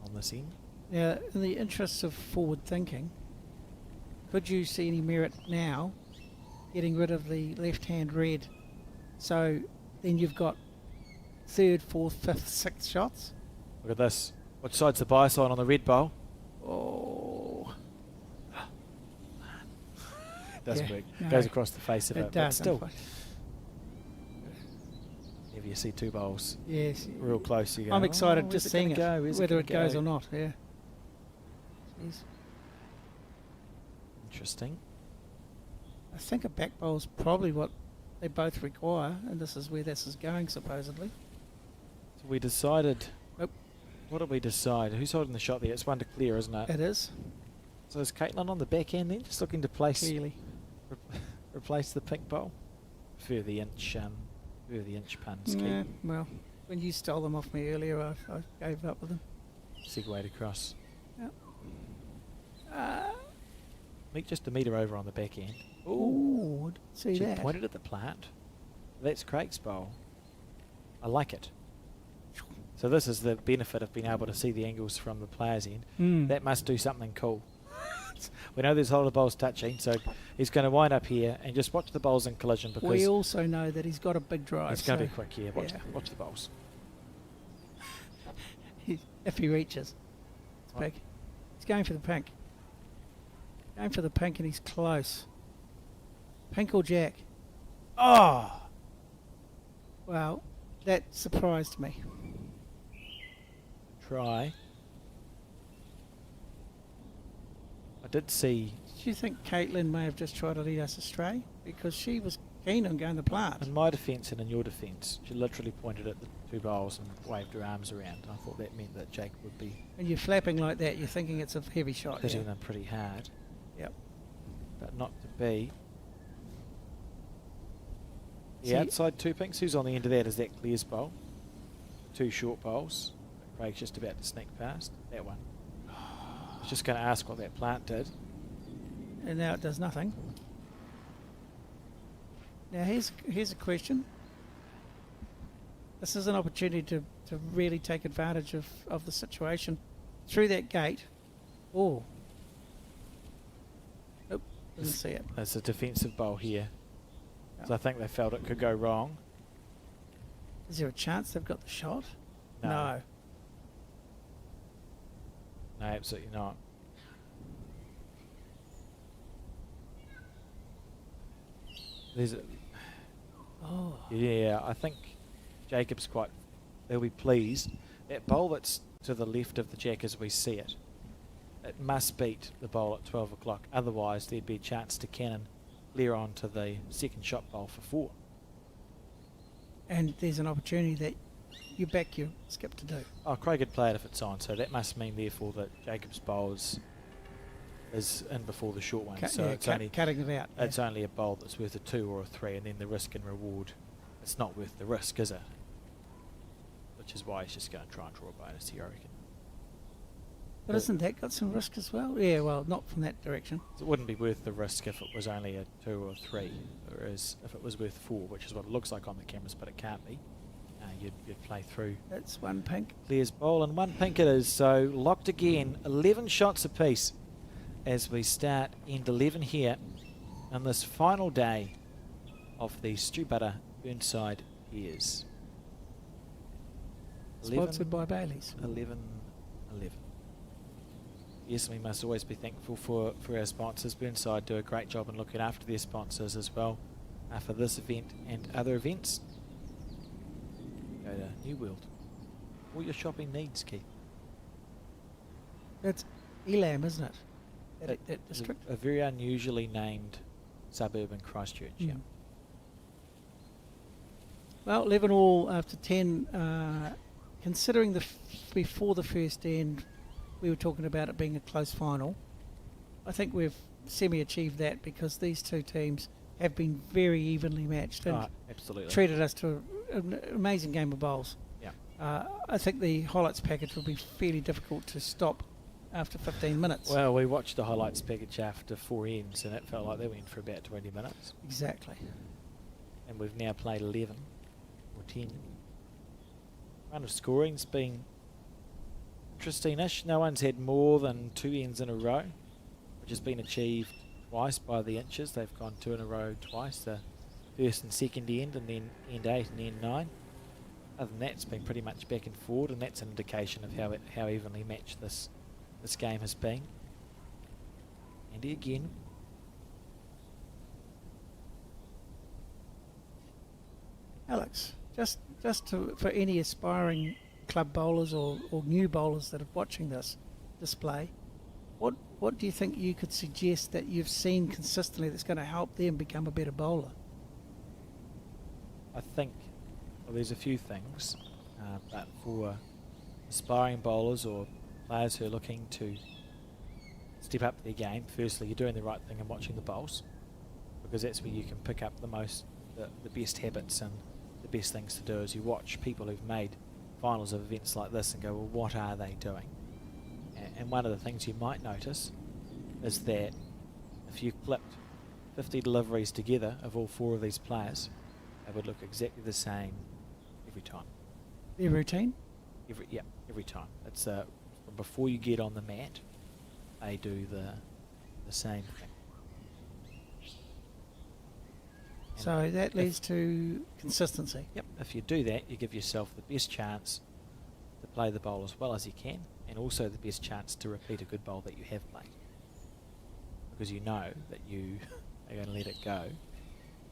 Speaker 1: on this end.
Speaker 2: Now, in the interests of forward thinking, could you see any merit now getting rid of the left-hand red? So then you've got 3rd, 4th, 5th, 6th shots.
Speaker 1: Look at this. Which side's the buy side on the red bowl?
Speaker 2: Oh,
Speaker 1: Doesn't
Speaker 2: Yeah,
Speaker 1: work.
Speaker 2: no.
Speaker 1: Goes across the face of it.
Speaker 2: it
Speaker 1: But
Speaker 2: does.
Speaker 1: still,
Speaker 2: unfortunately.
Speaker 1: if you see 2 bowls
Speaker 2: Yes.
Speaker 1: real close, you go,
Speaker 2: I'm excited
Speaker 1: "Oh,
Speaker 2: just
Speaker 1: where's
Speaker 2: seeing it,
Speaker 1: gonna go? Where's
Speaker 2: whether it
Speaker 1: gonna
Speaker 2: goes
Speaker 1: go?"
Speaker 2: or not. Yeah. Jeez.
Speaker 1: Interesting.
Speaker 2: I think a back bowl is probably what they both require, and this is where this is going supposedly.
Speaker 1: So we decided.
Speaker 2: Nope.
Speaker 1: What did we decide? Who's holding the shot there? It's 1 to Clear, isn't it?
Speaker 2: It is
Speaker 1: So is Caitlin on the backhand then, just looking to
Speaker 2: clearly.
Speaker 1: replace the pink bowl? For the inch puns.
Speaker 2: Yeah, well, when you stole them off me earlier, I gave up with them.
Speaker 1: Segued across.
Speaker 2: Uh,
Speaker 1: Meet just a metre over on the backhand.
Speaker 2: ooh, didn't see
Speaker 1: She
Speaker 2: that.
Speaker 1: pointed at the plant. That's Craig's bowl. I like it. So this is the benefit of being able to see the angles from the player's end.
Speaker 2: Mm.
Speaker 1: That must do something cool. We know there's a lot of bowls touching, so he's going to wind up here and just watch the bowls in collision because
Speaker 2: We also know that he's got a big drive.
Speaker 1: it's going to
Speaker 2: so
Speaker 1: be quick here. Watch,
Speaker 2: yeah.
Speaker 1: watch the bowls.
Speaker 2: If he reaches, it's
Speaker 1: What?
Speaker 2: big. He's going for the pink. Going for the pink, and he's close. Pink or jack? Oh! Well, that surprised me.
Speaker 1: Try. I did see,
Speaker 2: Do you think Caitlin may have just tried to lead us astray? Because she was keen on going to plant.
Speaker 1: in my defence and in your defence, she literally pointed at the 2 bowls and waved her arms around. I thought that meant that Jake would be
Speaker 2: And you're flapping like that, you're thinking it's a heavy shot.
Speaker 1: hitting
Speaker 2: Yeah.
Speaker 1: them pretty hard.
Speaker 2: Yep.
Speaker 1: But not to be. The
Speaker 2: See-
Speaker 1: outside 2 pinks, who's on the end of that? Is that Clear's bowl? 2 short bowls. Craig's just about to sneak past. That one. I was just going to ask what that plant did.
Speaker 2: And now it does nothing. Now here's a question. This is an opportunity to really take advantage of the situation. Through that gate. Oh. Nope, didn't see it.
Speaker 1: There's a defensive bowl here. So I think they felt it could go wrong.
Speaker 2: Is there a chance they've got the shot?
Speaker 1: No. No, absolutely not. There's a,
Speaker 2: Oh.
Speaker 1: yeah, I think Jacob's they'll be pleased. That bowl that's to the left of the jack as we see it, it must beat the bowl at 12 o'clock. Otherwise, there'd be a chance to cannon clear on to the second shot bowl for 4.
Speaker 2: And there's an opportunity that you back your skip to do.
Speaker 1: Oh, Craig would play it if it's on, so that must mean therefore that Jacob's bowl is in before the short one. So it's only
Speaker 2: cutting it out.
Speaker 1: it's only a bowl that's worth a 2 or a 3, and then the risk and reward, it's not worth the risk, is it? Which is why he's just going to try and draw a bonus here, I reckon.
Speaker 2: But isn't that got some risk as well? Yeah, well, not from that direction.
Speaker 1: It wouldn't be worth the risk if it was only a 2 or a 3, whereas if it was worth 4, which is what it looks like on the cameras, but it can't be, you'd play through.
Speaker 2: That's one pink.
Speaker 1: Clear's bowl, and 1 pink it is, so locked again, 11 shots apiece as we start end 11 here on this final day of the Stu Buttar Burnside years.
Speaker 2: Sponsored by Bayleys.
Speaker 1: 11. Yes, we must always be thankful for our sponsors. Burnside do a great job in looking after their sponsors as well for this event and other events. Go to New World. All your shopping needs, Keith.
Speaker 2: That's Elam, isn't it? That
Speaker 1: It's
Speaker 2: district.
Speaker 1: a very unusually named suburb in Christchurch, yeah.
Speaker 2: Well, 11 all after 10. Considering before the first end, we were talking about it being a close final. I think we've semi-achieved that because these two teams have been very evenly matched and
Speaker 1: Absolutely.
Speaker 2: treated us to an amazing game of bowls.
Speaker 1: Yeah.
Speaker 2: I think the highlights package will be fairly difficult to stop after 15 minutes.
Speaker 1: Well, we watched the highlights package after 4 ends, and it felt like they went for about 20 minutes.
Speaker 2: Exactly.
Speaker 1: And we've now played 11 or 10. Run of scoring's been interesting-ish. No one's had more than 2 ends in a row, which has been achieved twice by the Inches. They've gone 2 in a row twice, the first and second end, and then end 8 and end 9. Other than that, it's been pretty much back and forward, and that's an indication of how evenly matched this game has been. Andy again.
Speaker 2: Alex, just for any aspiring club bowlers or new bowlers that are watching this display, what do you think you could suggest that you've seen consistently that's going to help them become a better bowler?
Speaker 1: I think there's a few things, but for aspiring bowlers or players who are looking to step up their game, firstly, you're doing the right thing and watching the bowls, because that's where you can pick up the best habits and the best things to do is you watch people who've made finals of events like this and go, well, what are they doing? And one of the things you might notice is that if you clipped 50 deliveries together of all 4 of these players, they would look exactly the same every time.
Speaker 2: Their routine?
Speaker 1: Every time. It's from before you get on the mat, they do the same thing.
Speaker 2: So that leads to consistency.
Speaker 1: Yep. If you do that, you give yourself the best chance to play the bowl as well as you can, and also the best chance to repeat a good bowl that you have played, because you know that you are going to let it go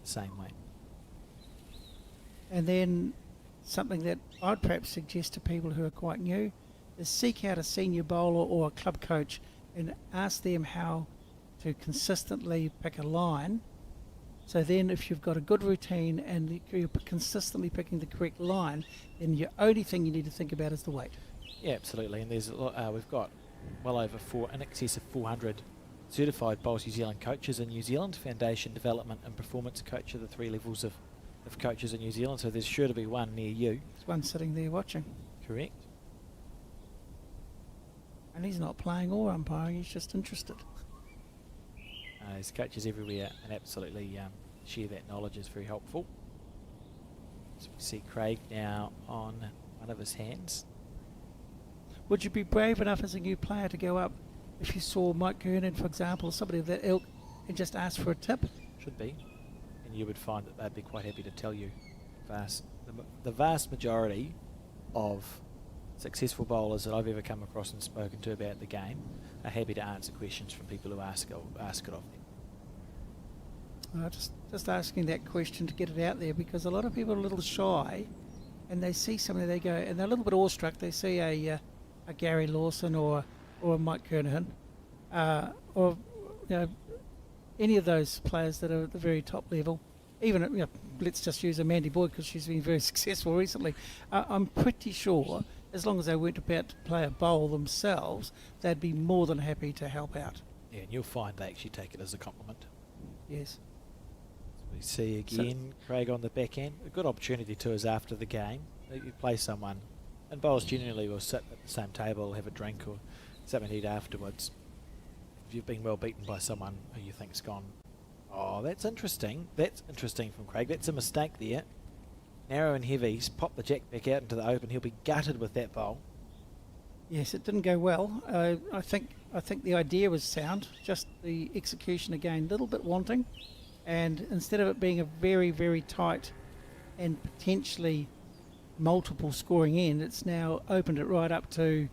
Speaker 1: the same way.
Speaker 2: And then something that I'd perhaps suggest to people who are quite new is seek out a senior bowler or a club coach and ask them how to consistently pick a line. So then if you've got a good routine and you're consistently picking the correct line, then the only thing you need to think about is the weight.
Speaker 1: Yeah, absolutely. And there's we've got well over in excess of 400 certified Bowls New Zealand coaches in New Zealand, Foundation, Development and Performance Coach are the 3 levels of coaches in New Zealand, so there's sure to be one near you.
Speaker 2: There's one sitting there watching.
Speaker 1: Correct.
Speaker 2: And he's not playing or umpiring, he's just interested.
Speaker 1: There's coaches everywhere, and absolutely share that knowledge is very helpful. So we see Craig now on one of his hands.
Speaker 2: Would you be brave enough as a new player to go up if you saw Mike Kernan, for example, or somebody of that ilk, and just ask for a tip?
Speaker 1: Should be. And you would find that they'd be quite happy to tell you. The vast majority of successful bowlers that I've ever come across and spoken to about the game are happy to answer questions from people who ask it of them.
Speaker 2: Just asking that question to get it out there, because a lot of people are a little shy, and they see somebody, they go, and they're a little bit awestruck. They see a Gary Lawson or a Mike Kernahan, or any of those players that are at the very top level. Even let's just use a Mandy Boyd because she's been very successful recently. I'm pretty sure, as long as they weren't about to play a bowl themselves, they'd be more than happy to help out.
Speaker 1: Yeah, and you'll find they actually take it as a compliment.
Speaker 2: Yes.
Speaker 1: We see again Craig on the back end. A good opportunity too is after the game that you play someone, and bowlers generally will sit at the same table, have a drink or something to eat afterwards. If you've been well beaten by someone who you think's gone, oh, that's interesting. That's interesting from Craig. That's a mistake there. Narrow and heavy. Pop the jack back out into the open. He'll be gutted with that bowl.
Speaker 2: Yes, it didn't go well. I think the idea was sound. Just the execution again, a little bit wanting. And instead of it being a very, very tight and potentially multiple scoring end, it's now opened it right up to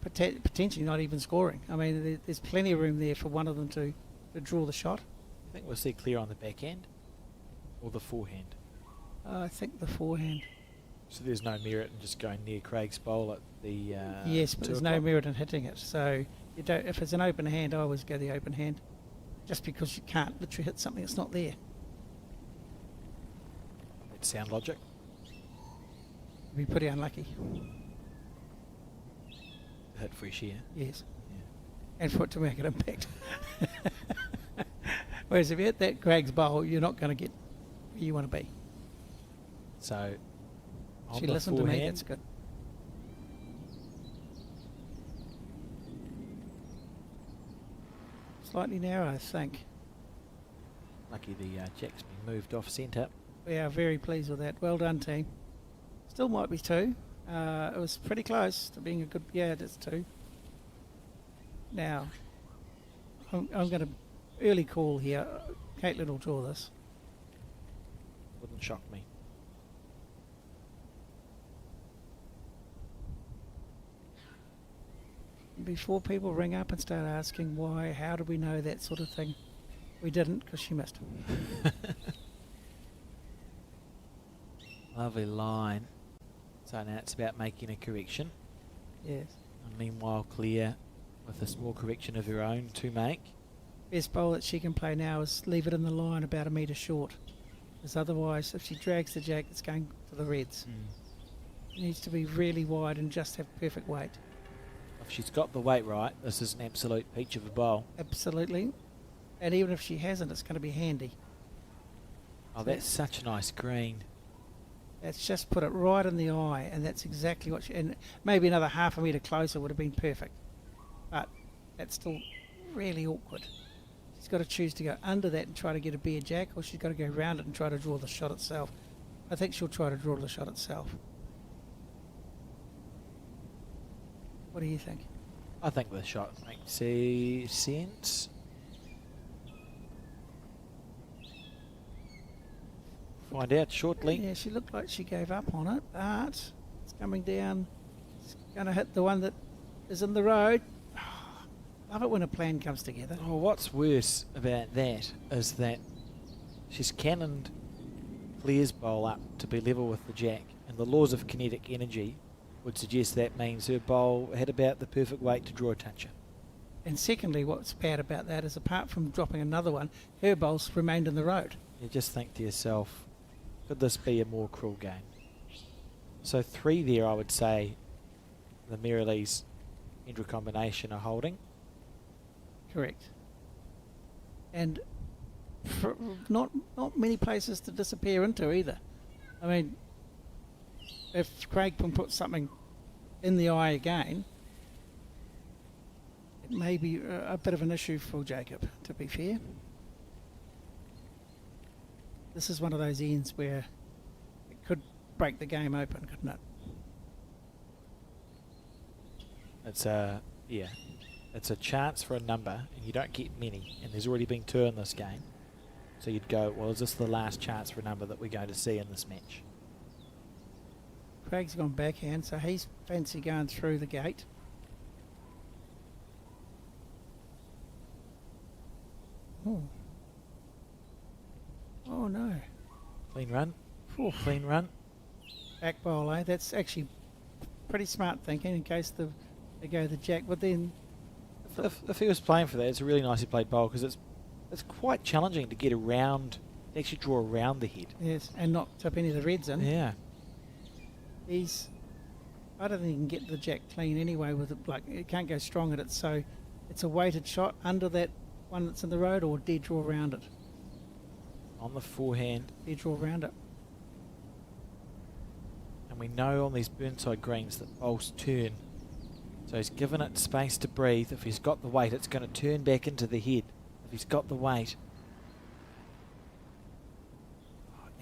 Speaker 2: potentially not even scoring. I mean, there's plenty of room there for one of them to draw the shot.
Speaker 1: I think we'll see clear on the backhand or the forehand.
Speaker 2: I think the forehand.
Speaker 1: So there's no merit in just going near Craig's bowl at the
Speaker 2: yes, but
Speaker 1: 2
Speaker 2: there's no
Speaker 1: o'clock?
Speaker 2: merit in hitting it. So you don't. If it's an open hand, I always go the open hand, just because you can't literally hit something that's not there.
Speaker 1: That's sound logic.
Speaker 2: You'd be pretty unlucky.
Speaker 1: Hit fresh air.
Speaker 2: Yes.
Speaker 1: Yeah.
Speaker 2: And for it to make an impact. Whereas if you hit that Craig's bowl, you're not going to get where you want to be.
Speaker 1: So on
Speaker 2: She
Speaker 1: the
Speaker 2: listened to me,
Speaker 1: forehand,
Speaker 2: that's good. Slightly narrow, I think.
Speaker 1: lucky the jack's been moved off centre.
Speaker 2: We are very pleased with that. Well done, team. Still might be 2. It was pretty close to being a good... Yeah, it's 2. Now, I'm going to early call here. Caitlin will draw this.
Speaker 1: Wouldn't shock me.
Speaker 2: Before people ring up and start asking why, how do we know that sort of thing, we didn't because she missed.
Speaker 1: Lovely line. So now it's about making a correction.
Speaker 2: Yes.
Speaker 1: And meanwhile, Claire with a small correction of her own to make.
Speaker 2: Best bowl that she can play now is leave it in the line about 1 metre short. Because otherwise, if she drags the jack, it's going to the reds. It needs to be really wide and just have perfect weight.
Speaker 1: If she's got the weight right, this is an absolute peach of a bowl.
Speaker 2: Absolutely. And even if she hasn't, it's going to be handy.
Speaker 1: Oh, that's such a nice green.
Speaker 2: That's just put it right in the eye, and that's exactly what she... And maybe another half a metre closer would have been perfect. But that's still really awkward. She's got to choose to go under that and try to get a bare jack, or she's got to go round it and try to draw the shot itself. I think she'll try to draw the shot itself. What do you think?
Speaker 1: I think the shot makes sense. Find out shortly.
Speaker 2: Yeah, she looked like she gave up on it, but it's coming down. It's going to hit the one that is in the road. Love it when a plan comes together.
Speaker 1: Oh, what's worse about that is that she's cannoned Claire's bowl up to be level with the jack, and the laws of kinetic energy would suggest that means her bowl had about the perfect weight to draw a toucher.
Speaker 2: And secondly, what's bad about that is apart from dropping another one, her bowl's remained in the road.
Speaker 1: You just think to yourself, could this be a more cruel game? So 3 there, I would say the Bayleys Hendra combination are holding.
Speaker 2: Correct. And not many places to disappear into either. I mean, if Craig can put something in the eye again, it may be a bit of an issue for Jacob, to be fair. This is one of those ends where break the game open, couldn't it?
Speaker 1: It's a chance for a number, and you don't get many. And there's already been 2 in this game, so you'd go, well, is this the last chance for a number that we're going to see in this match?
Speaker 2: Craig's gone backhand, so he's fancy going through the gate. Oh. Oh no.
Speaker 1: Clean run.
Speaker 2: Ooh.
Speaker 1: Clean run.
Speaker 2: Back bowl, eh? That's actually pretty smart thinking in case they go the jack. But then,
Speaker 1: If he was playing for that, it's a really nicely played bowl because it's quite challenging to get around, actually draw around the head.
Speaker 2: yes, and not tip any of the reds in.
Speaker 1: Yeah.
Speaker 2: I don't think he can get the jack clean anyway with it. Like, it can't go strong at it, so it's a weighted shot under that one that's in the road or dead draw around it.
Speaker 1: On the forehand.
Speaker 2: Dead draw around it.
Speaker 1: And we know on these Burnside greens that bowls turn. So he's given it space to breathe. If he's got the weight, it's going to turn back into the head. If he's got the weight.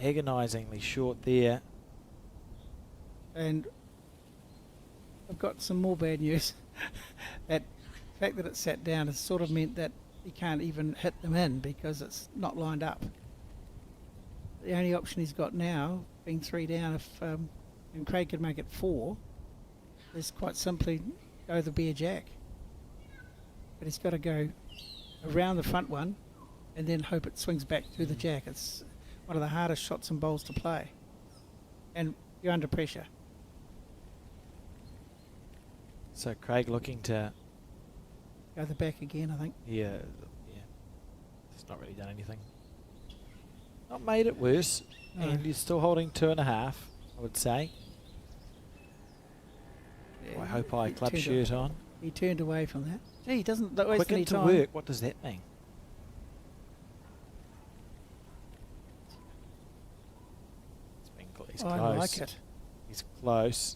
Speaker 1: Agonisingly short there.
Speaker 2: And I've got some more bad news. That fact that it sat down has sort of meant that he can't even hit them in because it's not lined up. The only option he's got now, being 3 down, if and Craig could make it 4, is quite simply go the bare jack. But he's got to go around the front one and then hope it swings back through the jack. It's one of the hardest shots and bowls to play. And you're under pressure.
Speaker 1: So Craig looking to...
Speaker 2: Go the back again, I think.
Speaker 1: Yeah. It's not really done anything. Not made it worse.
Speaker 2: No.
Speaker 1: And you're still holding 2.5, I would say.
Speaker 2: Yeah,
Speaker 1: I hope I
Speaker 2: he
Speaker 1: club
Speaker 2: turned
Speaker 1: shirt on.
Speaker 2: He turned away from that. Gee, he doesn't waste
Speaker 1: Quick
Speaker 2: any
Speaker 1: into
Speaker 2: time.
Speaker 1: work. What does that mean? He's close.
Speaker 2: I like it.
Speaker 1: He's close.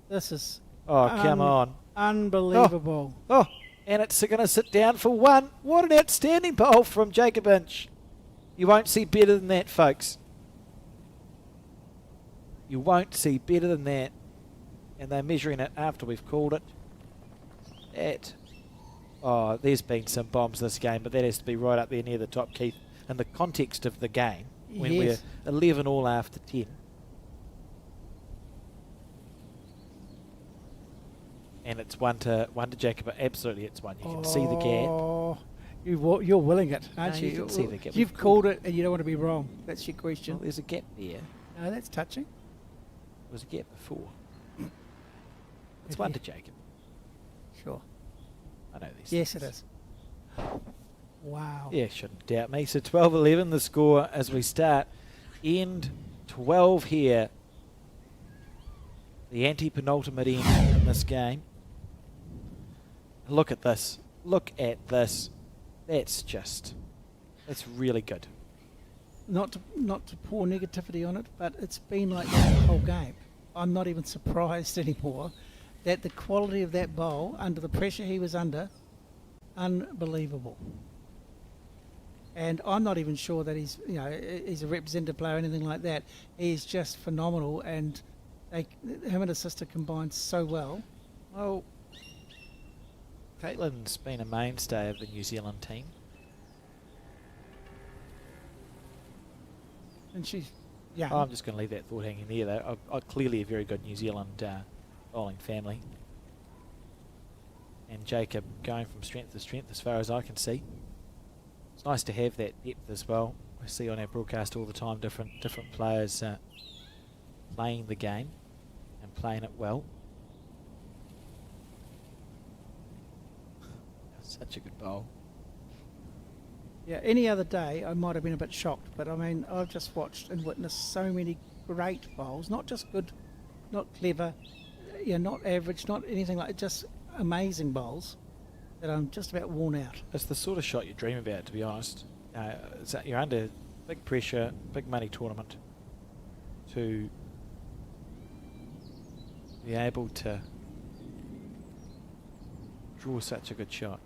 Speaker 2: This is
Speaker 1: Oh, come on.
Speaker 2: unbelievable.
Speaker 1: Oh, and it's going to sit down for 1. What an outstanding bowl from Jacob Inch. You won't see better than that, folks. You won't see better than that. And they're measuring it after we've called it. Oh, there's been some bombs this game, but that has to be right up there near the top, Keith, in the context of the game, when
Speaker 2: Yes.
Speaker 1: we're 11 all after 10. And it's one to Jacob. Absolutely, it's 1. You can see the gap.
Speaker 2: Oh, you're willing it, aren't
Speaker 1: No,
Speaker 2: you?
Speaker 1: you can see the gap.
Speaker 2: You've called it and you don't want to be wrong. That's your question.
Speaker 1: Well, there's a gap there.
Speaker 2: No, that's touching.
Speaker 1: There was a gap before. It's
Speaker 2: Okay.
Speaker 1: 1 to Jacob.
Speaker 2: Sure.
Speaker 1: I know these
Speaker 2: Yes,
Speaker 1: things.
Speaker 2: it is. Wow.
Speaker 1: Yeah, shouldn't doubt me. So 12-11 the score as we start. End 12 here. The anti-penultimate end in this game. Look at this. Look at this. That's really good.
Speaker 2: Not to pour negativity on it, but it's been like that the whole game. I'm not even surprised anymore that the quality of that bowl under the pressure he was under, unbelievable. And I'm not even sure that he's a representative player or anything like that. He's just phenomenal, and him and his sister combined so well.
Speaker 1: Well, Caitlin's been a mainstay of the New Zealand team.
Speaker 2: And she's, yeah.
Speaker 1: I'm just going to leave that thought hanging there, though. Clearly a very good New Zealand bowling family. And Jacob going from strength to strength as far as I can see. It's nice to have that depth as well. We see on our broadcast all the time different players playing the game and playing it well. Such a good bowl.
Speaker 2: Yeah, any other day I might have been a bit shocked, but I mean, I've just watched and witnessed so many great bowls, not just good, not clever, not average, not anything like just amazing bowls, that I'm just about worn out.
Speaker 1: It's the sort of shot you dream about, to be honest. You're under big pressure, big money tournament, to be able to draw such a good shot.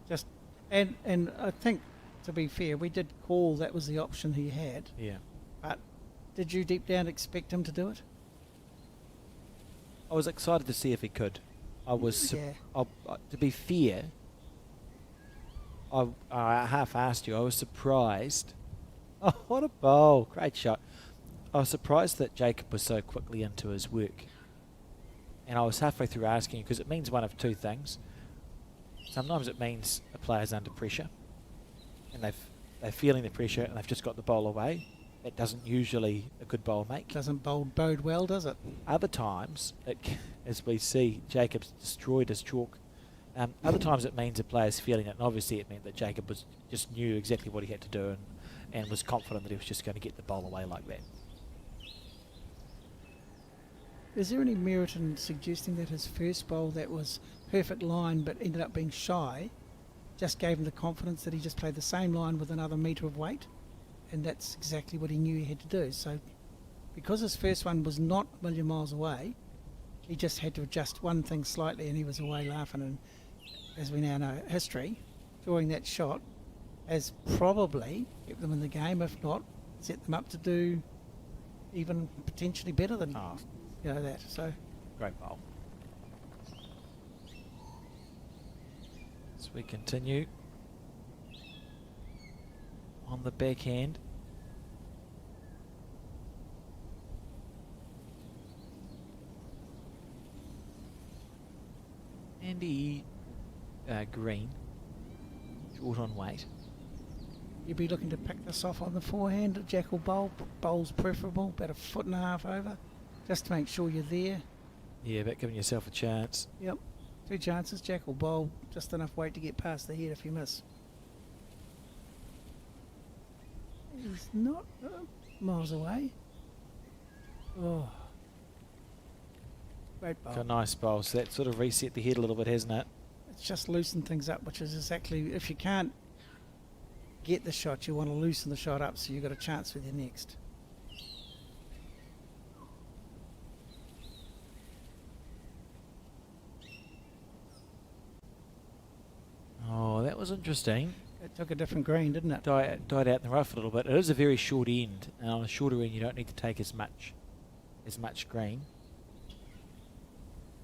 Speaker 2: Just and I think, to be fair, we did call that was the option he had,
Speaker 1: Yeah.
Speaker 2: but Did you deep down expect him to do it?
Speaker 1: I was excited to see if he could. I was,
Speaker 2: Yeah.
Speaker 1: to be fair, I half asked you, I was surprised. Oh, what a bowl. Great shot. I was surprised that Jacob was so quickly into his work. And I was halfway through asking because it means one of two things. Sometimes it means a player's under pressure and they're feeling the pressure and they've just got the bowl away. That doesn't usually a good bowl make.
Speaker 2: Doesn't bode well, does it?
Speaker 1: Other times, as we see, Jacob's destroyed his chalk. Other times it means a player's feeling it, and obviously it meant that Jacob just knew exactly what he had to do and was confident that he was just going to get the bowl away like that.
Speaker 2: Is there any merit in suggesting that his first bowl that was perfect line but ended up being shy just gave him the confidence that he just played the same line with another metre of weight? And that's exactly what he knew he had to do. So because his first one was not a million miles away, he just had to adjust one thing slightly and he was away laughing. And as we now know, history, drawing that shot has probably kept them in the game, if not set them up to do even potentially better than that. So
Speaker 1: Great bowl. As we continue on the backhand. Andy Green, short on weight.
Speaker 2: you'd be looking to pick this off on the forehand, jack or bowl. Bowl's preferable, about a foot and a half over, just to make sure you're there.
Speaker 1: Yeah, but giving yourself a chance.
Speaker 2: Yep, 2 chances, jack or bowl, just enough weight to get past the head if you miss. He's not miles away. Oh, great bowl.
Speaker 1: Got a nice bowl, so that sort of reset the head a little bit, hasn't it?
Speaker 2: It's just loosened things up, which is exactly, if you can't get the shot, you want to loosen the shot up so you've got a chance with your next.
Speaker 1: Oh, that was interesting.
Speaker 2: It took a different green, didn't it?
Speaker 1: Died out in the rough a little bit. It is a very short end, and on a shorter end you don't need to take as much green.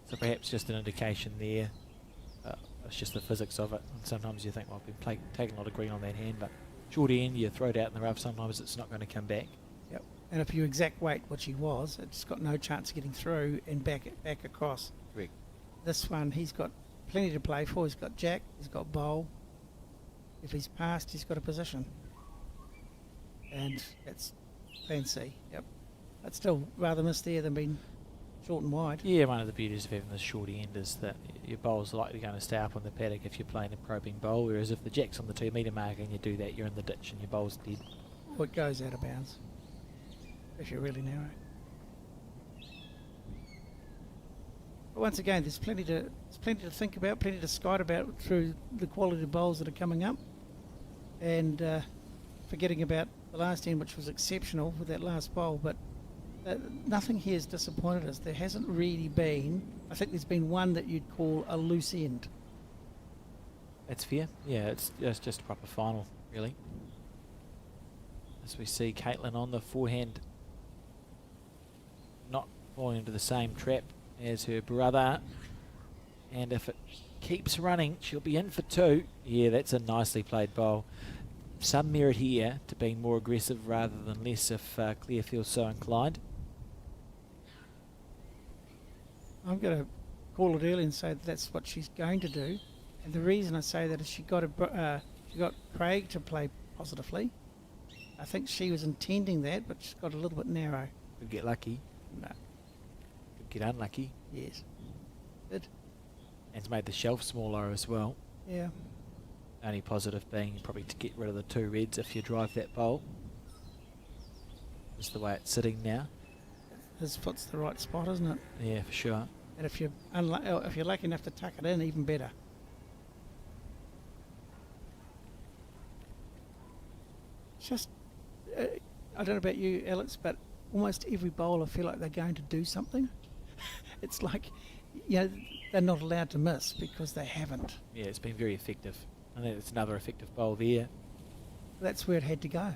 Speaker 1: So perhaps just an indication there. It's just the physics of it. And sometimes you think, well, I've been taking a lot of green on that hand, but short end, you throw it out in the rough, sometimes it's not going to come back.
Speaker 2: Yep. And if you exact weight, which he was, it's got no chance of getting through and back across.
Speaker 1: Correct.
Speaker 2: This one, he's got plenty to play for. He's got jack, he's got bowl. If he's passed, he's got a position. And that's fancy. Yep. But still rather miss there than being short and wide.
Speaker 1: Yeah, one of the beauties of having this short end is that your bowl's likely going to stay up on the paddock if you're playing a probing bowl, whereas if the jack's on the 2 metre mark and you do that, you're in the ditch and your bowl's dead.
Speaker 2: Or it goes out of bounds if you're really narrow. But once again, there's plenty to think about, plenty to skite about through the quality of bowls that are coming up. And forgetting about the last end, which was exceptional with that last bowl, but nothing here has disappointed us. There hasn't really been, I think there's been one that you'd call a loose end.
Speaker 1: That's fair. Yeah, it's just a proper final, really. As we see Caitlin on the forehand, not falling into the same trap as her brother. And if it keeps running, she'll be in for 2. Yeah, that's a nicely played bowl. Some merit here to being more aggressive rather than less if Claire feels so inclined.
Speaker 2: I'm going to call it early and say that that's what she's going to do. And the reason I say that is she got Craig to play positively. I think she was intending that, but she's got a little bit narrow.
Speaker 1: Could get lucky.
Speaker 2: No.
Speaker 1: Could get unlucky.
Speaker 2: Yes. Did.
Speaker 1: And it's made the shelf smaller as well.
Speaker 2: Yeah.
Speaker 1: Only positive being probably to get rid of the 2 reds if you drive that bowl. Just the way it's sitting now.
Speaker 2: His foot's the right spot, isn't it?
Speaker 1: Yeah, for sure.
Speaker 2: And if you're lucky enough to tuck it in, even better. Just, I don't know about you, Alex, but almost every bowl I feel like they're going to do something. It's like, they're not allowed to miss because they haven't.
Speaker 1: Yeah, it's been very effective. I think it's another effective bowl there.
Speaker 2: That's where it had to go.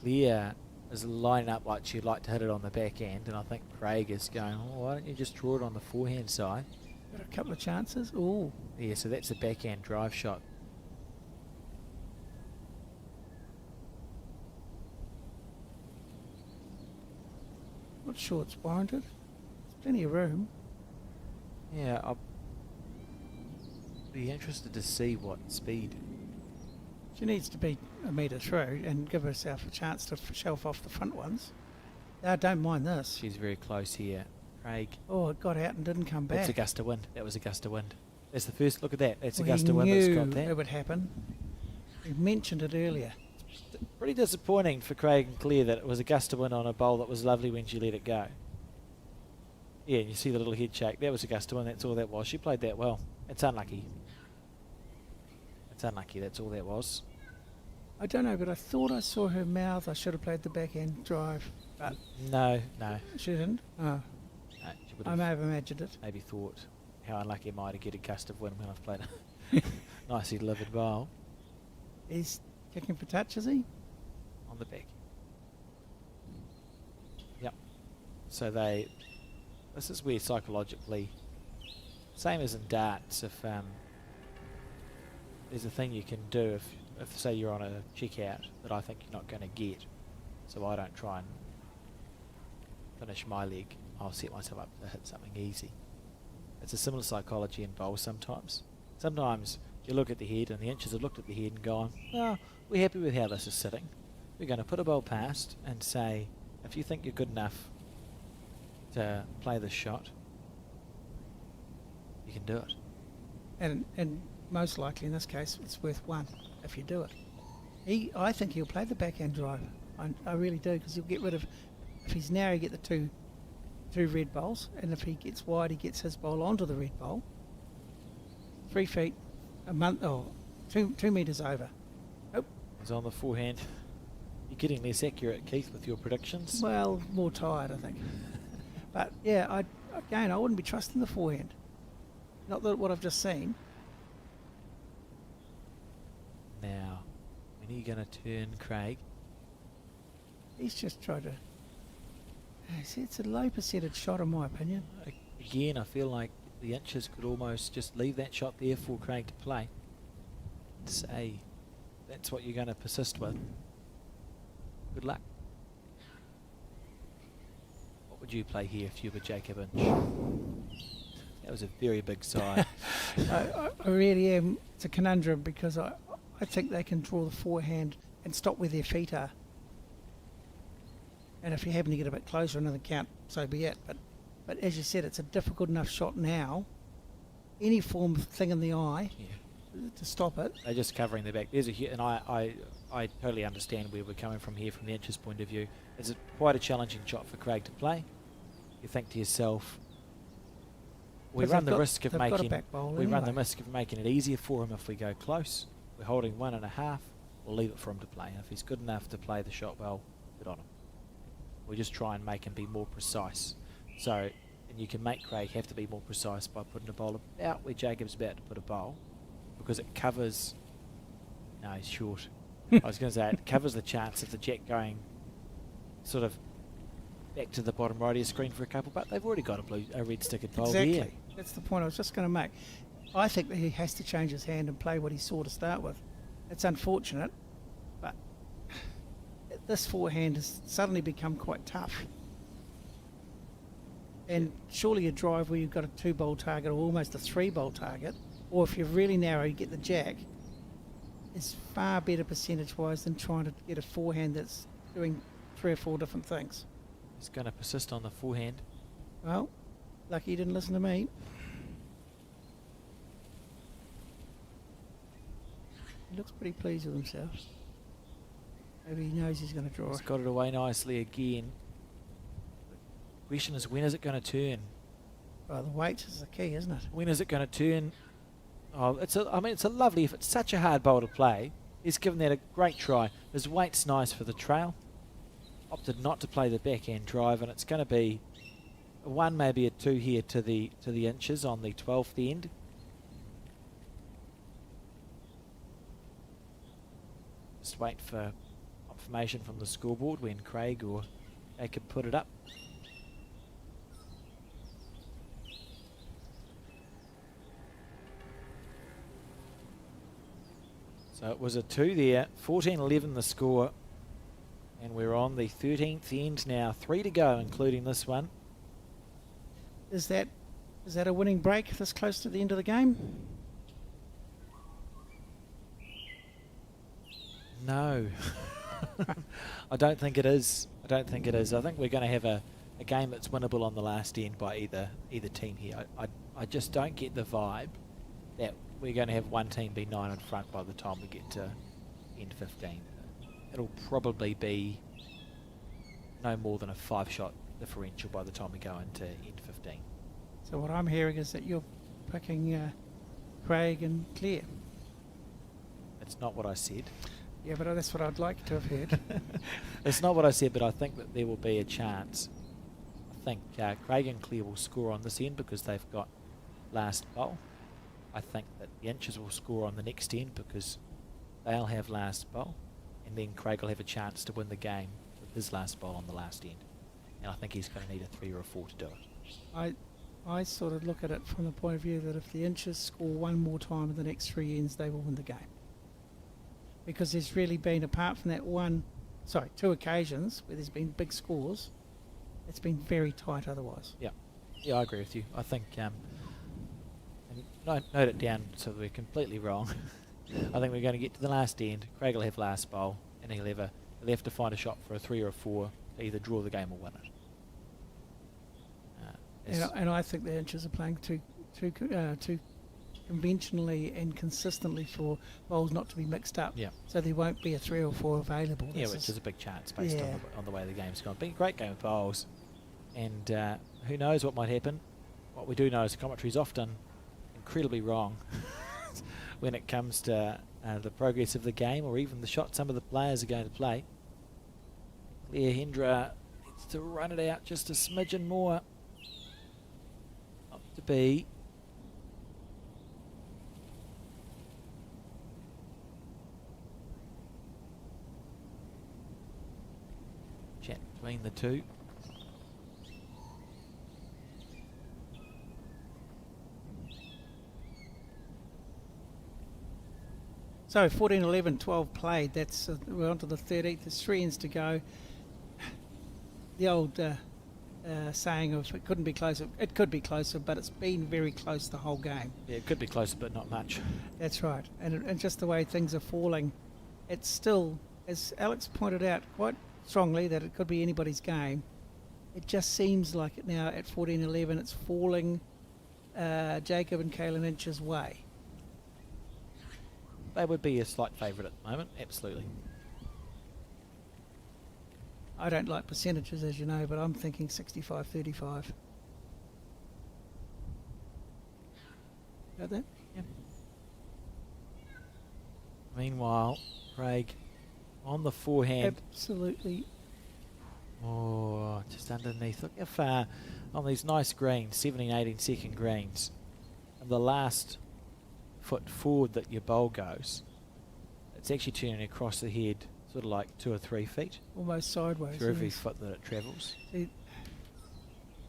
Speaker 1: Claire is lining up like she'd like to hit it on the back end, and I think Craig is going, oh, why don't you just draw it on the forehand side?
Speaker 2: Got a couple of chances. Oh,
Speaker 1: Yeah, so that's a backhand drive shot.
Speaker 2: not sure it's warranted. There's plenty of room.
Speaker 1: Yeah, I'll be interested to see what speed.
Speaker 2: She needs to be a metre through and give herself a chance to shelf off the front ones. I don't mind this.
Speaker 1: She's very close here. Craig.
Speaker 2: Oh, it got out and didn't come back.
Speaker 1: That's a gust of wind. That was a gust of wind. That's the first look at that. That's
Speaker 2: Well,
Speaker 1: a gust
Speaker 2: he
Speaker 1: of wind that's
Speaker 2: knew
Speaker 1: got that.
Speaker 2: it would happen. We mentioned it earlier.
Speaker 1: Pretty disappointing for Craig and Claire that it was a gust of wind on a bowl that was lovely when she let it go. Yeah, and you see the little head shake. That was a gust of wind. That's all that was. She played that well. It's unlucky. It's unlucky. That's all that was.
Speaker 2: I don't know, but I thought I saw her mouth. I should have played the backhand drive, but
Speaker 1: No.
Speaker 2: she didn't. Oh,
Speaker 1: No, she would
Speaker 2: I may have imagined it.
Speaker 1: maybe thought how unlucky am I to get a gust of wind when I've played a nicely delivered bowl
Speaker 2: He's kicking for touch, is he?
Speaker 1: on the back. Yep. So this is where psychologically, same as in darts, if there's a thing you can do if say you're on a checkout that I think you're not going to get, so I don't try and finish my leg, I'll set myself up to hit something easy. It's a similar psychology in bowls sometimes. Sometimes you look at the head and the inches have looked at the head and gone, oh, we're happy with how this is sitting. We're going to put a bowl past and say, if you think you're good enough to play this shot, you can do it.
Speaker 2: And most likely in this case, it's worth one if you do it. I think he'll play the backhand drive. I really do, because he'll get rid of. If he's narrow, you get the two red bowls, and if he gets wide, he gets his bowl onto the red bowl. 3 feet, two metres over. Oh,
Speaker 1: It's on the forehand. You're getting less accurate, Keith, with your predictions.
Speaker 2: well, more tired, I think. But yeah, I wouldn't be trusting the forehand. Not that what I've just seen.
Speaker 1: Now, when are you going to turn, Craig?
Speaker 2: He's just tried to. See, it's a low percentage shot, in my opinion.
Speaker 1: Again, I feel like the inches could almost just leave that shot there for Craig to play. Say, that's what you're going to persist with. Good luck. What would you play here if you were Jacob Inch? That was a very big sigh.
Speaker 2: I really am. It's a conundrum because I think they can draw the forehand and stop where their feet are. And if you happen to get a bit closer, another count, so be it. But as you said, it's a difficult enough shot now. Any form of thing in the eye
Speaker 1: Yeah.
Speaker 2: to stop it.
Speaker 1: They're just covering their back. There's and I totally understand where we're coming from here from the Inches point of view. It's quite a challenging shot for Craig to play. You think to yourself, we run the risk of making it easier for him if we go close. We're holding 1.5. We'll leave it for him to play. And if he's good enough to play the shot well, good on him. We just try and make him be more precise. So, and you can make Craig have to be more precise by putting a bowl about where Jacob's about to put a bowl, because it covers. No, he's short. I was going to say it covers the chance of the jack going sort of back to the bottom right of your screen for a couple, but they've already got a red stickered bowl
Speaker 2: Exactly.
Speaker 1: here.
Speaker 2: That's the point I was just going to make. I think that he has to change his hand and play what he saw to start with. It's unfortunate, but this forehand has suddenly become quite tough. And surely a drive where you've got a 2-bowl target or almost a 3-bowl target, or if you're really narrow, you get the jack, is far better percentage-wise than trying to get a forehand that's doing 3 or 4 different things.
Speaker 1: He's going to persist on the forehand.
Speaker 2: Well, lucky he didn't listen to me. He looks pretty pleased with himself. Maybe he knows he's going to draw.
Speaker 1: He's got it away nicely again. The question is, when is it going to turn?
Speaker 2: Well, the weight is the key, isn't it?
Speaker 1: When is it going to turn? Oh, it's a lovely. If it's such a hard bowl to play, he's given that a great try. His weight's nice for the trail. Opted not to play the backhand drive, and it's going to be a 1, maybe a 2 here to the Inches on the 12th end. Just wait for information from the scoreboard when Craig or Jacob put it up. So it was a 2 there, 14-11 the score, and we're on the 13th end now, 3 to go, including this one.
Speaker 2: Is that a winning break this close to the end of the game?
Speaker 1: No, I don't think it is. I don't think it is. I think we're going to have a game that's winnable on the last end by either team here. I just don't get the vibe that we're going to have one team be 9 in front by the time we get to end 15. It'll probably be no more than a 5-shot differential by the time we go into end 15.
Speaker 2: So what I'm hearing is that you're picking Craig and Claire.
Speaker 1: It's not what I said.
Speaker 2: Yeah, but that's what I'd like to have heard.
Speaker 1: It's not what I said, but I think that there will be a chance. I think Craig and Claire will score on this end because they've got last bowl. I think that the Inches will score on the next end because they'll have last bowl, and then Craig will have a chance to win the game with his last bowl on the last end. And I think he's going to need a 3 or a 4 to do it.
Speaker 2: I sort of look at it from the point of view that if the Inches score one more time in the next 3 ends, they will win the game. Because there's really been, apart from that 2 occasions where there's been big scores, it's been very tight otherwise.
Speaker 1: Yeah, I agree with you. I think, and note it down so that we're completely wrong. I think we're going to get to the last end. Craig will have last bowl, and he'll have to find a shot for a 3 or a 4 to either draw the game or win it.
Speaker 2: And I think the Inches are playing too conventionally and consistently for bowls not to be mixed up.
Speaker 1: Yeah.
Speaker 2: So there won't be a 3 or 4 available.
Speaker 1: Yeah, which is a big chance based on the way the game's gone. Been a great game of bowls, and who knows what might happen. What we do know is the commentary is often incredibly wrong when it comes to the progress of the game or even the shot some of the players are going to play. Claire Hendra needs to run it out just a smidgen more. Not to be. Chat between the two.
Speaker 2: So 14, 11, 12 played. That's we're on to the 13th. There's 3 ends to go. The old saying of it couldn't be closer. It could be closer, but it's been very close the whole game.
Speaker 1: Yeah, it could be closer, but not much.
Speaker 2: That's right. And just the way things are falling, it's still, as Alex pointed out quite strongly, that it could be anybody's game. It just seems like it now at 14, 11, it's falling Jacob and Kaylin Inch's way.
Speaker 1: They would be a slight favourite at the moment, absolutely.
Speaker 2: I don't like percentages, as you know, but I'm thinking 65-35. Got that?
Speaker 1: Yeah. Meanwhile, Craig on the forehand.
Speaker 2: Absolutely.
Speaker 1: Oh, just underneath. Look how far on these nice greens, 17, 18 second greens. And the last foot forward that your bowl goes, it's actually turning across the head sort of like 2 or 3 feet.
Speaker 2: Almost sideways.
Speaker 1: For every foot that it travels.
Speaker 2: The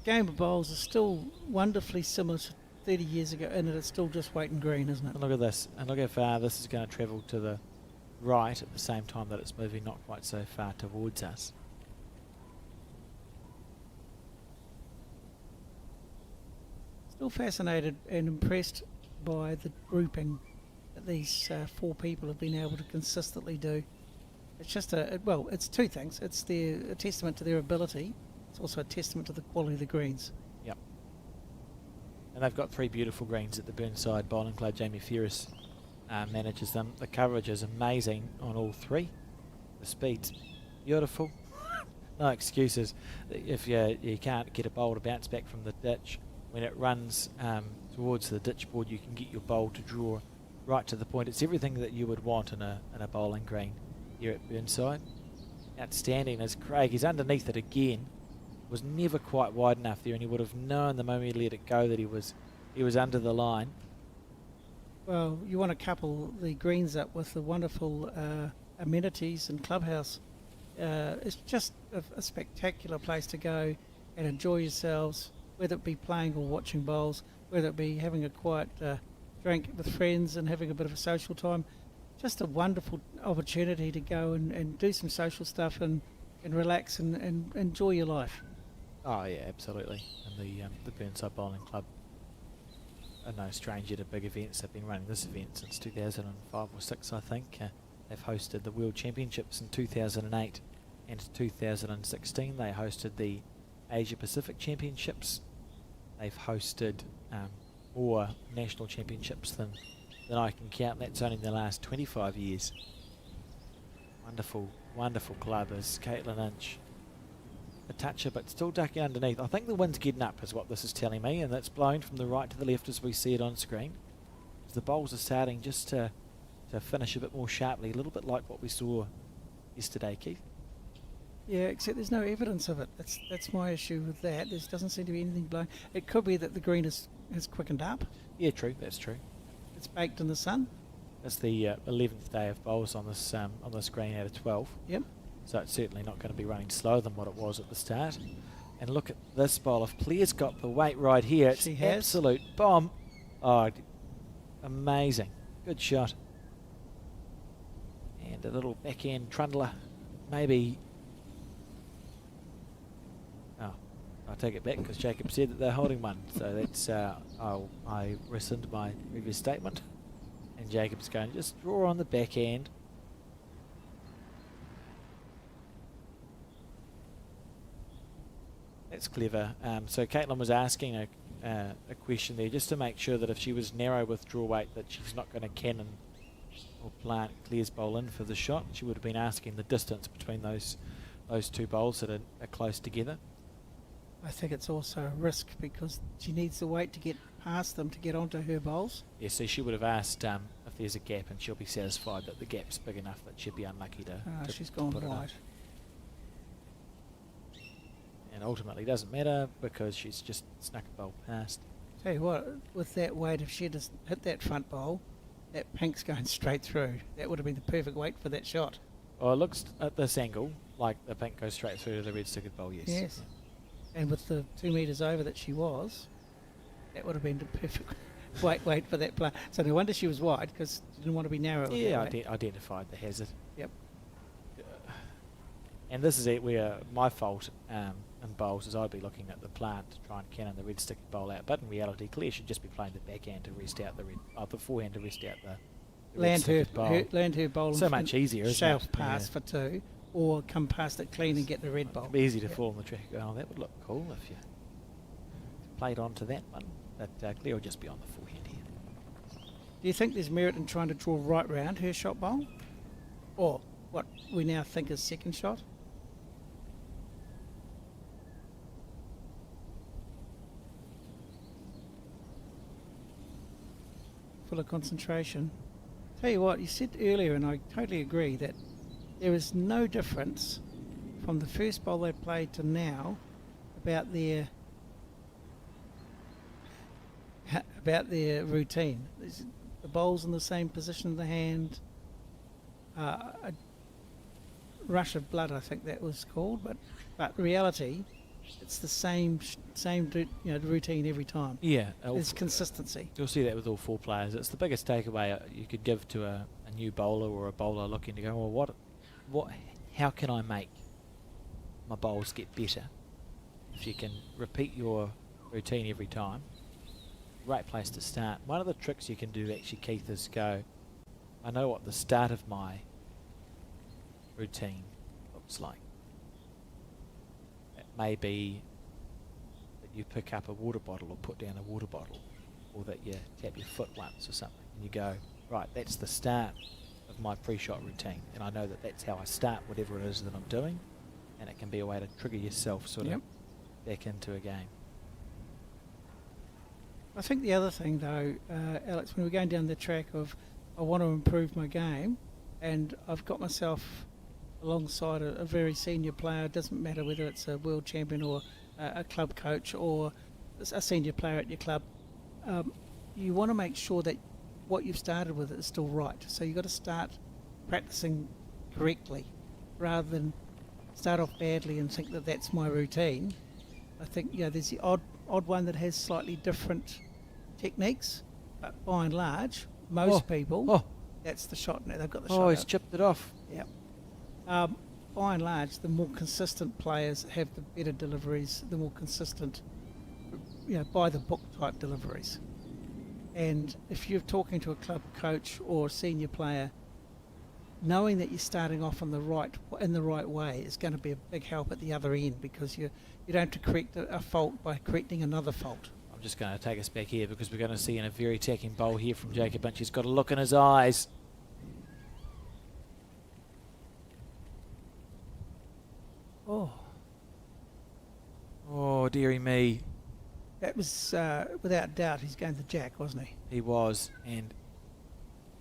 Speaker 2: game of bowls is still wonderfully similar to 30 years ago, and it's still just white and green, isn't it?
Speaker 1: And look at this, and look how far this is going to travel to the right at the same time that it's moving not quite so far towards us.
Speaker 2: Still fascinated and impressed by the grouping that these 4 people have been able to consistently do. It's just it's 2 things. It's a testament to their ability. It's also a testament to the quality of the greens.
Speaker 1: Yep. And they've got 3 beautiful greens at the Burnside Bowling Club. Jamie Ferris manages them. The coverage is amazing on all 3. The speed's beautiful. No excuses. If you can't get a bowl to bounce back from the ditch, when it runs towards the ditch board, you can get your bowl to draw right to the point. It's everything that you would want in a bowling green here at Burnside. Outstanding as Craig is underneath it again. Was never quite wide enough there, and he would have known the moment he let it go that he was under the line.
Speaker 2: Well, you want to couple the greens up with the wonderful amenities and clubhouse It's just a spectacular place to go and enjoy yourselves, whether it be playing or watching bowls, whether it be having a quiet drink with friends and having a bit of a social time. Just a wonderful opportunity to go and do some social stuff and relax and enjoy your life.
Speaker 1: Oh yeah, absolutely. And the Burnside Bowling Club are no stranger to big events. They've been running this event since 2005 or 6, I think. They've hosted the World Championships in 2008 and 2016. They hosted the Asia Pacific Championships. They've hosted more national championships than I can count. That's only in the last 25 years. Wonderful, wonderful club. As Caitlin Inch a toucher, but still ducking underneath. I think the wind's getting up is what this is telling me, and it's blown from the right to the left as we see it on screen. The bowls are starting just to finish a bit more sharply, a little bit like what we saw yesterday, Keith.
Speaker 2: Yeah, except there's no evidence of it. That's my issue with that. There doesn't seem to be anything blowing. It could be that the green has quickened up.
Speaker 1: Yeah, true. That's true.
Speaker 2: It's baked in the sun.
Speaker 1: It's the 11th day of bowls on this green out of 12.
Speaker 2: Yep.
Speaker 1: So it's certainly not going to be running slower than what it was at the start. And look at this bowl. If Claire's got the weight right here, it's
Speaker 2: She has.
Speaker 1: absolute bomb. Oh, amazing. Good shot. And a little backhand trundler. Maybe. Oh, I take it back because Jacob said that they're holding one. So that's, I rescind my previous statement. And Jacob's going to just draw on the backhand. That's clever. So Caitlin was asking a question there just to make sure that if she was narrow with draw weight that she's not going to cannon or plant Claire's bowl in for the shot. She would have been asking the distance between those two bowls that are close together.
Speaker 2: I think it's also a risk because she needs the weight to get past them to get onto her bowls.
Speaker 1: Yeah, so she would have asked if there's a gap, and she'll be satisfied that the gap's big enough that she'd be unlucky to
Speaker 2: She's gone
Speaker 1: put it up.
Speaker 2: wide.
Speaker 1: And ultimately doesn't matter because she's just snuck a bowl past.
Speaker 2: Tell you what, with that weight, if she had just hit that front bowl, that pink's going straight through. That would have been the perfect weight for that shot.
Speaker 1: Well, it looks at this angle like the pink goes straight through to the red stickered bowl, yes.
Speaker 2: Yes. And with the 2 metres over that she was, that would have been the perfect weight for that player. So no wonder she was wide because she didn't want to be narrow. with
Speaker 1: Yeah,
Speaker 2: that weight.
Speaker 1: identified the hazard.
Speaker 2: Yep.
Speaker 1: And this is it where my fault in bowls is I'd be looking at the plant to try and cannon the red stickered bowl out. But in reality, Claire should just be playing the backhand to rest out the forehand to rest out the red stickered bowl.
Speaker 2: Land her bowl.
Speaker 1: So much easier, isn't
Speaker 2: shelf
Speaker 1: it?
Speaker 2: pass for 2, or come past it clean and get the red bowl.
Speaker 1: It'd be easy to fall on the track going, oh, that would look cool if you played onto that one. But Claire will just be on the forehand here.
Speaker 2: Do you think there's merit in trying to draw right round her shot bowl? Or what we now think is second shot? Full of concentration. Tell you what, you said earlier, and I totally agree, that there is no difference from the first bowl they played to now about their routine. The bowl's in the same position of the hand. A rush of blood, I think that was called, but reality, it's the same routine every time.
Speaker 1: Yeah.
Speaker 2: There's consistency.
Speaker 1: You'll see that with all 4 players. It's the biggest takeaway you could give to a new bowler or a bowler looking to go, well, how can I make my bowls get better? If you can repeat your routine every time, great place to start. One of the tricks you can do actually, Keith, is go, I know what the start of my routine looks like. It may be that you pick up a water bottle or put down a water bottle, or that you tap your foot once or something, and you go, right, that's the start of my pre-shot routine, and I know that that's how I start whatever it is that I'm doing, and it can be a way to trigger yourself sort of back into a game.
Speaker 2: I think the other thing, though, Alex, when we're going down the track of I want to improve my game, and I've got myself alongside a very senior player, it doesn't matter whether it's a world champion or a club coach or a senior player at your club, you want to make sure that what you've started with is still right. So you've got to start practicing correctly rather than start off badly and think that that's my routine. I think there's the odd one that has slightly different techniques, but by and large, most people, that's the shot. Now they've got the shot.
Speaker 1: Oh, he's
Speaker 2: out.
Speaker 1: chipped it off.
Speaker 2: Yeah. By and large, the more consistent players have the better deliveries, the more consistent, by the book type deliveries. And if you're talking to a club coach or a senior player, knowing that you're starting off in the right way is going to be a big help at the other end, because you don't have to correct a fault by correcting another fault.
Speaker 1: I'm just going to take us back here because we're going to see in a very attacking bowl here from Jacob Inch. He's got a look in his eyes. Oh, dearie me.
Speaker 2: That was, without doubt, he's going to jack, wasn't he?
Speaker 1: He was, and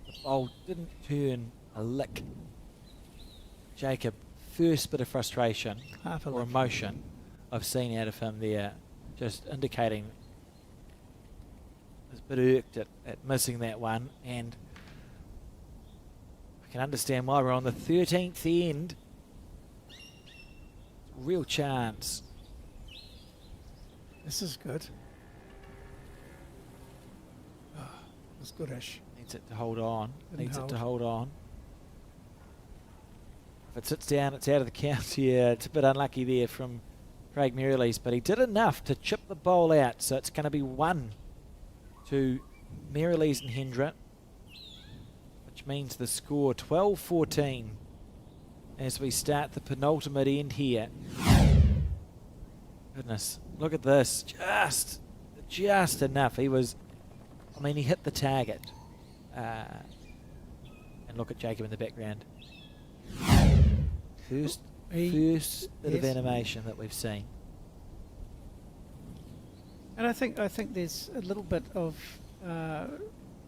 Speaker 1: the bowl didn't turn a lick. Jacob, first bit of frustration or emotion I've seen out of him there, just indicating he's a bit irked at missing that one, and I can understand why. We're on the 13th end. Real chance.
Speaker 2: This is good. Oh, it's goodish.
Speaker 1: Needs it to hold on.
Speaker 2: Didn't
Speaker 1: It to hold on. If it sits down, it's out of the count. Yeah, it's a bit unlucky there from Craig Merrilees, but he did enough to chip the bowl out. So it's going to be 1 to Merrilees and Hendra, which means the score 12-14 as we start the penultimate end here. Goodness, look at this. Just enough. He hit the target. And look at Jacob in the background. First bit of animation that we've seen.
Speaker 2: And I think there's a little bit of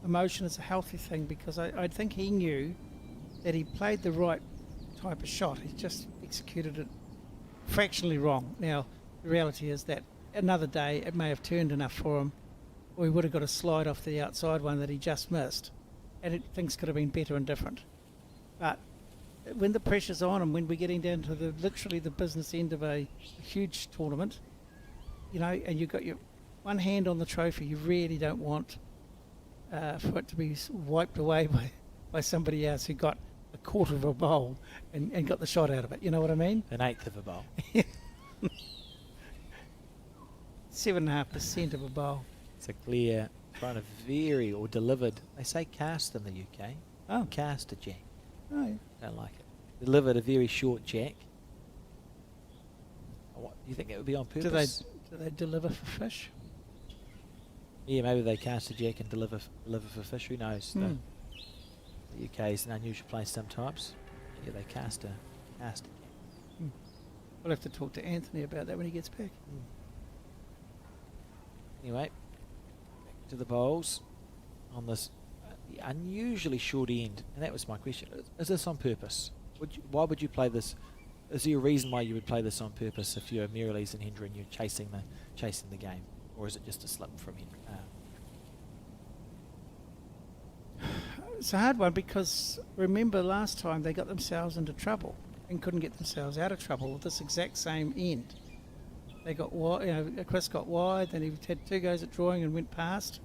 Speaker 2: emotion is a healthy thing, because I think he knew that he played the right type of shot. He just executed it fractionally wrong. Now, the reality is that another day it may have turned enough for him, or he would have got a slide off the outside one that he just missed, and things could have been better and different. But when the pressure's on, and when we're getting down to literally the business end of a huge tournament, and you've got your one hand on the trophy, you really don't want for it to be wiped away by somebody else who got a quarter of a bowl and got the shot out of it. You know what I mean?
Speaker 1: An eighth of a bowl.
Speaker 2: 7.5% of a bowl.
Speaker 1: It's a clear front of or delivered. They say cast in the UK.
Speaker 2: Oh.
Speaker 1: Cast a jack.
Speaker 2: Oh, yeah.
Speaker 1: Don't like it. Delivered a very short jack. What, do you think it would be on purpose?
Speaker 2: Do they deliver for fish?
Speaker 1: Yeah, maybe they cast a jack and deliver for fish. Who knows? The UK is an unusual place sometimes. Yeah, they cast a jack.
Speaker 2: We'll have to talk to Anthony about that when he gets back.
Speaker 1: Anyway, back to the bowls on this the unusually short end, and that was my question. Is this on purpose? Why would you play this? Is there a reason why you would play this on purpose if you're Merrilees and Hendra and you're chasing the game, or is it just a slip from Hendra?
Speaker 2: It's a hard one, because remember last time they got themselves into trouble and couldn't get themselves out of trouble with this exact same end. They got wide, Chris got wide, then he had 2 goes at drawing and went past.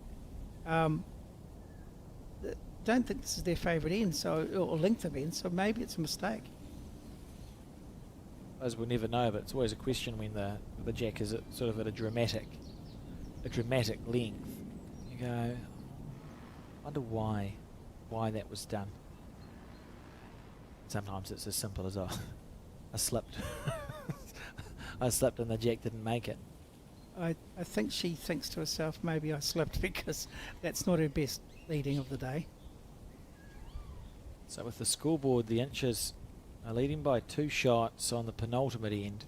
Speaker 2: Don't think this is their favourite end, or length of end, so maybe it's a mistake.
Speaker 1: As we'll never know, but it's always a question when the jack is sort of at a dramatic length. You go, wonder why that was done. Sometimes it's as simple as I slipped. I slipped and the jack didn't make it.
Speaker 2: I think she thinks to herself, maybe I slipped, because that's not her best leading of the day.
Speaker 1: So with the scoreboard, the Inches are leading by 2 shots on the penultimate end,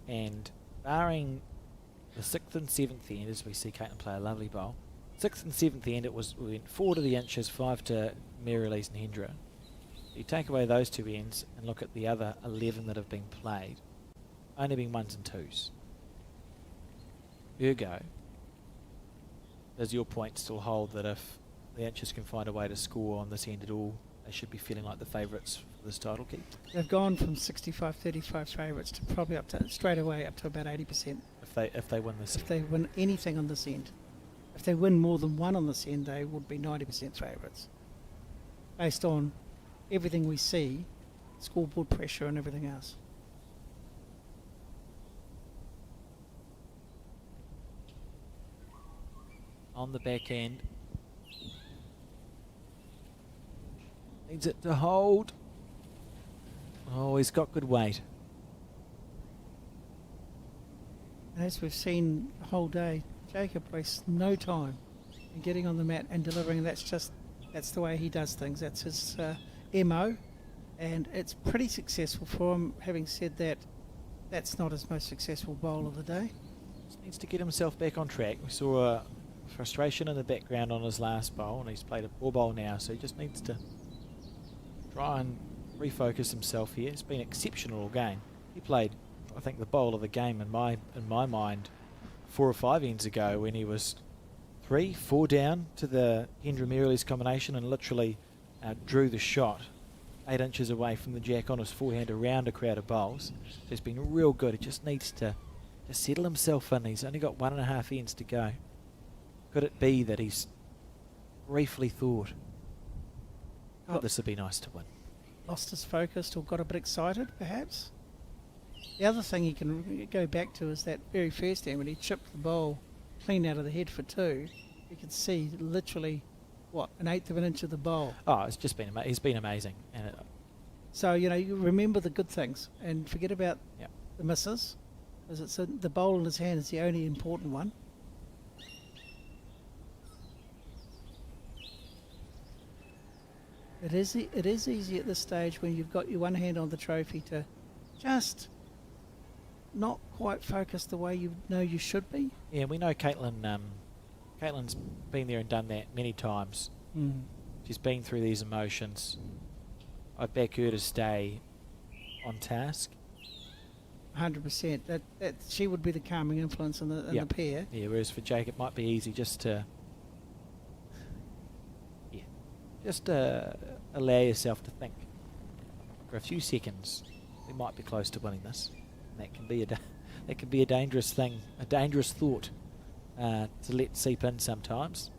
Speaker 1: and barring the 6th and 7th end, as we see Caitlin play a lovely bowl, 6th and 7th end we went 4 to the Inches, 5 to Merrilees and Hendra. You take away those 2 ends and look at the other 11 that have been played, only being 1s and 2s. Ergo, does your point still hold that if the Inches can find a way to score on this end at all, they should be feeling like the favourites for this title, Keith.
Speaker 2: They've gone from 65-35 favourites to probably straight away up to about 80%.
Speaker 1: If they win this.
Speaker 2: If they win anything on this end. If they win more than one on this end, they would be 90% favourites. Based on everything we see, scoreboard pressure and everything else.
Speaker 1: On the back end. Needs it to hold. Oh, he's got good weight.
Speaker 2: As we've seen the whole day, Jacob wastes no time in getting on the mat and delivering. That's the way he does things. That's his MO, and it's pretty successful for him. Having said that, that's not his most successful bowl of the day.
Speaker 1: Just needs to get himself back on track. We saw frustration in the background on his last bowl, and he's played a poor bowl now, so he just needs to try and refocus himself here. It's been exceptional all game. He played, I think, the bowl of the game in my mind 4 or 5 ends ago, when he was 3-4 down to the Hendra Merrilies combination and literally drew the shot 8 inches away from the jack on his forehand around a crowd of bowls. So he's been real good. He just needs to settle himself in. He's only got 1.5 ends to go. Could it be that he's briefly thought, oh, this would be nice to win?
Speaker 2: Lost his focus or got a bit excited, perhaps. The other thing he can go back to is that very first hand when he chipped the bowl clean out of the head for 2. You can see literally, what, 1/8 of an inch of the bowl.
Speaker 1: Oh, it's just been he's been amazing. And
Speaker 2: So, you remember the good things and forget about
Speaker 1: Yep.
Speaker 2: the misses. Because it's the bowl in his hand is the only important one. It is easy at this stage when you've got your one hand on the trophy to just not quite focus the way you know you should be.
Speaker 1: yeah, we know Caitlin's been there and done that many times. She's been through these emotions. I back her to stay on task.
Speaker 2: 100%. That she would be the calming influence in the
Speaker 1: Yep.
Speaker 2: pair.
Speaker 1: Yeah, whereas for Jake it might be easy just to allow yourself to think for a few seconds. We might be close to winning this. And that can be a dangerous thing, a dangerous thought to let seep in sometimes.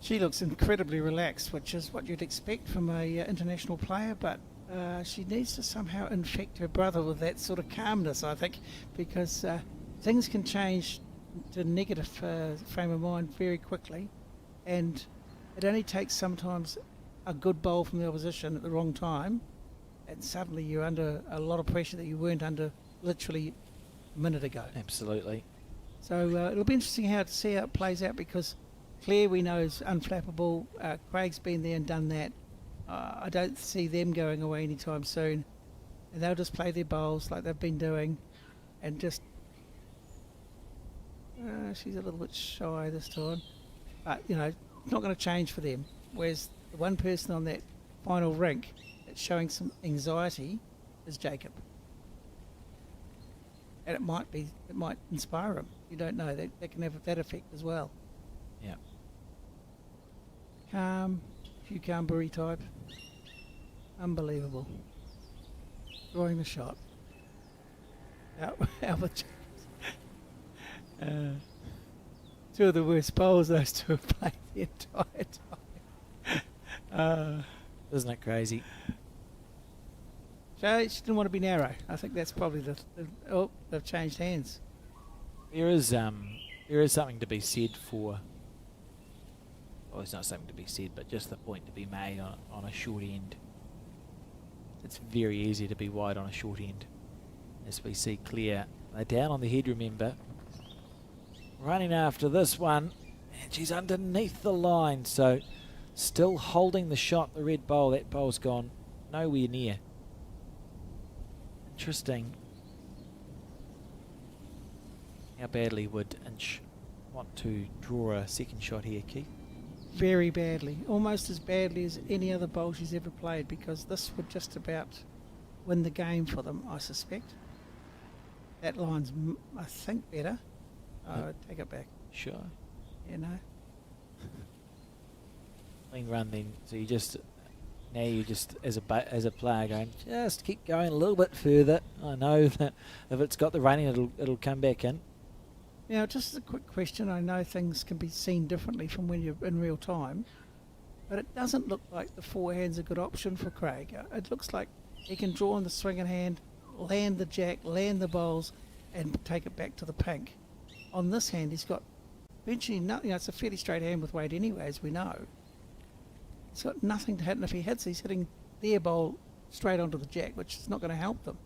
Speaker 2: She looks incredibly relaxed, which is what you'd expect from a international player, but she needs to somehow infect her brother with that sort of calmness, I think, because things can change to negative frame of mind very quickly, and it only takes sometimes a good bowl from the opposition at the wrong time, and suddenly you're under a lot of pressure that you weren't under literally a minute ago.
Speaker 1: Absolutely.
Speaker 2: So it'll be interesting to see how it plays out, because Claire we know is unflappable. Craig's been there and done that. I don't see them going away anytime soon, and they'll just play their bowls like they've been doing, and just she's a little bit shy this time, but it's not going to change for them. Whereas the one person on that final rink that's showing some anxiety is Jacob, and it might inspire him. You don't know, that can have that effect as well.
Speaker 1: Yeah.
Speaker 2: Calm, cucumbery type. Unbelievable. Drawing the shot. Albert. Two of the worst bowls those two have played the entire time.
Speaker 1: Isn't it crazy?
Speaker 2: So she didn't want to be narrow. I think that's probably they've changed hands.
Speaker 1: There is something to be said for. Well, it's not something to be said, but just the point to be made on a short end. It's very easy to be wide on a short end. As we see Claire, they're down on the head, remember. Running after this one, and she's underneath the line, so still holding the shot, the red bowl. That bowl's gone nowhere near. Interesting. How badly would Inch want to draw a second shot here, Keith?
Speaker 2: Very badly. Almost as badly as any other bowl she's ever played, because this would just about win the game for them, I suspect. That line's, I think, better. Take it back.
Speaker 1: Sure. clean run then. So you just as a player going, just keep going a little bit further. I know that if it's got the running, it'll come back in.
Speaker 2: Now, just a quick question. I know things can be seen differently from when you're in real time, but it doesn't look like the forehand's a good option for Craig. It looks like he can draw in the swinging hand, land the jack, land the bowls, and take it back to the pink. On this hand, he's got virtually nothing. It's a fairly straight hand with weight anyway, as we know. He's got nothing to hit, and if he hits, he's hitting their bowl straight onto the jack, which is not going to help them.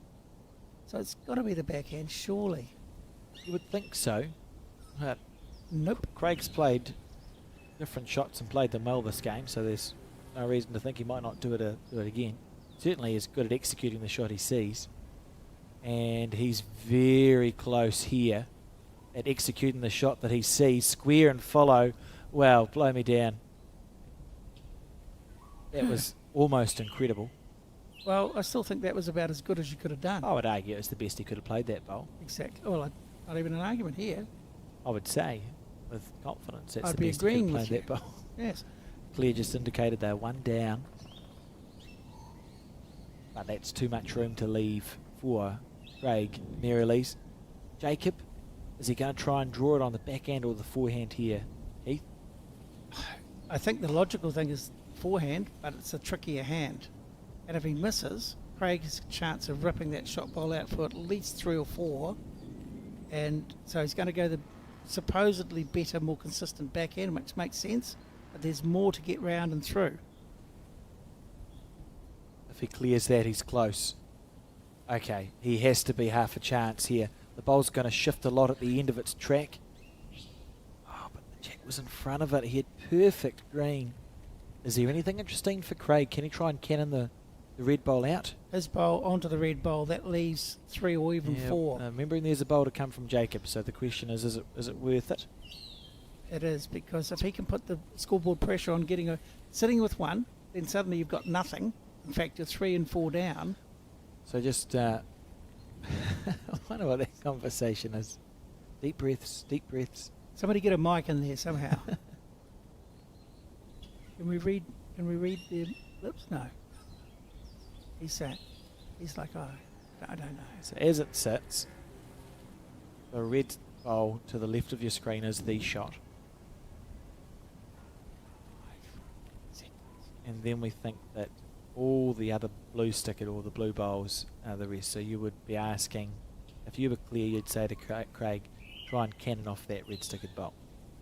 Speaker 2: So it's got to be the backhand, surely.
Speaker 1: You would think so. But
Speaker 2: Nope.
Speaker 1: Craig's played different shots and played them well this game, so there's no reason to think he might not do it again. Certainly is good at executing the shot he sees. And he's very close here at executing the shot that he sees. Square and follow. Wow, blow me down. That was almost incredible.
Speaker 2: Well, I still think that was about as good as you could have done.
Speaker 1: I would argue it's the best he could have played that bowl.
Speaker 2: Exactly. Well, not even an argument here.
Speaker 1: I would say, with confidence, that's
Speaker 2: I'd
Speaker 1: the
Speaker 2: be
Speaker 1: best he could have
Speaker 2: agreeing
Speaker 1: played
Speaker 2: with
Speaker 1: that bowl.
Speaker 2: Yes.
Speaker 1: Clear just indicated they're one down. But that's too much room to leave for Craig Merrilees. Jacob, is he going to try and draw it on the backhand or the forehand here? Heath?
Speaker 2: I think the logical thing is forehand, but it's a trickier hand. And if he misses, Craig has a chance of ripping that shot ball out for at least 3 or 4. And so he's going to go the supposedly better, more consistent backhand, which makes sense. But there's more to get round and through.
Speaker 1: If he clears that, he's close. Okay, he has to be half a chance here. The ball's going to shift a lot at the end of its track. Oh, but the jack was in front of it. He had perfect green. Is there anything interesting for Craig? Can he try and cannon the red bowl out?
Speaker 2: His bowl onto the red bowl, that leaves 3 or even 4.
Speaker 1: Remembering there's a bowl to come from Jacob, so the question is it worth it?
Speaker 2: It is, because if he can put the scoreboard pressure on sitting with 1, then suddenly you've got nothing. In fact, you're 3 and 4 down.
Speaker 1: So just, I wonder what that conversation is. Deep breaths, deep breaths.
Speaker 2: Somebody get a mic in there somehow. Can we read their lips? No. He's like, oh, I don't know.
Speaker 1: So as it sits, the red bowl to the left of your screen is the shot. And then we think that all the other blue stickered or the blue bowls are the rest. So you would be asking, if you were clear, you'd say to Craig, try and cannon off that red stickered bowl.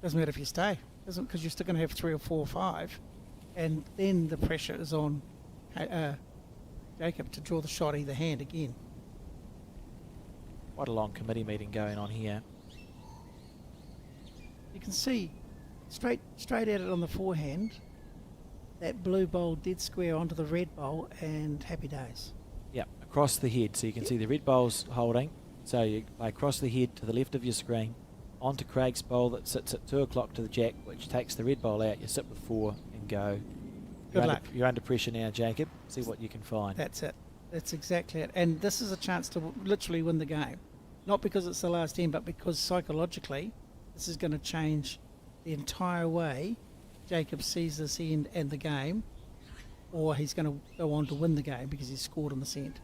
Speaker 2: Doesn't matter if you stay, doesn't, because you're still going to have 3 or 4 or 5, and then the pressure is on Jacob to draw the shot either hand again.
Speaker 1: Quite a long committee meeting going on here.
Speaker 2: You can see straight at it on the forehand. That blue bowl dead square onto the red bowl, and happy days.
Speaker 1: Yeah, across the head. So you can see the red bowl's holding. So you play across the head to the left of your screen, onto Craig's bowl that sits at 2 o'clock to the jack, which takes the red bowl out. You sit with 4 and go.
Speaker 2: Good luck.
Speaker 1: You're under pressure now, Jacob. See what you can find.
Speaker 2: That's it. That's exactly it. And this is a chance to literally win the game. Not because it's the last end, but because psychologically, this is going to change the entire way Jacob sees this end and the game, or he's going to go on to win the game because he's scored on this end.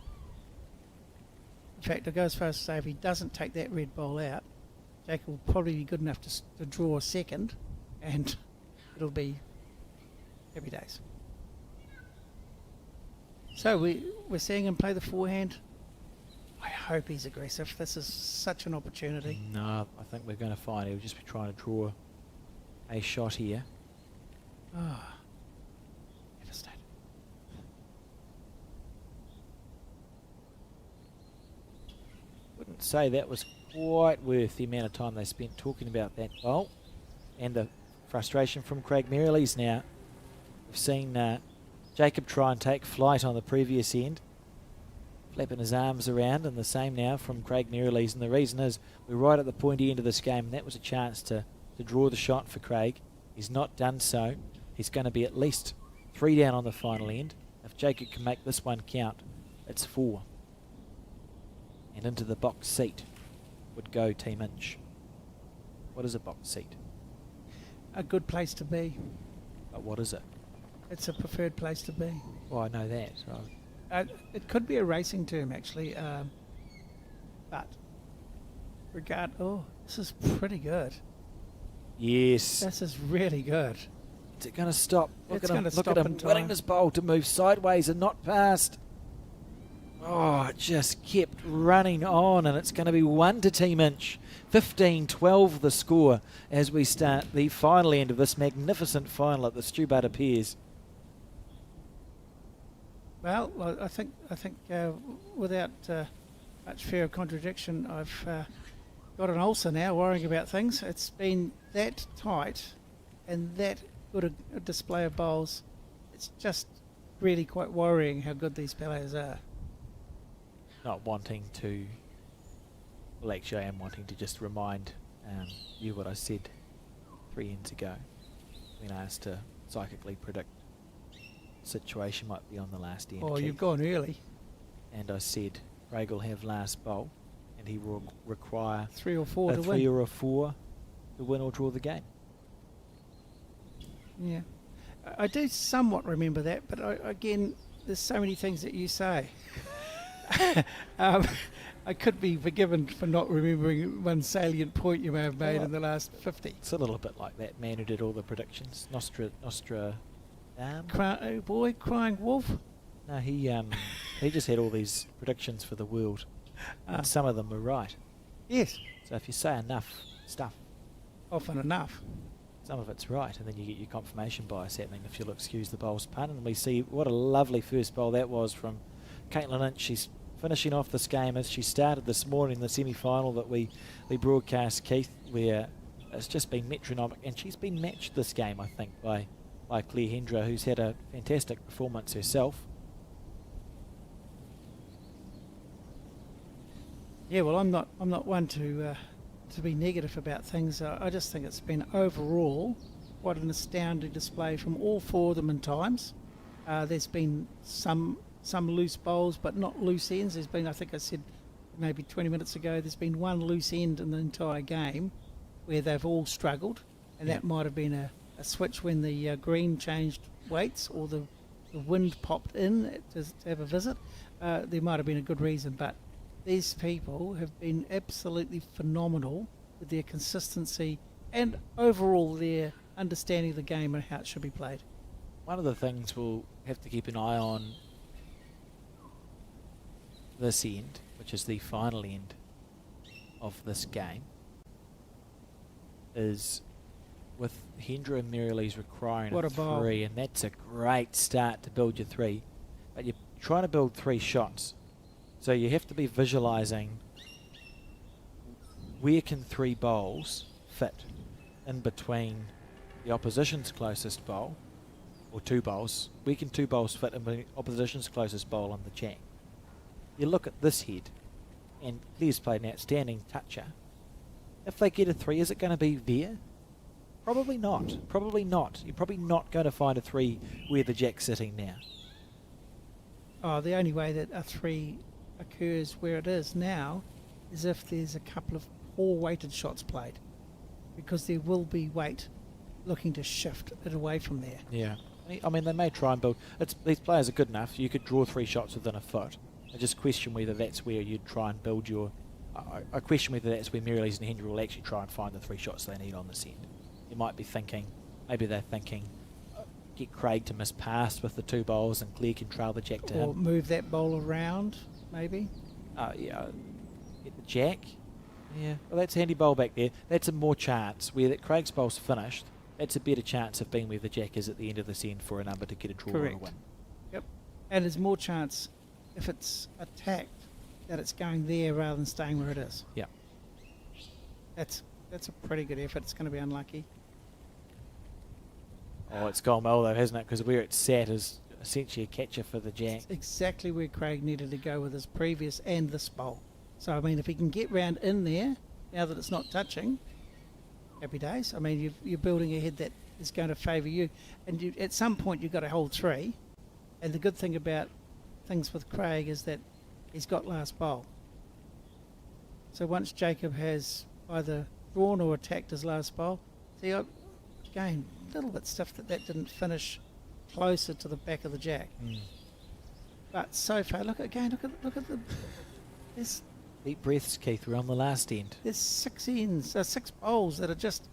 Speaker 2: In fact, I go as far as to say if he doesn't take that red bowl out, Jacob will probably be good enough to draw a second, and it'll be happy days. So we're seeing him play the forehand. I hope he's aggressive. This is such an opportunity.
Speaker 1: No, I think we're going to find he'll just be trying to draw a shot here.
Speaker 2: Ah, devastated.
Speaker 1: Wouldn't say that was quite worth the amount of time they spent talking about that bowl and the frustration from Craig Merrilees now. We've seen Jacob try and take flight on the previous end, flapping his arms around, and the same now from Craig Merrilees. And the reason is we're right at the pointy end of this game, and that was a chance to draw the shot for Craig. He's not done so. He's going to be at least 3 down on the final end. If Jacob can make this one count, it's 4. And into the box seat would go Team Inch. What is a box seat?
Speaker 2: A good place to be.
Speaker 1: But what is it?
Speaker 2: It's a preferred place to be.
Speaker 1: Well, I know that. So
Speaker 2: It could be a racing term, actually, but this is pretty good.
Speaker 1: yes.
Speaker 2: This is really good.
Speaker 1: Is it going to stop? Look
Speaker 2: It's
Speaker 1: at him.
Speaker 2: gonna
Speaker 1: Look
Speaker 2: stop
Speaker 1: at him
Speaker 2: in time.
Speaker 1: winning this bowl to move sideways and not past. Oh, it just kept running on, and it's going to be 1 to Team Inch. 15-12 the score as we start the final end of this magnificent final at the Stu Buttar Piers.
Speaker 2: Well, I think without much fear of contradiction, I've got an ulcer now, worrying about things. It's been that tight and that good a display of bowls. It's just really quite worrying how good these players are.
Speaker 1: Not wanting to, well, actually I am wanting to just remind you what I said 3 ends ago when I asked to psychically predict the situation might be on the last end.
Speaker 2: Oh,
Speaker 1: Keith.
Speaker 2: you've gone early.
Speaker 1: And I said Craig will have last bowl and he will require
Speaker 2: 3 or 4
Speaker 1: a
Speaker 2: to
Speaker 1: 3
Speaker 2: win.
Speaker 1: or a 4 to win or draw the game.
Speaker 2: Yeah. I do somewhat remember that, but again, there's so many things that you say. I could be forgiven for not remembering one salient point you may have made in the last 50.
Speaker 1: It's a little bit like that man who did all the predictions. Nostra.
Speaker 2: Oh boy, crying wolf.
Speaker 1: No, he just had all these predictions for the world, and some of them were right.
Speaker 2: Yes,
Speaker 1: So if you say enough stuff,
Speaker 2: often enough.
Speaker 1: some of it's right, and then you get your confirmation bias happening, if you'll excuse the bowl's pun. And we see what a lovely first bowl that was from Caitlin Inch. She's finishing off this game as she started this morning in the semi-final that we broadcast, Keith, where it's just been metronomic, and she's been matched this game, I think, by Claire Hendra, who's had a fantastic performance herself.
Speaker 2: Yeah, well, I'm not one to be negative about things. I just think it's been overall quite an astounding display from all 4 of them in times. There's been some loose bowls, but not loose ends. There's been, I think I said maybe 20 minutes ago, there's been one loose end in the entire game where they've all struggled, and that might have been a switch when the green changed weights or the wind popped in to have a visit. There might have been a good reason, but these people have been absolutely phenomenal with their consistency and overall their understanding of the game and how it should be played.
Speaker 1: One of the things we'll have to keep an eye on this end, which is the final end of this game, is with Hendra and Merrilies requiring
Speaker 2: What
Speaker 1: a
Speaker 2: a bowl.
Speaker 1: 3, and that's a great start to build your 3. But you're trying to build 3 shots, so you have to be visualising where can 3 bowls fit in between the opposition's closest bowl, or 2 bowls. Where can 2 bowls fit in the opposition's closest bowl on the jack? You look at this head, and Claire's played an outstanding toucher. If they get a 3, is it going to be there? Probably not. Probably not. You're probably not going to find a 3 where the jack's sitting now.
Speaker 2: Oh, the only way that a 3 occurs where it is now is if there's a couple of poor weighted shots played, because there will be weight looking to shift it away from there.
Speaker 1: Yeah. I mean, they may try and build... These players are good enough. You could draw 3 shots within a foot. I just question whether that's where you'd try and build your... I question whether that's where Merrilies and Hendra will actually try and find the 3 shots they need on this end. You might be thinking... Maybe they're thinking... Get Craig to miss past with the 2 bowls and Claire can trail the jack to
Speaker 2: Or
Speaker 1: him.
Speaker 2: move that bowl around, maybe.
Speaker 1: Yeah. Get the jack. Yeah. Well, that's a handy bowl back there. That's a more chance. Where that Craig's bowl's finished, that's a better chance of being where the jack is at the end of this end for a number to get a draw or a
Speaker 2: Correct.
Speaker 1: win.
Speaker 2: Yep. And there's more chance if it's attacked that it's going there rather than staying where it is.
Speaker 1: Yeah.
Speaker 2: That's a pretty good effort. It's going to be unlucky.
Speaker 1: Oh, it's gone well though, hasn't it? Because where it's sat is essentially a catcher for the jack.
Speaker 2: It's exactly where Craig needed to go with his previous and this bowl. So, I mean, if he can get round in there, now that it's not touching, happy days. I mean, you're building a head that is going to favour you. And at some point, you've got to hold 3. And the good thing about things with Craig is that he's got last bowl. So once Jacob has either drawn or attacked his last bowl, see, again, a little bit stiff that didn't finish closer to the back of the jack. But so far, look at the. There's
Speaker 1: Deep breaths, Keith. We're on the last end.
Speaker 2: 6 ends, 6 bowls that are just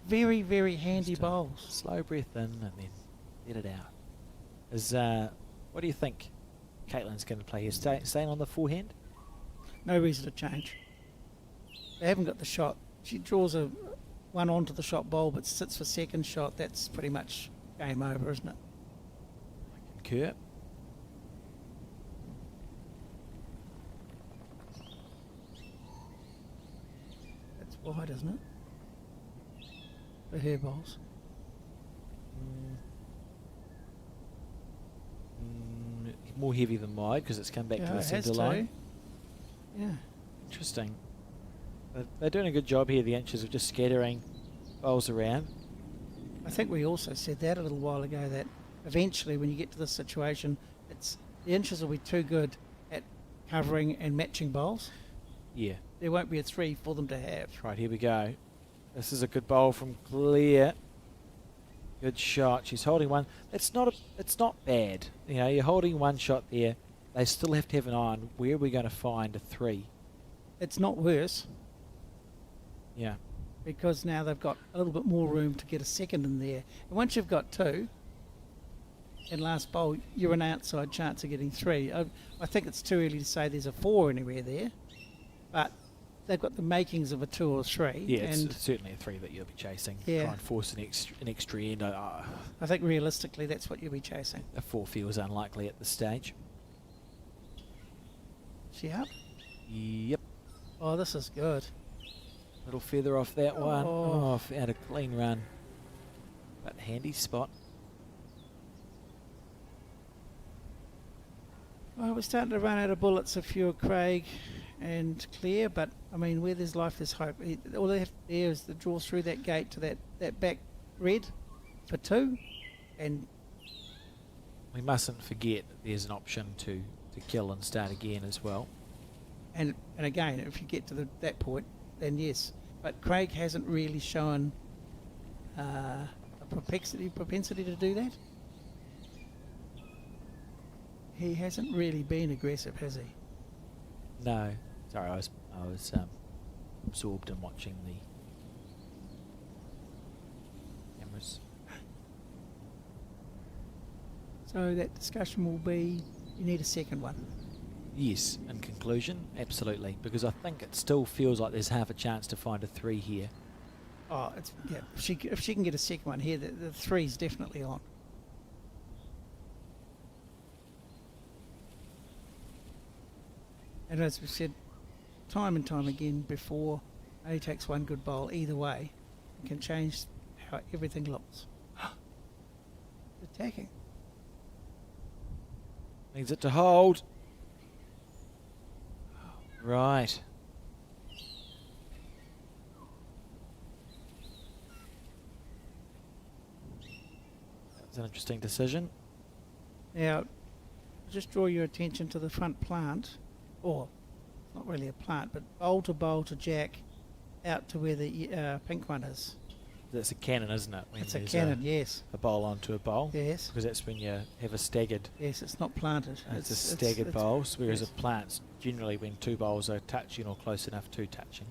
Speaker 2: very, very handy
Speaker 1: Just a
Speaker 2: bowls.
Speaker 1: Slow breath in and then let it out. What do you think Caitlin's going to play here? Staying on the forehand?
Speaker 2: No reason to change. They haven't got the shot. She draws one onto the shot bowl, but sits for second shot. That's pretty much game over, isn't it?
Speaker 1: I concur.
Speaker 2: That's wide, isn't it? For her bowls.
Speaker 1: More heavy than wide because it's come back to the
Speaker 2: it has
Speaker 1: centre
Speaker 2: to.
Speaker 1: line.
Speaker 2: Yeah.
Speaker 1: Interesting. They're doing a good job here, the Inches, of just scattering bowls around.
Speaker 2: I think we also said that a little while ago, that eventually when you get to this situation, the Inches will be too good at covering and matching bowls.
Speaker 1: Yeah.
Speaker 2: There won't be a 3 for them to have.
Speaker 1: Right, here we go. This is a good bowl from Claire. Good shot. She's holding one. It's not bad. You know, you're holding one shot there. They still have to have an eye on where we're going to find a 3.
Speaker 2: It's not worse
Speaker 1: Yeah.
Speaker 2: because now they've got a little bit more room to get a second in there. And once you've got 2, in last bowl, you're an outside chance of getting 3. I think it's too early to say there's a 4 anywhere there, but they've got the makings of a 2 or 3.
Speaker 1: Yeah,
Speaker 2: and
Speaker 1: it's certainly a 3 that you'll be chasing.
Speaker 2: Yeah.
Speaker 1: Try and force an extra end.
Speaker 2: I think realistically that's what you'll be chasing.
Speaker 1: A 4 feels unlikely at this stage.
Speaker 2: She up?
Speaker 1: Yep.
Speaker 2: Oh, this is good.
Speaker 1: Little feather off that one.
Speaker 2: Oh.
Speaker 1: Oh, found a clean run. But handy spot.
Speaker 2: Well, we're starting to run out of bullets if you're Craig and Claire, but I mean, where there's life, there's hope. All they have to do is to draw through that gate to that back red for 2, and
Speaker 1: We mustn't forget that there's an option to kill and start again as well.
Speaker 2: and again, if you get to that point, then yes. But Craig hasn't really shown a propensity to do that. He hasn't really been aggressive, has he?
Speaker 1: No, sorry, I was absorbed in watching the cameras.
Speaker 2: So that discussion will be, you need a second one.
Speaker 1: Yes, in conclusion, absolutely, because I think it still feels like there's half a chance to find a 3 here.
Speaker 2: Oh, yeah. If she can get a second one here, the 3's definitely on. And as we said time and time again before, it only takes one good bowl either way. It can change how everything looks. Attacking.
Speaker 1: Needs it to hold. Right. That's an interesting decision.
Speaker 2: Now, just draw your attention to the front plant, or it's not really a plant, but bowl to jack out to where the pink one is.
Speaker 1: That's a cannon, isn't it? When
Speaker 2: It's a
Speaker 1: there's
Speaker 2: cannon, yes.
Speaker 1: A bowl onto a bowl.
Speaker 2: Yes.
Speaker 1: Because that's when you have a staggered.
Speaker 2: Yes, it's not planted.
Speaker 1: It's a staggered
Speaker 2: it's-
Speaker 1: bowls, whereas
Speaker 2: yes.
Speaker 1: a plant's generally when 2 bowls are touching or close enough to touching.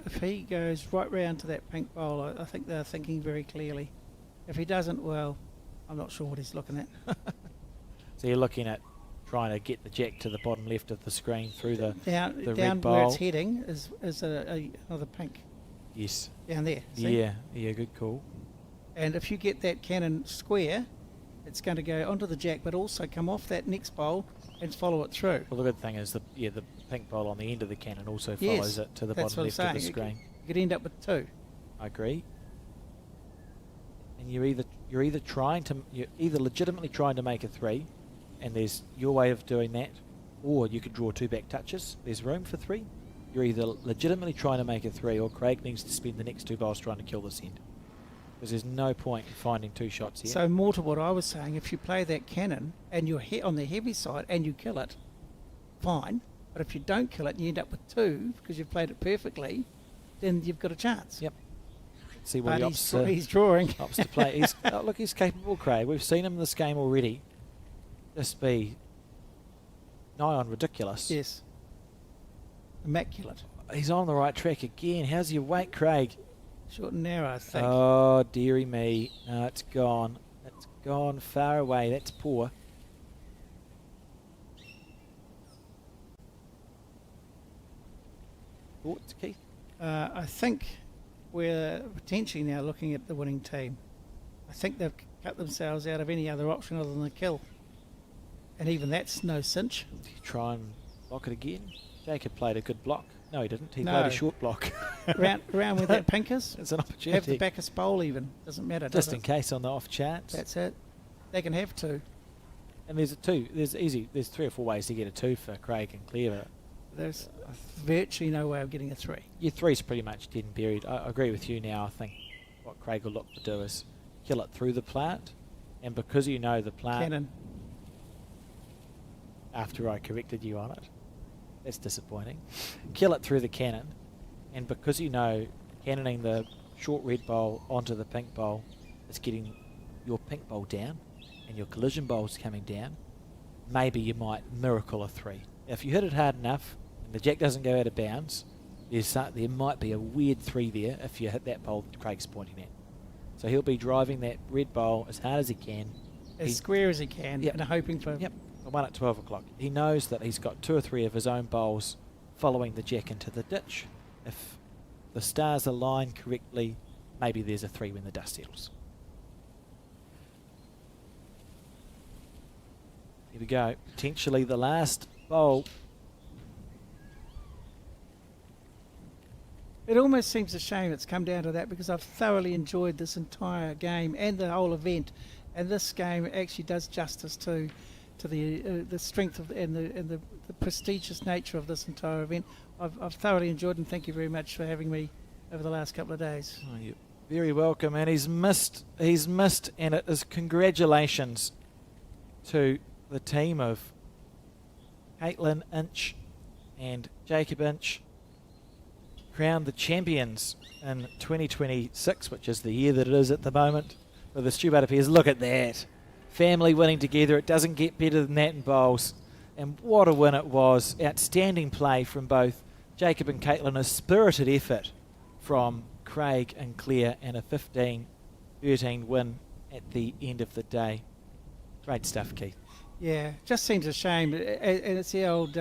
Speaker 2: If he goes right round to that pink bowl, I think they're thinking very clearly. If he doesn't, well, I'm not sure what he's looking at.
Speaker 1: So you're looking at trying to get the jack to the bottom left of the screen through the
Speaker 2: down
Speaker 1: red
Speaker 2: where
Speaker 1: bowl.
Speaker 2: it's heading is another pink.
Speaker 1: Yes.
Speaker 2: Down there. See?
Speaker 1: Yeah, good call.
Speaker 2: And if you get that cannon square, it's going to go onto the jack, but also come off that next bowl and follow it through.
Speaker 1: Well, the good thing is the pink bowl on the end of the cannon also
Speaker 2: Yes,
Speaker 1: follows it to the
Speaker 2: that's
Speaker 1: bottom
Speaker 2: what I'm
Speaker 1: left of the
Speaker 2: saying.
Speaker 1: screen.
Speaker 2: You could end up with 2.
Speaker 1: I agree. And you're either legitimately trying to make a 3, and there's your way of doing that, or you could draw 2 back touches. There's room for 3. You're either legitimately trying to make a 3, or Craig needs to spend the next 2 bowls trying to kill this end. Because there's no point in finding 2 shots here.
Speaker 2: So more to what I was saying, if you play that cannon and you're on the heavy side and you kill it, fine. But if you don't kill it and you end up with 2 because you've played it perfectly, then you've got a chance.
Speaker 1: Yep. see what
Speaker 2: But
Speaker 1: he opts
Speaker 2: he's drawing.
Speaker 1: opts to play. Look, he's capable, Craig. We've seen him in this game already. Just be nigh on ridiculous.
Speaker 2: Yes. Immaculate.
Speaker 1: He's on the right track again. How's your weight, Craig?
Speaker 2: Short and narrow, I think.
Speaker 1: Oh, dearie me. No, it's gone. It's gone far away. That's poor. Thoughts, Keith?
Speaker 2: I think we're potentially now looking at the winning team. I think they've cut themselves out of any other option other than the kill. And even that's no cinch.
Speaker 1: Do you try and block it again? Jacob played a good block. No, he didn't. He
Speaker 2: No.
Speaker 1: played a short block.
Speaker 2: Round with that pinkers.
Speaker 1: It's an
Speaker 2: Have the
Speaker 1: opportunity.
Speaker 2: Bacchus bowl even. Doesn't matter, does
Speaker 1: Just in
Speaker 2: it?
Speaker 1: case on the off chance.
Speaker 2: That's it. They can have two.
Speaker 1: And there's a two. There's 3 or 4 ways to get a 2 for Craig and Cleaver.
Speaker 2: There's virtually no way of getting a 3.
Speaker 1: Your 3's pretty much dead and buried. I agree with you now. I think what Craig will look to do is kill it through the plant. And because you know the plant,
Speaker 2: Cannon.
Speaker 1: after I corrected you on it, that's disappointing. Kill it through the cannon. And because you know cannoning the short red bowl onto the pink bowl is getting your pink bowl down and your collision bowl's coming down, maybe you might miracle a 3. If you hit it hard enough and the jack doesn't go out of bounds, there might be a weird 3 there if you hit that bowl that Craig's pointing at. So he'll be driving that red bowl as hard as he can.
Speaker 2: As square as he can.
Speaker 1: Yep.
Speaker 2: And hoping for...
Speaker 1: Yep, the one at 12 o'clock. He knows that he's got 2 or 3 of his own bowls following the jack into the ditch. If the stars align correctly, maybe there's a 3 when the dust settles. Here we go. Potentially the last bowl.
Speaker 2: It almost seems a shame it's come down to that, because I've thoroughly enjoyed this entire game and the whole event, and this game actually does justice to the strength of and the prestigious nature of this entire event. I've thoroughly enjoyed, and thank you very much for having me over the last couple of days.
Speaker 1: Oh, you're very welcome. And he's missed, and it is congratulations to the team of Caitlin Inch and Jacob Inch, crowned the champions in 2026, which is the year that it is at the moment, for the Stu Buttar pairs. Look at that. Family winning together. It doesn't get better than that in bowls. And what a win it was. Outstanding play from both Jacob and Caitlin. A spirited effort from Craig and Claire, and a 15-13 win at the end of the day. Great stuff, Keith.
Speaker 2: Yeah, just seems a shame, and it's the old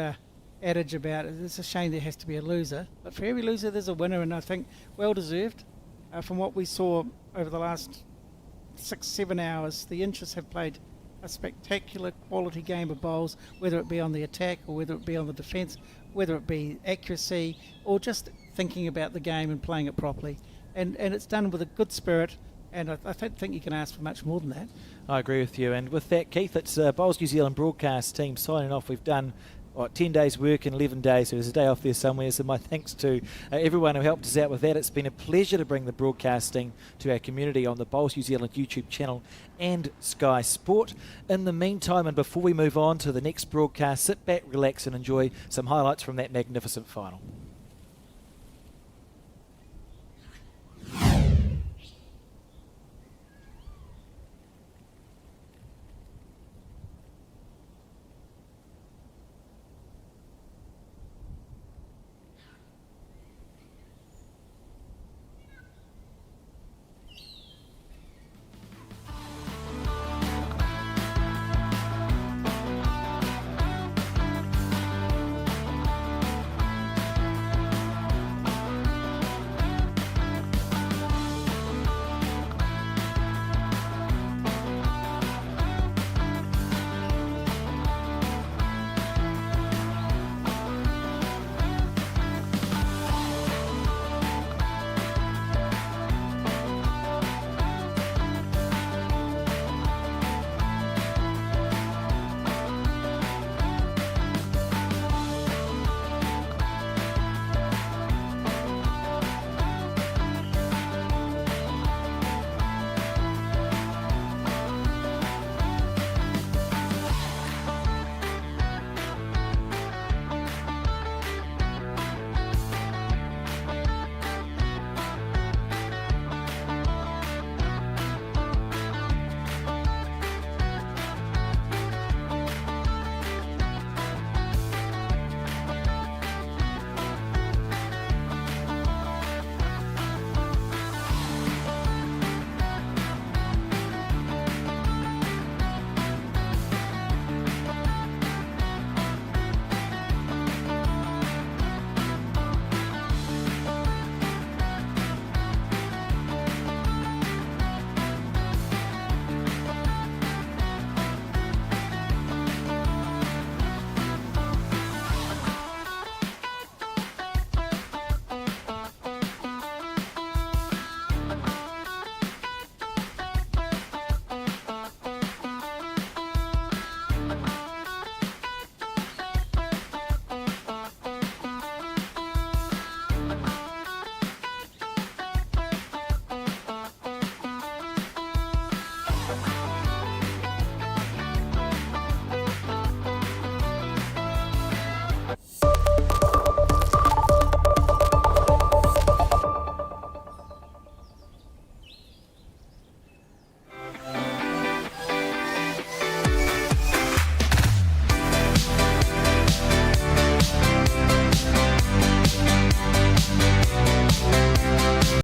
Speaker 2: adage about it's a shame there has to be a loser, but for every loser there's a winner, and I think well deserved. From what we saw over the last 6-7 hours, the Inches have played a spectacular quality game of bowls, whether it be on the attack or whether it be on the defence, whether it be accuracy or just thinking about the game and playing it properly, and it's done with a good spirit. And I don't think you can ask for much more than that.
Speaker 1: I agree with you. And with that, Keith, it's Bowls New Zealand broadcast team signing off. We've done 10 days work in 11 days, so there's a day off there somewhere. So my thanks to everyone who helped us out with that. It's been a pleasure to bring the broadcasting to our community on the Bowls New Zealand YouTube channel and Sky Sport. In the meantime, and before we move on to the next broadcast, sit back, relax and enjoy some highlights from that magnificent final.